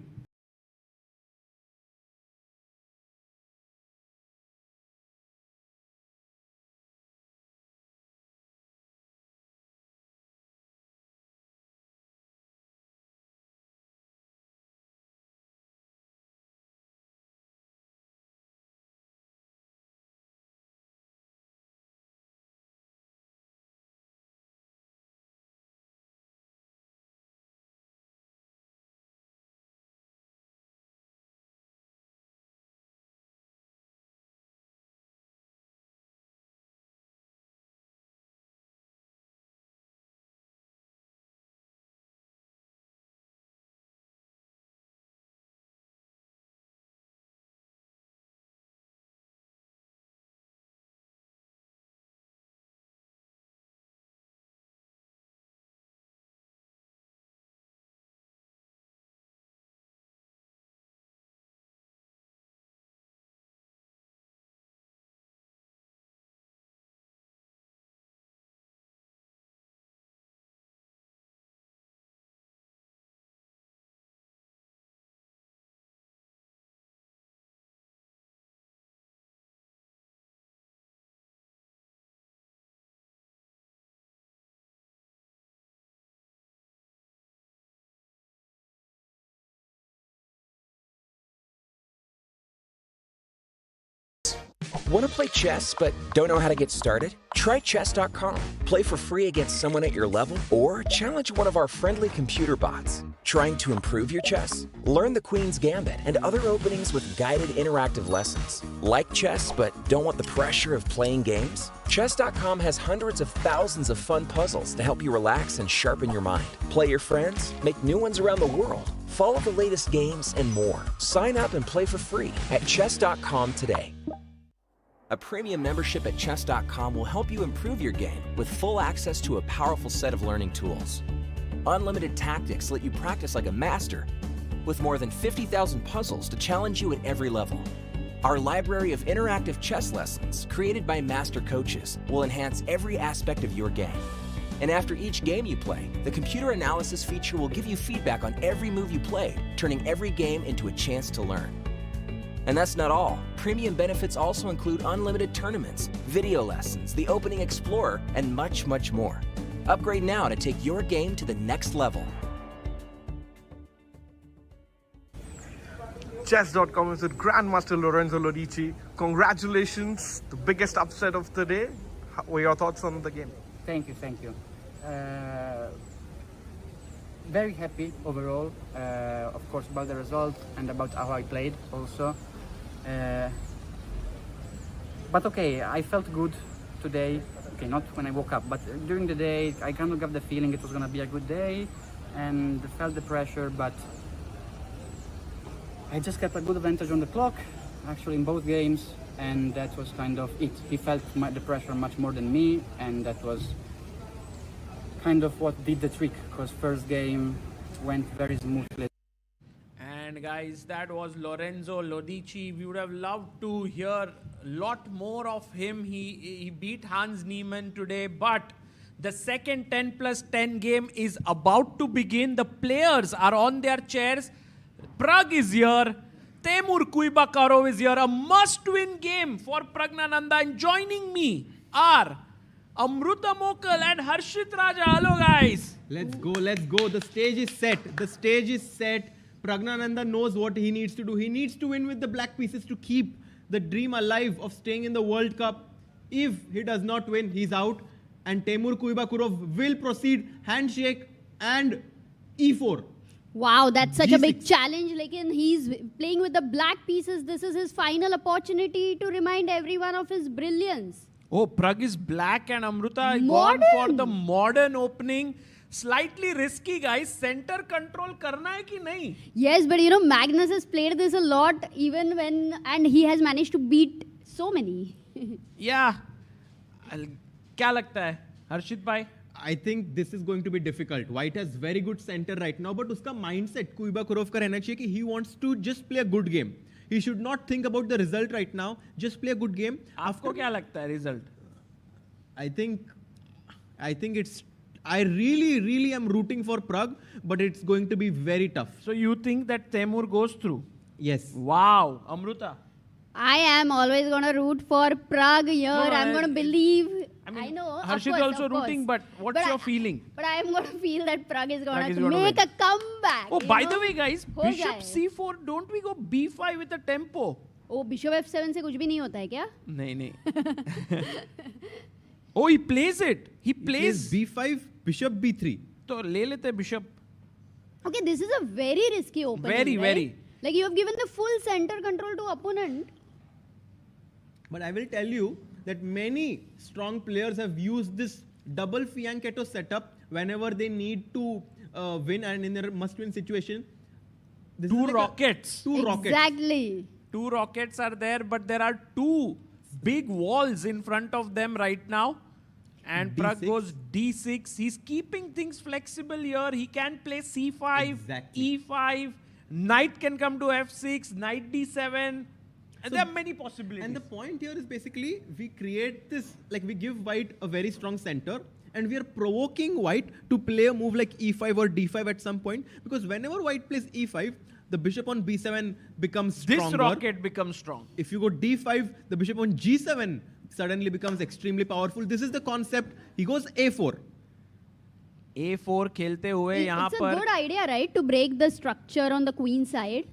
Want to play chess but don't know how to get started? Try chess.com. Play for free against someone at your level or challenge one of our friendly computer bots. Trying to improve your chess? Learn the Queen's Gambit and other openings with guided interactive lessons. Like chess but don't want the pressure of playing games? Chess.com has hundreds of thousands of fun puzzles to help you relax and sharpen your mind. Play your friends, make new ones around the world, follow the latest games, and more. Sign up and play for free at chess.com today. A premium membership at chess.com will help you improve your game with full access to a powerful set of learning tools. Unlimited tactics let you practice like a master with more than 50,000 puzzles to challenge you at every level. Our library of interactive chess lessons, created by master coaches, will enhance every aspect of your game. And after each game you play, the computer analysis feature will give you feedback on every move you play, turning every game into a chance to learn. And that's not all. Premium benefits also include unlimited tournaments, video lessons, the opening explorer, and much, much more. Upgrade now to take your game to the next level. Chess.com is with Grandmaster Lorenzo Lodici. Congratulations, the biggest upset of the day. What are your thoughts on the game? Thank you, thank you. very happy overall, of course, about the result and about how I played also. But okay, I felt good today. Okay, not when I woke up, but during the day, I kind of got the feeling it was going to be a good day and felt the pressure, but I just kept a good advantage on the clock, actually in both games, and that was kind of it. He felt the pressure much more than me, and that was kind of what did the trick, because first game went very smoothly. And guys, that was Lorenzo Lodici. We would have loved to hear a lot more of him. He beat Hans Niemann today, but the second 10+10 game is about to begin. The players are on their chairs. Pragg is here. Temur Kuibakarov is here. A must-win game for Pragnanandhaa. And joining me are Amruta Mokal and Harshit Raja. Hello, guys. Let's go, let's go. The stage is set. The stage is set. Pragnanandhaa knows what he needs to do. He needs to win with the black pieces to keep the dream alive of staying in the World Cup. If he does not win, he's out. And Temur Kuibakarov will proceed handshake and e4. Wow, that's such G6. a big challenge. Like, he's playing with the black pieces. This is his final opportunity to remind everyone of his brilliance. Oh, Pragg is black and Amruta Modern. gone for the modern opening. Slightly risky, guys. Center control karna hai ki nahi? Yes, but you know, Magnus has played this a lot, even when, and he has managed to beat so many. Yeah. Kya lagta hai? Harshit bhai? I think this is going to be difficult. White has very good center right now, but uska mindset Kuibakarov ka rehna chahiye ki he wants to just play a good game. He should not think about the result right now. Just play a good game. Aapko kya lagta hai result? I think it's. I really am rooting for Pragg, but it's going to be very tough. So you think that Temur goes through? Yes. Wow. Amruta? I am always going to root for Pragg here. No, I'm going to believe. I know. Harshit of course, also of course. rooting, but what's your feeling? But I am going to feel that Pragg is going Pragg is to gonna make win. a comeback. Oh, by the way, guys, हो Bishop जाए. C4, don't we go B5 with the tempo? Oh, Bishop F7 से कुछ भी नहीं होता है क्या? नहीं. Oh, he plays it. He plays B5, Bishop B3. तो ले लेते Bishop. Okay, this is a very risky opening. Very, right? very. Like, you have given the full center control to opponent. But I will tell you that many strong players have used this double fianchetto setup whenever they need to win and in their must-win situation. This is Two like rockets. Two rockets. Exactly. Two rockets are there, but there are two big walls in front of them right now. And Pragg goes D6. He's keeping things flexible here. He can play C5, E5. Knight can come to F6, Knight D7. And there are many possibilities. And the point here is basically we create this, like we give White a very strong center and we are provoking White to play a move like E5 or D5 at some point, because whenever White plays E5, the bishop on B7 becomes stronger. This rocket becomes strong. If you go D5, the bishop on G7 suddenly becomes extremely powerful. This is the concept. He goes A4. A4 खेलते हुए यहाँ It's पर. a good idea, right? To break the structure on the queen side.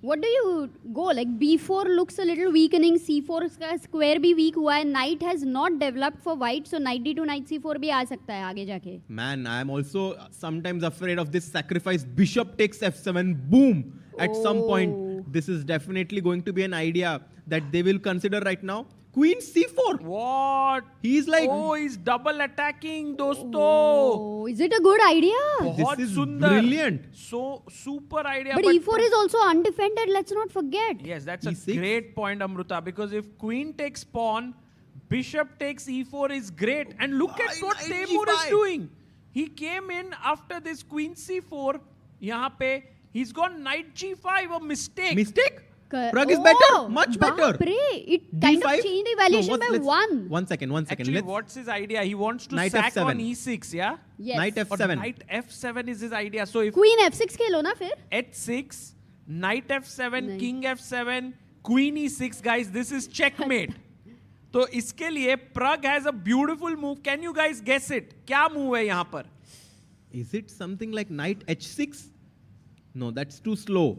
What do you go? Like B4 looks a little weakening. C4 का square भी weak हुआ है. Knight has not developed for white, so Knight D2, Knight C4 भी आ सकता है आगे जाके. Man, I am also sometimes afraid of this sacrifice. Bishop takes F7. Boom. At some point, this is definitely going to be an idea that they will consider right now. Queen C4. What? He's like. Oh, he's double attacking, dosto. Oh, is it a good idea? बहुत This is सुंदर. brilliant. So super idea. But E4 is also undefended. Let's not forget. Yes, that's a great point, Amruta. Because if queen takes pawn, bishop takes E4 is great. And look at what Temur is doing. He came in after this queen C4. यहाँ पे he's gone knight G5. A mistake. Mistake? Pragg is better, much better. It kind of changed the evaluation by one. One second. Actually, what's his idea? He wants to Knight sack F7. on E6, yeah? Yes. Knight F7. Or Knight F7 is his idea. So if Queen F6 खेलो ना फिर. H6, Knight F7, King F7, Queen E6, guys, this is checkmate. तो इसके लिए Pragg has a beautiful move. Can you guys guess it? क्या move है यहाँ पर? Is it something like Knight H6? No, that's too slow.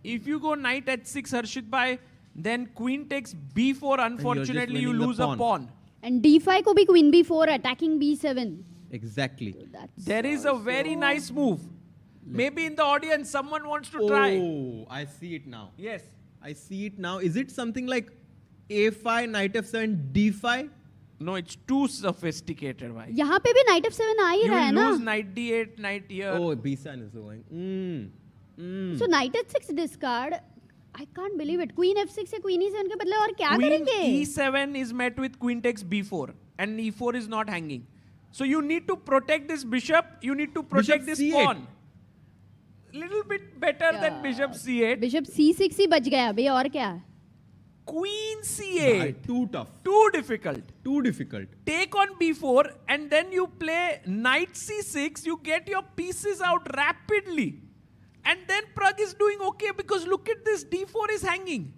If you go Knight H6, Harshit bhai, then Queen takes B4. Unfortunately, you lose a pawn. And D5 को भी Queen B4 attacking B7. Exactly. There is a very nice move. Maybe in the audience, someone wants to try. Oh, I see it now. Yes. I see it now. Is it something like A5, Knight F7, D5? No, it's too sophisticated. Bhai. यहाँ पे भी Knight F7 uh he You रहा है lose ना? Knight D8, Knight here. Oh, B7 is going. So Knight H6 discard. I can't believe it. Queen F6 से Queen E7 के बदले और क्या Queen करेंगे? E7 is met with Queen takes B4 and E4 is not hanging. So you need to protect this bishop. You need to protect this C8. pawn. Little bit better than Bishop C8. Bishop C6 ही बच गया अभी और क्या? Queen C8. Too tough. Too difficult. Too difficult. Take on B4 and then you play Knight C6. You get your pieces out rapidly. And then Pragg is doing okay because look at this. D4 is hanging.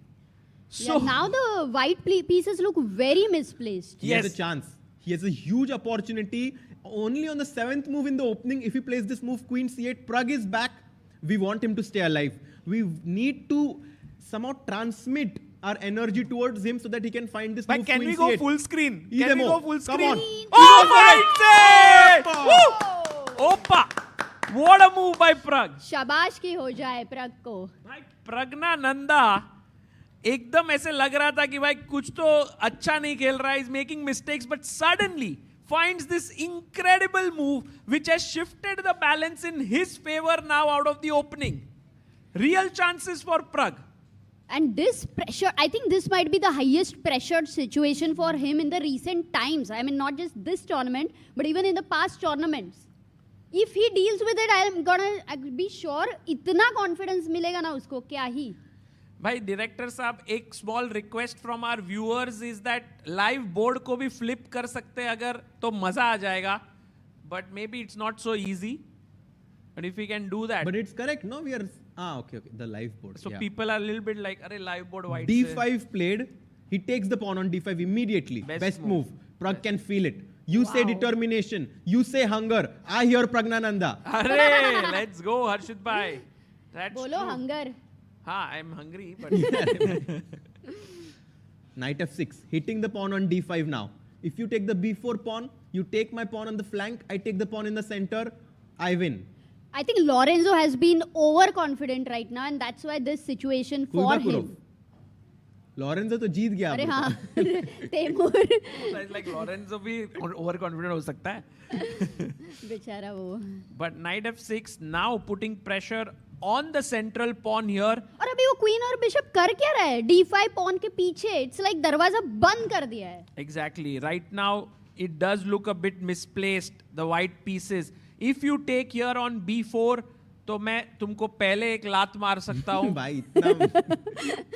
So now the white pieces look very misplaced. He has a chance. He has a huge opportunity. Only on the 7th move in the opening, if he plays this move, Queen C8, Pragg is back. We want him to stay alive. We need to somehow transmit our energy towards him so that he can find this move. Can Queen we go C8. full screen? Either Can we more. go full Come screen? on. Oh, my God! Opa! What a move by Pragg. शाबाश की हो जाए Pragg को. Pragnanandhaa एकदम ऐसे लग रहा था कि भाई कुछ तो अच्छा नहीं खेल रहा है. He's making mistakes, but suddenly finds this incredible move which has shifted the balance in his favor now out of the opening. Real chances for Pragg. And this pressure, I think this might be the highest pressured situation for him in the recent times. I mean, not just this tournament, but even in the past tournaments. If he deals with it, I'm gonna be sure इतना confidence मिलेगा ना उसको क्या ही. भाई director साहब एक small request from our viewers is that live board को भी फ्लिप कर सकते हैं अगर तो मजा आ जाएगा. But may be it's not so easy. But if we can do that. But it's correct, no? We are... okay. The live board. So people are a little bit like, arey live board white. D5 played. He takes the pawn on D5 immediately. Best move. Pragg can feel it. You say determination. You say hunger. I hear Pragnanandhaa. Arey, let's go, Harshit bhai. That's बोलो true. hunger. I'm hungry, but... Knight F6. Hitting the pawn on D5 now. If you take the B4 pawn, you take my pawn on the flank, I take the pawn in the center, I win. I think Lorenzo has been overconfident right now, and that's why this situation for him. Lorenzo तो जीत गया. अरे हाँ, Taimur. It's like Lorenzo भी overconfident हो सकता है. बेचारा वो. But Knight F6 now putting pressure on the central pawn here. और अभी वो queen और bishop कर क्या रहा है? D5 pawn के पीछे. It's like दरवाजा बंद कर दिया है. Exactly. Right now, it does look a bit misplaced, the white pieces. If you take here on B4, तो मैं तुमको पहले एक लात मार सकता हूँ. भाई इतना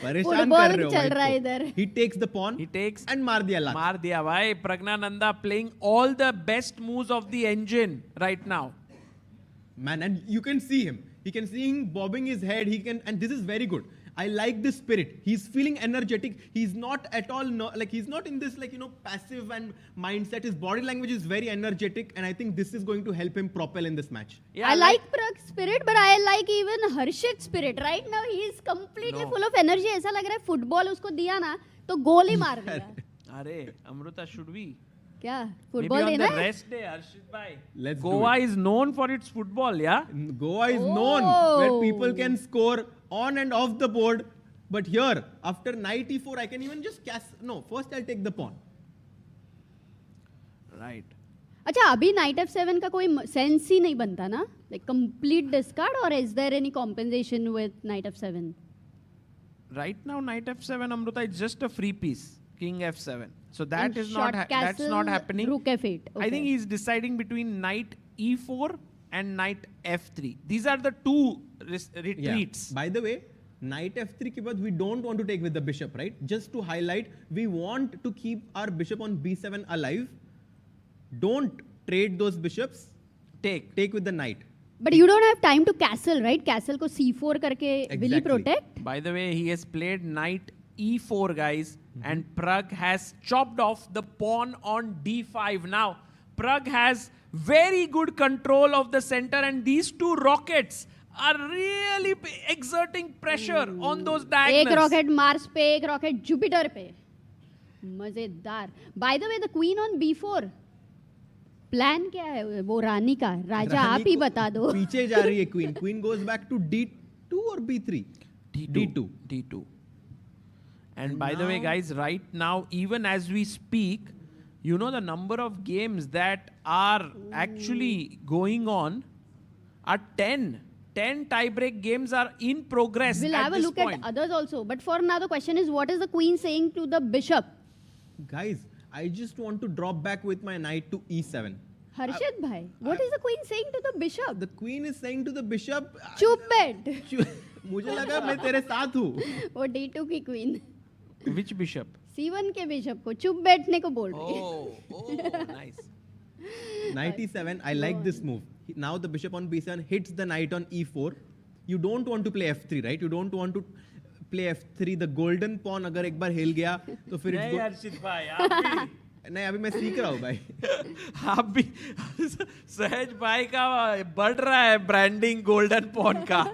परेशान कर रहे हो चल रहा है इधर. He takes the pawn. He takes and मार दिया लात. मार दिया भाई. Pragnanandhaa playing all the best moves of the engine right now. Man, and you can see him. He can see him bobbing his head. He can, and this is very good. I like this spirit. He's feeling energetic. He's not at all he's not in this passive and mindset. His body language is very energetic, and I think this is going to help him propel in this match. Yeah, I like Pragg's spirit, but I like even Harshit's spirit. Right now, he is completely full of energy. ऐसा लग रहा है football उसको दिया ना तो गोल ही मार दिया. अरे अमृता, should we? क्या फुटबॉल देना है? Rest day, Harshit bhai. Goa is known for its football, yeah. Goa is known where people can score on and off the board. But here, after knight e4, I can even just cast. No, first I'll take the pawn. Right. अच्छा अभी knight f7 का कोई sense ही नहीं बनता ना? Like complete discard, or is there any compensation with knight f7? Right now, knight f7, Amruta, it's just a free piece. King f7. So that And is short not castle, that's not happening. Rook f8. Okay. I think he's deciding between knight e4 and knight f3. These are the two retreats. Yeah. By the way, knight f3 ke baad we don't want to take with the bishop, right? Just to highlight, we want to keep our bishop on b7 alive. Don't trade those bishops. Take with the knight. But you don't have time to castle, right? Castle ko c4 karke will he protect? By the way, he has played knight e4, guys, and Pragg has chopped off the pawn on d5. Now, Pragg has very good control of the center, and these two rockets are really exerting pressure on those diagonals. एक rocket Mars पे, एक rocket Jupiter पे. मजेदार. By the way, the queen on b4. Plan क्या है वो रानी का? राजा आप ही बता दो. पीछे जा रही है queen. Queen goes back to D2 or B3? D2. And by the way, guys, right now, even as we speak, you know the number of games that are actually going on are 10. 10 tie-break games are in progress. We'll have a look at others also. But for now, the question is, what is the queen saying to the bishop? Guys, I just want to drop back with my knight to E7. Harshit bhai, what is the queen saying to the bishop? The queen is saying to the bishop, चुप बैठ. मुझे लगा मैं तेरे साथ हूँ. वो D2 की queen. Which bishop? C1 के bishop को चुप बैठने को बोल रही है. Oh, nice. Knight E7, I like this move. Now the bishop on B7 hits the knight on E4. You don't want to play F3, right? You don't want to play F3. The golden pawn अगर एक बार हिल गया तो फिर नहीं हर्षित भाई, आप भी नहीं अभी मैं सीख रहा हूँ भाई. आप भी सहज भाई का बढ़ रहा है ब्रांडिंग गोल्डन पॉन का.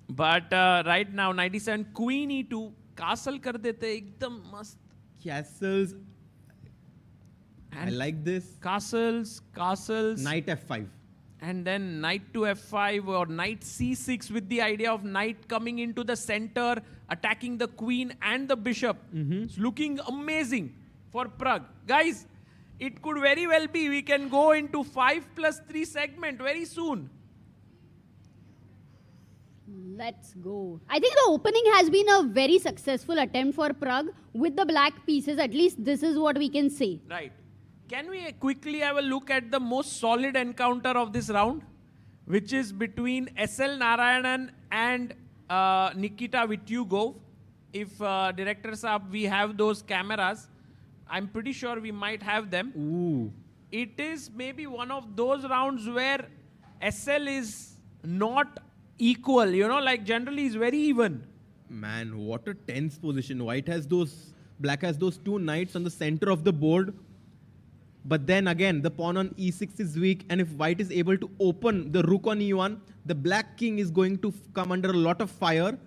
But right now 97 Queen E2 castle कर देते एकदम मस्त. Castles. I like this. Castles. Knight F5. And then knight to F5 or knight C6 with the idea of knight coming into the center, attacking the queen and the bishop. It's looking amazing for Pragg. Guys, it could very well be we can go into 5+3 segment very soon. Let's go. I think the opening has been a very successful attempt for Pragg with the black pieces. At least this is what we can say. Right. Can we quickly have a look at the most solid encounter of this round, which is between SL Narayanan and Nikita Vityugov? If Director Saab, we have those cameras, I'm pretty sure we might have them. Ooh. It is maybe one of those rounds where SL is not equal, you know, like generally is very even. Man, what a tense position. Black has those two knights on the center of the board. But then again, the pawn on E6 is weak, and if white is able to open the rook on E1, the black king is going to come under a lot of fire.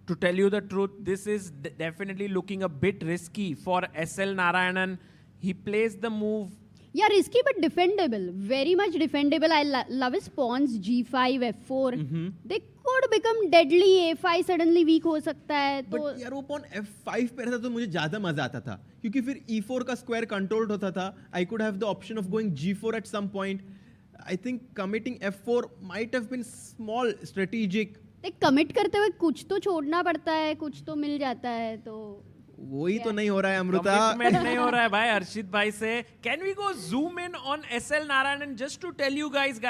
To tell you the truth, this is definitely looking a bit risky for SL Narayanan. He plays the move. Yeah, risky but defendable. Very much defendable. I love his pawns, G5, F4. They could become deadly. A5 suddenly weak हो सकता है. But यार वो pawn F5 पे रहता तो मुझे ज़्यादा मजा आता था. क्योंकि फिर E4 का square controlled होता था. I could have the option of going G4 at some point. I think committing F4 might have been small, strategic. देख commit करते हुए कुछ तो छोड़ना पड़ता है, कुछ तो मिल जाता है तो. वही तो नहीं हो रहा है अमृता. Commitment नहीं हो रहा है भाई हर्षित भाई से. Can we go zoom in on SL Narayanan just to tell you guys,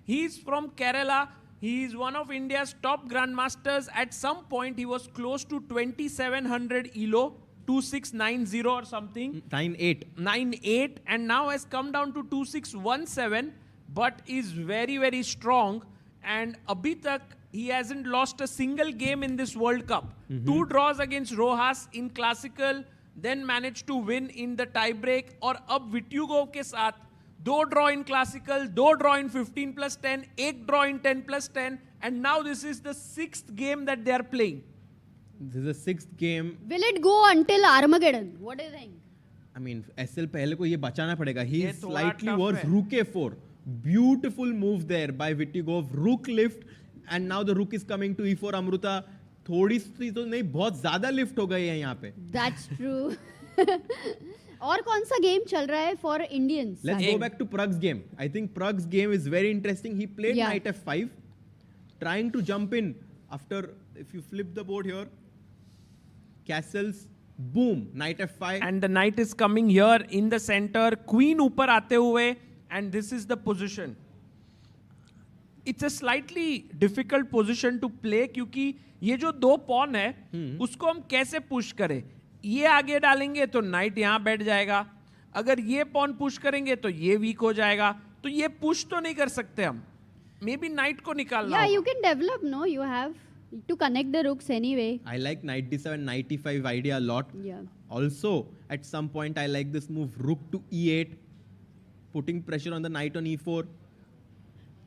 he's from Kerala. He is one of India's top grandmasters. At some point, he was close to 2700 ELO, 2690 or something. 98, and now has come down to 2617, but is very, very strong. And abhi tak, he hasn't lost a single game in this World Cup. 2 draws against Rojas in classical, then managed to win in the tiebreak. और अब Vityugov के साथ 2 draw in classical, 2 draw in 15+10, 1 draw in 10+10, and now this is the 6th game that they are playing. This is the 6th game. Will it go until Armageddon? What do you think? I mean, SL पहले को ये बचाना पड़ेगा. He is slightly worse. Rook A4. Beautiful move there by Vityugov. Rook lift, and now the rook is coming to E4. Amruta, थोड़ी सी तो नहीं, बहुत ज़्यादा lift हो गई है यहाँ पे. That's true. और कौन सा गेम चल रहा है for Indians? Let's go back to Pragg's game. I think Pragg's game is very interesting. He played knight F5, trying to jump in after, if you flip the board here, castles, boom, knight F5. And the knight is coming here in the center, queen ऊपर आते हुए, and this is the position. It's a slightly difficult position to play क्योंकि ये जो 2 pawn है, उसको हम कैसे push करें? ये आगे डालेंगे तो नाइट यहाँ बैठ जाएगा. अगर ये पॉन पुश करेंगे तो ये वीक हो जाएगा. तो ये पुश तो नहीं कर सकते हम. मे बी नाइट को निकालना. Yeah, you can develop. No, you have to connect the rooks anyway. I like knight d7, knight e5 idea a lot. Yeah. Also, at some point, I like this move rook to e8, putting pressure on the knight on e4.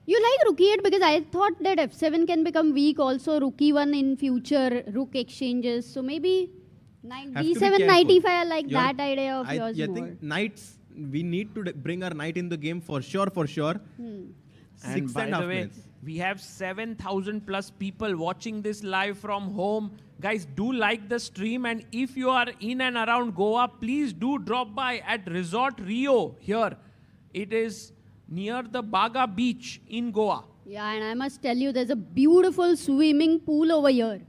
You like rook e8 because I thought that f7 can become weak. Also, rook e1 in future, rook exchanges. So maybe. Knight d7, knight e5, I like that idea of yours more. I think knights we need to bring our knight in the game for sure. And by the way, we have 7,000 plus people watching this live from home. Guys, do like the stream, and if you are in and around Goa, please do drop by at Resort Rio here. It is near the Baga beach in Goa. Yeah, and I must tell you, there's a beautiful swimming pool over here.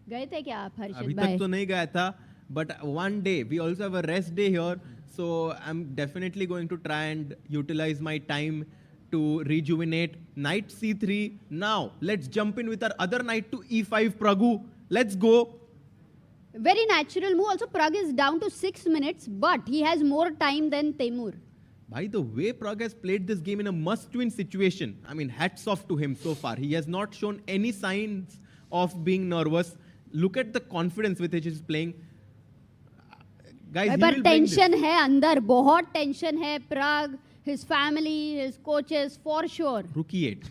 गए थे क्या आप हर्षित अभी भाई? तक तो नहीं गया था, but one day we also have a rest day here, so I'm definitely going to try and utilize my time to rejuvenate. Knight c3. Now let's jump in with our other knight to e5. Pragg, let's go. Very natural move. Also, Pragg is down to 6 minutes, but he has more time than Temur. By the way, Pragg has played this game in a must-win situation. I mean, hats off to him so far. He has not shown any signs of being nervous. Look at the confidence with which he's playing. Guys, he पर will bring this. Tension है अंदर, बहुत tension है. Pragg, his family, his coaches, for sure. Rook e8.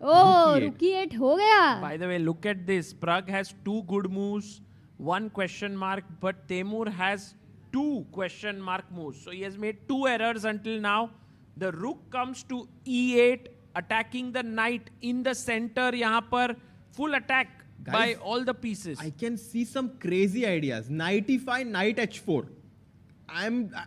Oh, Rook e8 हो गया. By the way, look at this. Pragg has 2 good moves, 1 question mark, but Temur has 2 question mark moves. So he has made 2 errors until now. The rook comes to e8, attacking the knight in the center. यहाँ पर full attack Guys, by all the pieces. I can see some crazy ideas. Knight e5, knight h4.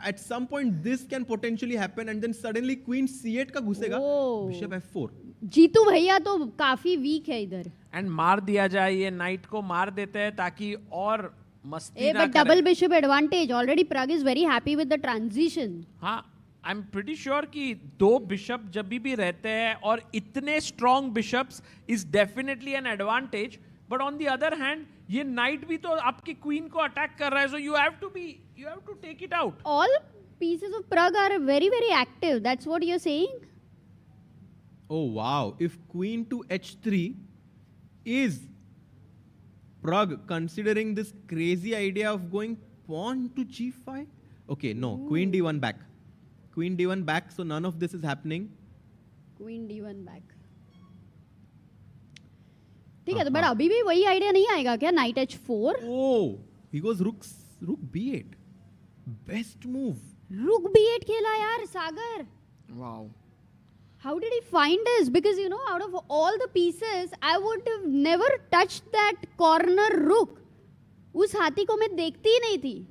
At some point this can potentially happen, and then suddenly queen c8 का घुसेगा. Oh. Bishop f4. Jitu भैया तो काफी week है इधर. And मार दिया जाए, ये knight को मार देते हैं ताकि और मस्ती ना But करे. double bishop advantage. Already Pragg is very happy with the transition. हाँ, I'm pretty sure कि 2 बिशप जब भी रहते हैं और इतने strong bishops is definitely an advantage. But on the other hand, ये knight भी तो आपकी queen को attack कर रहा है, so you have to take it out. All pieces of Pragg are very, very active. That's what you're saying? Oh wow! If queen to h3 is Pragg considering this crazy idea of going pawn to g5? Okay, no. Ooh. Queen d1 back. Queen d1 back, so none of this is happening. Queen d1 back. ठीक है, तो but अभी भी वही idea नहीं आएगा क्या? Knight h4. Oh, he goes rook b8. Best move. Rook b8 खेला यार सागर. Wow. How did he find this? Because you know, out of all the pieces, I would have never touched that corner rook. उस हाथी को मैं देखती ही नहीं थी.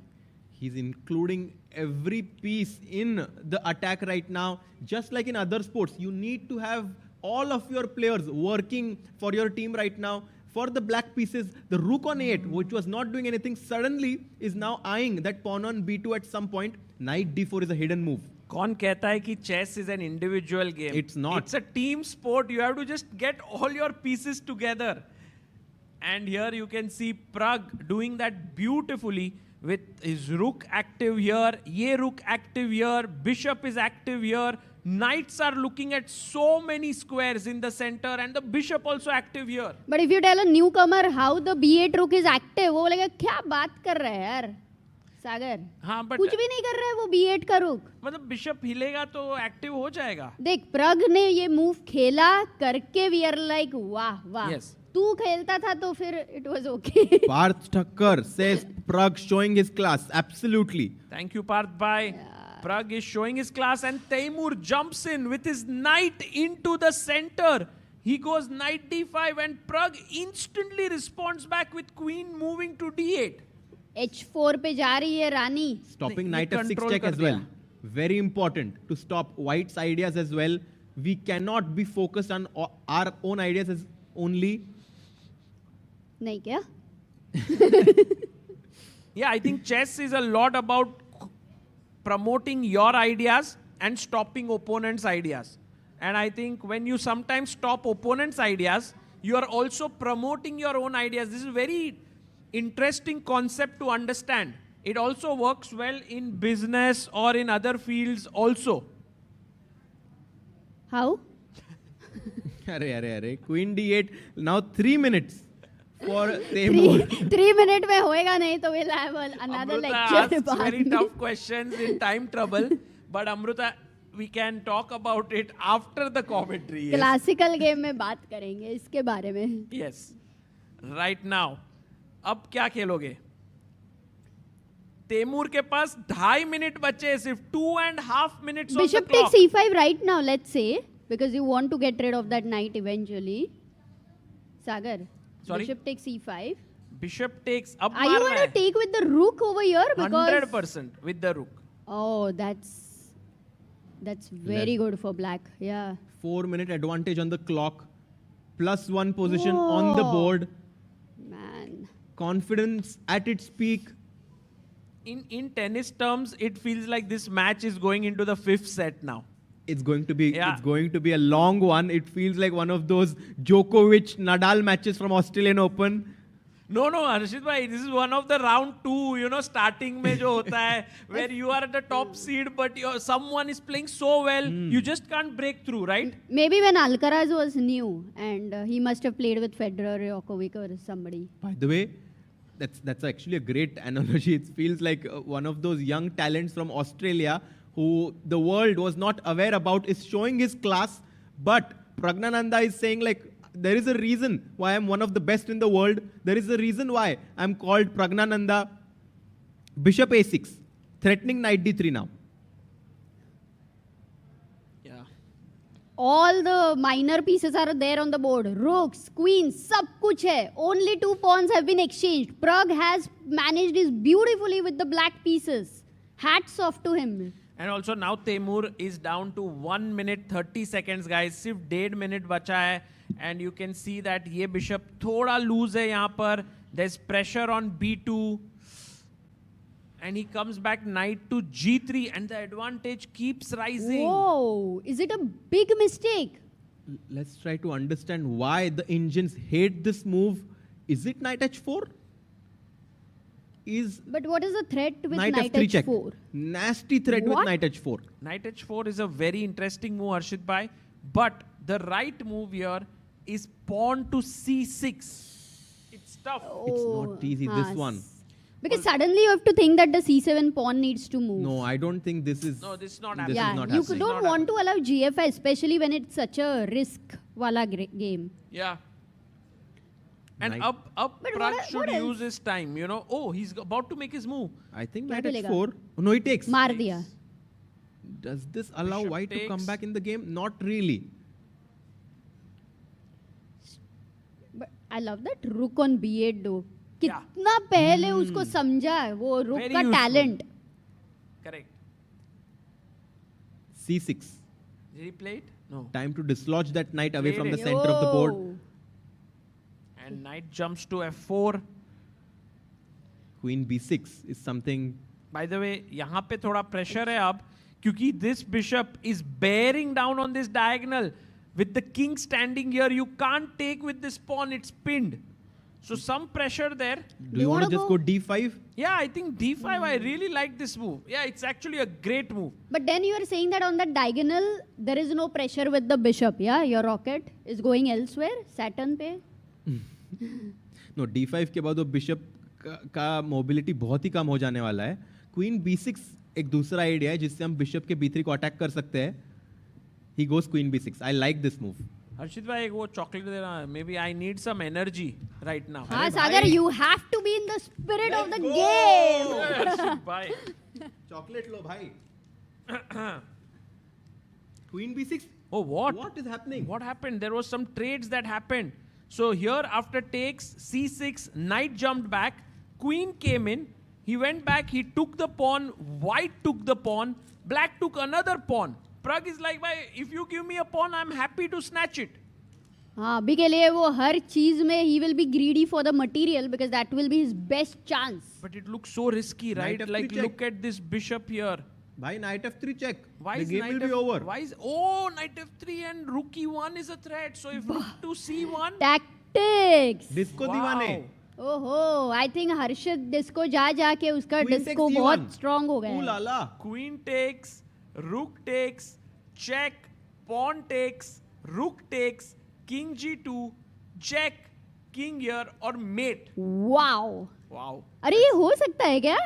He's including every piece in the attack right now. Just like in other sports, you need to have all of your players working for your team right now. For the black pieces, the rook on 8, which was not doing anything, suddenly is now eyeing that pawn on b2 at some point. Knight d4 is a hidden move. कौन कहता है कि chess is an individual game? It's not. It's a team sport. You have to just get all your pieces together. And here you can see Pragg doing that beautifully with his rook active here, ye rook active here, bishop is active here. Knights are looking at so many squares in the center, and the bishop also active here. But if you tell a newcomer how the b8 rook is active, वो बोलेगा क्या बात कर रहा है यार सागर. हाँ, but कुछ भी नहीं कर रहा है वो b8 का रुक. मतलब बिशप हिलेगा तो एक्टिव हो जाएगा. देख Pragg ने ये मूव खेला करके we are like वाह वाह. Yes. तू खेलता था तो फिर it was okay. Parth Thakkar says Pragg showing his class. Absolutely. Thank you, Parth Bhai. Pragg is showing his class, and Temur jumps in with his knight into the center. He goes knight d5, and Pragg instantly responds back with queen moving to d8. h4 पे जा रही है रानी. Stopping knight f6 check as well. Very important to stop white's ideas as well. We cannot be focused on our own ideas as only. नहीं क्या? Yeah, I think chess is a lot about promoting your ideas and stopping opponents' ideas. And I think when you sometimes stop opponents' ideas, you are also promoting your own ideas. This is a very interesting concept to understand. It also works well in business or in other fields also. How? Arre. Queen d8. Now 3 minutes for Temur. 3 minutes में होएगा नहीं तो we'll have another lecture. Asks very tough questions in time trouble. But Amruta, we can talk about it after the commentary. Yes. Classical game में बात करेंगे इसके बारे में. Yes. Right now. अब क्या खेलोगे? तेमूर के पास 2.5 मिनट बचे, सिर्फ 2.5 minutes on the Bishop clock. takes e5 right now, let's say, because you want to get rid of that knight eventually. Sagar, Sorry? Bishop takes e5. Bishop takes. अब Are you going to take with the rook over here? Because 100% with the rook. Oh, that's very good for black. Yeah. 4-minute advantage on the clock. +1 position on the board. Man. Confidence at its peak. In tennis terms, it feels like this match is going into the 5th set now. It's going to be a long one. It feels like one of those Djokovic Nadal matches from Australian Open. No, Harshit bhai, this is one of the round 2, starting mein jo hota hai, where you are at the top seed, but someone is playing so well, you just can't break through, right? Maybe when Alcaraz was new and he must have played with Federer, Djokovic or somebody. By the way, that's actually a great analogy. It feels like one of those young talents from Australia who the world was not aware about is showing his class, but Pragnanandhaa is saying like, there is a reason why I'm one of the best in the world. There is a reason why I'm called Pragnanandhaa. Bishop a6, threatening knight d3 now. Yeah. All the minor pieces are there on the board. Rooks, queens, sab kuch hai. Only 2 pawns have been exchanged. Pragg has managed this beautifully with the black pieces. Hats off to him. And also now Temur is down to 1 minute 30 seconds, guys. Sirf 1.5 minute bacha hai. And you can see that ye bishop thoda loose hai yahan par. There's pressure on b2. And he comes back knight to g3 and the advantage keeps rising. Whoa, is it a big mistake? Let's try to understand why the Indians hate this move. Is it knight h4? But what is the threat with knight knight f3 check. h4? Nasty threat with knight h4. Knight h4 is a very interesting move, Harshit bhai. But the right move here is pawn to c6. It's tough. It's not easy, this one. Because suddenly you have to think that the c7 pawn needs to move. No, I don't think this is... No, this is not happening. Yeah, you don't want to allow GFI, especially when it's such a risk-wala game. Yeah. And up Pragg should use his time, Oh, he's about to make his move. I think knight h4. No, he takes. Maar diya. Does this allow Bishop white to takes. come back in the game? Not really. But I love that rook on b8 though. कितना पहले उसको समझा है वो रुक का talent. Correct. c6. Did he play it? No. Time to dislodge that knight away Played from the it. center of the board. And knight jumps to f4. Queen b6 is something... By the way, यहाँ पे थोड़ा pressure है अब क्योंकि this bishop is bearing down on this diagonal. With the king standing here, you can't take with this pawn, it's pinned. So some pressure there. Do you want to just go d5? Yeah, I think d5, I really like this move. Yeah, it's actually a great move. But then you are saying that on the diagonal, there is no pressure with the bishop, yeah? Your rocket is going elsewhere, Saturn पे. No, d5 के बाद वो bishop का mobility बहुत ही कम हो जाने वाला है. Queen b6 एक दूसरा आइडिया है जिससे हम bishop के b3 को अटैक कर सकते हैं. He goes queen b6. I like this move. Harshit bhai, एक वो chocolate देना. Maybe I need some energy right now. हाँ, Sagar, you have to be in the spirit of the game. Harshit bhai. Chocolate लो भाई. Queen b6. Oh, what? What is happening? What happened? There was some trades that happened. So here, after takes, c6, knight jumped back, queen came in, he went back, he took the pawn, white took the pawn, black took another pawn. Pragg is like, if you give me a pawn, I'm happy to snatch it. हाँ, अभी के लिए वो हर चीज में he will be greedy for the material because that will be his best chance. But it looks so risky, right? Knight Like, f3 look at this bishop here. Bhai, knight f3 check. Why the is game knight will be over. Why is knight f3 and rook e1 is a threat. So if rook to c1, Tactics. Disco दीवाने. ओहो, I think Harshad disco जा के उसका disco बहुत strong हो गया है. Queen takes, rook takes, check, pawn takes, rook takes, king g2, check, king here or mate. Wow. Wow. अरे ये हो सकता है क्या?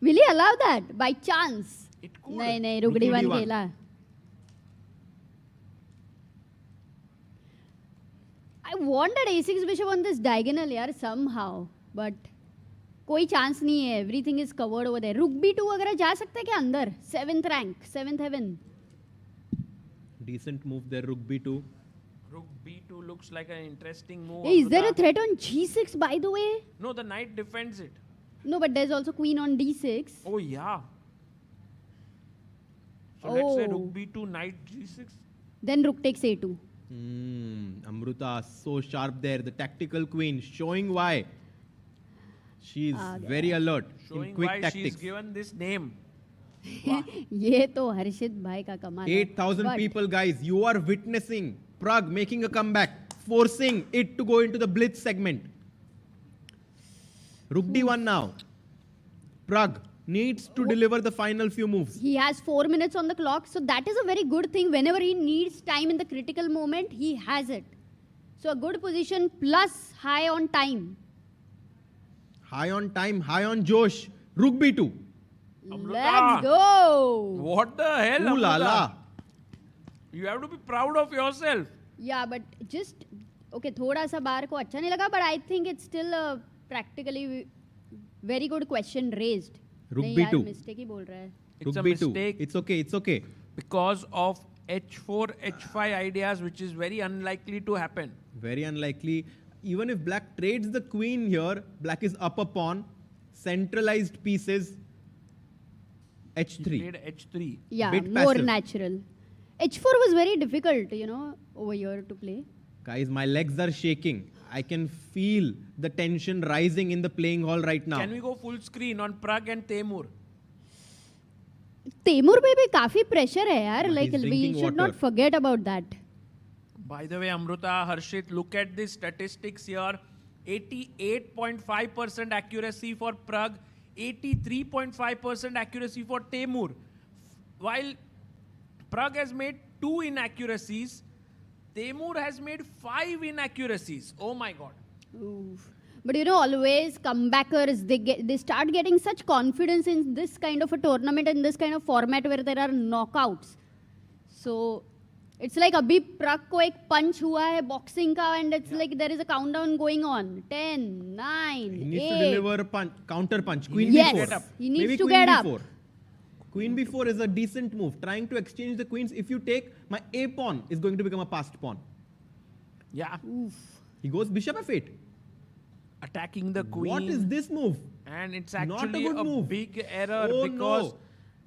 Will he allow that by chance? It could. नहीं, रुक d1 खेला. I want that a6 bishop on this diagonal here somehow, but कोई चांस नहीं है. Everything is covered over there. Rook B2 वगैरह जा सकता है क्या अंदर? 7th rank, 7th heaven. Decent move there, Rook B2. Rook B2 looks like an interesting move. Hey, is there a threat on G6 by the way? No, the knight defends it. No, but there's also queen on D6. Oh yeah. So let's say Rook B2, knight G6. Then Rook takes A2. Amruta so sharp there. The tactical queen showing why. She's very alert Showing in quick why tactics. she's given this name. ये तो हर्षित भाई का कमाल है. 8,000 people, guys. You are witnessing Pragg making a comeback, forcing it to go into the blitz segment. Rook D1 now. Pragg needs to deliver the final few moves. He has 4 minutes on the clock, so that is a very good thing. Whenever he needs time in the critical moment, he has it. So a good position plus high on time. High on time, high on Josh. Rook B2. Let's go. What the hell, Ooh la la. You have to be proud of yourself. Yeah, but just okay. थोड़ा सा बार को अच्छा नहीं लगा, but I think it's still a practically very good question raised. Rook नहीं B2. यार mistake ही बोल रहा है. It's a B2. mistake. It's okay. It's okay. Because of H4, H5 ideas, which is very unlikely to happen. Very unlikely. Even if black trades the queen here, black is up a pawn. Centralized pieces. H3. He played H3. Yeah, Bit more passive. natural. H4 was very difficult, over here to play. Guys, my legs are shaking. I can feel the tension rising in the playing hall right now. Can we go full screen on Pragg and Temur? Taimur पे भी काफी pressure है यार. He's Like we drinking should not water. forget about that. By the way, Amruta, Harshit, look at the statistics here. 88.5% accuracy for Pragg, 83.5% accuracy for Temur. While Pragg has made 2 inaccuracies, Temur has made 5 inaccuracies. Oh my God. Oof. But always comebackers, they start getting such confidence in this kind of a tournament and this kind of format where there are knockouts. So it's like abhi Pragg ko ek punch hua hai boxing ka, and it's like there is a countdown going on. 10, 9, He needs 8. to deliver a punch, counter punch. Queen Yes, B4. he needs Maybe to queen get up. B4. Queen B4 is a decent move. Trying to exchange the queens. If you take, my A pawn is going to become a passed pawn. Yeah. Oof. He goes bishop F8. Attacking the queen. What is this move? And it's Not a actually good a move. big error Oh, because no.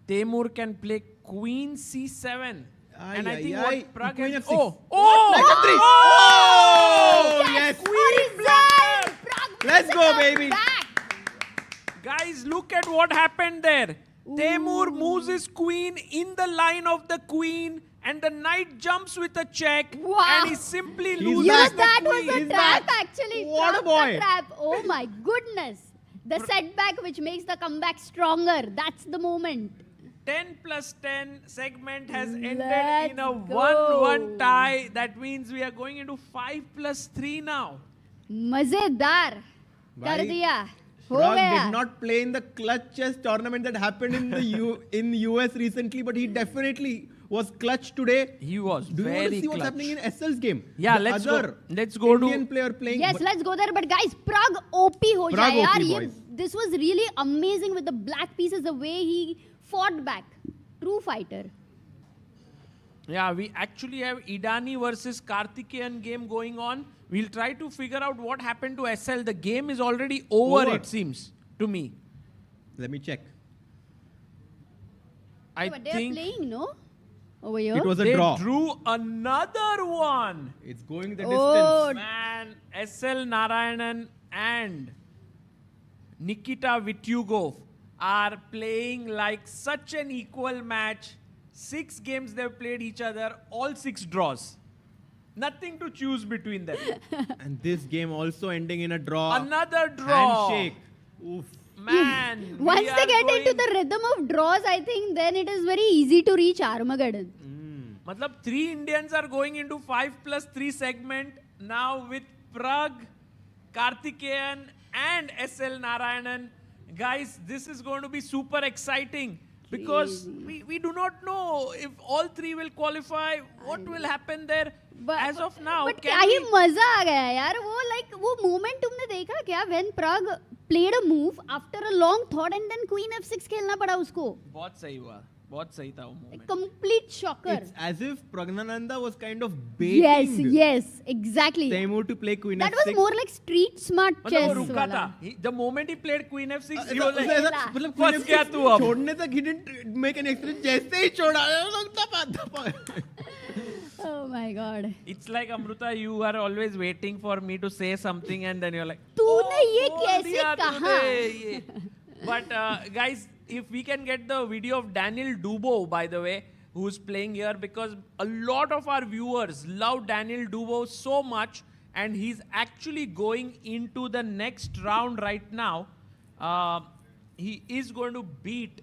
Temur can play queen C7. And I think what Pragg Queen has... F6. Oh! Knight F3. Oh! Yes! Queen blunder! Let's go, baby! Guys, look at what happened there. Temur moves his queen in the line of the queen, and the knight jumps with a check, and he simply loses That the was queen. a trap actually. What a Pragg boy. the trap. Oh my goodness. The setback which makes the comeback stronger. That's the moment. 10 plus 10 segment has ended Let's in a go. 1-1 tie. That means we are going into 5 plus 3 now. मजेदार कर Bhai, दिया हो Pragg गया. did not play in the clutch chess tournament that happened in the in US recently, but he definitely was clutch today. He was Do you want to very see what's clutch. happening in SL's game? Yeah, The let's go. other Let's go to- Indian player playing. Yes, let's go there. But guys, Pragg OP हो Pragg जाए यार. OP, ये boys. this was really amazing with the black pieces. The way he fought back. True fighter. Yeah, we actually have Idani versus Karthikeyan game going on. We'll try to figure out what happened to SL. The game is already over, Over. it seems, to me. Let me check. I But they are think playing, no? Over here. It was a they draw. drew another one. It's going the Oh, distance. Man, SL Narayanan and Nikita Vityugov are playing like such an equal match. 6 games they've played each other, all 6 draws. Nothing to choose between them. And this game also ending in a draw. Another draw. Handshake. Oof. Man. Once we they are get going- into the rhythm of draws, I think then it is very easy to reach Armageddon. Matlab 3 Indians are going into 5 plus 3 segment now with Pragg, Karthikeyan and SL Narayanan. Guys, this is going to be super exciting because we do not know if all 3 will qualify. What will happen there? As of now, But can क्या ही we- मजा आ गया यार वो like वो moment तुमने देखा क्या when Pragg played a move after a long thought and then queen f6 खेलना पड़ा उसको. बहुत सही हुआ. बहुत सही था वो moment. A complete shocker. It's as if Pragnanandhaa was kind of baiting. Yes, exactly. Taimur to play queen That f6. was more like street smart chess. वो रुका था. The moment he played queen f6, he was like, मतलब फंस गया तू अब. छोड़ने तक he didn't make an exchange. जैसे ही छोड़ा, Oh my god. It's like Amruta, you are always waiting for me to say something and then you're like, तूने ये कैसे कहा? But guys, if we can get the video of Daniel Dubois, by the way, who's playing here, because a lot of our viewers love Daniel Dubois so much, and he's actually going into the next round right now. He is going to beat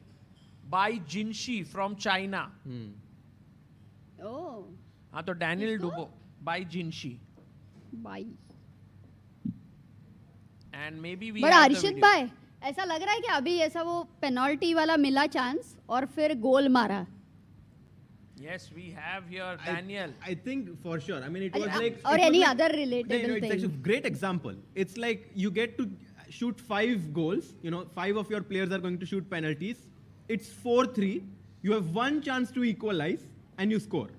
Bai Jinshi from China. Oh. हाँ तो Daniel Dubois, Bai Jinshi. Bye. And maybe we But have the Arshit video. भाई, ऐसा लग रहा है कि अभी ऐसा वो पेनल्टी वाला मिला चांस और फिर गोल मारा. Yes, we have here Daniel. I think for sure. I mean, it was like... Or it any was other like, relatable it's thing. actually a great example. It's like you get to shoot 5 goals. 5 of your players are going to shoot penalties. It's 4-3. You have one chance to equalize and you score.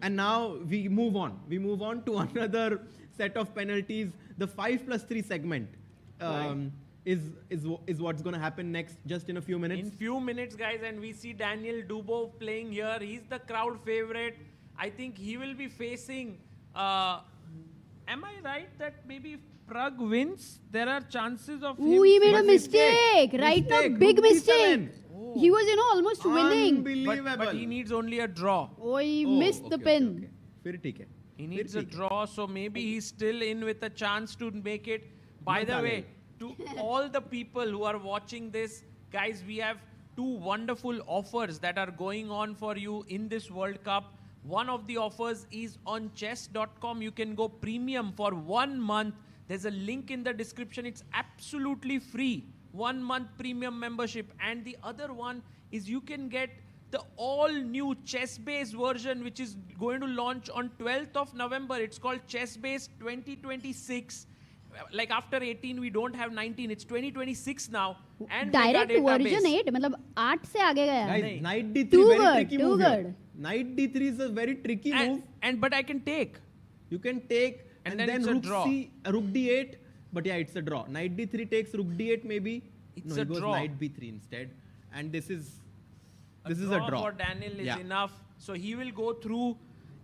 And now we move on. We move on to another set of penalties. The 5+3 segment is what's going to happen next, just in a few minutes. In few minutes, guys, and we see Daniel Dubois playing here. He's the crowd favorite. I think he will be facing... am I right that maybe if Pragg wins, there are chances of him... Ooh, he made a mistake. Right now, big mistake. He was, almost winning. Unbelievable. But he needs only a draw. Oh, he missed the pin. फिर ठीक है. He needs a draw, so maybe he's still in with a chance to make it. By the way, to all the people who are watching this, guys, we have 2 wonderful offers that are going on for you in this World Cup. One of the offers is on chess.com. You can go premium for 1 month. There's a link in the description. It's absolutely free. 1 month premium membership. And the other one is you can get the all-new ChessBase version, which is going to launch on 12th of November. It's called ChessBase 2026. Like after 18, we don't have 19. It's 2026 now. And Direct database. version 8, मतलब 8 से आगे गया. Guys, knight d3 Too very good, tricky too move good. here. Knight d3 is a very tricky move. But I can take. You can take and then it's a rook draw. rook d8. But yeah, it's a draw. Knight d3 takes rook d8 maybe. It's no, a he goes draw. knight b3 instead. And this is a draw for Daniel is enough. So he will go through.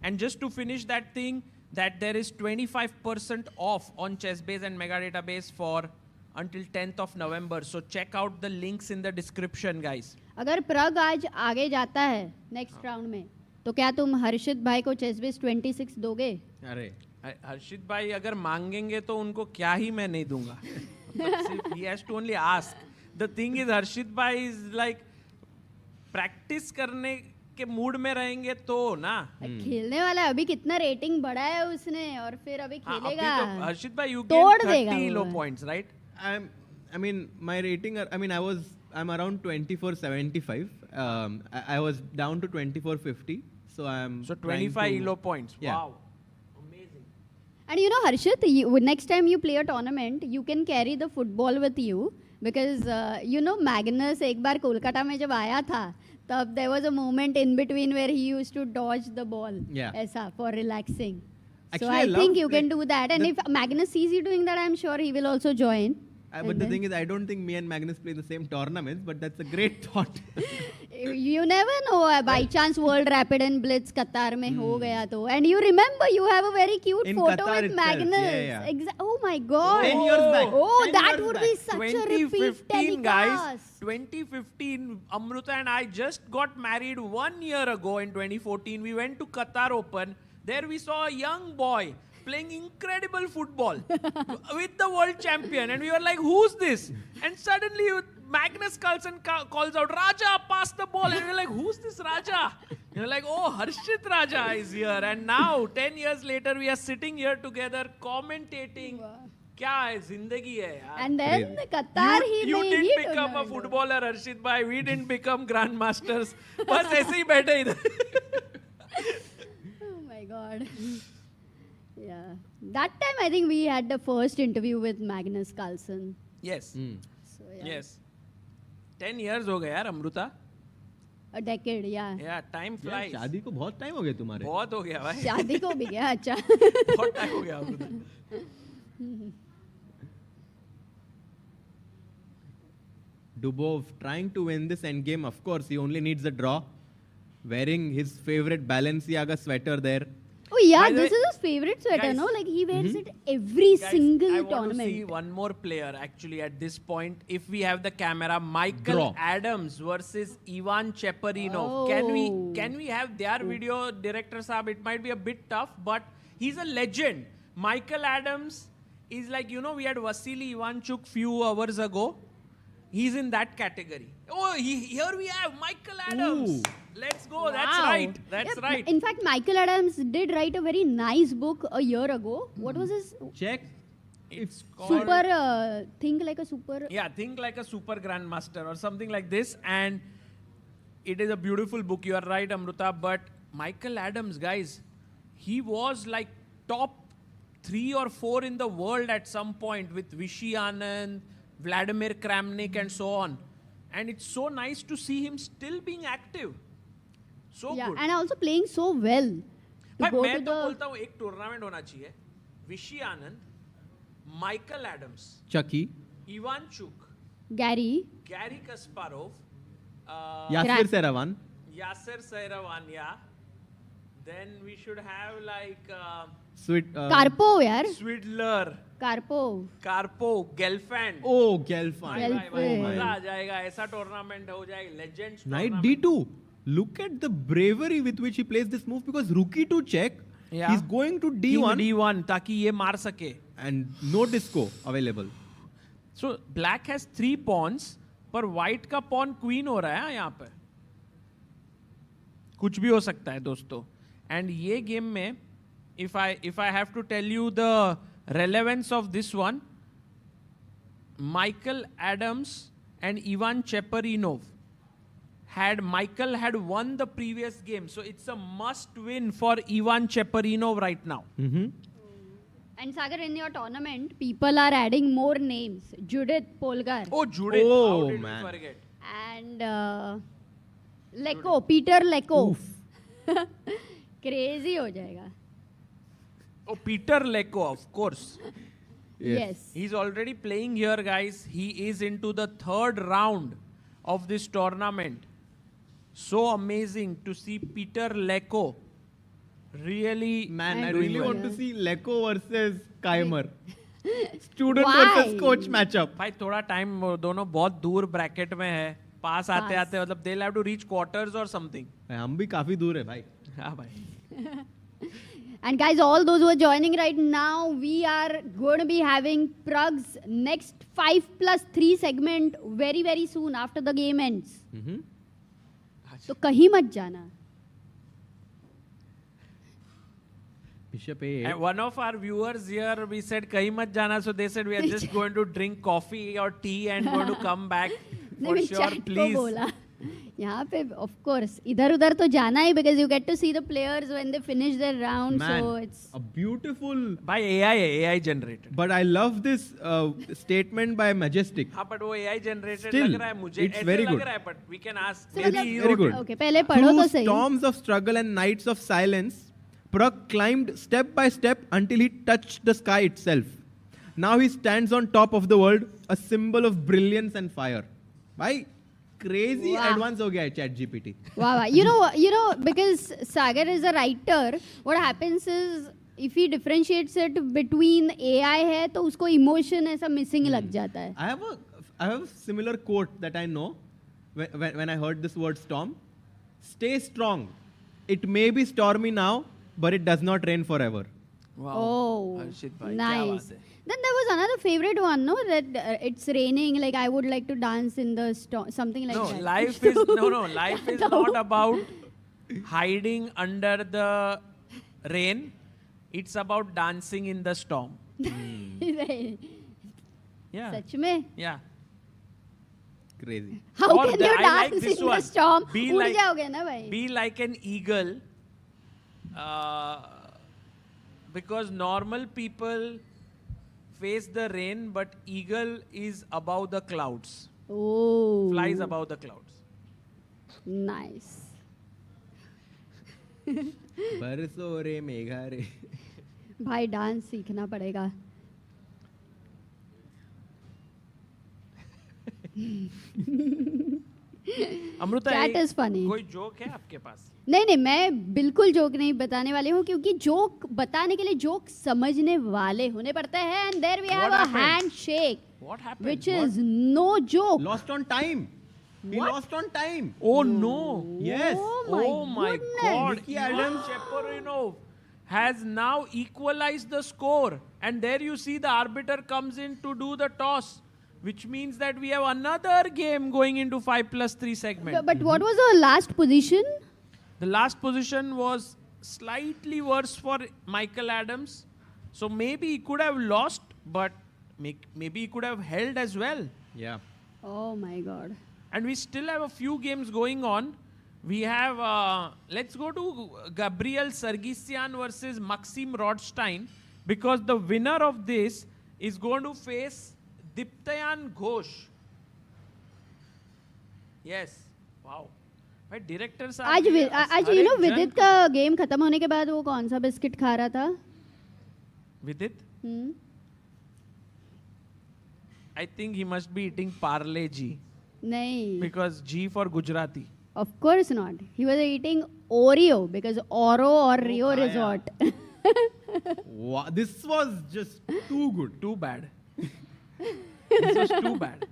And just to finish that thing, that there is 25% off on ChessBase and Mega Database for until 10th of November. So check out the links in the description, guys. अगर प्रग आज आगे जाता है next round में, तो क्या तुम हर्षित भाई को ChessBase 26 दोगे? अरे हर्षित भाई अगर मांगेंगे तो उनको क्या ही मैं नहीं दूंगा. He has to only ask. The thing is, Harshit bhai is like practice करने के मूड में रहेंगे तो ना. खेलने वाला है. अभी कितना रेटिंग बढ़ा है उसने और फिर अभी खेलेगा. Harshit bhai, you तोड़ get देगा 30 low वो. points, right? I mean, my rating, I'm around 2475. I was down to 2450. So I'm... So 25 elo points. Yeah. Wow. And Harshit, next time you play a tournament, you can carry the football with you because, Magnus एक बार कोलकाता में जब आया था, तब there was a moment in between where he used to dodge the ball. Yeah. ऐसा for relaxing. Actually, so I think you can do that. And if Magnus sees you doing that, I'm sure he will also join. But the thing is, I don't think me and Magnus play the same tournaments, but that's a great thought. You never know. By chance, World Rapid and Blitz Qatar में हो गया तो. And you remember, you have a very cute In photo Qatar with itself. Magnus. Yeah, yeah. Oh my God. 10 years back. Oh, 10 that years would back. be such a repeat 2015, telecast. guys. 2015, Amruta and I just got married 1 year ago in 2014. We went to Qatar Open. There we saw a young boy playing incredible football with the world champion. And we were like, who's this? And suddenly Magnus Carlsen calls out, Raja, pass the ball. And we were like, who's this Raja? And we're like, oh, Harshit Raja is here. And now, 10 years later, we are sitting here together commentating. क्या है जिंदगी है यार. And then Qatar you didn't become a footballer, Harshit bhai. We didn't become grandmasters. बस ऐसे ही बैठे इधर. Oh my God. Yeah. That time I think we had the first interview with Magnus Carlsen. Yes. So, yeah. Yes. 10 years हो गए यार Amrita. A decade, yeah. Yeah, time flies. शादी को बहुत टाइम हो गया तुम्हारे. बहुत हो गया भाई. शादी को भी गया अच्छा. बहुत टाइम हो गया Amrita. Dubov trying to win this endgame. Of course, he only needs a draw. Wearing his favorite Balenciaga sweater there. Oh yeah, this is his favorite sweater, guys, no? Like he wears it every single I want tournament. to see one more player actually at this point. If we have the camera, Michael Draw. Adams versus Ivan Cheparinov. Oh. Can we have their video, director Saab? It might be a bit tough, but he's a legend. Michael Adams is like, you know, we had Vasily Ivanchuk few hours ago. He's in that category. Oh, here we have Michael Adams. Ooh. Let's go. Wow. That's right. That's Yeah, right. In fact, Michael Adams did write a very nice book a year ago. What was his? Check. It's called... Super, think like a super... Yeah, think like a super grandmaster or something like this. And it is a beautiful book. You are right, Amruta. But Michael Adams, guys, he was like top 3 or 4 in the world at some point with Vishy Anand, Vladimir Kramnik and so on. And it's so nice to see him still being active. So yeah, good. and also playing so well. भाई मैं तो बोलता हूँ एक tournament होना चाहिए. विशी आनंद, Michael Adams, Chucky. Ivan चुक, Gary. Gary Kasparov, Yasser Seravan. Yasser Seravan, yeah. Then we should have like Sweet. Karpov, yaar. Swidler, Karpov. Gelfand. Oh, Gelfand. मजा आ जाएगा. ऐसा टूर्नामेंट हो जाएगा. Legends. Knight D2. Look at the bravery with which he plays this move because rookie to check. Yeah. He's going to King D1. D1 ताकि ये मार सके. And no disco available. So black has 3 pawns, पर white का pawn queen हो रहा है यहाँ पे. कुछ भी हो सकता है दोस्तों. And ये game में, if I have to tell you the relevance of this one, Michael Adams and Ivan Cheparinov Michael had won the previous game, so it's a must win for Ivan Cheparinov right now. And Sagar, in your tournament, people are adding more names. Judith Polgar. Oh, Judith. Oh, How did man. we forget? And Lecco, Peter Lecco. Crazy हो जाएगा. Oh, Peter Lecco, of course. Yes. He's already playing here, guys. He is into the 3rd round of this tournament. So amazing to see Peter Lecco really. Man, I doing really well. want to see Lecco versus Keimer. Student Why? versus coach matchup. भाई थोड़ा time दोनों बहुत दूर bracket में है. पास आते आते मतलब they'll have to reach quarters or something. हम भी काफी दूर है भाई. हाँ भाई. And guys, all those who are joining right now, we are going to be having Pragg's next 5+3 segment very, very soon after the game ends. तो कहीं मत जाना. Bishop A8. And one of our viewers here, we said कहीं मत जाना, so they said we are just going to drink coffee or tea and going to come back नहीं, for मैं sure. chat को Please. बोला. यहाँ पे of course इधर उधर तो जाना ही because you get to see the players when they finish their round. Man, So it's a beautiful. By AI generated. But I love this statement by Majestic. हाँ, but वो AI generated Still, लग रहा है मुझे. it's ऐसे very लग good. रहा है, but we can ask. So Maybe मतलब- he Very wrote good. it. okay पहले पढ़ो तो Through सही. storms of struggle and nights of silence, Pragg climbed step by step until he touched the sky itself. Now he stands on top of the world, a symbol of brilliance and fire. Bhai, crazy Wow. advance हो गया है ChatGPT. Wow, wow. You know, because Sagar is a writer, what happens is if he differentiates it between AI है तो उसको emotion ऐसा missing लग जाता है. I have a similar quote that I know when I heard this word storm. Stay strong. It may be stormy now, but it does not rain forever. Wow. Oh, Harshit bhai, क्या nice. बात है. Then there was another favorite one, no? That it's raining, like I would like to dance in the storm, something like No, that. life is life is not about hiding under the rain. It's about dancing in the storm. Right. Yeah. सच में? Yeah. Crazy. How Or can the- you I like dance this in the one. storm? Be उड़ like- जाओगे ना भाई? Be like an eagle. Because normal people face the rain, but eagle is above the clouds. Oh. Flies above the clouds. Nice. बरसो रे मेघा रे. भाई dance सीखना पड़ेगा. Amrita, Chat is funny. कोई जोक है आपके पास? नहीं, मैं बिल्कुल जोक नहीं बताने वाली हूँ, क्योंकि जोक बताने के लिए जोक समझने वाले होने पड़ते हैं. And there we have a handshake, which is no joke. Lost on time. He lost on time. Oh no! Yes. Oh my God! Ricky Adams Cheparinov has now equalized the score, and there you see the arbiter comes in to do the toss, which means that we have another game going into 5+3 segment. But what was the last position? The last position was slightly worse for Michael Adams, so maybe he could have lost, but maybe he could have held as well. Yeah. Oh my God. And we still have a few games going on. We have, let's go to Gabriel Sargsyan versus Maxim Rodstein, because the winner of this is going to face Diptayan Ghosh. Yes. Wow. भाई directors are आज you know विदित का game खत्म होने के बाद वो कौन सा बिस्किट खा रहा था? Vidit? I think he must be eating Parle G. नहीं. Because G for Gujarati. Of course not. He was eating Oreo because Oro or Rio Resort. Wow, this was just too good. Too bad. This was too bad.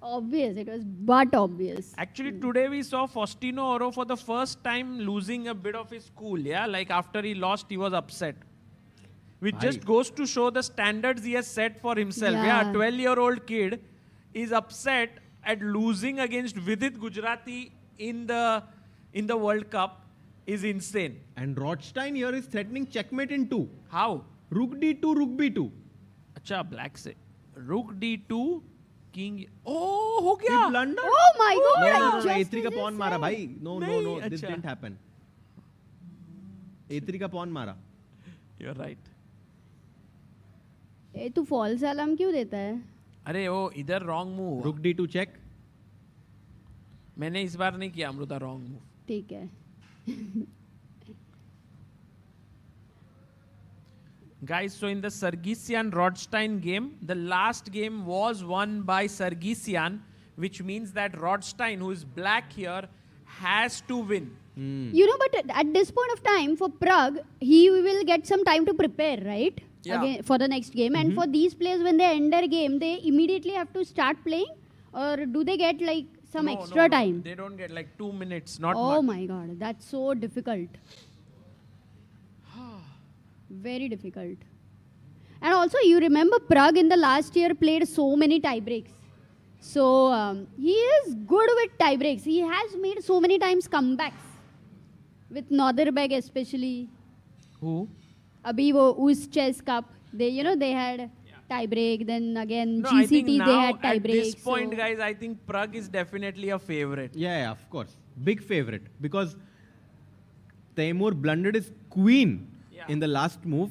Obvious, it was but obvious. Actually, today we saw Faustino Oro for the first time losing a bit of his cool. Yeah, like after he lost, he was upset. Which just goes to show the standards he has set for himself. Yeah, a 12-year-old kid is upset at losing against Vidit Gujarati in the World Cup is insane. And Rodstein here is threatening checkmate in 2. How? Rook D2, Rook B2. Acha, black se. Rook D2, King. Oh, हो गया. Blunder. Oh my God! No, A3 का pawn मारा भाई. No, this didn't happen. A3 का pawn मारा. You're right. ए तू false alarm क्यों देता है? अरे वो इधर wrong move. Rook D2 check. मैंने इस बार नहीं किया अमृता wrong move. ठीक है. Guys, so in the Sargsyan-Rodstein game, the last game was won by Sargsyan, which means that Rodstein, who is black here, has to win. You know, but at this point of time, for Pragg, he will get some time to prepare, right? Yeah. Again, for the next game. And for these players, when they end their game, they immediately have to start playing? Or do they get like some extra time? They don't get like 2 minutes, not Oh much. my God, that's so difficult. Very difficult. And also, you remember Pragg in the last year played so many tiebreaks. So, he is good with tiebreaks. He has made so many times comebacks. With Northerbeg especially. Who? Abhi wo US Chess Cup. They, you know, they had tiebreak. Then again, No, I think GCT, now, they had tiebreak. at this point, guys, I think Pragg is definitely a favorite. Yeah, of course. Big favorite. Because Taimur blundered his queen in the last move.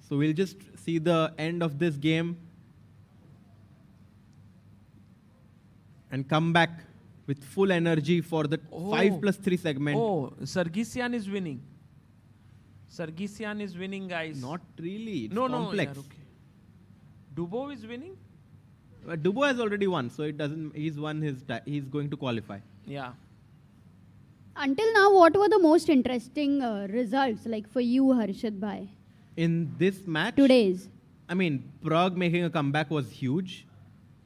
So we'll just see the end of this game and come back with full energy for the 5+3 segment. Oh, Sargsyan is winning. Sargsyan is winning, guys. Not really. It's no, complex. No. Yeah, okay. Dubov is winning? Dubo has already won, so it doesn't. He's won his. He's going to qualify. Yeah. Until now, what were the most interesting results, like for you, Harshad Bhai? In this match? Today's. I mean, Pragg making a comeback was huge.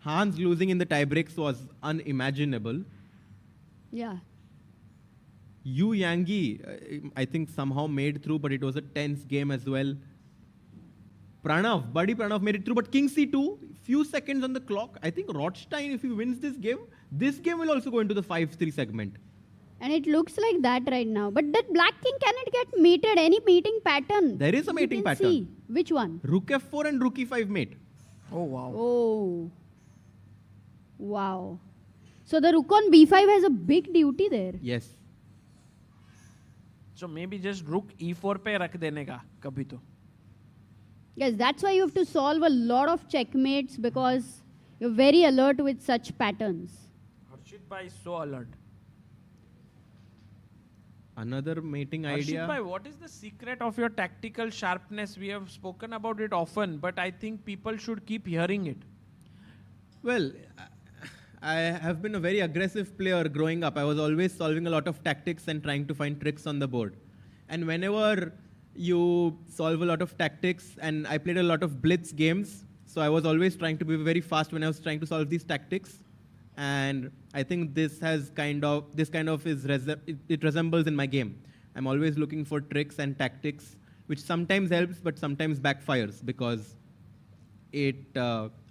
Hans losing in the tiebreaks was unimaginable. Yeah. Yu Yangi, I think somehow made through, but it was a tense game as well. Buddy Pranav made it through, but King C2, few seconds on the clock. I think Rodstein, if he wins this game will also go into the 5-3 segment. And it looks like that right now. But that black king cannot get mated. Any mating pattern? There is a mating pattern. See. Which one? Rook F4 and Rook E5 mate. Oh, wow. Oh. Wow. So the Rook on B5 has a big duty there. Yes. So maybe just Rook E4 पे रख देने का कभी तो. Yes, that's why you have to solve a lot of checkmates because you're very alert with such patterns. Harshit Bhai is so alert. Another mating Harshit idea. Bhai, what is the secret of your tactical sharpness? We have spoken about it often, but I think people should keep hearing it. Well, I have been a very aggressive player growing up. I was always solving a lot of tactics and trying to find tricks on the board. And whenever you solve a lot of tactics, and I played a lot of blitz games, so I was always trying to be very fast when I was trying to solve these tactics. And I think this resembles in my game. I'm always looking for tricks and tactics, which sometimes helps, but sometimes backfires because it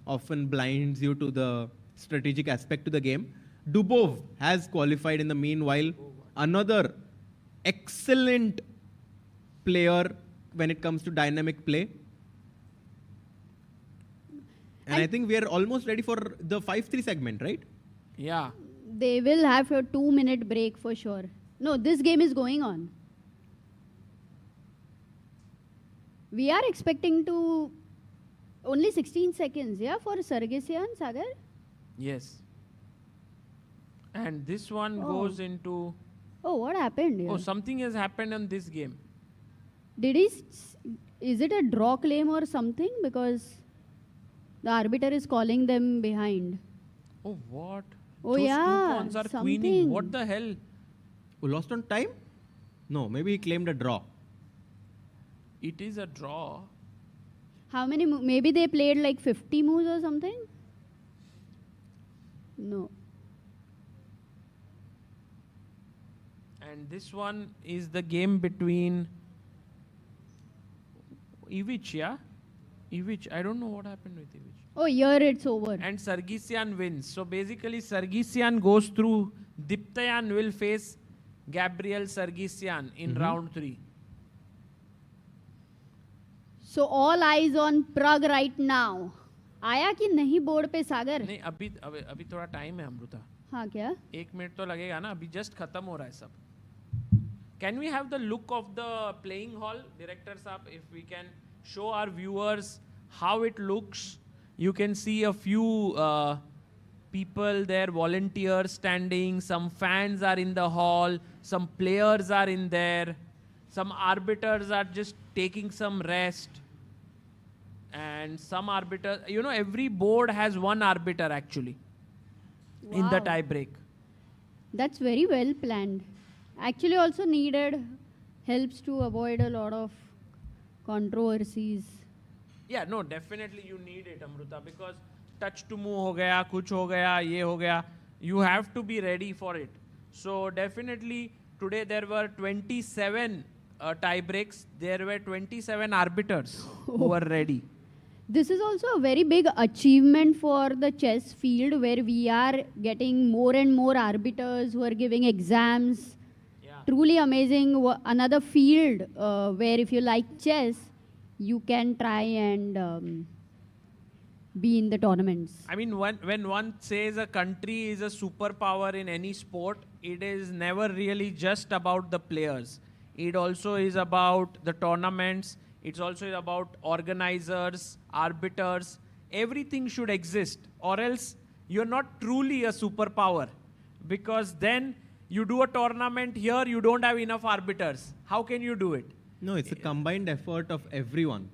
often blinds you to the strategic aspect to the game. Dubov has qualified in the meanwhile. Another excellent player when it comes to dynamic play. And I think we are almost ready for the 5-3 segment, right? Yeah. They will have a 2-minute break for sure. No, this game is going on. We are expecting to only 16 seconds, yeah, for Sargsyan, Sagar? Yes. And this one goes into... Oh, what happened here? Oh, something has happened in this game. Did he... Is it a draw claim or something? Because the arbiter is calling them behind. Oh, what? Oh, Those yeah, two pawns are something. queening. What the hell? Who lost on time? No, maybe he claimed a draw. It is a draw. How many? Maybe they played like 50 moves or something? No. And this one is the game between Ivic, yeah? Ivic, I don't know what happened with Ivic. Oh, here it's over. And Sargsyan wins. So basically Sargsyan goes through. Diptayan will face Gabriel Sargsyan in round 3. So all eyes on Pragg right now. आया कि नहीं board पे सागर? नहीं अभी थोड़ा time है अमृता. हाँ क्या? 1 मिनट तो लगेगा ना. अभी जस्ट खत्म हो रहा है सब. Can we have the look of the playing hall, director साहब? If we can show our viewers how it looks. You can see a few people there, volunteers standing. Some fans are in the hall. Some players are in there. Some arbiters are just taking some rest. And some arbiters, you know, every board has one arbiter actually in the tie break. That's very well planned. Actually also needed, helps to avoid a lot of controversies. Yeah, no, definitely you need it, Amruta, because touch to move ho gaya, kuch ho gaya, ye ho gaya. You have to be ready for it. So definitely today there were 27 tie breaks. There were 27 arbiters who were ready. This is also a very big achievement for the chess field where we are getting more and more arbiters who are giving exams. Yeah. Truly amazing. Another field where if you like chess, you can try and be in the tournaments. I mean, when one says a country is a superpower in any sport, it is never really just about the players. It also is about the tournaments. It's also about organizers, arbiters. Everything should exist, or else you're not truly a superpower. Because then you do a tournament here, you don't have enough arbiters. How can you do it? No, it's a combined effort of everyone.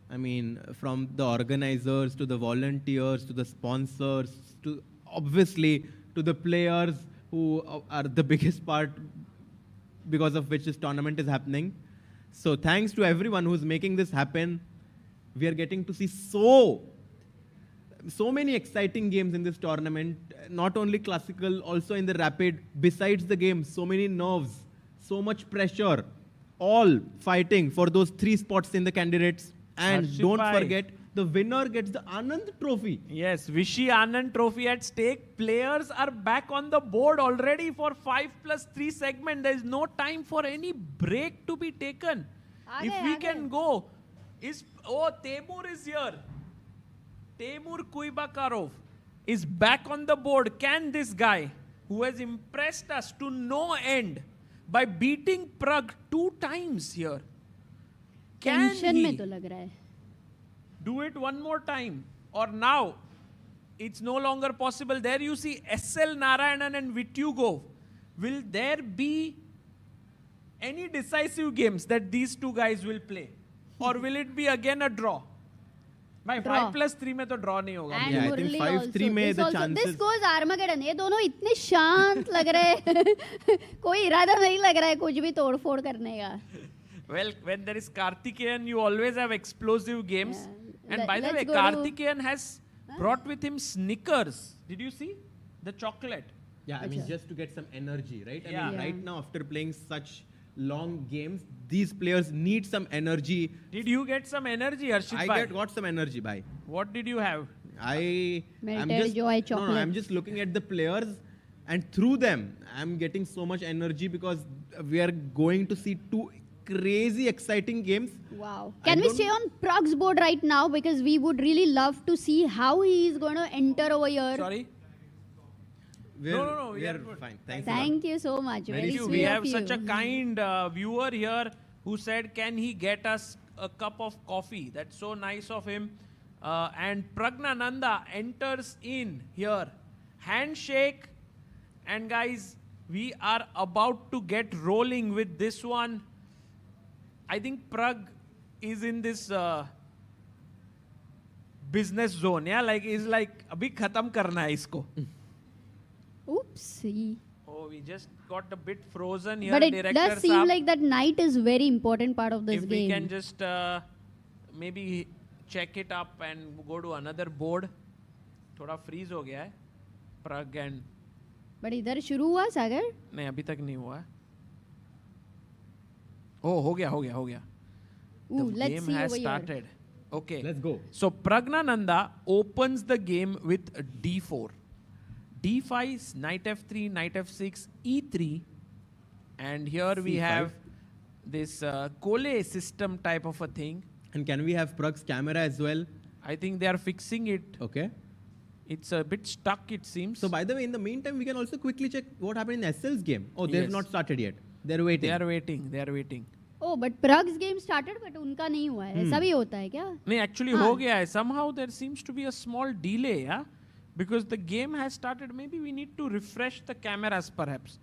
I mean, from the organizers to the volunteers to the sponsors to obviously to the players who are the biggest part because of which this tournament is happening. So thanks to everyone who's making this happen. We are getting to see so many exciting games in this tournament, not only classical, also in the rapid. Besides the game, so many nerves, so much pressure, all fighting for those 3 spots in the candidates. And Harshit don't bhai. forget, the winner gets the Anand Trophy. Yes, Vishy Anand Trophy at stake. Players are back on the board already for 5+3 segment. There is no time for any break to be taken. If we can go. Temur is here. Temur Kuibakarov is back on the board. Can this guy, who has impressed us to no end by beating Pragg 2 times here, can Tension he? में तो लग रहा है. Do it one more time. Or now, it's no longer possible. There you see SL Narayanan and Vityugov. Will there be any decisive games that these two guys will play? Or will it be again a draw? My 5+3 में तो draw नहीं होगा. And I think 5-3 में the chances. This goes armageddon. ये दोनों इतने शांत लग रहे हैं. कोई इरादा नहीं लग रहा है कुछ भी तोड़-फोड़ करने का. Well, when there is Karthikeyan, you always have explosive games. Yeah. And by the way, Karthikeyan has brought with him Snickers. Did you see? The chocolate. Yeah, I mean, just to get some energy, right? Yeah. I mean, right now, after playing such long games, these players need some energy. Did you get some energy, Harshit bhai? I got some energy, bhai. What did you have? Melted joy chocolate. No, I'm just looking at the players, and through them, I'm getting so much energy because we are going to see two crazy exciting games. Wow. Can we stay on Pragg's board right now? Because we would really love to see how he is going to enter over here. Sorry? No, we are fine. Thank you so much. Very sweet We have of you. such a kind viewer here who said, can he get us a cup of coffee? That's so nice of him. And Pragnanandhaa enters in here. Handshake. And guys, we are about to get rolling with this one. I think Pragg is in this business zone. Yeah, like he's like, abhi khatam karna hai isko. Oopsie. Oh, we just got a bit frozen here. But it does seem like that knight is very important part of this if game. We can just maybe check it up and go to another board. Thoda freeze ho gaya hai. Pragg and... But इधर शुरू हुआ सागर? नहीं अभी तक नहीं हुआ है. Oh, हो गया. Ooh, the let's game see has over started. here. Okay. Let's go. So Pragnanandhaa opens the game with d4. d5, knight f3, knight f6, e3. And here we C5. have this Cole system type of a thing. And can we have Pragg's camera as well? I think they are fixing it. Okay. It's a bit stuck, it seems. So by the way, in the meantime, we can also quickly check what happened in SL's game. Oh, they have Yes. not started yet. They're waiting. They are waiting. Oh, but Pragg's game started, but उनका नहीं हुआ है. ऐसा भी होता है क्या? नहीं, actually हो गया है. Somehow there seems to be a small delay, yeah? Because the game has started. Maybe we need to refresh the cameras, perhaps.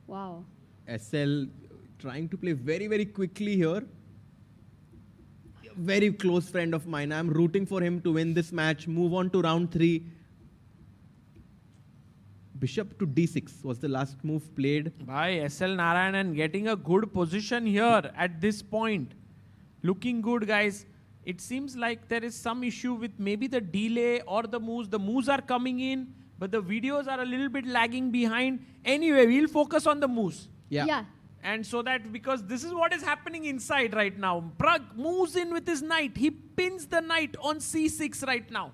Wow. SL trying to play very, very quickly here. Very close friend of mine. I'm rooting for him to win this match. Move on to round 3. Bishop to d6 was the last move played. By SL Narayanan getting a good position here at this point. Looking good, guys. It seems like there is some issue with maybe the delay or the moves. The moves are coming in, but the videos are a little bit lagging behind. Anyway, we'll focus on the moves. Yeah. And so that, because this is what is happening inside right now. Pragg moves in with his knight. He pins the knight on c6 right now.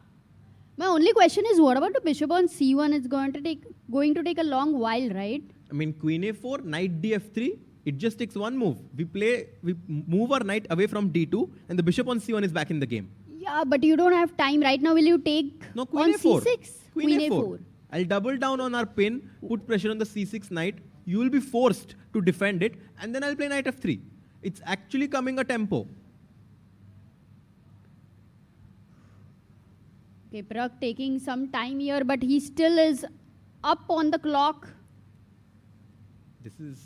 My only question is, what about the bishop on c1? It's going to take a long while, right? I mean, queen a4, knight df3. It just takes one move. We move our knight away from d2, and the bishop on c1 is back in the game. Yeah, but you don't have time right now. Will you take No, queen on a4. c6? Queen a4. I'll double down on our pin, put pressure on the c6 knight. You will be forced to defend it, and then I'll play knight f3. It's actually coming a tempo. Okay, Pragg taking some time here, but he still is up on the clock. This is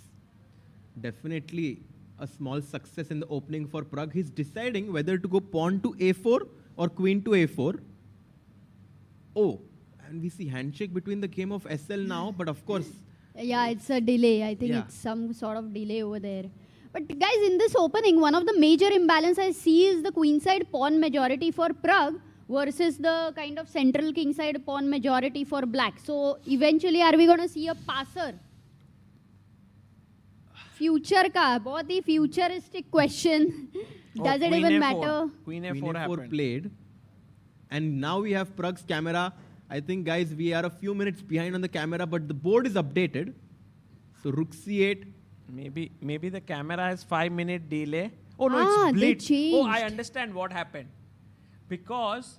definitely a small success in the opening for Pragg. He's deciding whether to go pawn to a4 or queen to a4. Oh, and we see handshake between the game of SL now, but of course... Yeah, it's a delay. I think it's some sort of delay over there. But guys, in this opening, one of the major imbalance I see is the queenside pawn majority for Pragg versus the kind of central kingside pawn majority for black. So eventually, are we going to see a passer? Future ka, बहुत ही futuristic question. Does it even matter? Queen a4 played. And now we have Pragg's camera. I think, guys, we are a few minutes behind on the camera, but the board is updated. So rook c8. Maybe the camera has 5-minute delay. Oh no, it's blitz. Oh, I understand what happened. Because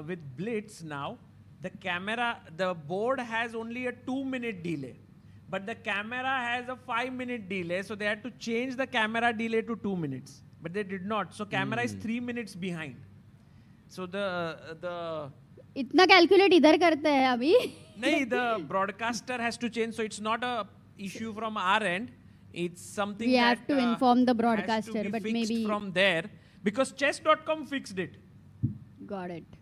with blitz now, the board has only a 2-minute delay. But the camera has a 5-minute delay, so they had to change the camera delay to 2 minutes. but they did not. So camera is 3 minutes behind. So the इतना calculate इधर करते हैं अभी. नहीं, the broadcaster has to change. So it's not a issue from our end. It's something we that have to inform the has broadcaster, to be but fixed maybe from there because chess.com fixed it. got it.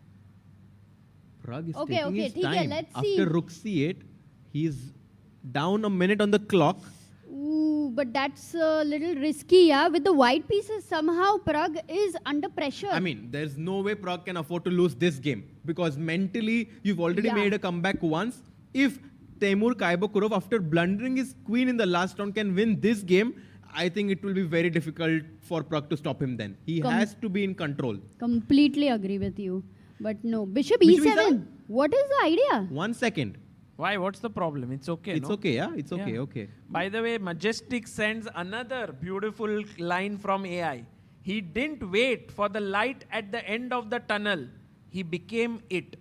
Pragg is Okay, taking okay, his ठीक है, time. let's After see. rook c8, he's down a minute on the clock. Ooh, but that's a little risky, yeah. With the white pieces, somehow Pragg is under pressure. I mean, there's no way Pragg can afford to lose this game because mentally you've already Yeah. made a comeback once. If Temur Kaibokurov, after blundering his queen in the last round, can win this game, I think it will be very difficult for Pragg to stop him then. He has to be in control. Completely agree with you. But no, Bishop Bishop E7. E7? What is the idea? 1 second. Why? What's the problem? It's okay. It's no? okay, yeah? It's okay, Yeah. okay. By the way, Majestic sends another beautiful line from AI. He didn't wait for the light at the end of the tunnel. He became it.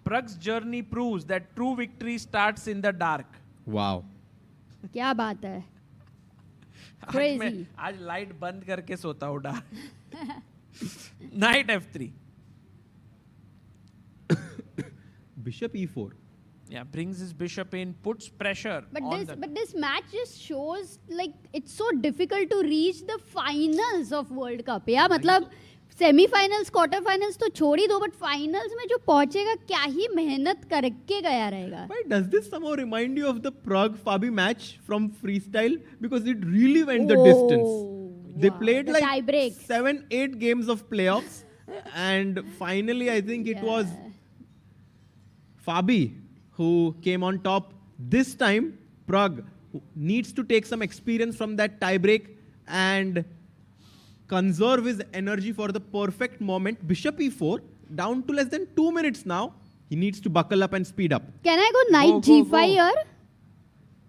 Pragg's journey proves that true victory starts in the dark. Wow. क्या बात है? आज मैं Crazy. आज light बंद करके सोता हूँ dark. Knight F3. Bishop E4. Yeah, brings his bishop in, puts pressure But on this match just shows like it's so difficult to reach the finals of World Cup. Yeah, मतलब semi-finals, quarter-finals तो छोड़ ही दो, but finals में जो पहुंचेगा क्या ही मेहनत करके गया रहेगा. Why does this somehow remind you of the Pragg-Fabi match from freestyle? Because it really went the distance. They played The like tiebreaks. 7-8 games of playoffs, and finally I think it was Fabi who came on top. This time, Pragg needs to take some experience from that tiebreak and conserve his energy for the perfect moment. Bishop E4, down to less than 2 minutes now. He needs to buckle up and speed up. Can I go Knight G5 here?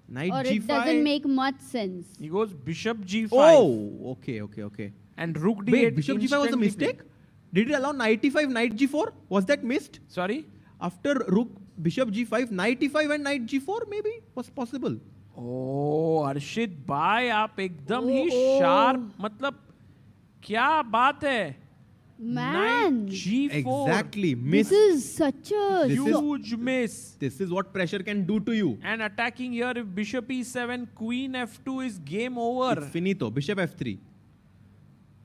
Knight Or G5. it doesn't make much sense. He goes Bishop G5. Oh, okay. And Rook D8. Wait, Bishop G5 was a instantly mistake? Did it allow Knight E5, Knight G4? Was that missed? Sorry? After Rook, Bishop G5, Knight E5 and Knight G4 maybe was possible. Oh, Arshit भाई आप एकदम ही sharp. मतलब क्या बात है? Man. Knight G4. Exactly. Miss. This is such a Huge miss. This is what pressure can do to you. And attacking here, if Bishop E7, Queen F2 is game over. It's finito. Bishop F3.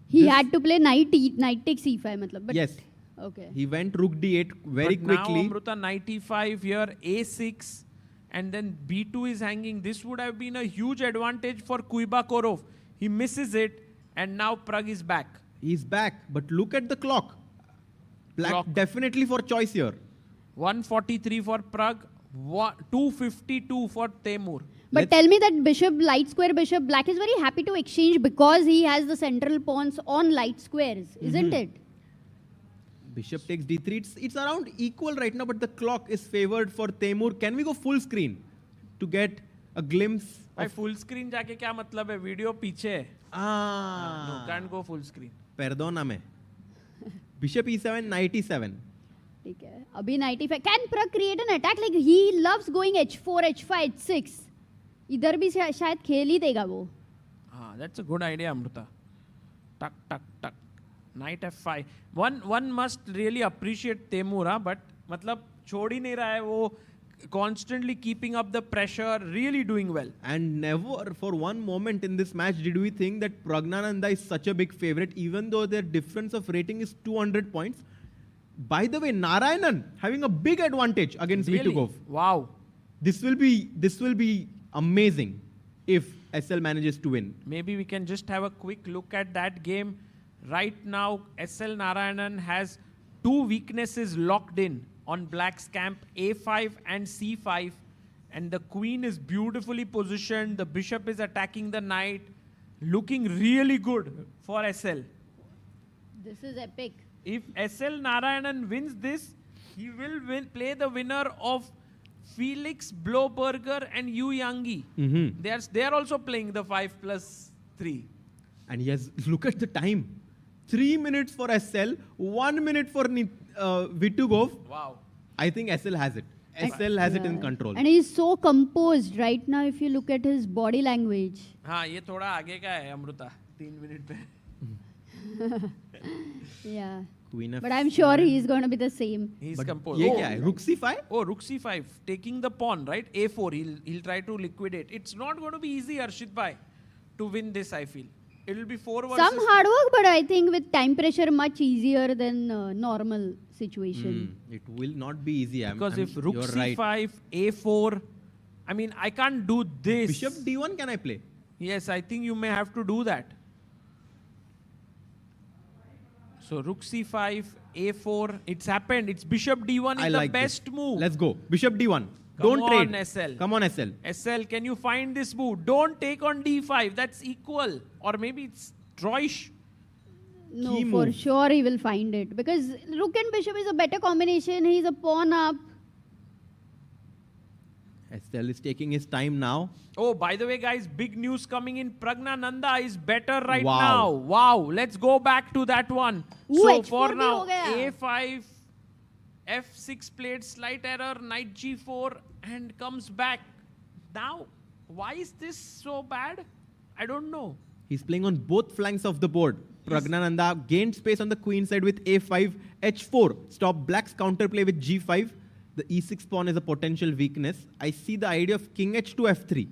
He had to play knight takes E5 मतलब. But Yes. Okay. He went Rook D8 very But quickly. now Amruta Knight E5 here, A6, and then B2 is hanging. This would have been a huge advantage for Kuibakorov. He misses it, and now Pragg is back. He's back, but look at the clock. Black definitely for choice here. 143 for Pragg, 252 for Temur. But tell me that bishop, light square bishop, black is very happy to exchange because he has the central pawns on light squares, isn't it? Bishop takes D3. It's around equal right now, but the clock is favored for Temur. Can we go full screen to get a glimpse? भाई full screen जाके क्या मतलब है? Video पीछे है. No, can't go full screen. Perdóname. Bishop E7, Knight E7. ठीक है. अभी 95. Can Pragg create an attack? Like he loves going H4, H5, H6. इधर भी शायद खेल ही देगा वो. That's a good idea, Amruta. Tuck, tuck, tuck. Knight F5. One must really appreciate Temur, but मतलब छोड़ ही नहीं रहा है वो. Constantly keeping up the pressure, really doing well. And never for one moment in this match did we think that Pragnanandhaa is such a big favorite, even though their difference of rating is 200 points. By the way, Narayanan having a big advantage against Really? Vitugov. Wow. This will be amazing if SL manages to win. Maybe we can just have a quick look at that game. Right now, SL Narayanan has two weaknesses locked in on Black's camp, A5 and C5. And the queen is beautifully positioned. The bishop is attacking the knight. Looking really good for SL. This is epic. If SL Narayanan wins this, he will play the winner of Felix Bloberger and Yu Yangi. They are also playing the 5+3. And yes, look at the time. 3 minutes for SL, 1 minute for Vitugov. Wow. I think SL has it. SL has it in control. And he's so composed right now if you look at his body language. हाँ ये थोड़ा आगे का है Amrita 3 minute पे. Yeah. Queen F7. But I'm sure he's going to be the same. He's composed. ये क्या है? Rook C5? Oh, Rook C5. Taking the pawn, right? A4. He'll try to liquidate. It's not going to be easy, Arshit bhai, to win this, I feel. It will be 4 versus... Some hard work, but I think with time pressure, much easier than normal situation. It will not be easy. Because if Rook you're C5, right. A4... I mean, I can't do this. Bishop D1 can I play? Yes, I think you may have to do that. So Rook C5, A4, it's happened. It's Bishop D1 is the best move. Let's go. Bishop D1. Come Don't on, trade. SL. Come on, SL. SL, can you find this move? Don't take on D5. That's equal. Or maybe it's drawish. No, Key for move. sure he will find it. Because Rook and Bishop is a better combination. He's a pawn up. SL is taking his time now. Oh, by the way, guys, big news coming in. Pragnanandhaa is better right Wow. now. Wow. Let's go back to that one. Ooh, So H4 for bhi now, ho gaya. A5, F6 played, slight error, knight G4, and comes back. Now, why is this so bad? I don't know. He's playing on both flanks of the board. Pragnanandhaa gained space on the queen side with A5, H4. Stop black's counterplay with G5. The E6 pawn is a potential weakness. I see the idea of king H2, F3.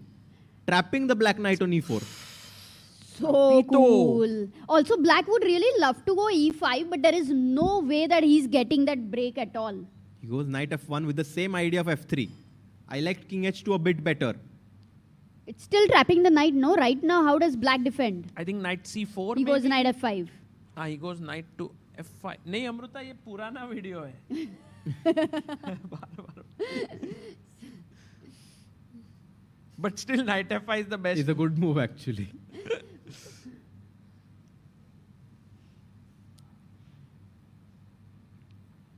Trapping the black knight on E4. So cool. Also, black would really love to go E5, but there is no way that he's getting that break at all. He goes knight F1 with the same idea of F3. I liked king H2 a bit better. It's still trapping the knight, no? Right now, how does black defend? I think knight C4. He goes maybe? knight F5. He goes knight to F5. नहीं अमृता ये पुराना video है. But still knight F5 is the best. It's a good move actually.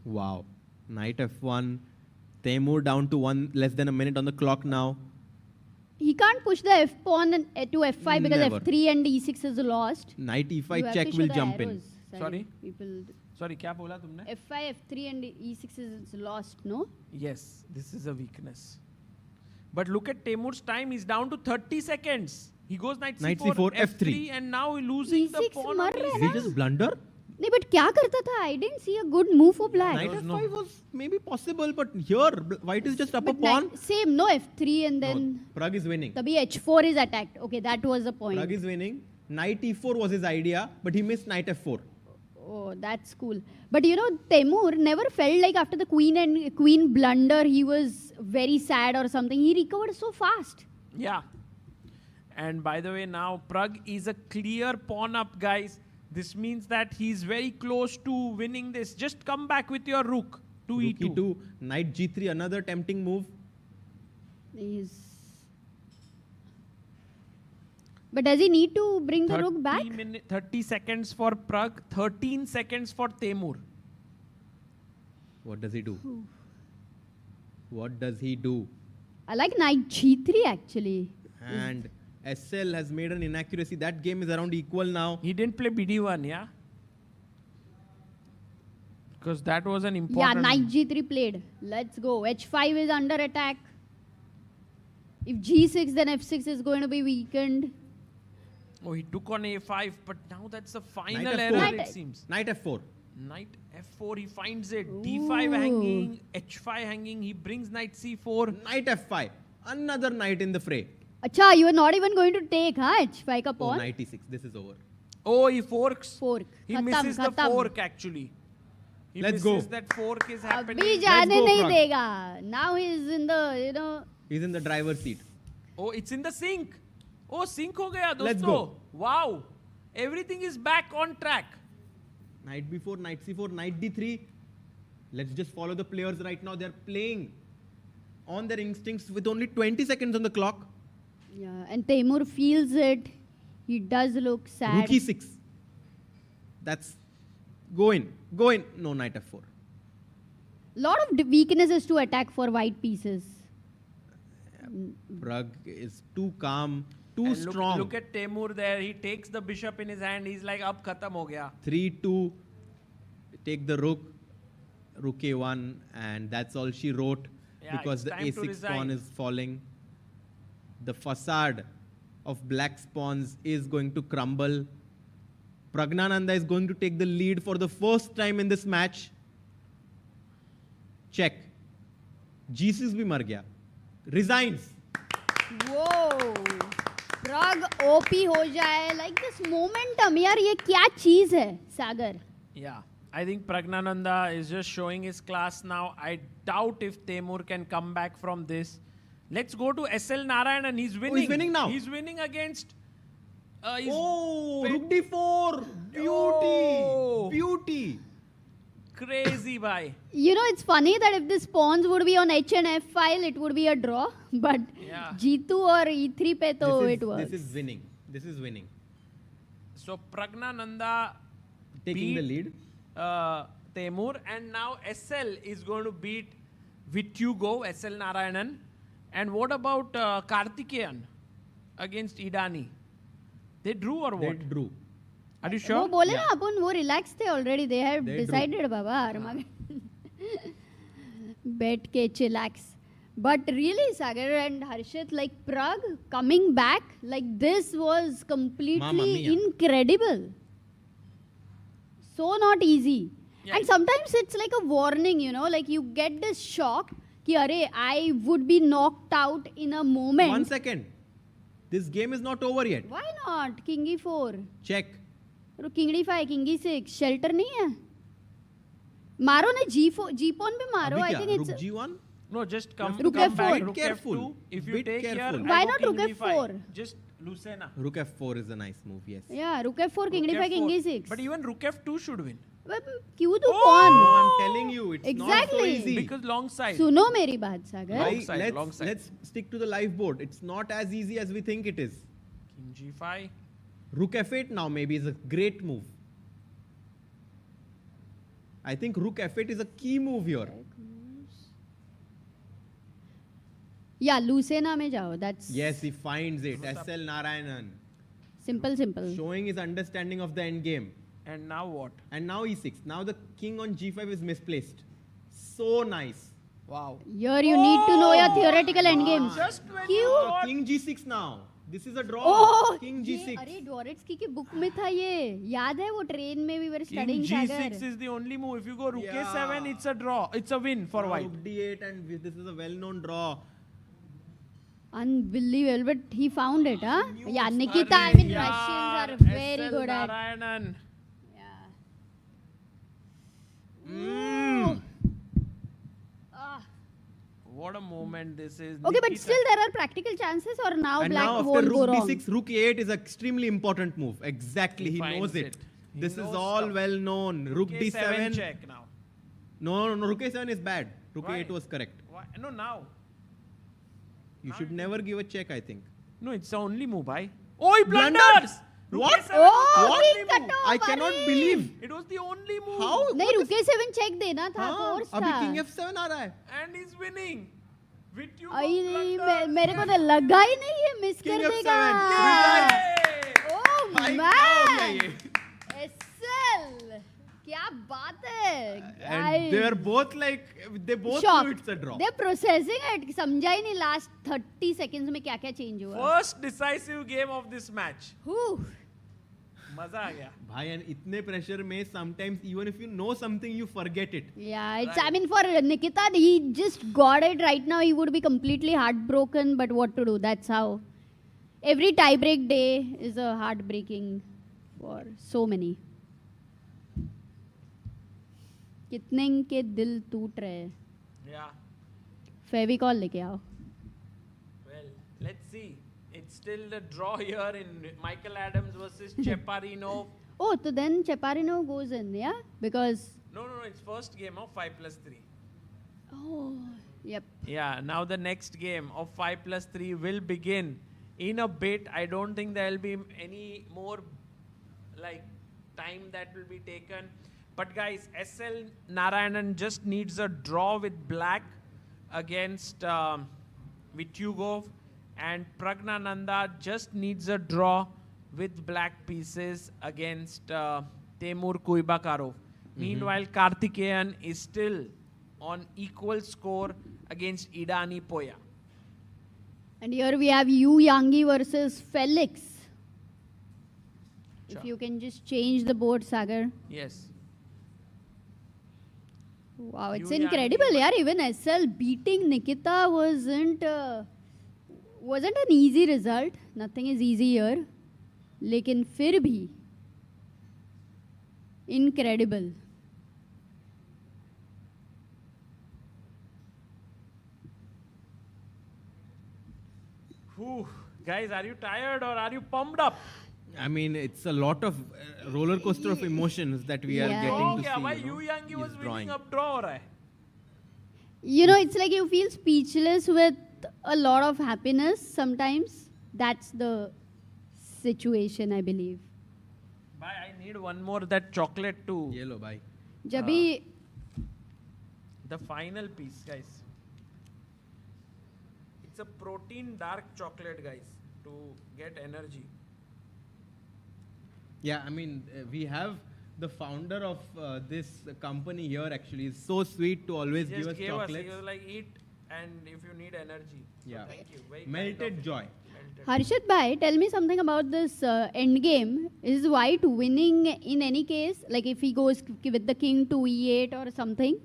Wow. Knight F1. Temur down to less than a minute on the clock now. He can't push the F pawn to F5 because Never. F3 and E6 is lost. Knight You E5 have check to show will the jump in. arrows. Sorry? People. Sorry, क्या बोला तुमने? F5, F3 and E6 is lost, no? Yes, this is a weakness. But look at Temur's time. He's down to 30 seconds. He goes knight C4, F3, and now losing the E6 pawn. मर on रहा है E6. Did he just blunder? नहीं, but क्या करता था? I didn't see a good move for black. Knight F5 was maybe possible, but here white is just up a But pawn. Same, no F3 and then Pragg is winning. तभी H4 is attacked. Okay, that was the point. Pragg is winning. Knight E4 was his idea, but he missed knight F4. Oh, that's cool. But you know, Temur never felt like after the queen blunder, he was very sad or something. He recovered so fast. Yeah. And by the way, now Pragg is a clear pawn up, guys. This means that he's very close to winning this. Just come back with your rook to Rook E2. E2, knight G3, another tempting move. But does he need to bring the rook back? 30 seconds for Pragg, 13 seconds for Temur. What does he do? What does he do? I like knight G3 actually. And SL has made an inaccuracy. That game is around equal now. He didn't play BD1, yeah? Because that was an Yeah, important... knight G3 played. Let's go. H5 is under attack. If G6, then F6 is going to be weakened. Oh, he took on A5, but now that's the final Knight error, F4. it seems. Knight F4. Knight F4, he finds it. D5 hanging, H5 hanging. He brings knight C4. Knight F5. Another knight in the fray. Acha, you are not even going to take, huh? H5 ka Oh, pawn. knight E6. This is over. Oh, he forks. Fork. He Khatam, misses the khatam. fork, actually. He Let's misses go. that fork is happening. Abhi Let's jaane go, nahi Pragg. dega. Now he's in the, you know. He's in the driver's seat. Oh, it's in the sink. Oh, sync ho gaya, dosto. Let's go. Wow. Everything is back on track. Knight B4, knight C4, knight D3. Let's just follow the players right now. They're playing on their instincts with only 20 seconds on the clock. Yeah, and Temur feels it. He does look sad. Rook E6. That's... Go in. Go in. No, knight F4. Lot of weaknesses to attack for white pieces. Pragg is too calm, too And strong. Look at Temur there. He takes the bishop in his hand. He's like, ab khatam ho gaya. 3-2. Take the rook. Rook A1. And that's all she wrote. Yeah, because the it's time to A6 pawn resign. is falling. The facade of black's pawns is going to crumble. Pragnanandhaa is going to take the lead for the first time in this match. Check. G6 bhi mar gaya. Resigns. Whoa. Pragg OP हो जाए. Like this momentum. यार ये क्या चीज है, Sagar? Yeah. I think Pragnanandhaa is just showing his class now. I doubt if Temur can come back from this. Let's go to SL Narayanan. He's winning. Oh, he's winning now. He's winning against... Rook D4. Beauty. Beauty. Crazy, bhai. You know, it's funny that if the pawns would be on H and F file, it would be a draw. But G2 or E3 pe to it works. This is winning. This is winning. So Pragnanandhaa taking the lead. Temur, and now SL is going to beat Vitugo, SL Narayanan. And what about Karthikeyan against Idani? They drew or what? They drew. Are you sure? वो बोले ना अपन वो relaxed थे already. They have decided, Baba. Armageddon. Bet के chillax. But really, Sagar and Harshit, like Pragg coming back, like this was completely incredible. So not easy. Yeah. And sometimes it's like a warning, you know, like you get this shock कि अरे I would be knocked out in a moment. 1 second. This game is not over yet. Why not? King E4. Check. King D5, King E6. Shelter नहीं है. मारो ना G4, G pawn पे मारो. I think it's Rook G1. No, just come. Rook come F4. back. Rook Careful. F2. If you Bit take careful. here, Why I not go Rook King F4? D5. Just Lucena. Rook F4 is a nice move, yes. Yeah, Rook F4, King D5, King E6. But even Rook F2 should win. क्यों तो pawn? No, I'm telling you, it's not so easy. Because long side. सुनो मेरी बात सागर. Long side. Let's stick to the live board. It's not as easy as we think it is. King G5. Rook F8 now maybe is a great move. I think Rook F8 is a key move here. Yeah, Lucena में जाओ. That's Yes, he finds it. SL Narayanan. Simple. Showing his understanding of the end game. And now what? And now E6. Now the king on G5 is misplaced. So nice. Wow. Here you need to know your theoretical endgames. Just when क्यों? King G6 now. This is a draw. Oh, King G6. अरे Dvoretsky की book में था ये. याद है वो train में we were King studying G6 Sagar. is the only move. If you go Rook A7, it's a draw. It's a win for white. Rook D8 and this is a well-known draw. Unbelievable, but he found it, huh? Yeah, Nikita, I mean, Russians are very SL good at. Narayanan. What a moment this is. Okay, but still there are practical chances, or now And black now after won't go Rook wrong. D6, Rook A8 is an extremely important move. Exactly, he knows it. This is all well known. Rook D7. Check now. No, Rook A7 is bad. Rook Why? A8 was correct. Why? No, now. You should never give a check, I think. No, it's the only move, bhai. Oh, he blunders! What? Oh, What? king cut off, I cannot अरे! believe. It was the only move. How? नहीं रुके 7 check देना था, हाँ, force अभी था. King F7 आ रहा है. And he's winning. With you. मेरे को तो लगा ही नहीं ये मिस कर King देगा. F7. Oh भाई, man. क्या हो गया ये? SL. क्या बात है. And they are both like, they both Shocked. knew it's a draw. They're processing it. समझा ही नहीं last 30 seconds में क्या-क्या change हुआ. First decisive game of this match. Whew. मजा आ गया. भाई, and इतने pressure में sometimes even if you know something, you forget it. Yeah, it's, I mean, for Nikita, he just got it right now. He would be completely heartbroken, but what to do? That's how. Every tie-break day is a heartbreaking for so many. कितने के दिल टूट रहे हैं. Yeah. Fevicol लेके आओ. Well, let's see. It's still the draw here in Michael Adams versus Cheparinov. Oh, so then Cheparinov goes in, yeah? Because... No, it's first game of 5+3. Oh, yep. Yeah, now the next game of 5+3 will begin in a bit. I don't think there will be any more like time that will be taken. But guys, SL Narayanan just needs a draw with black against Vitugov, and Pragnanandhaa just needs a draw with black pieces against Temur Kuibakarov. Meanwhile, Karthikeyan is still on equal score against Idani Poya. And here we have Yu Yangi versus Felix. If you can just change the board, Sagar. Yes. Wow, it's incredible, yaar. Even SL beating Nikita wasn't an easy result. Nothing is easy here. Lekin fir bhi incredible. Whew. Guys, are you tired or are you pumped up? I mean, it's a lot of roller coaster of emotions that we are getting to see. Why Yu Yangi was winning up draw ho raha hai? You know, it's like you feel speechless with a lot of happiness sometimes. That's the situation, I believe. Bye, I need one more that chocolate too. Yellow, bye. Jabhi, the final piece, guys. It's a protein dark chocolate, guys, to get energy. Yeah, I mean, we have the founder of this company here actually. It's so sweet to always give us chocolates. He was like, eat and if you need energy. Yeah. So thank you. Very Melted joy. Harshit bhai, tell me something about this end game. Is white winning in any case? Like if he goes with the king to e8 or something?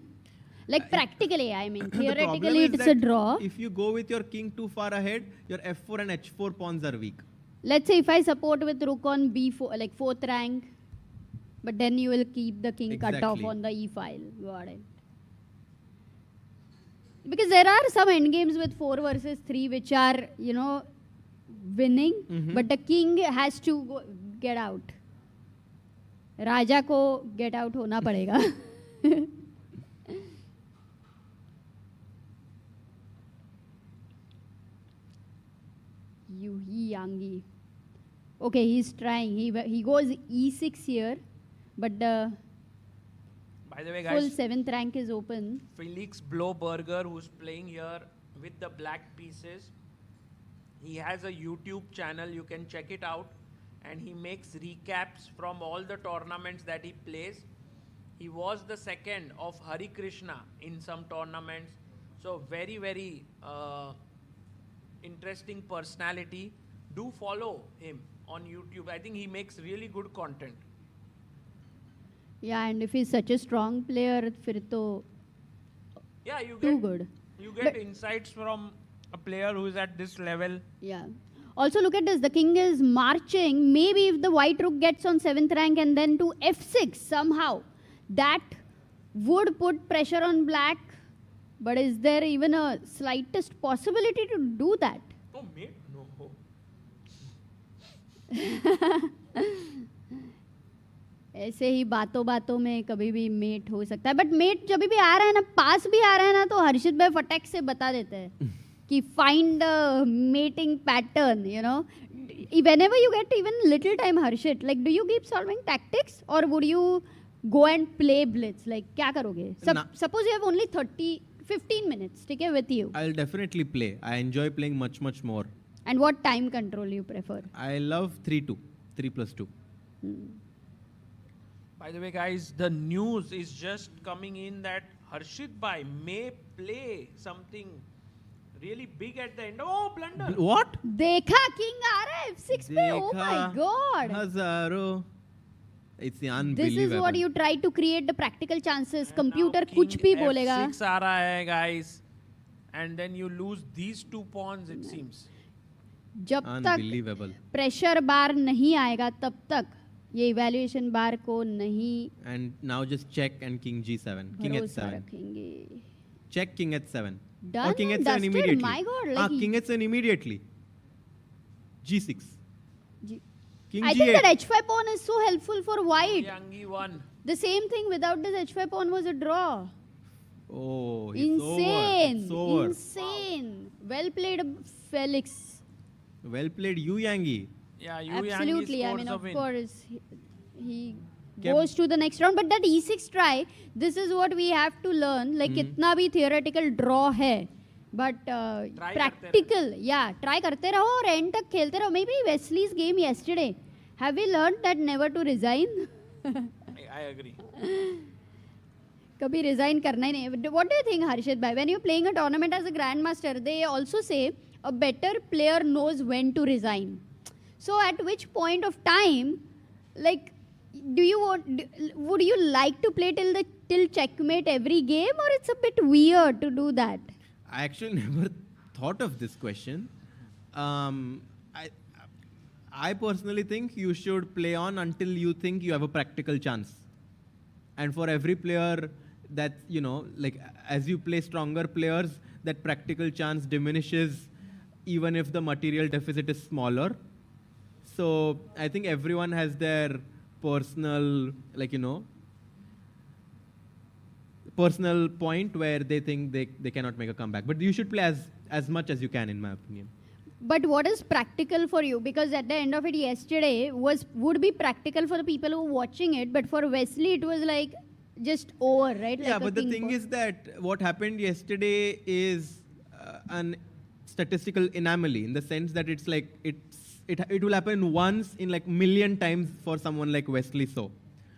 Like practically, I mean, theoretically it's a draw. If you go with your king too far ahead, your f4 and h4 pawns are weak. Let's say if I support with rook on b4, like 4th rank, but then you will keep the king cut off on the e file. Got it. Because there are some endgames with 4 versus 3 which are, you know, winning, but the king has to get out. Raja ko get out hona padega. Yu Yangi. Okay, he's trying. He goes e6 here, but the by the way, full guys, 7th rank is open. Felix Blowberger, who's playing here with the black pieces, he has a YouTube channel. You can check it out, and he makes recaps from all the tournaments that he plays. He was the second of Hari Krishna in some tournaments. So very, very interesting personality. Do follow him on YouTube. I think he makes really good content. Yeah, and if he's such a strong player, fir to yeah, you too get good. You get insights from a player who is at this level. Yeah. Also look at this. The king is marching. Maybe if the white rook gets on 7th rank and then to f6 somehow, that would put pressure on black. But is there even a slightest possibility to do that? Oh, mate, no. ऐसे ही बातों बातों में कभी भी met हो सकता है, but met जब भी आ रहा है ना, पास भी आ रहा है ना, तो हर्षित भाई फटक से बता देते हैं कि find a mating pattern, you know. Whenever you get even little time, Harshit, like do you keep solving tactics or would you go and play blitz? Like क्या करोगे? Suppose you have only 15 minutes, ठीक है, with you. I'll definitely play. I enjoy playing much more. And what time control you prefer? I love 3-2, 3+2. By the way, guys, the news is just coming in that Harshit Bhai may play something really big at the end. Oh, blunder! What? देखा king आ रहा है f6 पे. Oh my God! हजारों. It's unbelievable. This is what you try to create the practical chances. Computer कुछ भी बोलेगा. F6 आ रहा है, guys, and then you lose these 2 pawns. It seems. जब तक प्रेशर बार नहीं आएगा तब तक ये इवैल्यूएशन बार को नहीं. And now just check and king g7, king h7. Check king h7. Done or king and h7 dusted. immediately. My God, like king h7 immediately. g6. King I g8. think that h5 pawn is so helpful for white. Yangi won. The same thing without this h5 pawn was a draw. Oh, it's insane! Over. It's over. Insane! Well played, Felix. Well played, Yu Yangi. Yeah, Yu Absolutely. Yangi I mean, scores a of win. course, he goes to the next round. But that e6 try, this is what we have to learn. Like, kitna bhi theoretical draw hai, but practical. Yeah, try karte raho aur end tak khelte raho. Maybe Wesley's game yesterday. Have we learned that never to resign? I agree. कभी resign करना ही नहीं. What do you think, Harshit bhai? When you're playing a tournament as a grandmaster, they also say a better player knows when to resign. So at which point of time like, would you like to play till checkmate every game, or it's a bit weird to do that? I actually never thought of this question. I personally think you should play on until you think you have a practical chance. And for every player that, you know, like as you play stronger players, that practical chance diminishes even if the material deficit is smaller. So I think everyone has their personal, like, you know, personal point where they think they cannot make a comeback. But you should play as much as you can, in my opinion. But what is practical for you? Because at the end of it yesterday would be practical for the people who were watching it, but for Wesley it was like just over, right? Yeah, like but the thing is that what happened yesterday is an statistical anomaly in the sense that it's like it will happen once in like million times for someone like Wesley So.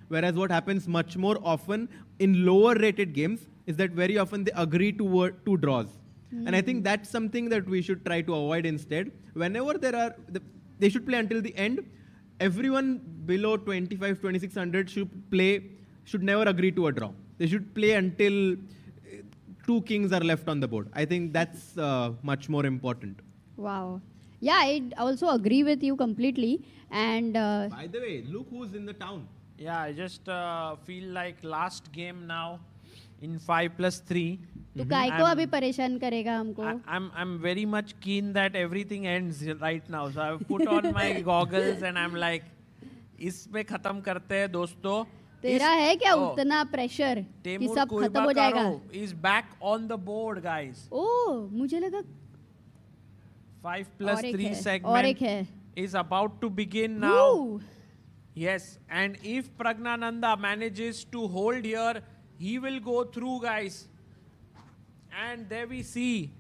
Whereas what happens much more often in lower rated games is that very often they agree to two draws. And I think that's something that we should try to avoid instead. Whenever they should play until the end. Everyone below 25, 2600 should never agree to a draw. They should play until two kings are left on the board. I think that's much more important. Wow. Yeah, I also agree with you completely. And by the way, look who's in the town. Yeah, I just feel like last game now in 5+3. तू काय को अभी परेशान करेगा हमको? I'm very much keen that everything ends right now. So I've put on my goggles and I'm like, इसमें खत्म करते हैं दोस्तों. तेरा है क्या उतना प्रेशर कि सब खत्म हो जाएगा? Is back on the board, guys. Oh, मुझे लगा 5+3 segment is about to begin now. Ooh. Yes, and if Pragnanandhaa manages to hold here, he will go through, guys. And there we see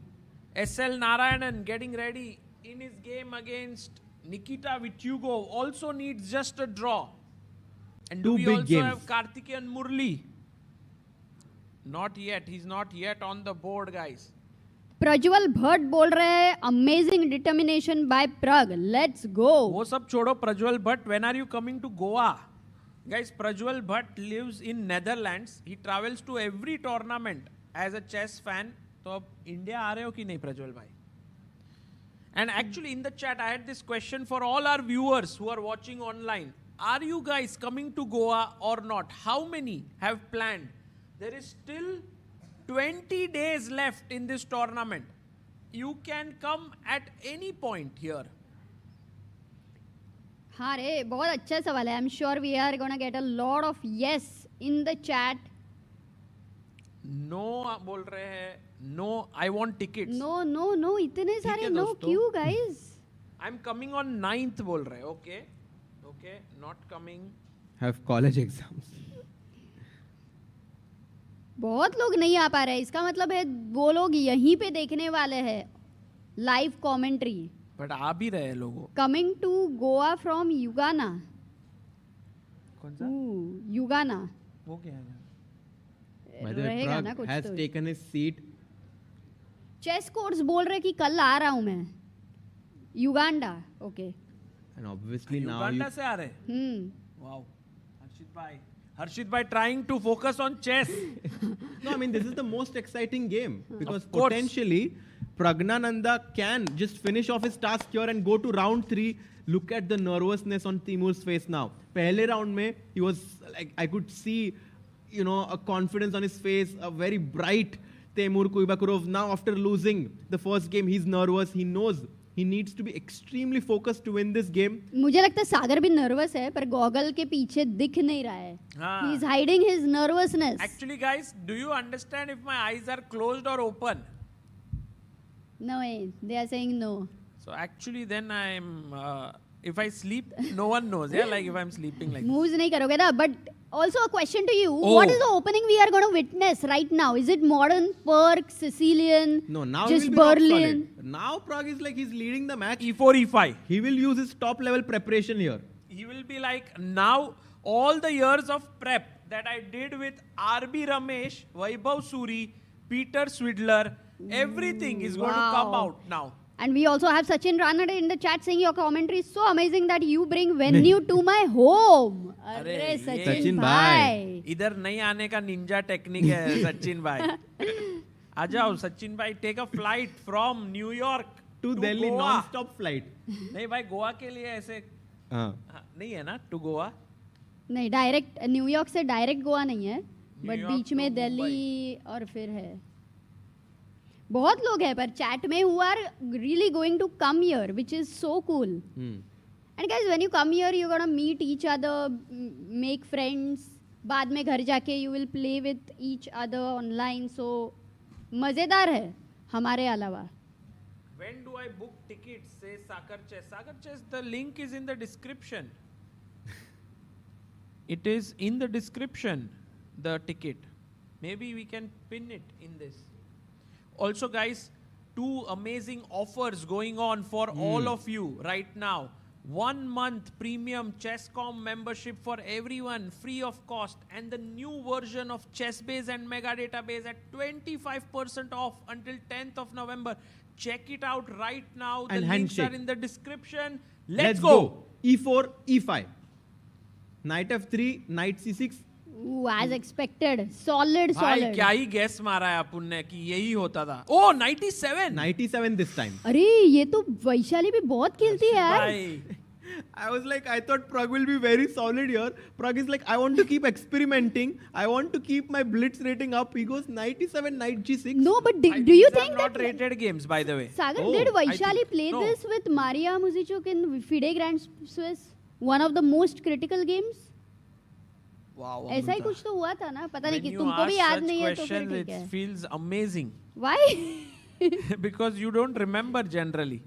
SL Narayanan getting ready in his game against Nikita Vitugo. Also needs just a draw. And do we also have Karthikeyan Murli? Not yet. He's not yet on the board, guys. Prajwal Bhatt बोल रहे हैं amazing determination by Pragg. Let's go. वो सब छोड़ो. Prajwal Bhatt, when are you coming to Goa? Guys, Prajwal Bhatt lives in Netherlands. He travels to every tournament as a chess fan. तो अब India आ रहे हो कि नहीं प्रज्वल भाई? And actually in the chat I had this question for all our viewers who are watching online. Are you guys coming to Goa or not? How many have planned? There is still 20 days left in this tournament. You can come at any point here. हाँ रे, बहुत अच्छा सवाल है. I'm sure we are gonna get a lot of yes in the chat. No बोल रहे हैं. No, I want tickets. No, इतने सारे no क्यों guys? I'm coming on 9th बोल रहे हैं. Okay, not coming. Have college exams. बहुत लोग नहीं आ पा रहे हैं. इसका मतलब है वो लोग यहीं पे देखने वाले हैं लाइव कमेंट्री. बट आ भी रहे लोगों. Coming to Goa from Uganda. कौन सा? युगाना. वो क्या है? रहेगा ना कुछ. Has taken his seat. Chess course बोल रहे कि कल आ रहा हूँ मैं. Uganda. Okay. And obviously now Uganda से आ रहे. Wow. Harshit bhai trying to focus on chess. No, I mean this is the most exciting game because potentially Pragnanandhaa can just finish off his task here and go to round 3. Look at the nervousness on Timur's face now. Pehle round mein, he was like, I could see, you know, a confidence on his face, a very bright Timur Kuibakurov. Now after losing the first game, he's nervous. He knows he needs to be extremely focused to win this game. मुझे लगता है सागर भी nervous है, पर goggle के पीछे दिख नहीं रहा है. He's hiding his nervousness. Actually, guys, do you understand if my eyes are closed or open? No way. They are saying no. So actually, then I'm. If I sleep, no one knows. Yeah, like if I'm sleeping like. Moves नहीं करोगे ना, but. Also a question to you. What is the opening we are going to witness right now? Is it modern, Perk, Sicilian, no, now just Berlin? Now Pragg is like he's leading the match. E4, E5. He will use his top level preparation here. He will be like, now all the years of prep that I did with RB Ramesh, Vaibhav Suri, Peter Swidler, everything is going to come out now. And we also have Sachin Ranade in the chat saying your commentary is so amazing that you bring venue to my home. अरे सचिन भाई इधर नहीं आने का Ninja technique है सचिन भाई आ जाओ सचिन भाई take a flight from New York to Delhi non stop flight नहीं भाई गोवा के लिए ऐसे नहीं है ना टू गोवा नहीं डायरेक्ट न्यूयॉर्क से डायरेक्ट गोवा नहीं है बट बीच में दिल्ली और फिर है बहुत लोग हैं पर चैट में who are really going to come here which is so cool and guys when you come here you're gonna meet each other make friends बाद में घर जाके you will play with each other online so मजेदार है हमारे अलावा when do I book tickets say Sagar Chess the link is in the description it is in the description the ticket maybe we can pin it in this also guys 2 amazing offers going on for all of you right now 1 month premium ChessCom membership for everyone free of cost and the new version of ChessBase and Mega Database at 25% off until 10th of November check it out right now the links are in the description let's go e4 e5 knight f3 knight c6 as expected solid भाई क्या ही gas मारा है अपन ने कि यही होता था ओ 97 this time अरे ये तो वैशाली भी बहुत खेलती है यार I was like I thought Pragg will be very solid here Pragg is like I want to keep experimenting I want to keep my blitz rating up he goes 97 knight g6 no but do you think not rated games by the way Sagar did Vaishali play this with Maria Muzichuk in FIDE Grand Swiss one of the most critical games Wow, ऐसा ही कुछ तो हुआ था ना पता नहीं कि तुमको भी याद नहीं है तो फिर ठीक है it feels amazing why because you don't remember generally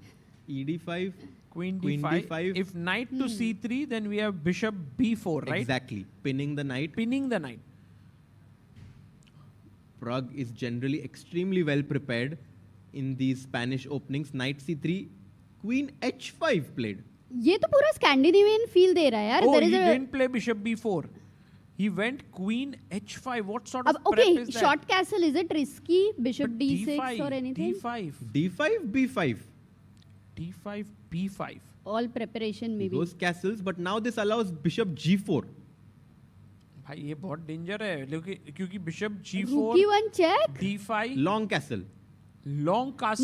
ed5 queen d5 if knight to c3 then we have bishop b4 right exactly pinning the knight Pragg is generally extremely well prepared in these Spanish openings knight c3 queen h5 played ये तो पूरा Scandinavian feel दे रहा है यार he didn't play bishop b4 he went queen h5 what sort of prep is that short castle is it risky bishop d6 or anything d5 b5 d5 b5 all preparation maybe those castles but now this allows bishop g4 भाई ये बहुत danger है क्योंकि bishop g4 rookie one check d5 long castle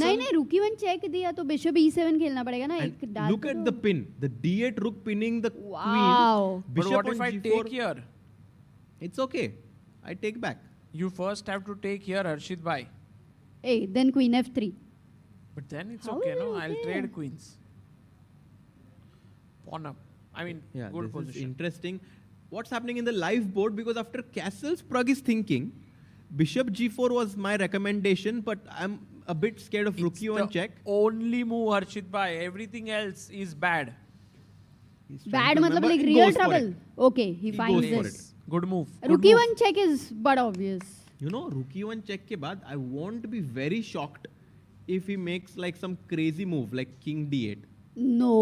नहीं rookie one check दिया तो bishop e7 खेलना पड़ेगा ना एक look at the pin the d8 rook pinning the wow. queen bishop but what if I take here it's okay I take back you first have to take here Harshit bhai hey then queen f3 but then it's okay no I'll trade queens pawn up I mean good position is interesting what's happening in the live board because after castles Pragg is thinking bishop g4 was my recommendation but I'm a bit scared of rook e1 check only move Harshit bhai everything else is bad bad matlab like real trouble okay he finds this good move rook e1 check is but obvious you know rook e1 check ke baad I won't be very shocked if he makes like some crazy move like king d8 no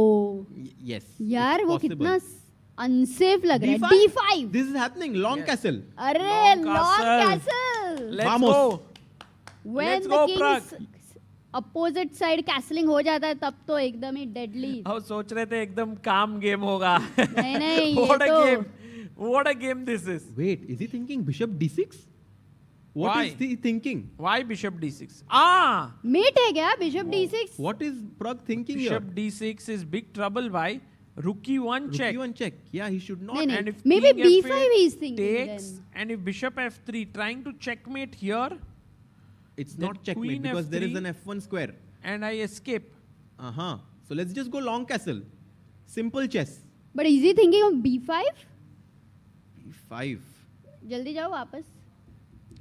yes yaar wo kitna unsafe lag raha hai d5 this is happening long castle arre long castle let's go when the king's opposite side castling हो जाता है तब तो एकदम ही deadly हम सोच रहे थे एकदम काम गेम होगा नहीं what a game this is wait is he thinking bishop d6 what is he thinking why bishop d6 mate hai kya bishop d6 what is Pragg thinking bishop d6 is big trouble bhai rook e1 check yeah he should not and if maybe king b5 he is thinking takes then. And if bishop f3 trying to checkmate here it's not checkmate because there is an f1 square and I escape so let's just go long castle simple chess but is he thinking of b5 b5 जल्दी जाओ वापस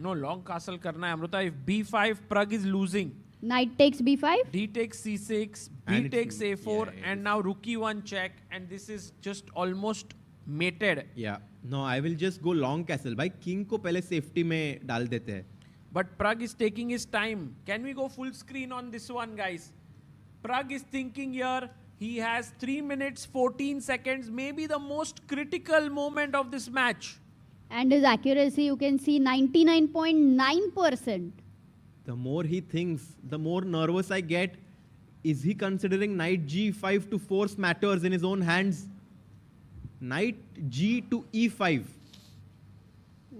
no long castle करना है Amrita if b5 Pragg is losing knight takes b5 d takes c6 b takes a4 and now rook e1 check and this is just almost mated no I will just go long castle भाई king को पहले safety में डाल देते हैं but Pragg is taking his time can we go full screen on this one guys Pragg is thinking here he has 3 minutes 14 seconds maybe the most critical moment of this match and his accuracy you can see 99.9% the more he thinks the more nervous I get Is he considering knight g5 to force matters in his own hands? Knight g to e5.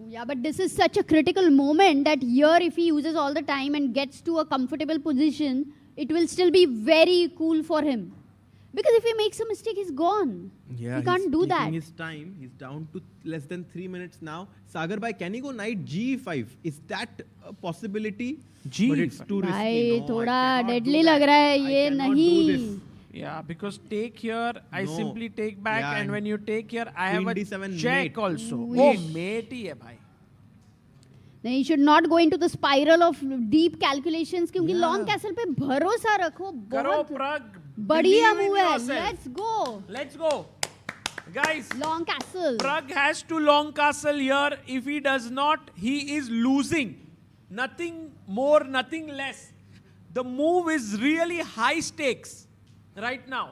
Yeah, but this is such a critical moment that here if he uses all the time and gets to a comfortable position, it will still be very cool for him. Because if he makes a mistake, he's gone. Yeah, he can't do that. His time. He's down to less than 3 minutes now. Sagar bhai, can he go knight g5? Is that a possibility? But it's too risky. भाई थोड़ा deadly लग रहा है ये नहीं. Yeah, because take here, I simply take back, Yeah, and when you take here, I have a D7 check mate. also. Ooh, Oh, yes. mate ही है भाई. नहीं, you should not go into the spiral of deep calculations क्योंकि long castle पे भरोसा रखो. करो बहुत Pragg. बढ़िया Believe in move है. yourself. Let's go. Let's go. Guys, long castle. Pragg has to long castle here. If he does not, he is losing. Nothing more, nothing less. The move is really high stakes right now.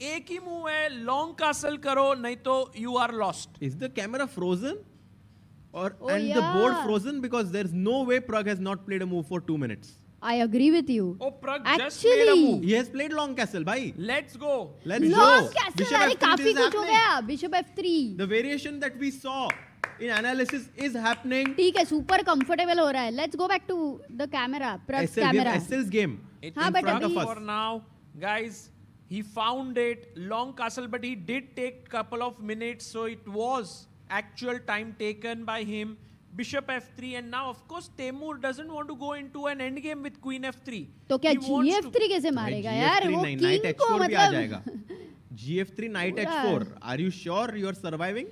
एक ही move है, long castle करो, नहीं तो you are lost. Is the camera frozen? Or Oh, and the board yeah. frozen? Because there's no way Pragg has not played a move for 2 minutes. I agree with you. Oh, Pragg just Actually, made a move. He has played long castle, bhai. Let's go. Let's long go. castle Bishop अरे F3 काफी is कुछ हो happening. गया. Bishop F3. The variation that we saw in analysis is happening. ठीक है, super comfortable हो रहा है. Let's go back to the camera. Pragg's SL, we camera. have SL's game It's हाँ, in but front अभी- of us. For now, guys, he found it, long castle, but he did take couple of minutes, so it was actual time taken by him. Bishop F3, and now of course Temur doesn't want to go into an endgame with Queen F3. तो क्या He wants to- GF3 कैसे मारेगा यार? वो नहीं, king knight को h4 भी आ मतलब जाएगा. GF3 knight h4. Are you sure you are surviving?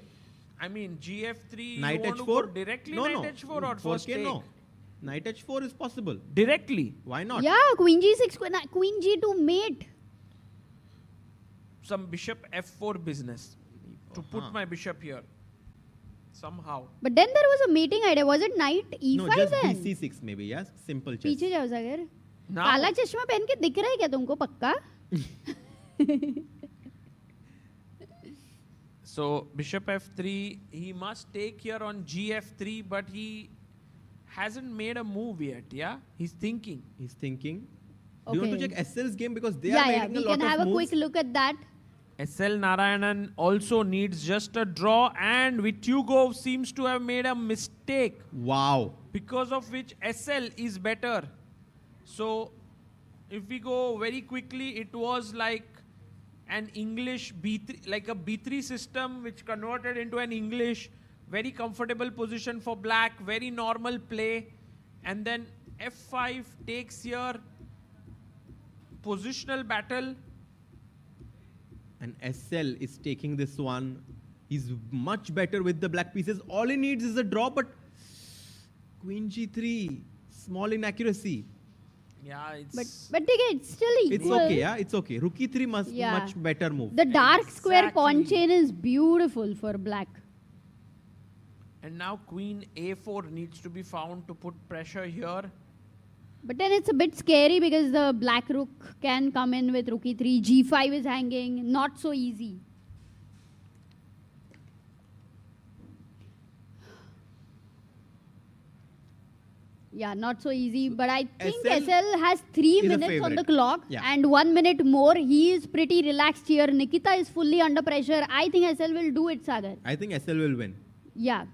I mean, GF3, Knight you want to h4? go directly No, knight no. h4 or 4K first take? no. Knight h4 is possible. Directly. Why not? Yeah, Queen G6, Queen G2 mate. Some bishop F4 business to put my bishop here somehow. But then there was a mating idea. Was it knight E5 No, just then? bc6 maybe. Yes, simple chess. पीछे जाओ सागर. Now- काला चश्मा पहन के दिख रहा है क्या तुमको पक्का? So bishop F3, he must take here on GF3, but he hasn't made a move yet. Yeah, he's thinking. He's thinking. Do you want to Okay. check SL's game because they Yeah, are yeah. making We a lot can of have a moves. quick look at that. SL Narayanan also needs just a draw, and Vityugov seems to have made a mistake. Wow. Because of which SL is better. So if we go very quickly, it was like an English B3, like a B3 system which converted into an English, very comfortable position for black, very normal play. And then F5 takes here, positional battle. And SL is taking this one. He's much better with the black pieces. All he needs is a draw, but Queen G3, small inaccuracy. Yeah, it's... But ठीक है, it's still equal. It's okay, yeah, it's okay. Rook E3 must Yeah. much better move. The dark square pawn chain is beautiful for black. And now Queen A4 needs to be found to put pressure here. But then it's a bit scary because the black rook can come in with rook e3. G5 is hanging. Not so easy. Yeah, not so easy. But I think SL has 3 is a minutes on the favourite. clock. Yeah. And 1 minute more. He is pretty relaxed here. Nikita is fully under pressure. I think SL will do it, Sagar. I think SL will win. Yeah.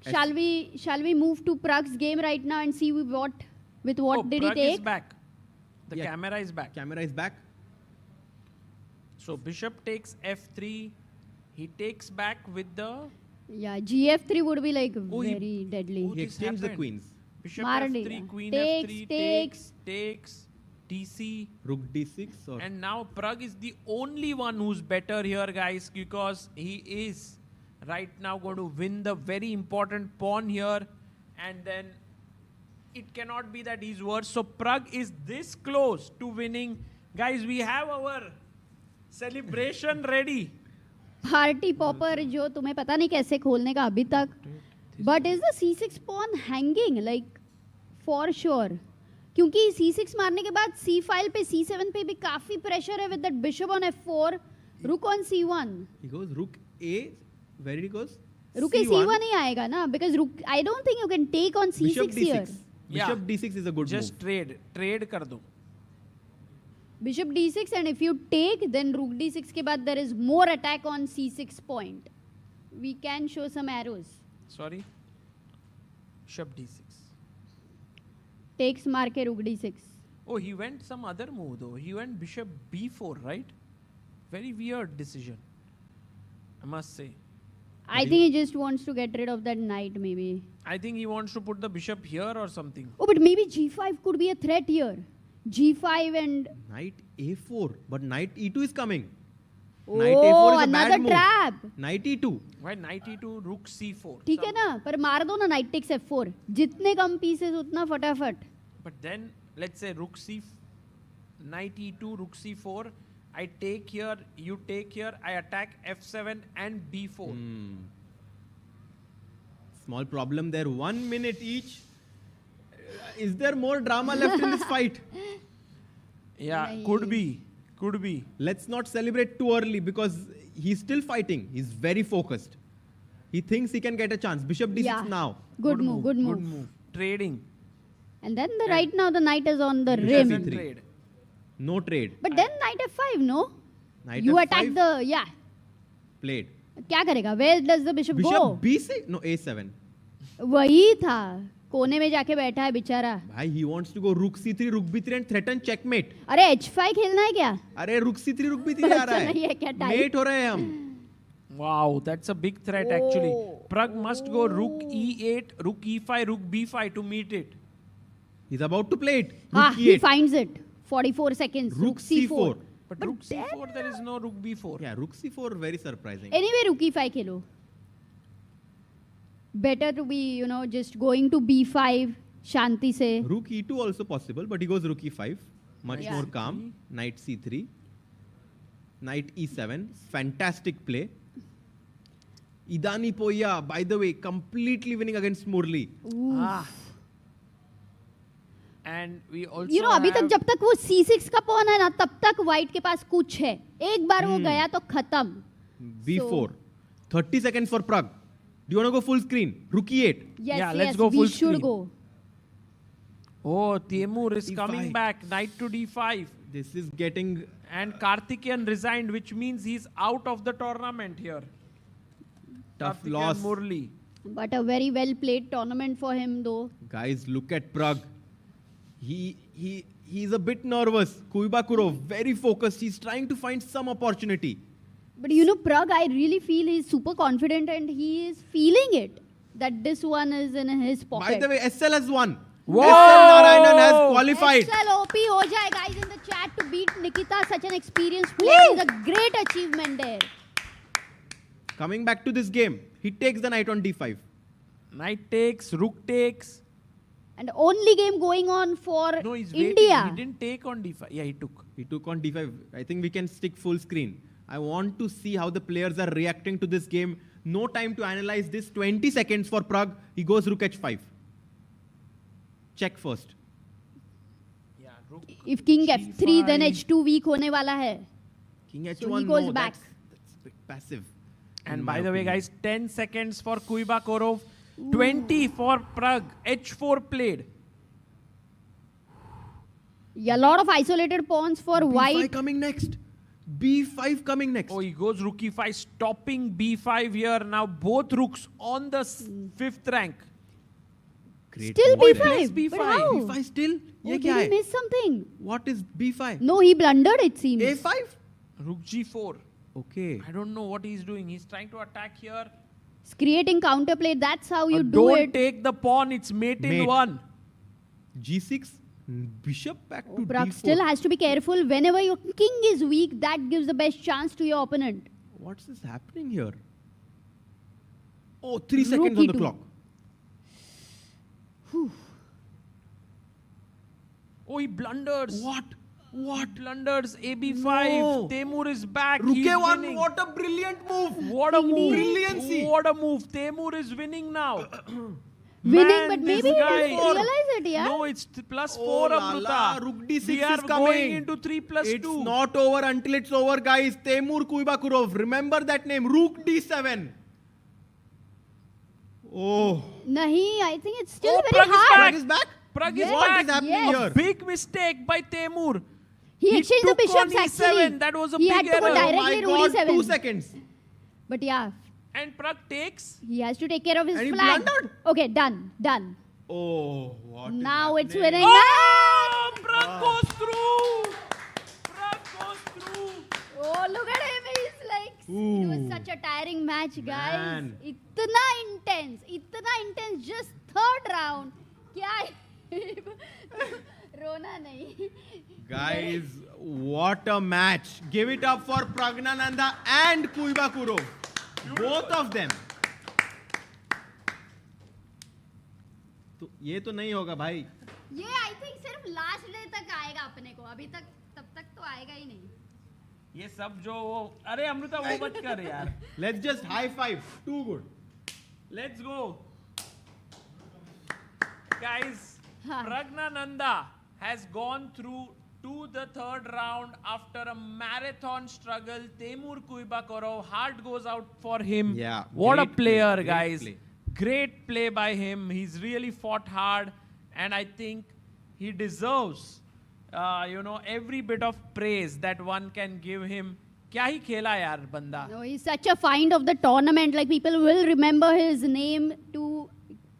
Shall we move to Pragg's game right now and see what did he Pragg take? is back. The camera is back. Camera is back. So bishop takes F3. He takes back with the... Yeah, GF3 would be like Oh, very deadly. He exchanged the queens. Bishop मार F3, देगा. Queen Takes, F3, takes, DC. Rook D6 or And now Pragg is the only one who's better here, guys, because he is right now going to win the very important pawn here. And then it cannot be that he's worse. So Pragg is this close to winning. Guys, we have our celebration ready. Party popper जो तुम्हें पता नहीं कैसे खोलने का अभी तक. But is the C6 pawn hanging? Like, for sure. क्योंकि C6 मारने के बाद C file पे C7 पे भी काफी pressure है with that bishop on F4, rook on C1. he goes Rook A. Where he goes? Rook A C1 ही आएगा ना, because rook. I don't think you can take on C6 Bishop D6. here. Bishop D6 is a good Just move. trade कर दो. Bishop d6, and if you take, then rook d6 के बाद there is more attack on c6 point. We can show some arrows. Sorry. Bishop d6. Takes मार के rook d6. Oh, he went some other move though. He went bishop b4, right? Very weird decision, I must say. I think he just wants to get rid of that knight, maybe. I think he wants to put the bishop here or something. Oh, but maybe g5 could be a threat here. G5 and... Knight a4, but knight e2 is coming. Oh, knight a4 is a another bad move. trap. Knight e2. Why knight e2, rook c4? ठीक है ना, पर मार दो ना knight takes f4. जितने कम pieces उतना फटाफट. But then, let's say rook c, knight e2, rook c4. I take here, you take here. I attack f7 and b4. Small problem there. 1 minute each. Is there more drama left in this fight? Yeah, could be. Could be. Let's not celebrate too early because he's still fighting. He's very focused. He thinks he can get a chance. Bishop d6 now. Good move, good move. Good move. Trading. And then right now the knight is on the rim. Trade. No trade. But then knight f5, no? Knight You f5 attack the, yeah. Played. क्या करेगा? Where does the bishop go? Bishop b6? No, a7. वही था. कोने में जाके बैठा है बेचारा. भाई, he wants to go rook c3, rook b3 and threaten checkmate. अरे h5 खेलना है क्या? अरे rook c3, rook b3 आ रहा है. नहीं है क्या टाइप? Mate हो रहे हैं हम. Wow, that's a big threat actually. Pragg must go rook e8, rook e5, rook b5 to meet it. He's about to play it. Rook He e8. finds it. 44 seconds. Rook c4. But rook c4, there is no rook b4. Yeah, rook c4, very surprising. Anyway, rook e5 Khelo. Better to be, you know, just going to b5, shanti se. Rook e2 also possible, but he goes rook e5. Much Yeah. more calm. Knight c3. Knight e7. Fantastic play. Idani Poya, by the way, completely winning against Murli. And we also You know, अभी तक जब तक वो c6 का pawn है ना, तब तक white के पास कुछ है. एक बार वो गया तो खत्म. b4. 30 seconds for Pragg. Do you want to go full screen? Rook e8. Yes, Yeah, yes, let's go full we should screen. go. Oh, Temur is D5. coming back. Knight to d5. This is getting... And Karthikeyan resigned, which means he's out of the tournament here. Tough Karthikeyan loss. Murli. But a very well played tournament for him though. Guys, look at Pragg. He's a bit nervous. Kuibakurov, very focused. He's trying to find some opportunity. But you know, Pragg, I really feel he's super confident and he is feeling it. That this one is in his pocket. By the way, SL has won. Whoa! SL Narayanan has qualified. SL OP ho jaye guys in the chat to beat Nikita. Such an experienced player is a great achievement there. Coming back to this game, he takes the knight on d5. Knight takes, rook takes. And only game going on for No, he's India. waiting. He didn't take on d5. Yeah, he took. He took on d5. I think we can stick full screen. I want to see how the players are reacting to this game. No time to analyze this. 20 seconds for Pragg. He goes rook h5. Check first. Yeah, rook. If king f3, then h2 weak hone wala hai. King h1, So he goes no, back. that's a bit passive. And by the way, guys, 10 seconds for Kuibakurov. 20 for Pragg. h4 played. Yeah, a lot of isolated pawns for b5 white. coming next. b5 coming next. Oh, he goes rook e5, stopping b5 here. Now both rooks on the 5th rank. Great Still move. b5. But how? b5 still? Oh, Ye did kya he hai? miss something? What is b5? No, he blundered it seems. a5? Rook g4. Okay. I don't know what he's doing. He's trying to attack here. It's creating counterplay. That's how you do Don't it. take the pawn. It's mate in one. g6. Bishop back to Pragg d4. still has to be careful. Whenever your king is weak, that gives the best chance to your opponent. What's this happening here? Oh, 3 seconds on Rook the e2. clock. Oh, he blunders. What? What? Blunders. AB5. No. Temur is back. Rook He's a1. winning. What a brilliant move. What a move. Brilliancy. What a move. Temur is winning now. Winning, Man, but this maybe he guy. didn't realize it, yeah? No, it's +4, Oh, la, Amruta. la. Rook d6 We are is coming. going into 3+2. It's not over until it's over, guys. Temur Kuibakurov. Remember that name. Rook d7. Oh. Nahi, I think it's still Oh, very Pragg is hard. back. Pragg is back? Pragg is Yes. What back. is happening Yes. here? Big mistake by Temur. He exchanged the took on bishops E7. actually. That was a he big had to go error. directly rook E7. 2 seconds. But yeah, And Pragg takes. he has to take care of his And he flag. blundered. Okay, done. Oh, what? Now it's happening? winning. Oh, Pragg goes through. Pragg goes through. Oh, look at him. He's like, it was such a tiring match, guys. Man. Itna intense. Just third round. Kya Rona nahi. Guys, what a match. Give it up for Pragnanandhaa and Kuibakurov. Both of them. तो ये तो नहीं होगा भाई. ये I think सिर्फ last day तक आएगा अपने को. अभी तक तब तक तो आएगा ही नहीं. ये सब जो वो अरे अमृता वो मत कर यार. Let's just high five. Too good. Let's go. Guys, Huh. Pragnanandhaa has gone through to the third round after a marathon struggle. Temur Kuibakurov, heart goes out for him. Yeah, What a great player, play, great guys. play. Great play by him. He's really fought hard. And I think he deserves, every bit of praise that one can give him. क्या ही खेला यार बंदा. No, he's such a find of the tournament. Like people will remember his name. To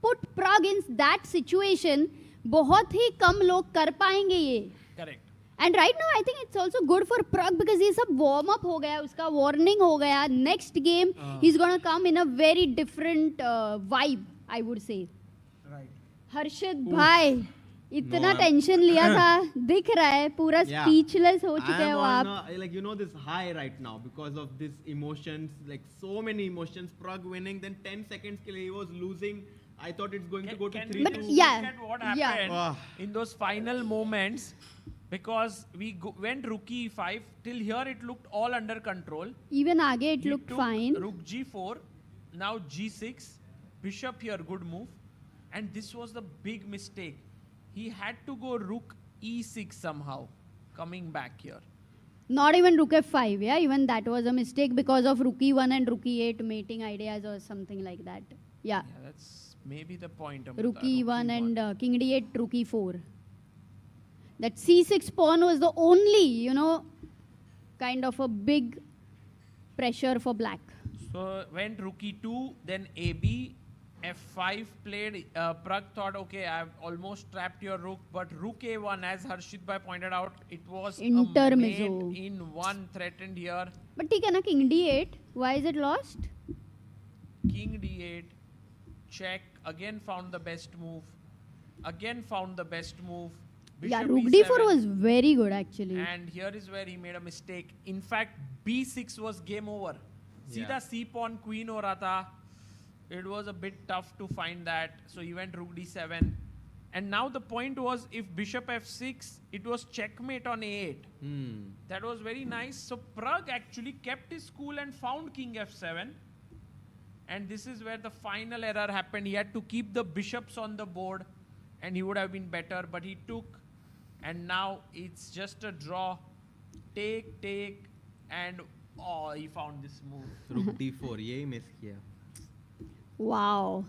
put Pragg in that situation, बहुत ही कम लोग कर पाएंगे ये. Correct. And right now, I think it's also good for Pragg because ये सब warm up हो गया, उसका warning हो गया. Next game, he's gonna come in a very different vibe, I would say. Right. हर्षित भाई, इतना टेंशन लिया था, दिख रहा है, पूरा speechless हो चुके हो आप. Like this high right now because of this emotions, like so many emotions. Pragg winning, then 10 seconds ke liye he was losing. I thought it's going to go to 3-2. But yeah, Look at what happened in those final moments, because we went rook e5 till here it looked all under control. Even आगे it He looked took fine. Rook g4, now g6, bishop here, good move, and this was the big mistake. He had to go rook e6 somehow, coming back here. Not even rook f5, yeah. Even that was a mistake because of rook e1 and rook e8 mating ideas or something like that. Yeah. Yeah, that's maybe the point. Rook e1 and king d8, rook e4. That c6 pawn was the only, kind of a big pressure for black. So went rook e2, then ab, f5 played. Pragg thought, okay, I've almost trapped your rook, but rook a1, as Harshit bhai pointed out, it was Intermezzo. a mate in one threatened here. But ठीक है ना, king d8. Why is it lost? King d8, check, again found the best move. Yeah, Bishop rook e7. d4 was very good actually. And here is where he made a mistake. In fact, b6 was game over. Sida c pawn queen ho raha tha. It was a bit tough to find that. So he went rook d7. And now the point was, if bishop f6, it was checkmate on a8. That was very nice. So Pragg actually kept his cool and found king f7. And this is where the final error happened. He had to keep the bishops on the board and he would have been better, but he took. And now it's just a draw. Take, and he found this move. Rook d4, यही miss किया. Wow.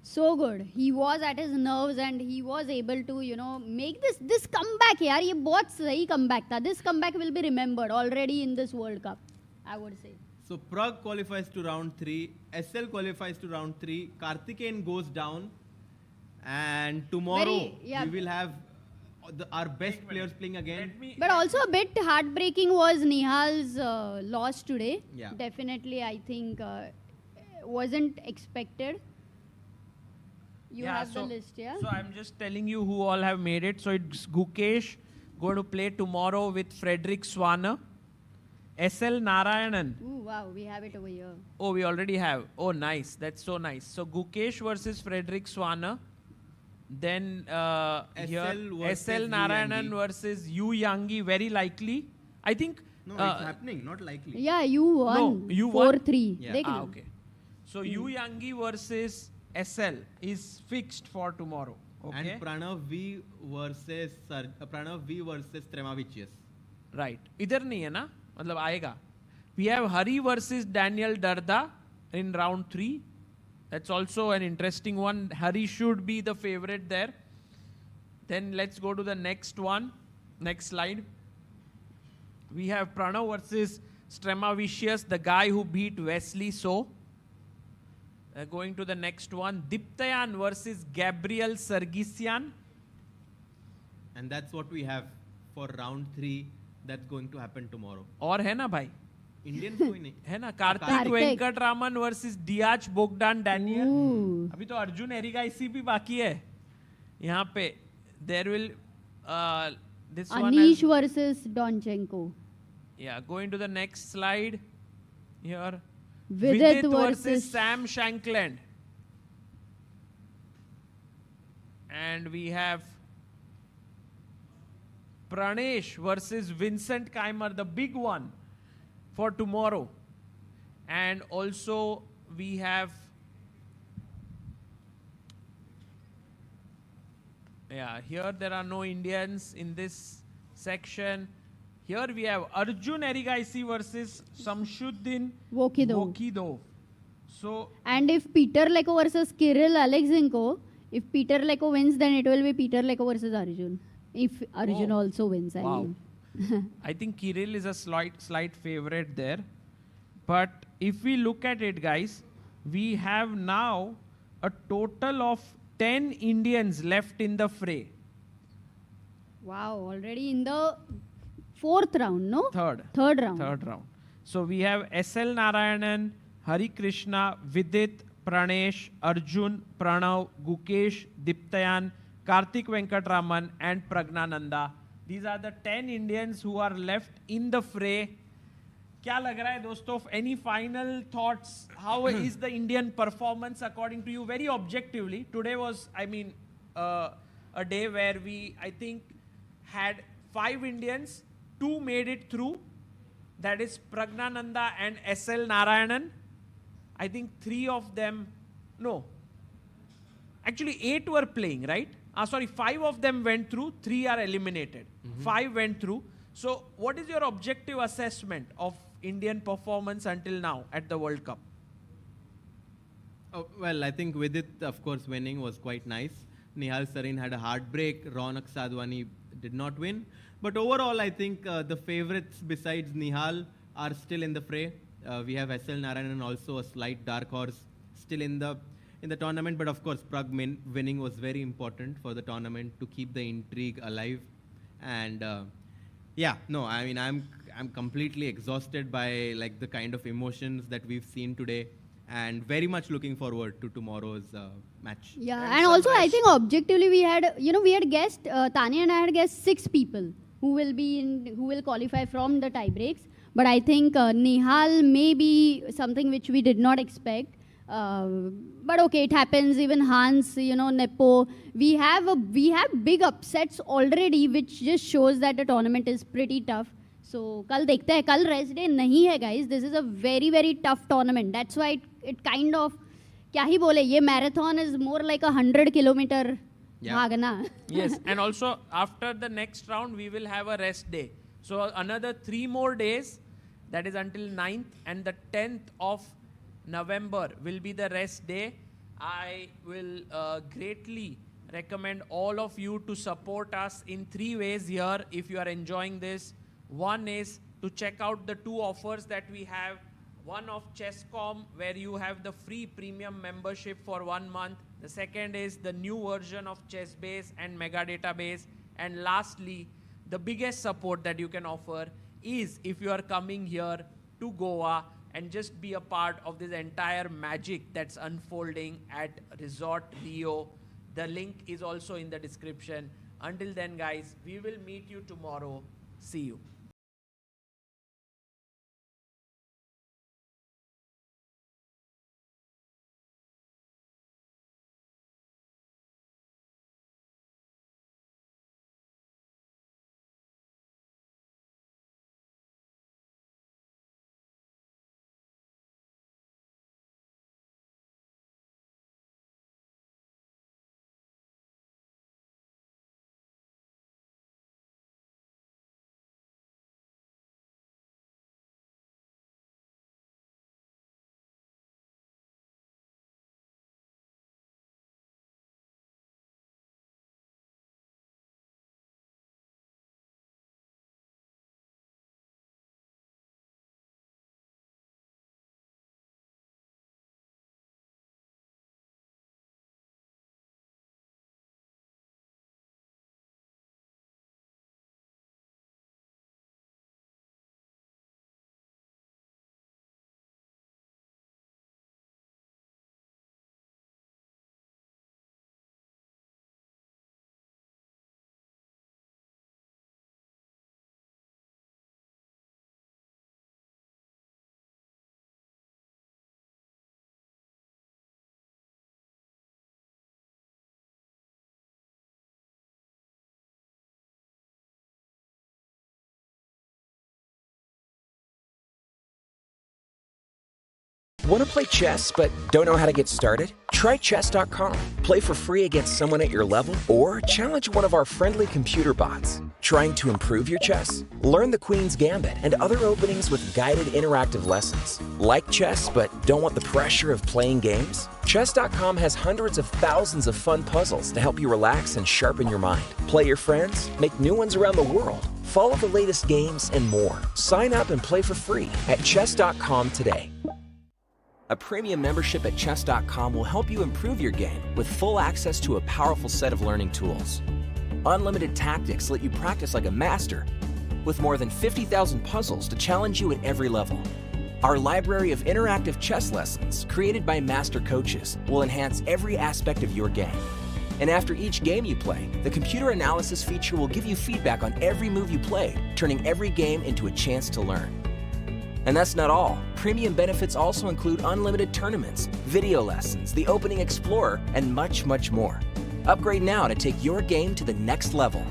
So good. He was at his nerves and he was able to, make this comeback. यार ये बहुत सही comeback था. This comeback will be remembered already in this World Cup, I would say. So Pragg qualifies to round 3, SL qualifies to round 3, Karthikeyan goes down, and tomorrow we will have our best players playing again. But also a bit heartbreaking was Nihal's loss today. Yeah. Definitely, I think wasn't expected. You have the list, yeah? So I'm just telling you who all have made it. So it's Gukesh going to play tomorrow with Frederick Swana. SL Narayanan. Ooh, wow, we have it over here. Oh, we already have. Oh, nice. That's so nice. So Gukesh versus Frederick Swana. Then here SL Narayanan versus Yu Yangi. Very likely. I think. No, it's happening. Not likely. Yeah, you won. No, you won. 4-3. Yeah. Okay. So Yu Yangi versus SL is fixed for tomorrow. Okay. And Pranav V versus Tremavicius. Right. इधर नहीं है ना? मतलब आएगा. We have Hari versus Daniel Darda in round 3. That's also an interesting one. Hari should be the favorite there. Then let's go to the next one. Next slide. We have Pranav versus Stremavicius, the guy who beat Wesley So. Going to the next one, Diptayan versus Gabriel Sargisian. And that's what we have for round 3. That's going to happen tomorrow. और है ना भाई? Indians कोई नहीं है ना? Kartik Venkataraman versus Diaz Bogdan Daniel. अभी तो अर्जुन एरिगा इसी भी बाकी है. यहाँ पे there will this one Anish versus Donchenko. Yeah, going to the next slide. Here, Vidit versus Sam Shankland. And we have Pranesh versus Vincent Keimer, the big one for tomorrow. And also we have, yeah, here there are no Indians in this section. Here we have Arjun Erigaisi versus Samshuddin Wokidov. So, and if Peter Leko versus Kirill Alexenko, if Peter Leko wins, then it will be Peter Leko versus Arjun. If Arjun also wins, I mean. I think Kirill is a slight favorite there. But if we look at it, guys, we have now a total of 10 Indians left in the fray. Wow, already in the 4th round, no? Third round. So we have S.L. Narayanan, Hari Krishna, Vidit, Pranesh, Arjun, Pranav, Gukesh, Diptayan, Karthik Venkatraman and Pragnanandhaa. These are the 10 Indians who are left in the fray. क्या लग रहा है दोस्तों? Any final thoughts? How is the Indian performance according to you? Very objectively, today was, I mean, a day where we, I think, had 5 Indians, 2 made it through. That is Pragnanandhaa and S.L. Narayanan. I think 3 of them, no. Actually, 8 were playing, right? Sorry, 5 of them went through, 3 are eliminated. 5 went through. So, what is your objective assessment of Indian performance until now at the World Cup? Oh, well, I think Vidit, of course, winning was quite nice. Nihal Sarin had a heartbreak. Ronak Sadhwani did not win. But overall, I think the favorites besides Nihal are still in the fray. We have S.L. Narayanan, also a slight dark horse, still in the tournament. But of course, Pragg winning was very important for the tournament to keep the intrigue alive. And yeah, no, I mean, I'm completely exhausted by like the kind of emotions that we've seen today, and very much looking forward to tomorrow's match. Yeah, and also I think objectively we had guessed, Tanya and I had guessed 6 people who will qualify from the tie breaks. But I think Nihal may be something which we did not expect. But okay, it happens. Even Hans, Nepo. We have big upsets already, which just shows that the tournament is pretty tough. So, kal dekhte hai. Kal rest day nahi hai, guys. This is a very, very tough tournament. That's why it kind of, kya hi bole, ye marathon is more like 100-kilometer bhagna. Yes, and also after the next round, we will have a rest day. So, another 3 more days, that is until 9th, and the 10th of November will be the rest day. I will greatly recommend all of you to support us in 3 ways here if you are enjoying this. One is to check out the 2 offers that we have. One of Chess.com, where you have the free premium membership for 1 month. The second is the new version of ChessBase and Mega Database. And lastly, the biggest support that you can offer is if you are coming here to Goa and just be a part of this entire magic that's unfolding at Resort Rio. The link is also in the description. Until then, guys, we will meet you tomorrow. See you. Want to play chess but don't know how to get started? Try chess.com. Play for free against someone at your level or challenge one of our friendly computer bots. Trying to improve your chess? Learn the Queen's Gambit and other openings with guided interactive lessons. Like chess but don't want the pressure of playing games? Chess.com has hundreds of thousands of fun puzzles to help you relax and sharpen your mind. Play your friends, make new ones around the world, follow the latest games, and more. Sign up and play for free at chess.com today. A premium membership at chess.com will help you improve your game with full access to a powerful set of learning tools. Unlimited tactics let you practice like a master with more than 50,000 puzzles to challenge you at every level. Our library of interactive chess lessons, created by master coaches, will enhance every aspect of your game. And after each game you play, the computer analysis feature will give you feedback on every move you played, turning every game into a chance to learn. And that's not all. Premium benefits also include unlimited tournaments, video lessons, the Opening Explorer, and much, much more. Upgrade now to take your game to the next level.